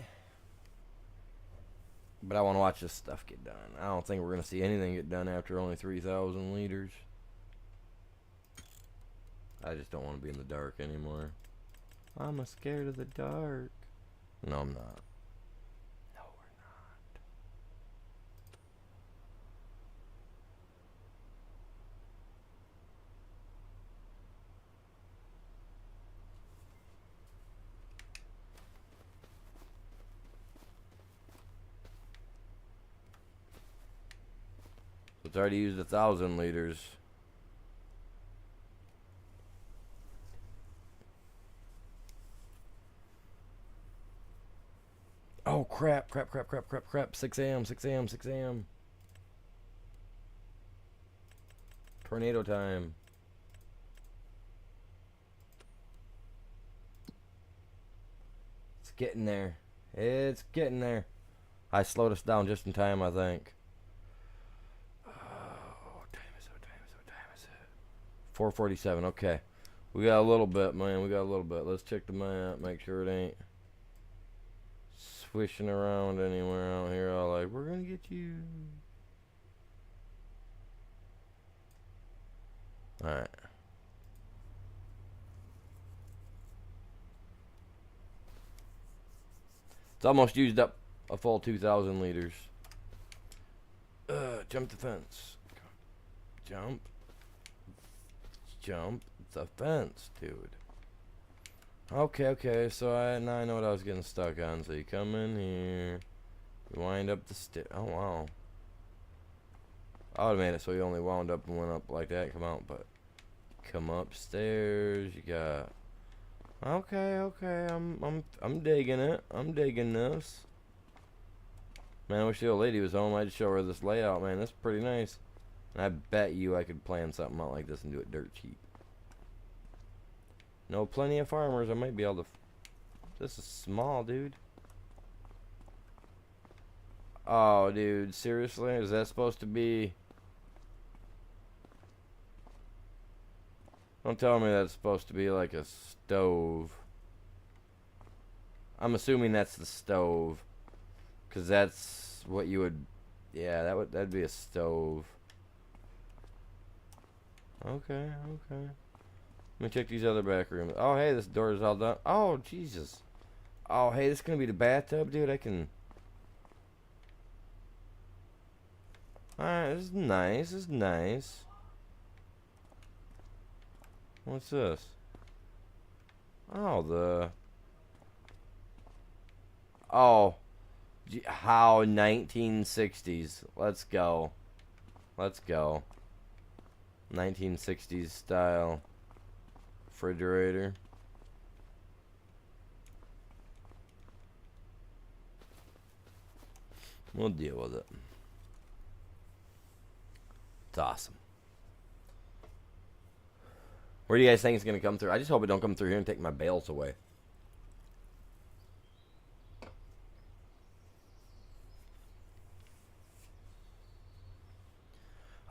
But I want to watch this stuff get done. I don't think we're going to see anything get done after only 3,000 liters. I just don't want to be in the dark anymore. I'm scared of the dark. No, I'm not. No, we're not. So it's already used 1,000 liters. Oh, crap, 6 a.m., 6 a.m., 6 a.m. Tornado time. It's getting there. It's getting there. I slowed us down just in time, I think. Oh, what time is it? What time is it? 4:47, okay. We got a little bit, man. We got a little bit. Let's check the map, make sure it ain't swishing around anywhere out here. All like, we're gonna get you. Alright. It's almost used up a full 2,000 liters. Jump the fence. Jump. Jump the fence, dude. Okay, so now I know what I was getting stuck on. So you come in here, you wind up the stick. Oh, wow. I would have made it so you only wound up and went up like that, come out, but come upstairs, you got... Okay, I'm digging it. I'm digging this. Man, I wish the old lady was home. I'd show her this layout, man. That's pretty nice. And I bet you I could plan something out like this and do it dirt cheap. Know plenty of farmers. I might be able to... This is small, dude. Oh, dude. Seriously? Is that supposed to be... Don't tell me that's supposed to be like a stove. I'm assuming that's the stove, cause that's what you would. Yeah, that'd be a stove. Okay, okay. Let me check these other back rooms. Oh, hey, this door is all done. Oh, Jesus. Oh, hey, this is gonna be the bathtub, dude. I can. Alright, this is nice. This is nice. What's this? Oh, the. Oh. How 1960s. Let's go. Let's go. 1960s style refrigerator. We'll deal with it. It's awesome. Where do you guys think it's going to come through? I just hope it don't come through here and take my bales away.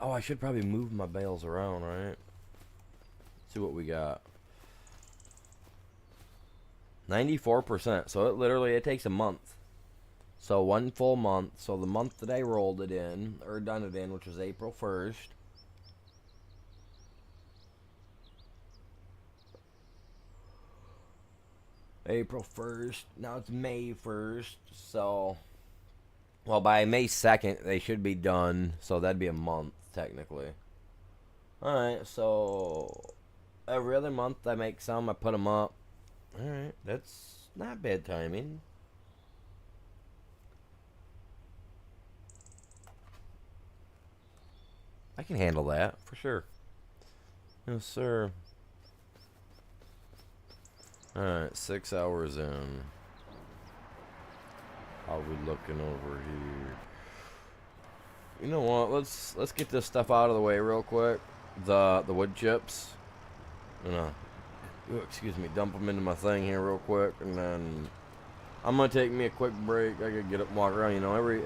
Oh, I should probably move my bales around, right? See what we got. 94%. So it takes a month. So 1 full month. So the month that I rolled it in, or done it in, which was April 1st. April 1st. Now it's May 1st. So, well, by May 2nd, they should be done. So that'd be a month, technically. Alright, so every other month I make some, I put them up. Alright, that's not bad timing. I can handle that, for sure. Yes, sir. Alright, 6 hours in. How are we looking over here? You know what? Let's get this stuff out of the way real quick. The wood chips. Excuse me, dump them into my thing here real quick, and then I'm gonna take me a quick break. I gotta get up and walk around. You know, every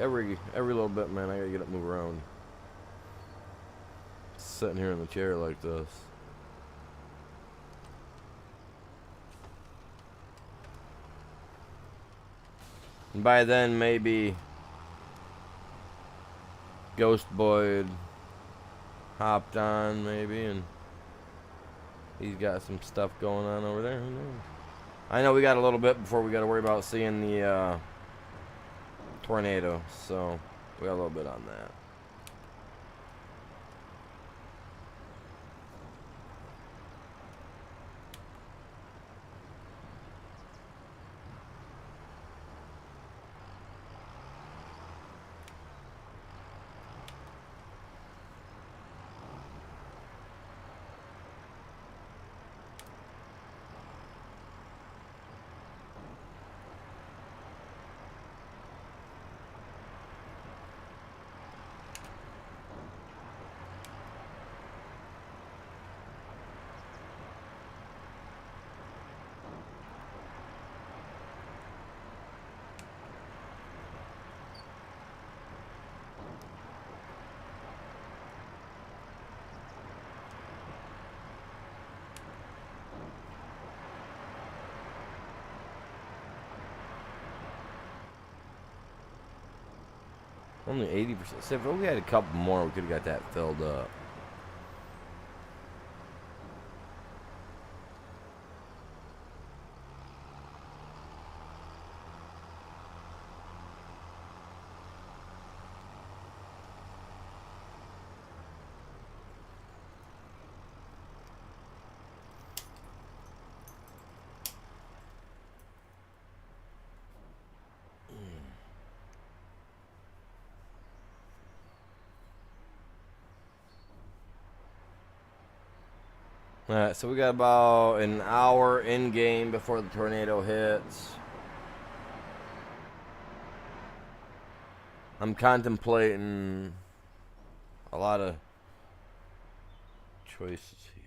little bit, man. I gotta get up and move around. Sitting here in the chair like this. And by then, maybe Ghost Boy hopped on, maybe, and he's got some stuff going on over there. Who knows? I know we got a little bit before we got to worry about seeing the tornado, so we got a little bit on that. Only 80%. So if we had a couple more, we could have got that filled up. Alright, so we got about an hour in game before the tornado hits. I'm contemplating a lot of choices here.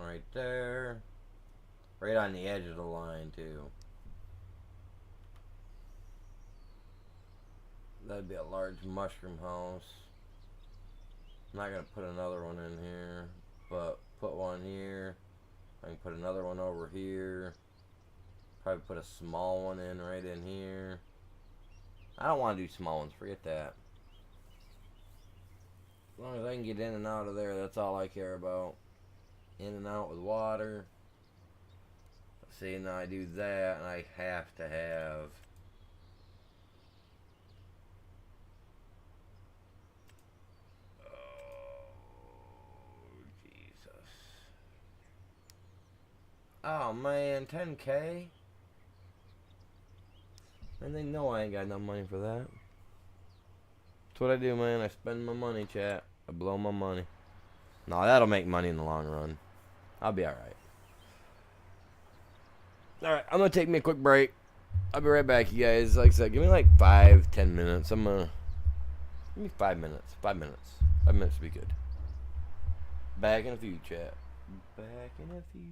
right there. Right on the edge of the line, too. That'd be a large mushroom house. I'm not going to put another one in here, but put one here. I can put another one over here. Probably put a small one in right in here. I don't want to do small ones, forget that. As long as I can get in and out of there, that's all I care about. In and out with water. See, now I do that, and I have to have... Oh man, 10K? And they know I ain't got no money for that. That's what I do, man. I spend my money, chat. I blow my money. No, that'll make money in the long run. I'll be alright. Alright, I'm gonna take me a quick break. I'll be right back, you guys. Like I said, give me like 5-10 minutes. Give me 5 minutes. 5 minutes. 5 minutes would be good. Back in a few, chat. Back in a few.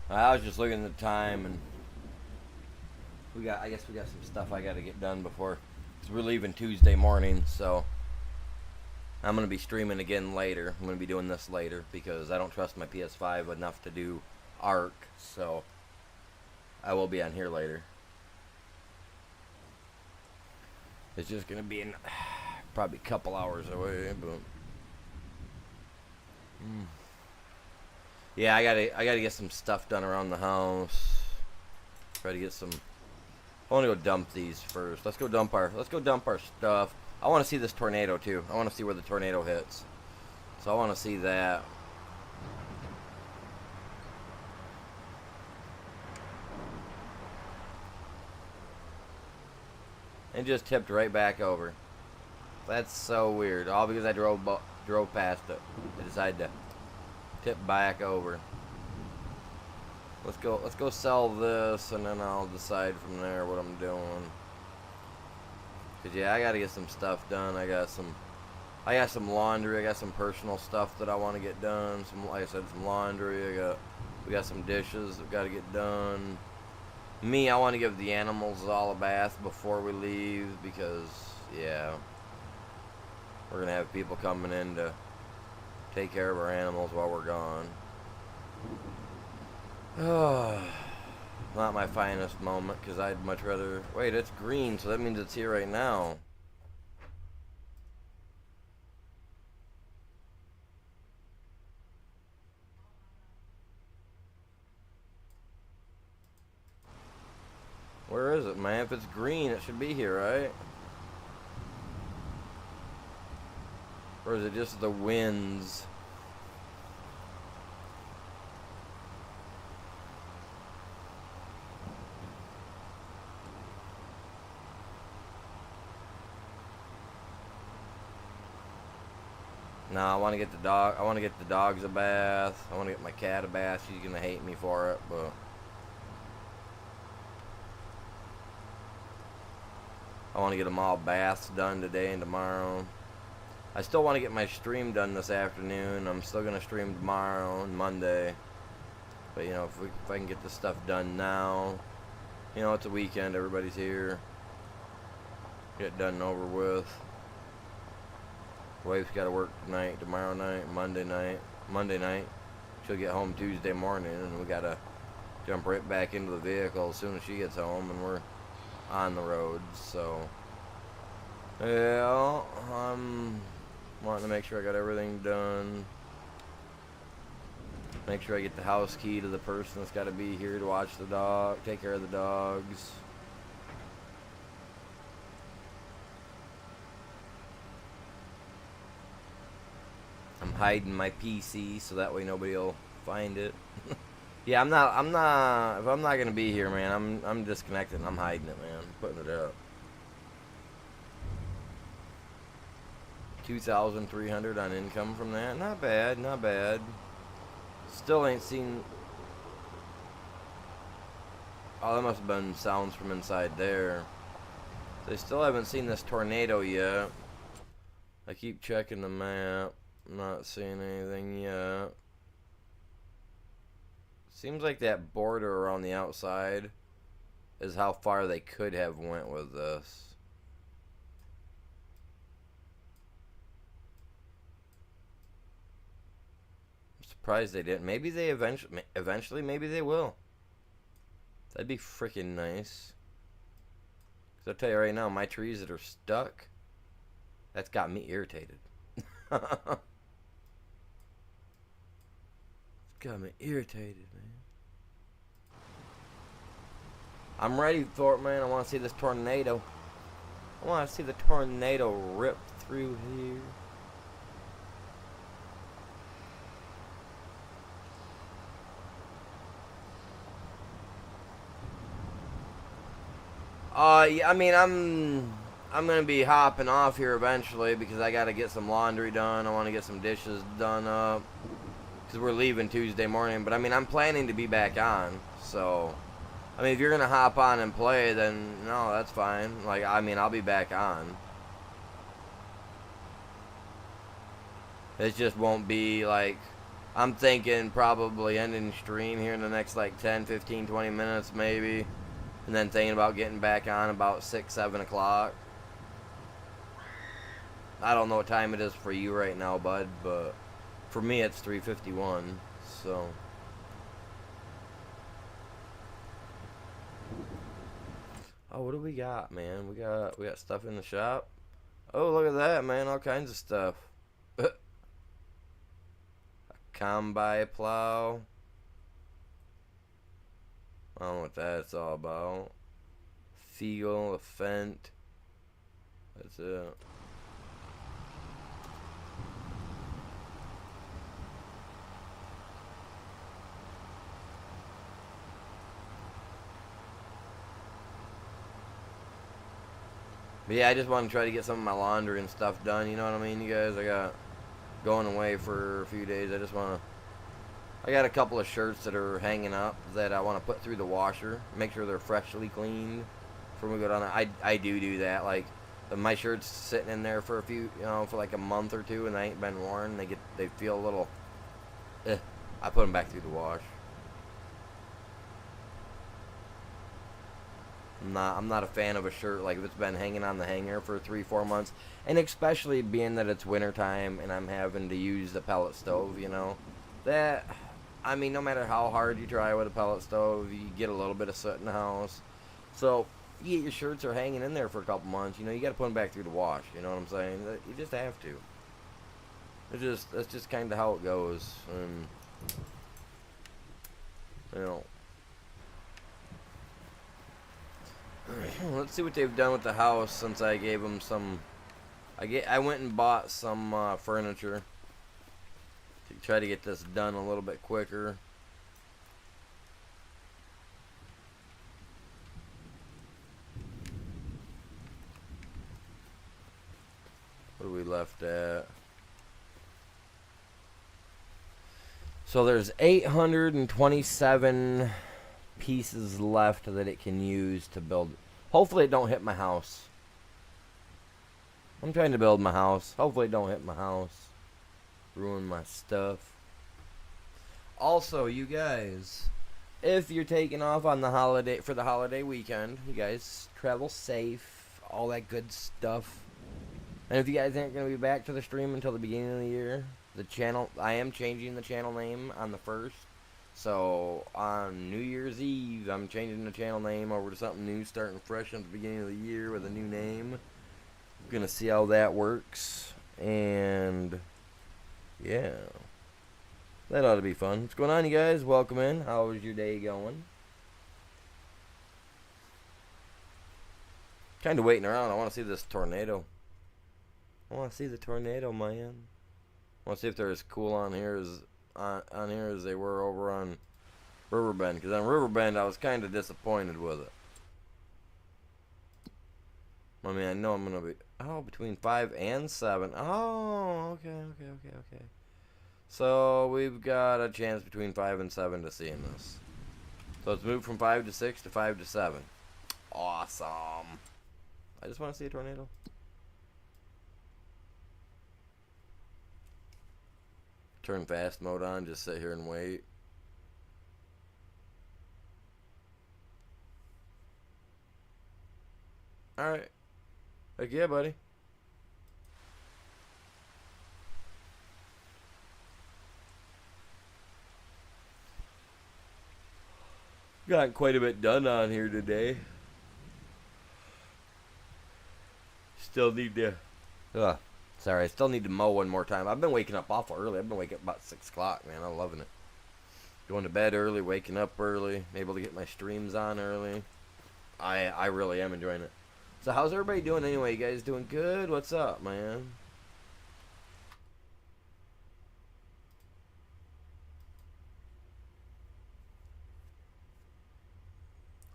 I was just looking at the time, and I guess we got some stuff I got to get done before, cause we're leaving Tuesday morning. So I'm gonna be streaming again later. I'm gonna be doing this later because I don't trust my PS5 enough to do Ark. So I will be on here later. It's just gonna be in probably a couple hours away, but yeah, I gotta get some stuff done around the house. Try to get some. I want to go dump these first. Let's go dump our stuff. I want to see this tornado too. I want to see where the tornado hits. So I want to see that. And just tipped right back over. That's so weird. All because I drove past it. I decided to tip back over. Let's go sell this, and then I'll decide from there what I'm doing. Cause yeah, I gotta get some stuff done. I got some laundry. I got some personal stuff that I want to get done. Like I said, some laundry. We got some dishes that got to get done. Me, I want to give the animals all a bath before we leave because, yeah, we're going to have people coming in to take care of our animals while we're gone. Not my finest moment because I'd much rather... Wait, it's green, so that means it's here right now. Where is it, man? If it's green, it should be here, right? Or is it just the winds? No, I want to get the dog. I want to get the dogs a bath. I want to get my cat a bath. She's gonna hate me for it, but I want to get them all baths done today and tomorrow. I still want to get my stream done this afternoon. I'm still gonna stream tomorrow and Monday. But you know, if I can get this stuff done now, you know, it's a weekend. Everybody's here. Get it done and over with. Wife's got to work tonight, tomorrow night, Monday night. She'll get home Tuesday morning, and we got to jump right back into the vehicle as soon as she gets home, and we're on the road. So, yeah, I'm wanting to make sure I got everything done. Make sure I get the house key to the person that's got to be here to watch the dog, take care of the dogs. I'm hiding my PC so that way nobody will find it. Yeah, if I'm not gonna be here, man, I'm disconnecting. I'm hiding it, man. Putting it up. 2,300 on income from that. Not bad, not bad. Still ain't seen. Oh, that must have been sounds from inside there. They still haven't seen this tornado yet. I keep checking the map. Not seeing anything yet. Seems like that border around the outside is how far they could have went with this. I'm surprised they didn't. Maybe they eventually maybe they will. That'd be freaking nice. 'Cause I'll tell you right now, my trees that are stuck, that's got me irritated. Got me irritated, man. I'm ready for it, man. I want to see this tornado. I want to see the tornado rip through here. Yeah, I mean, I'm gonna be hopping off here eventually because I gotta get some laundry done. I want to get some dishes done up. We're leaving Tuesday morning, but I mean, I'm planning to be back on, so I mean, if you're gonna hop on and play, then no, that's fine. Like, I mean, I'll be back on. It just won't be like I'm thinking probably ending stream here in the next like 10, 15, 20 minutes maybe. And then thinking about getting back on about 6, 7 o'clock. I don't know what time it is for you right now, bud, but for me it's 3:51. So oh, what do we got, man? We got stuff in the shop. Oh, look at that, man! All kinds of stuff. A combine plow. I don't know what that's all about. Fiegel, a Fent. That's it. But yeah, I just want to try to get some of my laundry and stuff done. You know what I mean, you guys? I got going away for a few days. I just want to. I got a couple of shirts that are hanging up that I want to put through the washer. Make sure they're freshly cleaned before we go down there. I do that. Like my shirts sitting in there for a few, for like a month or two, and they ain't been worn. They feel a little. I put them back through the wash. I'm not a fan of a shirt like if it's been hanging on the hanger for 3-4 months, and especially being that it's winter time and I'm having to use the pellet stove. That, I mean, no matter how hard you try with a pellet stove, you get a little bit of soot in the house. So your shirts are hanging in there for a couple months. You got to put them back through the wash. You know what I'm saying? You just have to. That's just kind of how it goes. And let's see what they've done with the house since I gave them some. I went and bought some furniture to try to get this done a little bit quicker. What are we left at? So there's 827 pieces left that it can use to build. Hopefully it don't hit my house. I'm trying to build my house. Hopefully it don't hit my house. Ruin my stuff. Also, you guys, if you're taking off on the holiday weekend, you guys travel safe, all that good stuff. And if you guys aren't going to be back to the stream until the beginning of the year, I am changing the channel name on the 1st. So on New Year's Eve, I'm changing the channel name over to something new, starting fresh at the beginning of the year with a new name. I'm gonna see how that works, and yeah, that ought to be fun. What's going on, you guys? Welcome in. How is your day going? Kind of waiting around. I want to see this tornado. I want to see the tornado, man. I want to see if they're as cool on here as they were over on Riverbend, because on Riverbend I was kind of disappointed with it. I mean, I know I'm gonna be between 5 and 7. Oh, okay. So we've got a chance between 5 and 7 to seeing this. So it's moved from 5 to 6 to 5 to 7. Awesome. I just want to see a tornado. Turn fast mode on, just sit here and wait. Alright. Heck yeah, buddy. Got quite a bit done on here today. Still need to... Sorry, I still need to mow one more time. I've been waking up awful early. I've been waking up about 6 o'clock, man. I'm loving it. Going to bed early, waking up early, able to get my streams on early. I really am enjoying it. So how's everybody doing anyway? You guys doing good? What's up, man?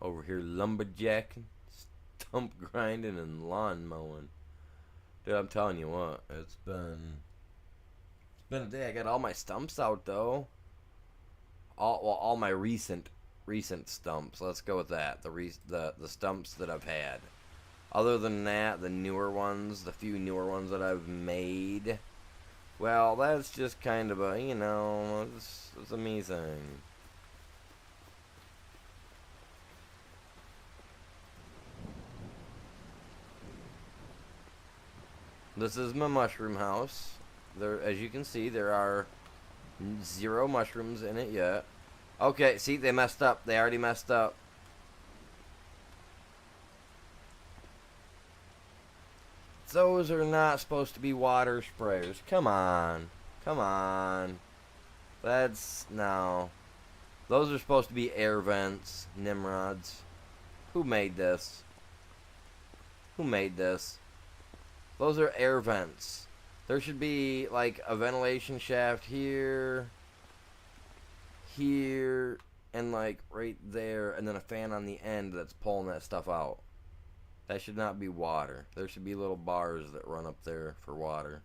Over here lumberjacking, stump grinding, and lawn mowing. Dude, I'm telling you what, it's been a day. I got all my stumps out though. All my recent stumps. Let's go with that. The stumps that I've had. Other than that, the few newer ones that I've made, Well, that's just kind of a, it's a me thing. This is my mushroom house. There, as you can see, there are 0 mushrooms in it yet. Okay, see, they messed up. They already messed up. Those are not supposed to be water sprayers. Come on. Come on. No. Those are supposed to be air vents, Nimrods. Who made this? Who made this? Those are air vents. There should be, like, a ventilation shaft here, here, and, like, right there, and then a fan on the end that's pulling that stuff out. That should not be water. There should be little bars that run up there for water.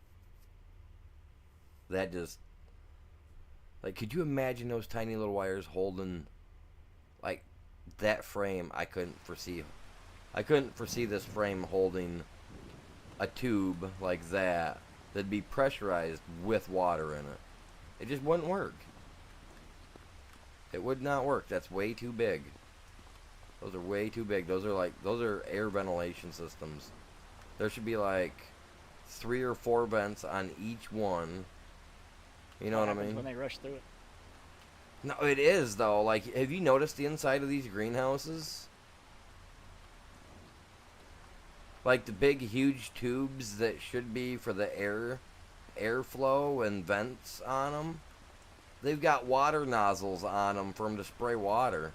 That just... Like, could you imagine those tiny little wires holding... Like, that frame, I couldn't foresee. I couldn't foresee this frame holding a tube like that that'd be pressurized with water in it. It just wouldn't work. It would not work. That's way too big. Those are way too big. Those are air ventilation systems. There should be like 3 or 4 vents on each one. You know what I mean? When they rush through it. No, it is though. Like, have you noticed the inside of these greenhouses? Like the big, huge tubes that should be for the airflow and vents on them. They've got water nozzles on them for them to spray water.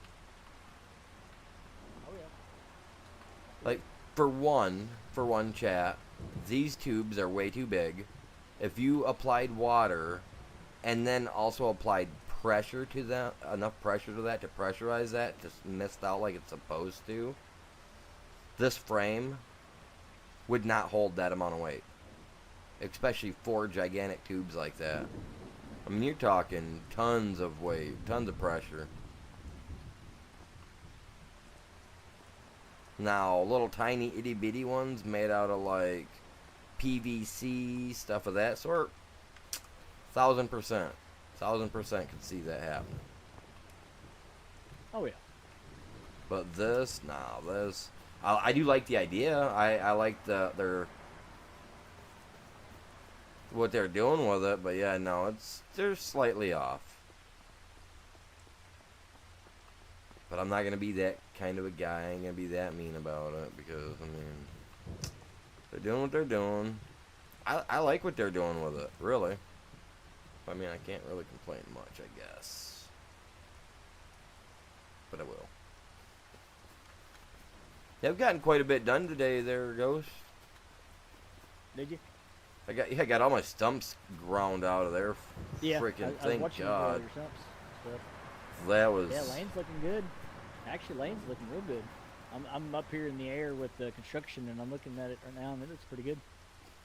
Oh yeah. Like, for one chat, these tubes are way too big. If you applied water and then also applied pressure to that, enough pressure to that to pressurize that, just missed out like it's supposed to, this frame would not hold that amount of weight. Especially 4 gigantic tubes like that. I mean, you're talking tons of weight, tons of pressure. Now, little tiny itty bitty ones made out of like PVC, stuff of that sort, 1000%. 1000% could see that happening. Oh yeah. But this, nah, this, I do like the idea. I like what they're doing with it, but yeah, no, they're slightly off. But I'm not gonna be that kind of a guy. I ain't gonna be that mean about it because I mean, they're doing what they're doing. I like what they're doing with it, really. I mean, I can't really complain much, I guess. But I will. Yeah, I've gotten quite a bit done today there, Ghost. Did you? I got all my stumps ground out of there. Yeah. Freaking I thank was watching God. your stumps stuff. That was... Yeah, Lane's looking good. Actually, Lane's looking real good. I'm up here in the air with the construction, and I'm looking at it right now, and it looks pretty good.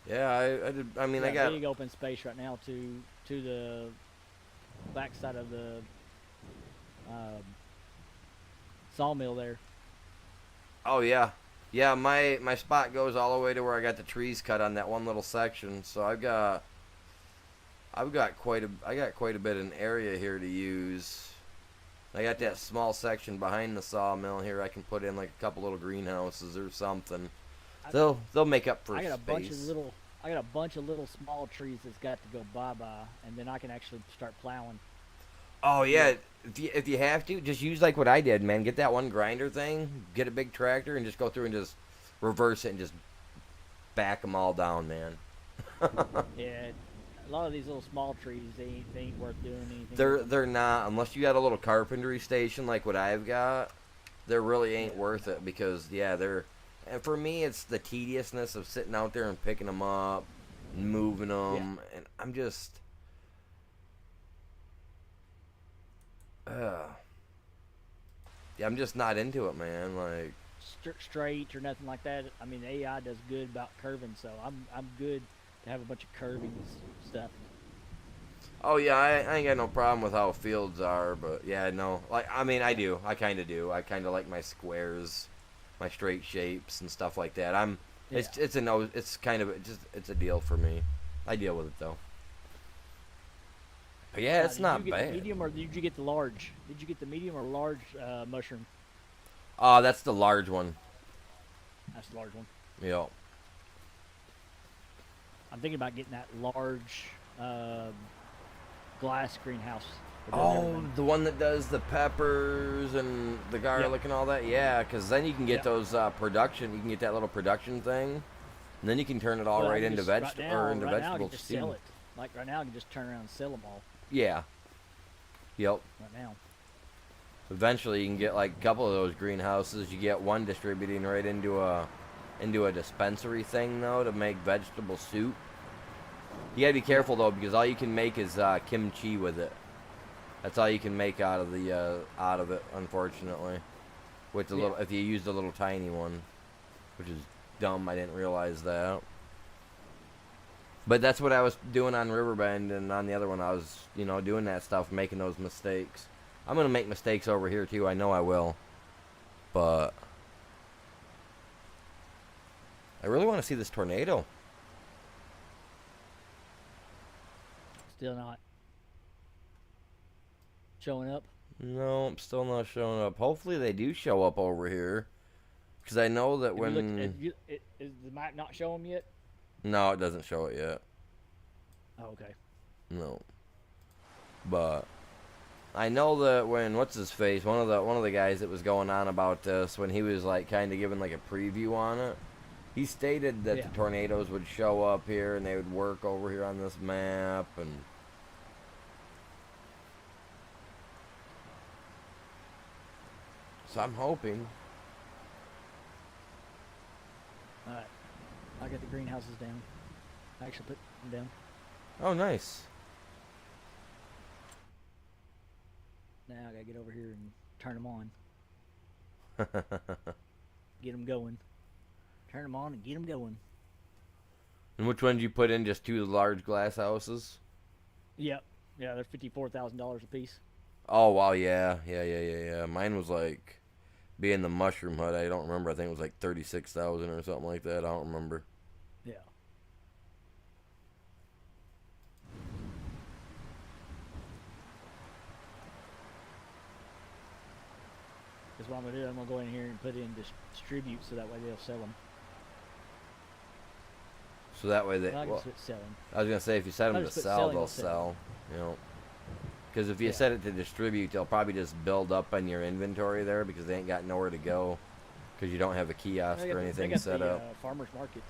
Yeah, I did. I mean, I got big open space right now to the backside of the sawmill there. Oh yeah, yeah. My spot goes all the way to where I got the trees cut on that one little section. So I got quite a bit of an area here to use. I got that small section behind the sawmill here. I can put in like a couple little greenhouses or something. They'll make up for I got space. I got a bunch of little small trees that's got to go bye-bye, and then I can actually start plowing. Oh yeah, if you have to, just use like what I did, man. Get that one grinder thing, get a big tractor, and just go through and just reverse it and just back them all down, man. Yeah, a lot of these little small trees, they ain't worth doing anything. They're not, unless you got a little carpentry station like what I've got. They really ain't worth it because yeah, and for me, it's the tediousness of sitting out there and picking them up, and moving them, and I'm just. Yeah, I'm just not into it, man. Like straight or nothing like that. I mean, AI does good about curving, so I'm good to have a bunch of curving stuff. Oh yeah, I ain't got no problem with how fields are, but yeah, no, like I mean, I do. I kind of do. I kind of like my squares, my straight shapes and stuff like that. It's kind of it's a deal for me. I deal with it though. But yeah, it's Did not you get the bad. medium or did you get the large? Did you get the medium or large mushroom? Oh, that's the large one. That's the large one. Yep. I'm thinking about getting that large glass greenhouse for doing Oh, everything. the one that does the peppers and the garlic and all that? Yeah, because then you can get Yep. those production. You can get that little production thing. And then you can turn it all Well, I right can into just, into right now I can vegetables just too. sell it. Like right now I can just turn around and sell them all. Yeah. Yep. Right now. Eventually, you can get like a couple of those greenhouses. You get one distributing right into a dispensary thing though to make vegetable soup. You gotta be careful though because all you can make is kimchi with it. That's all you can make out of it, unfortunately. With the little, if you use the little tiny one, which is dumb. I didn't realize that. But that's what I was doing on Riverbend, and on the other one, I was, doing that stuff, making those mistakes. I'm gonna make mistakes over here too. I know I will, but I really want to see this tornado. Still not showing up. No, I'm still not showing up. Hopefully, they do show up over here, because I know that Is the map not showing yet? No, it doesn't show it yet. Oh, okay. No, but I know that when what's his face, one of the guys that was going on about this, when he was like kind of giving like a preview on it, he stated that the tornadoes would show up here and they would work over here on this map, and so I'm hoping. All right. I got the greenhouses down. I actually put them down. Oh, nice. Now I gotta get over here and turn them on. Get them going. Turn them on and get them going. And which one did you put in? Just two large glass houses? Yep. Yeah, they're $54,000 a piece. Oh, wow, yeah. Mine was like, being the mushroom hut, I don't remember. I think it was like 36,000 or something like that. I don't remember. Yeah. Because what I'm going to do, I'm going to go in here and put in distribute so that way they'll sell them. So that way they. I Well, just sell them. I was gonna say if you set them I'll to just put sell, selling, they'll they'll sell. sell. You know. Because if you set it to distribute, they'll probably just build up on your inventory there because they ain't got nowhere to go. Because you don't have a kiosk or anything set up. Farmers market.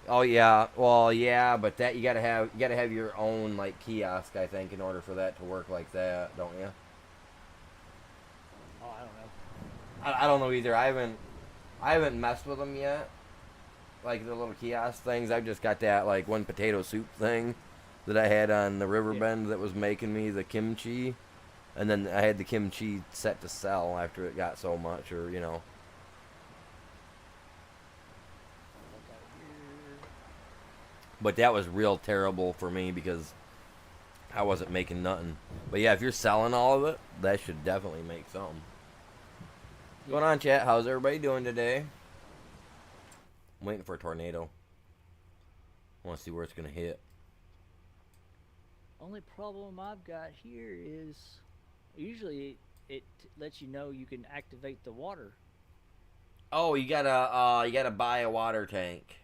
Oh yeah, well yeah, but that you gotta have your own like kiosk, I think, in order for that to work like that, don't you? Oh, I don't know. I don't know either. I haven't messed with them yet. Like the little kiosk things. I've just got that like one potato soup thing that I had on the Riverbend that was making me the kimchi, and then I had the kimchi set to sell after it got so much, or you know. But that was real terrible for me because I wasn't making nothing. But yeah, if you're selling all of it, that should definitely make something. What's going on, chat? How's everybody doing today? I'm waiting for a tornado. I want to see where it's going to hit. Only problem I've got here is usually it lets you know you can activate the water. Oh, you gotta buy a water tank.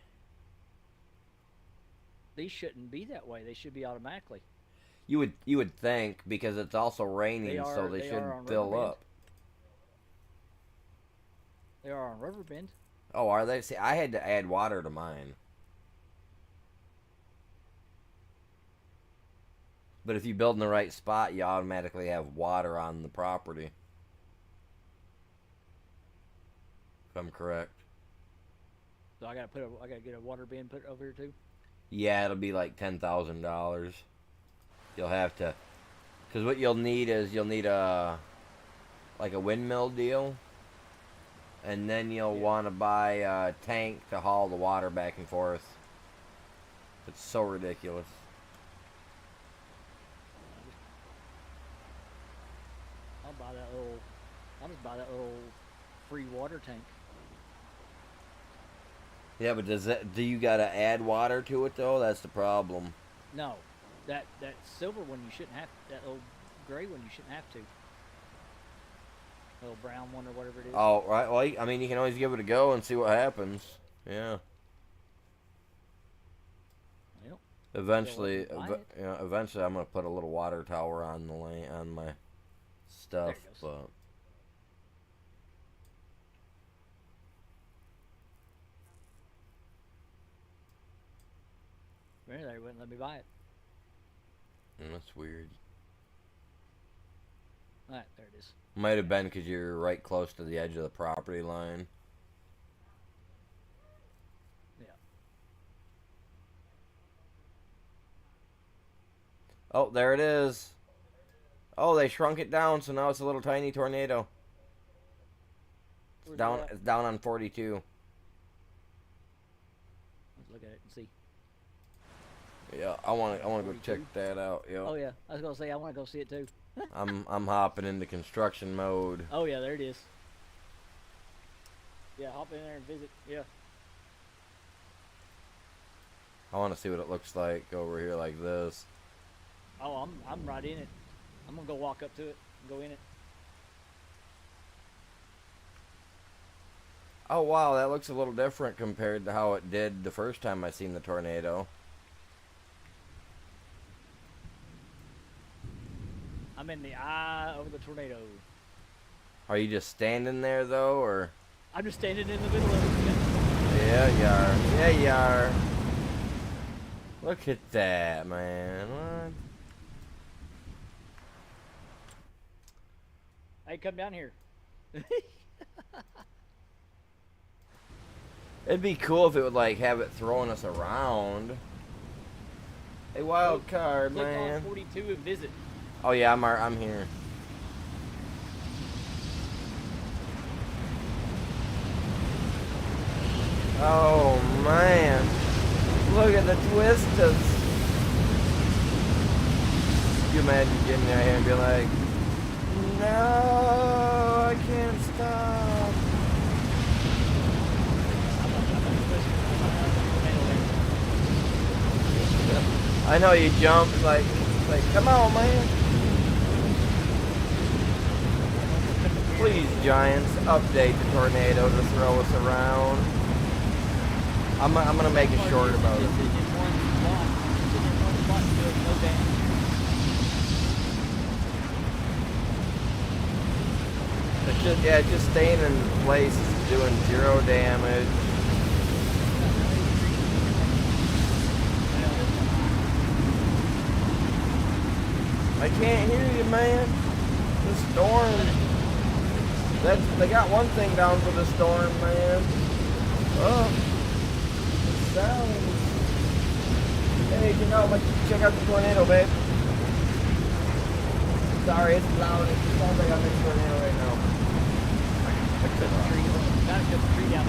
These shouldn't be that way. They should be automatically. You would think because it's also raining, so they should fill up. They are on Riverbend. Oh, are they? See, I had to add water to mine. But if you build in the right spot, you automatically have water on the property. If I'm correct. So I gotta get a water bin put over here too. Yeah, it'll be like $10,000. You'll have to, because what you'll need is like a windmill deal, and then you'll want to buy a tank to haul the water back and forth. It's so ridiculous. I'll just buy that little free water tank. Yeah, but do you gotta add water to it though? That's the problem. No, That silver one you shouldn't have. That old gray one you shouldn't have to. Little brown one or whatever it is. Oh, right. Well, I mean, you can always give it a go and see what happens. Yeah. Yep. Eventually, eventually, I'm gonna put a little water tower on the on my stuff, but. Really, they wouldn't let me buy it. That's weird. Alright, there it is. Might have been because you're right close to the edge of the property line. Yeah. Oh, there it is. Oh, they shrunk it down, so now it's a little tiny tornado. It's down. It's down on 42. Let's look at it and see. Yeah, I want to go check that out. Yeah. Oh yeah, I was gonna say I want to go see it too. I'm hopping into construction mode. Oh yeah, there it is. Yeah, hop in there and visit. Yeah. I want to see what it looks like over here like this. Oh, I'm right in it. I'm gonna go walk up to it and go in it. Oh wow, that looks a little different compared to how it did the first time I seen the tornado. I'm in the eye of the tornado. Are you just standing there though, or? I'm just standing in the middle of it. Yeah, you are. Yeah, you are. Look at that, man. What? Hey, come down here. It'd be cool if it would like have it throwing us around. Hey, wild card, Click man. on 42 and visit. Oh yeah, I'm here. Oh man, look at the twisters. Could you imagine getting out here and be like, no, I can't stop. I know you jumped like come on, man. Please, Giants, update the tornado to throw us around. I'm gonna make a short about it. It's just staying in place, doing 0 damage. I can't hear you, man. The storm. They got one thing down for the storm, man. Oh, the sounds. Hey, you know, like, check out the tornado, babe. Sorry, it's loud. It sounds like I'm in a tornado right now. Cut the tree. Gotta cut the tree down.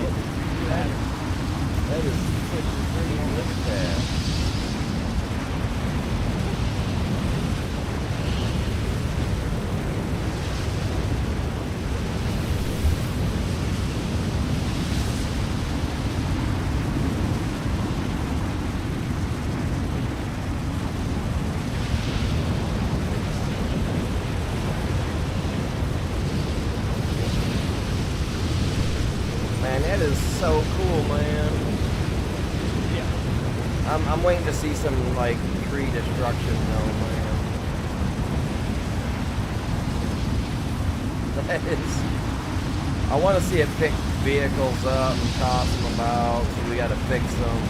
That is pretty. Look at that. That is so cool, man. Yeah. I'm waiting to see some like tree destruction though, man. That is. I want to see it pick vehicles up and toss them about, so we got to fix them.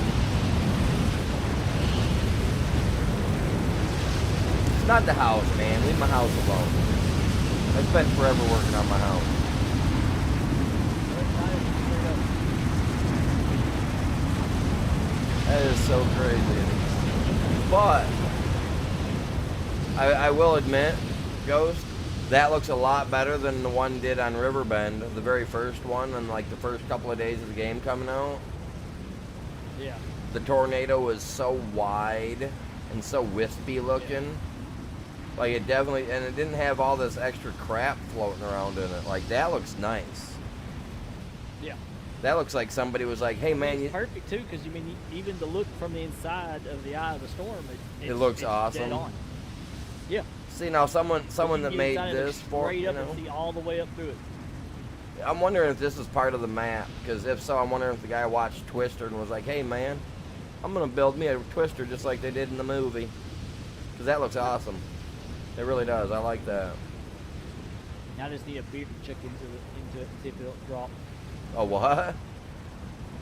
It's not the house, man. Leave my house alone. I spent forever working on my house. That is so crazy. But I will admit, Ghost, that looks a lot better than the one did on Riverbend, the very first one, and like the first couple of days of the game coming out. Yeah. The tornado was so wide and so wispy looking. Yeah. Like it definitely, and it didn't have all this extra crap floating around in it. Like that looks nice. Yeah. That looks like somebody was like, "Hey man, It's perfect too, because you mean even the look from the inside of the eye of the storm, it looks it's awesome." dead on. Yeah. See now, someone You that can get made inside and look this for straight you up know. and see all the way up through it. I'm wondering if this is part of the map, because if so, I'm wondering if the guy watched Twister and was like, "Hey man, I'm gonna build me a Twister just like they did in the movie," because that looks awesome. It really does. I like that. Now I just need a beer to chuck into it and see if it'll drop. Oh what?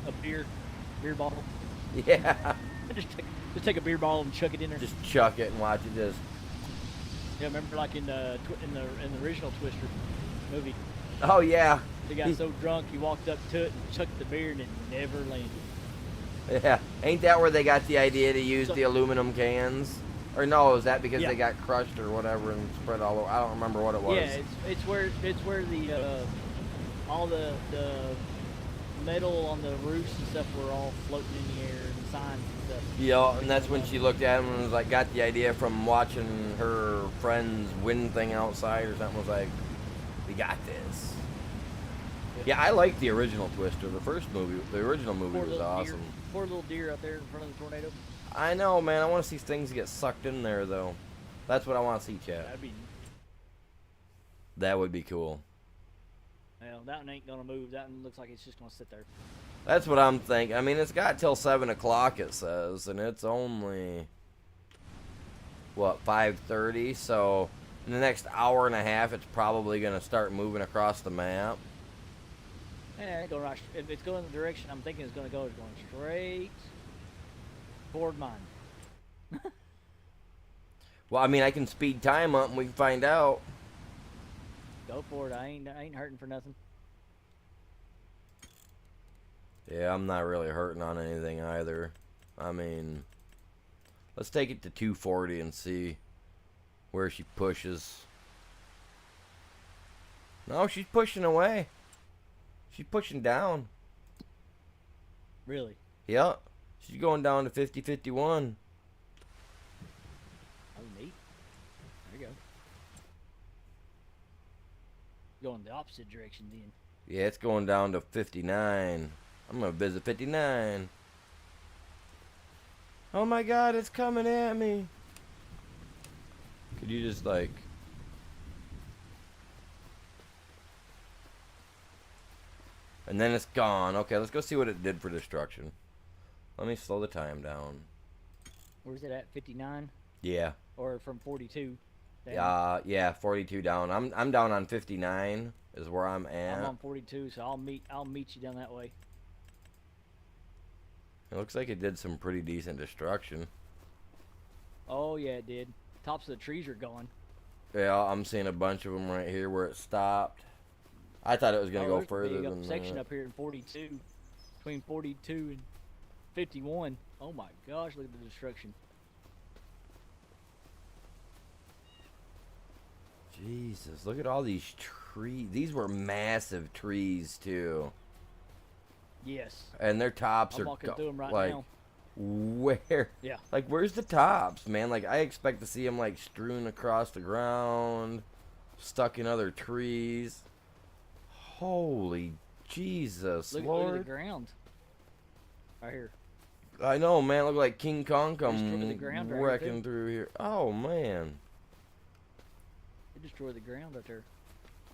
A beer bottle. Yeah. Just take a beer bottle and chuck it in there. Just chuck it and watch it just. Yeah, remember like in the original Twister movie, Oh yeah. they got so drunk he walked up to it and chucked the beer and it never landed. Yeah. Ain't that where they got the idea to use So- the aluminum cans? Or no, is that because Yeah. they got crushed or whatever and spread all over? I don't remember what it was. Yeah, it's where the all the metal on the roofs and stuff were all floating in the air and signs and stuff. Yeah, and that's when she looked at him and was like, got the idea from watching her friend's wind thing outside or something. Was like, we got this. Yeah, I like the original Twister. The first movie, the original movie was awesome. Poor little deer out there in front of the tornado. I know, man. I want to see things get sucked in there, though. That's what I want to see, chat. That would be cool. Well, that one ain't gonna move. That one looks like it's just gonna sit there. That's what I'm thinking. I mean, it's got till 7 o'clock, it says, and it's only, what, 5:30? So, in the next hour and a half, it's probably going to start moving across the map. Yeah, it go right. If it's going the direction I'm thinking it's gonna go, it's going straight toward mine. Well, I mean, I can speed time up and we can find out. Go for it. I ain't hurting for nothing. Yeah, I'm not really hurting on anything either. I mean, let's take it to 240 and see where she pushes. No, she's pushing away. She's pushing down. Really? Yep. She's going down to 50-51. Oh, neat. There you go. Going the opposite direction then. Yeah, it's going down to 59. I'm going to visit 59. Oh my god, it's coming at me. Could you just like... And then it's gone. Okay, let's go see what it did for destruction. Let me slow the time down. Where's it at? 59? Yeah. Or from 42? Down? Yeah, 42 down. I'm down on 59 is where I'm at. I'm on 42, so I'll meet you down that way. It looks like it did some pretty decent destruction. Oh yeah, it did. Tops of the trees are gone. Yeah, I'm seeing a bunch of them right here where it stopped. I thought it was gonna go there's a further big than section that. up here in 42, between 42 and 51. Oh my gosh, look at the destruction. Jesus, look at all these trees. These were massive trees too, Yes. and their tops I'm are walking through them right like now. where? Yeah. Like where's the tops, man? Like I expect to see them like strewn across the ground, stuck in other trees. Holy Jesus, Look Lord! at the ground. Right here. I know, man. Look like King Kong come the ground right here, wrecking too. through here. Oh man. They destroyed the ground out there.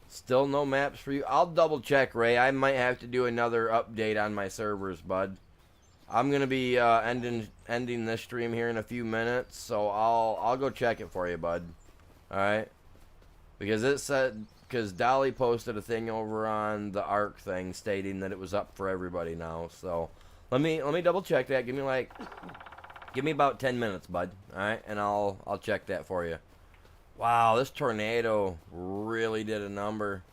Still no maps for you. I'll double check, Ray. I might have to do another update on my servers, bud. I'm gonna be ending this stream here in a few minutes, so I'll go check it for you, bud. All right? Because it said Dolly posted a thing over on the Arc thing stating that it was up for everybody now. So let me double check that. Give me about 10 minutes, bud. All right, and I'll check that for you. Wow, this tornado really did a number.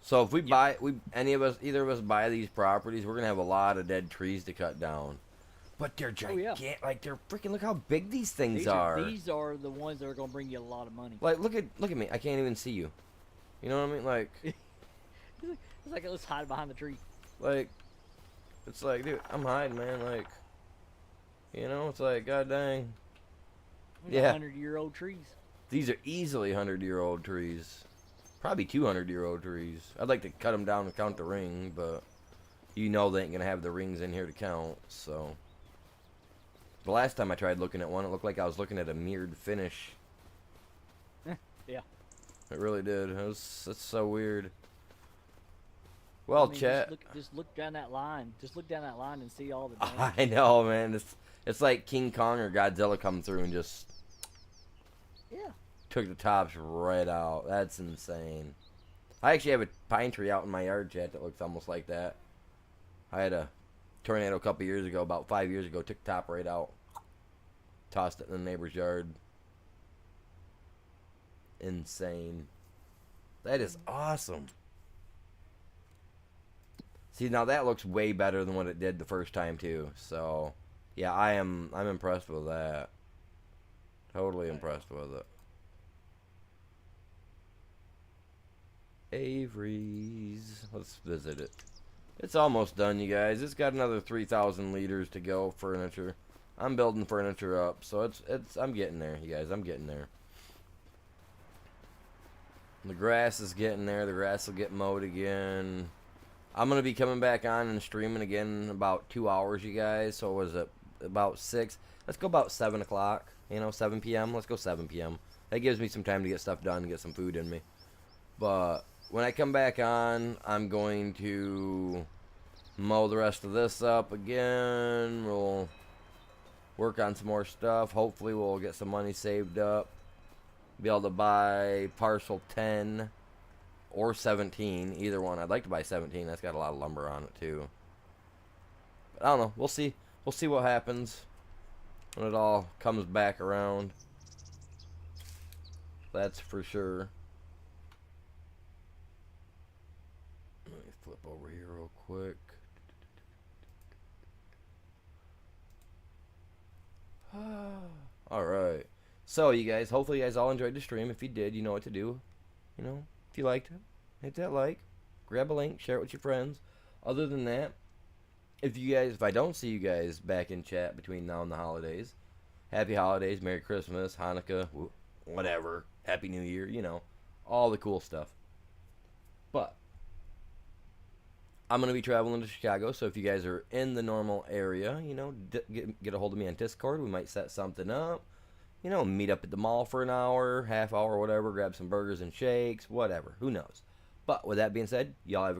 So if either of us buy these properties, we're gonna have a lot of dead trees to cut down. But they're gigantic. yeah. Like they're freaking. Look how big these things These are. These are the ones that are gonna bring you a lot of money. Like look at me. I can't even see you. You know what I mean? Like, It's like let's hide behind the tree. like, it's like, dude, I'm hiding, man. Like, you know, it's like, god dang. We got Yeah. 100-year-old trees. These are easily 100-year-old trees. Probably 200-year-old trees. I'd like to cut them down and count the ring, but you know they ain't gonna have the rings in here to count. So the last time I tried looking at one, it looked like I was looking at a mirrored finish. Yeah. It really did. That's so weird. Well, I mean, chat. just look down that line. Just look down that line and see all the damage. I know, man. It's like King Kong or Godzilla come through and just Yeah. took the tops right out. That's insane. I actually have a pine tree out in my yard, chat, that looks almost like that. I had a tornado a couple years ago, about 5 years ago, took the top right out. Tossed it in the neighbor's yard. Insane. That is awesome. See, now that looks way better than what it did the first time too. So, yeah, I'm impressed with that. Totally impressed with it. Avery's. Let's visit it. It's almost done, you guys. It's got another 3,000 liters to go. Furniture. I'm building furniture up, so I'm getting there, you guys. I'm getting there. The grass is getting there. The grass will get mowed again. I'm going to be coming back on and streaming again in about 2 hours, you guys. So was it about 6? Let's go about 7 o'clock. 7 p.m. Let's go 7 p.m. That gives me some time to get stuff done and get some food in me. But when I come back on, I'm going to mow the rest of this up again. We'll work on some more stuff. Hopefully we'll get some money saved up. Be able to buy parcel 10 or 17, either one. I'd like to buy 17. That's got a lot of lumber on it too. But I don't know. We'll see. We'll see what happens when it all comes back around. That's for sure. Let me flip over here real quick. Alright. So, you guys, hopefully you guys all enjoyed the stream. If you did, you know what to do. If you liked it, hit that like. Grab a link, share it with your friends. Other than that, if I don't see you guys back in chat between now and the holidays, happy holidays, Merry Christmas, Hanukkah, whatever, Happy New Year, all the cool stuff. But I'm going to be traveling to Chicago, so if you guys are in the normal area, get a hold of me on Discord. We might set something up. Meet up at the mall for an hour, half hour, whatever, grab some burgers and shakes, whatever. Who knows? But with that being said, y'all have a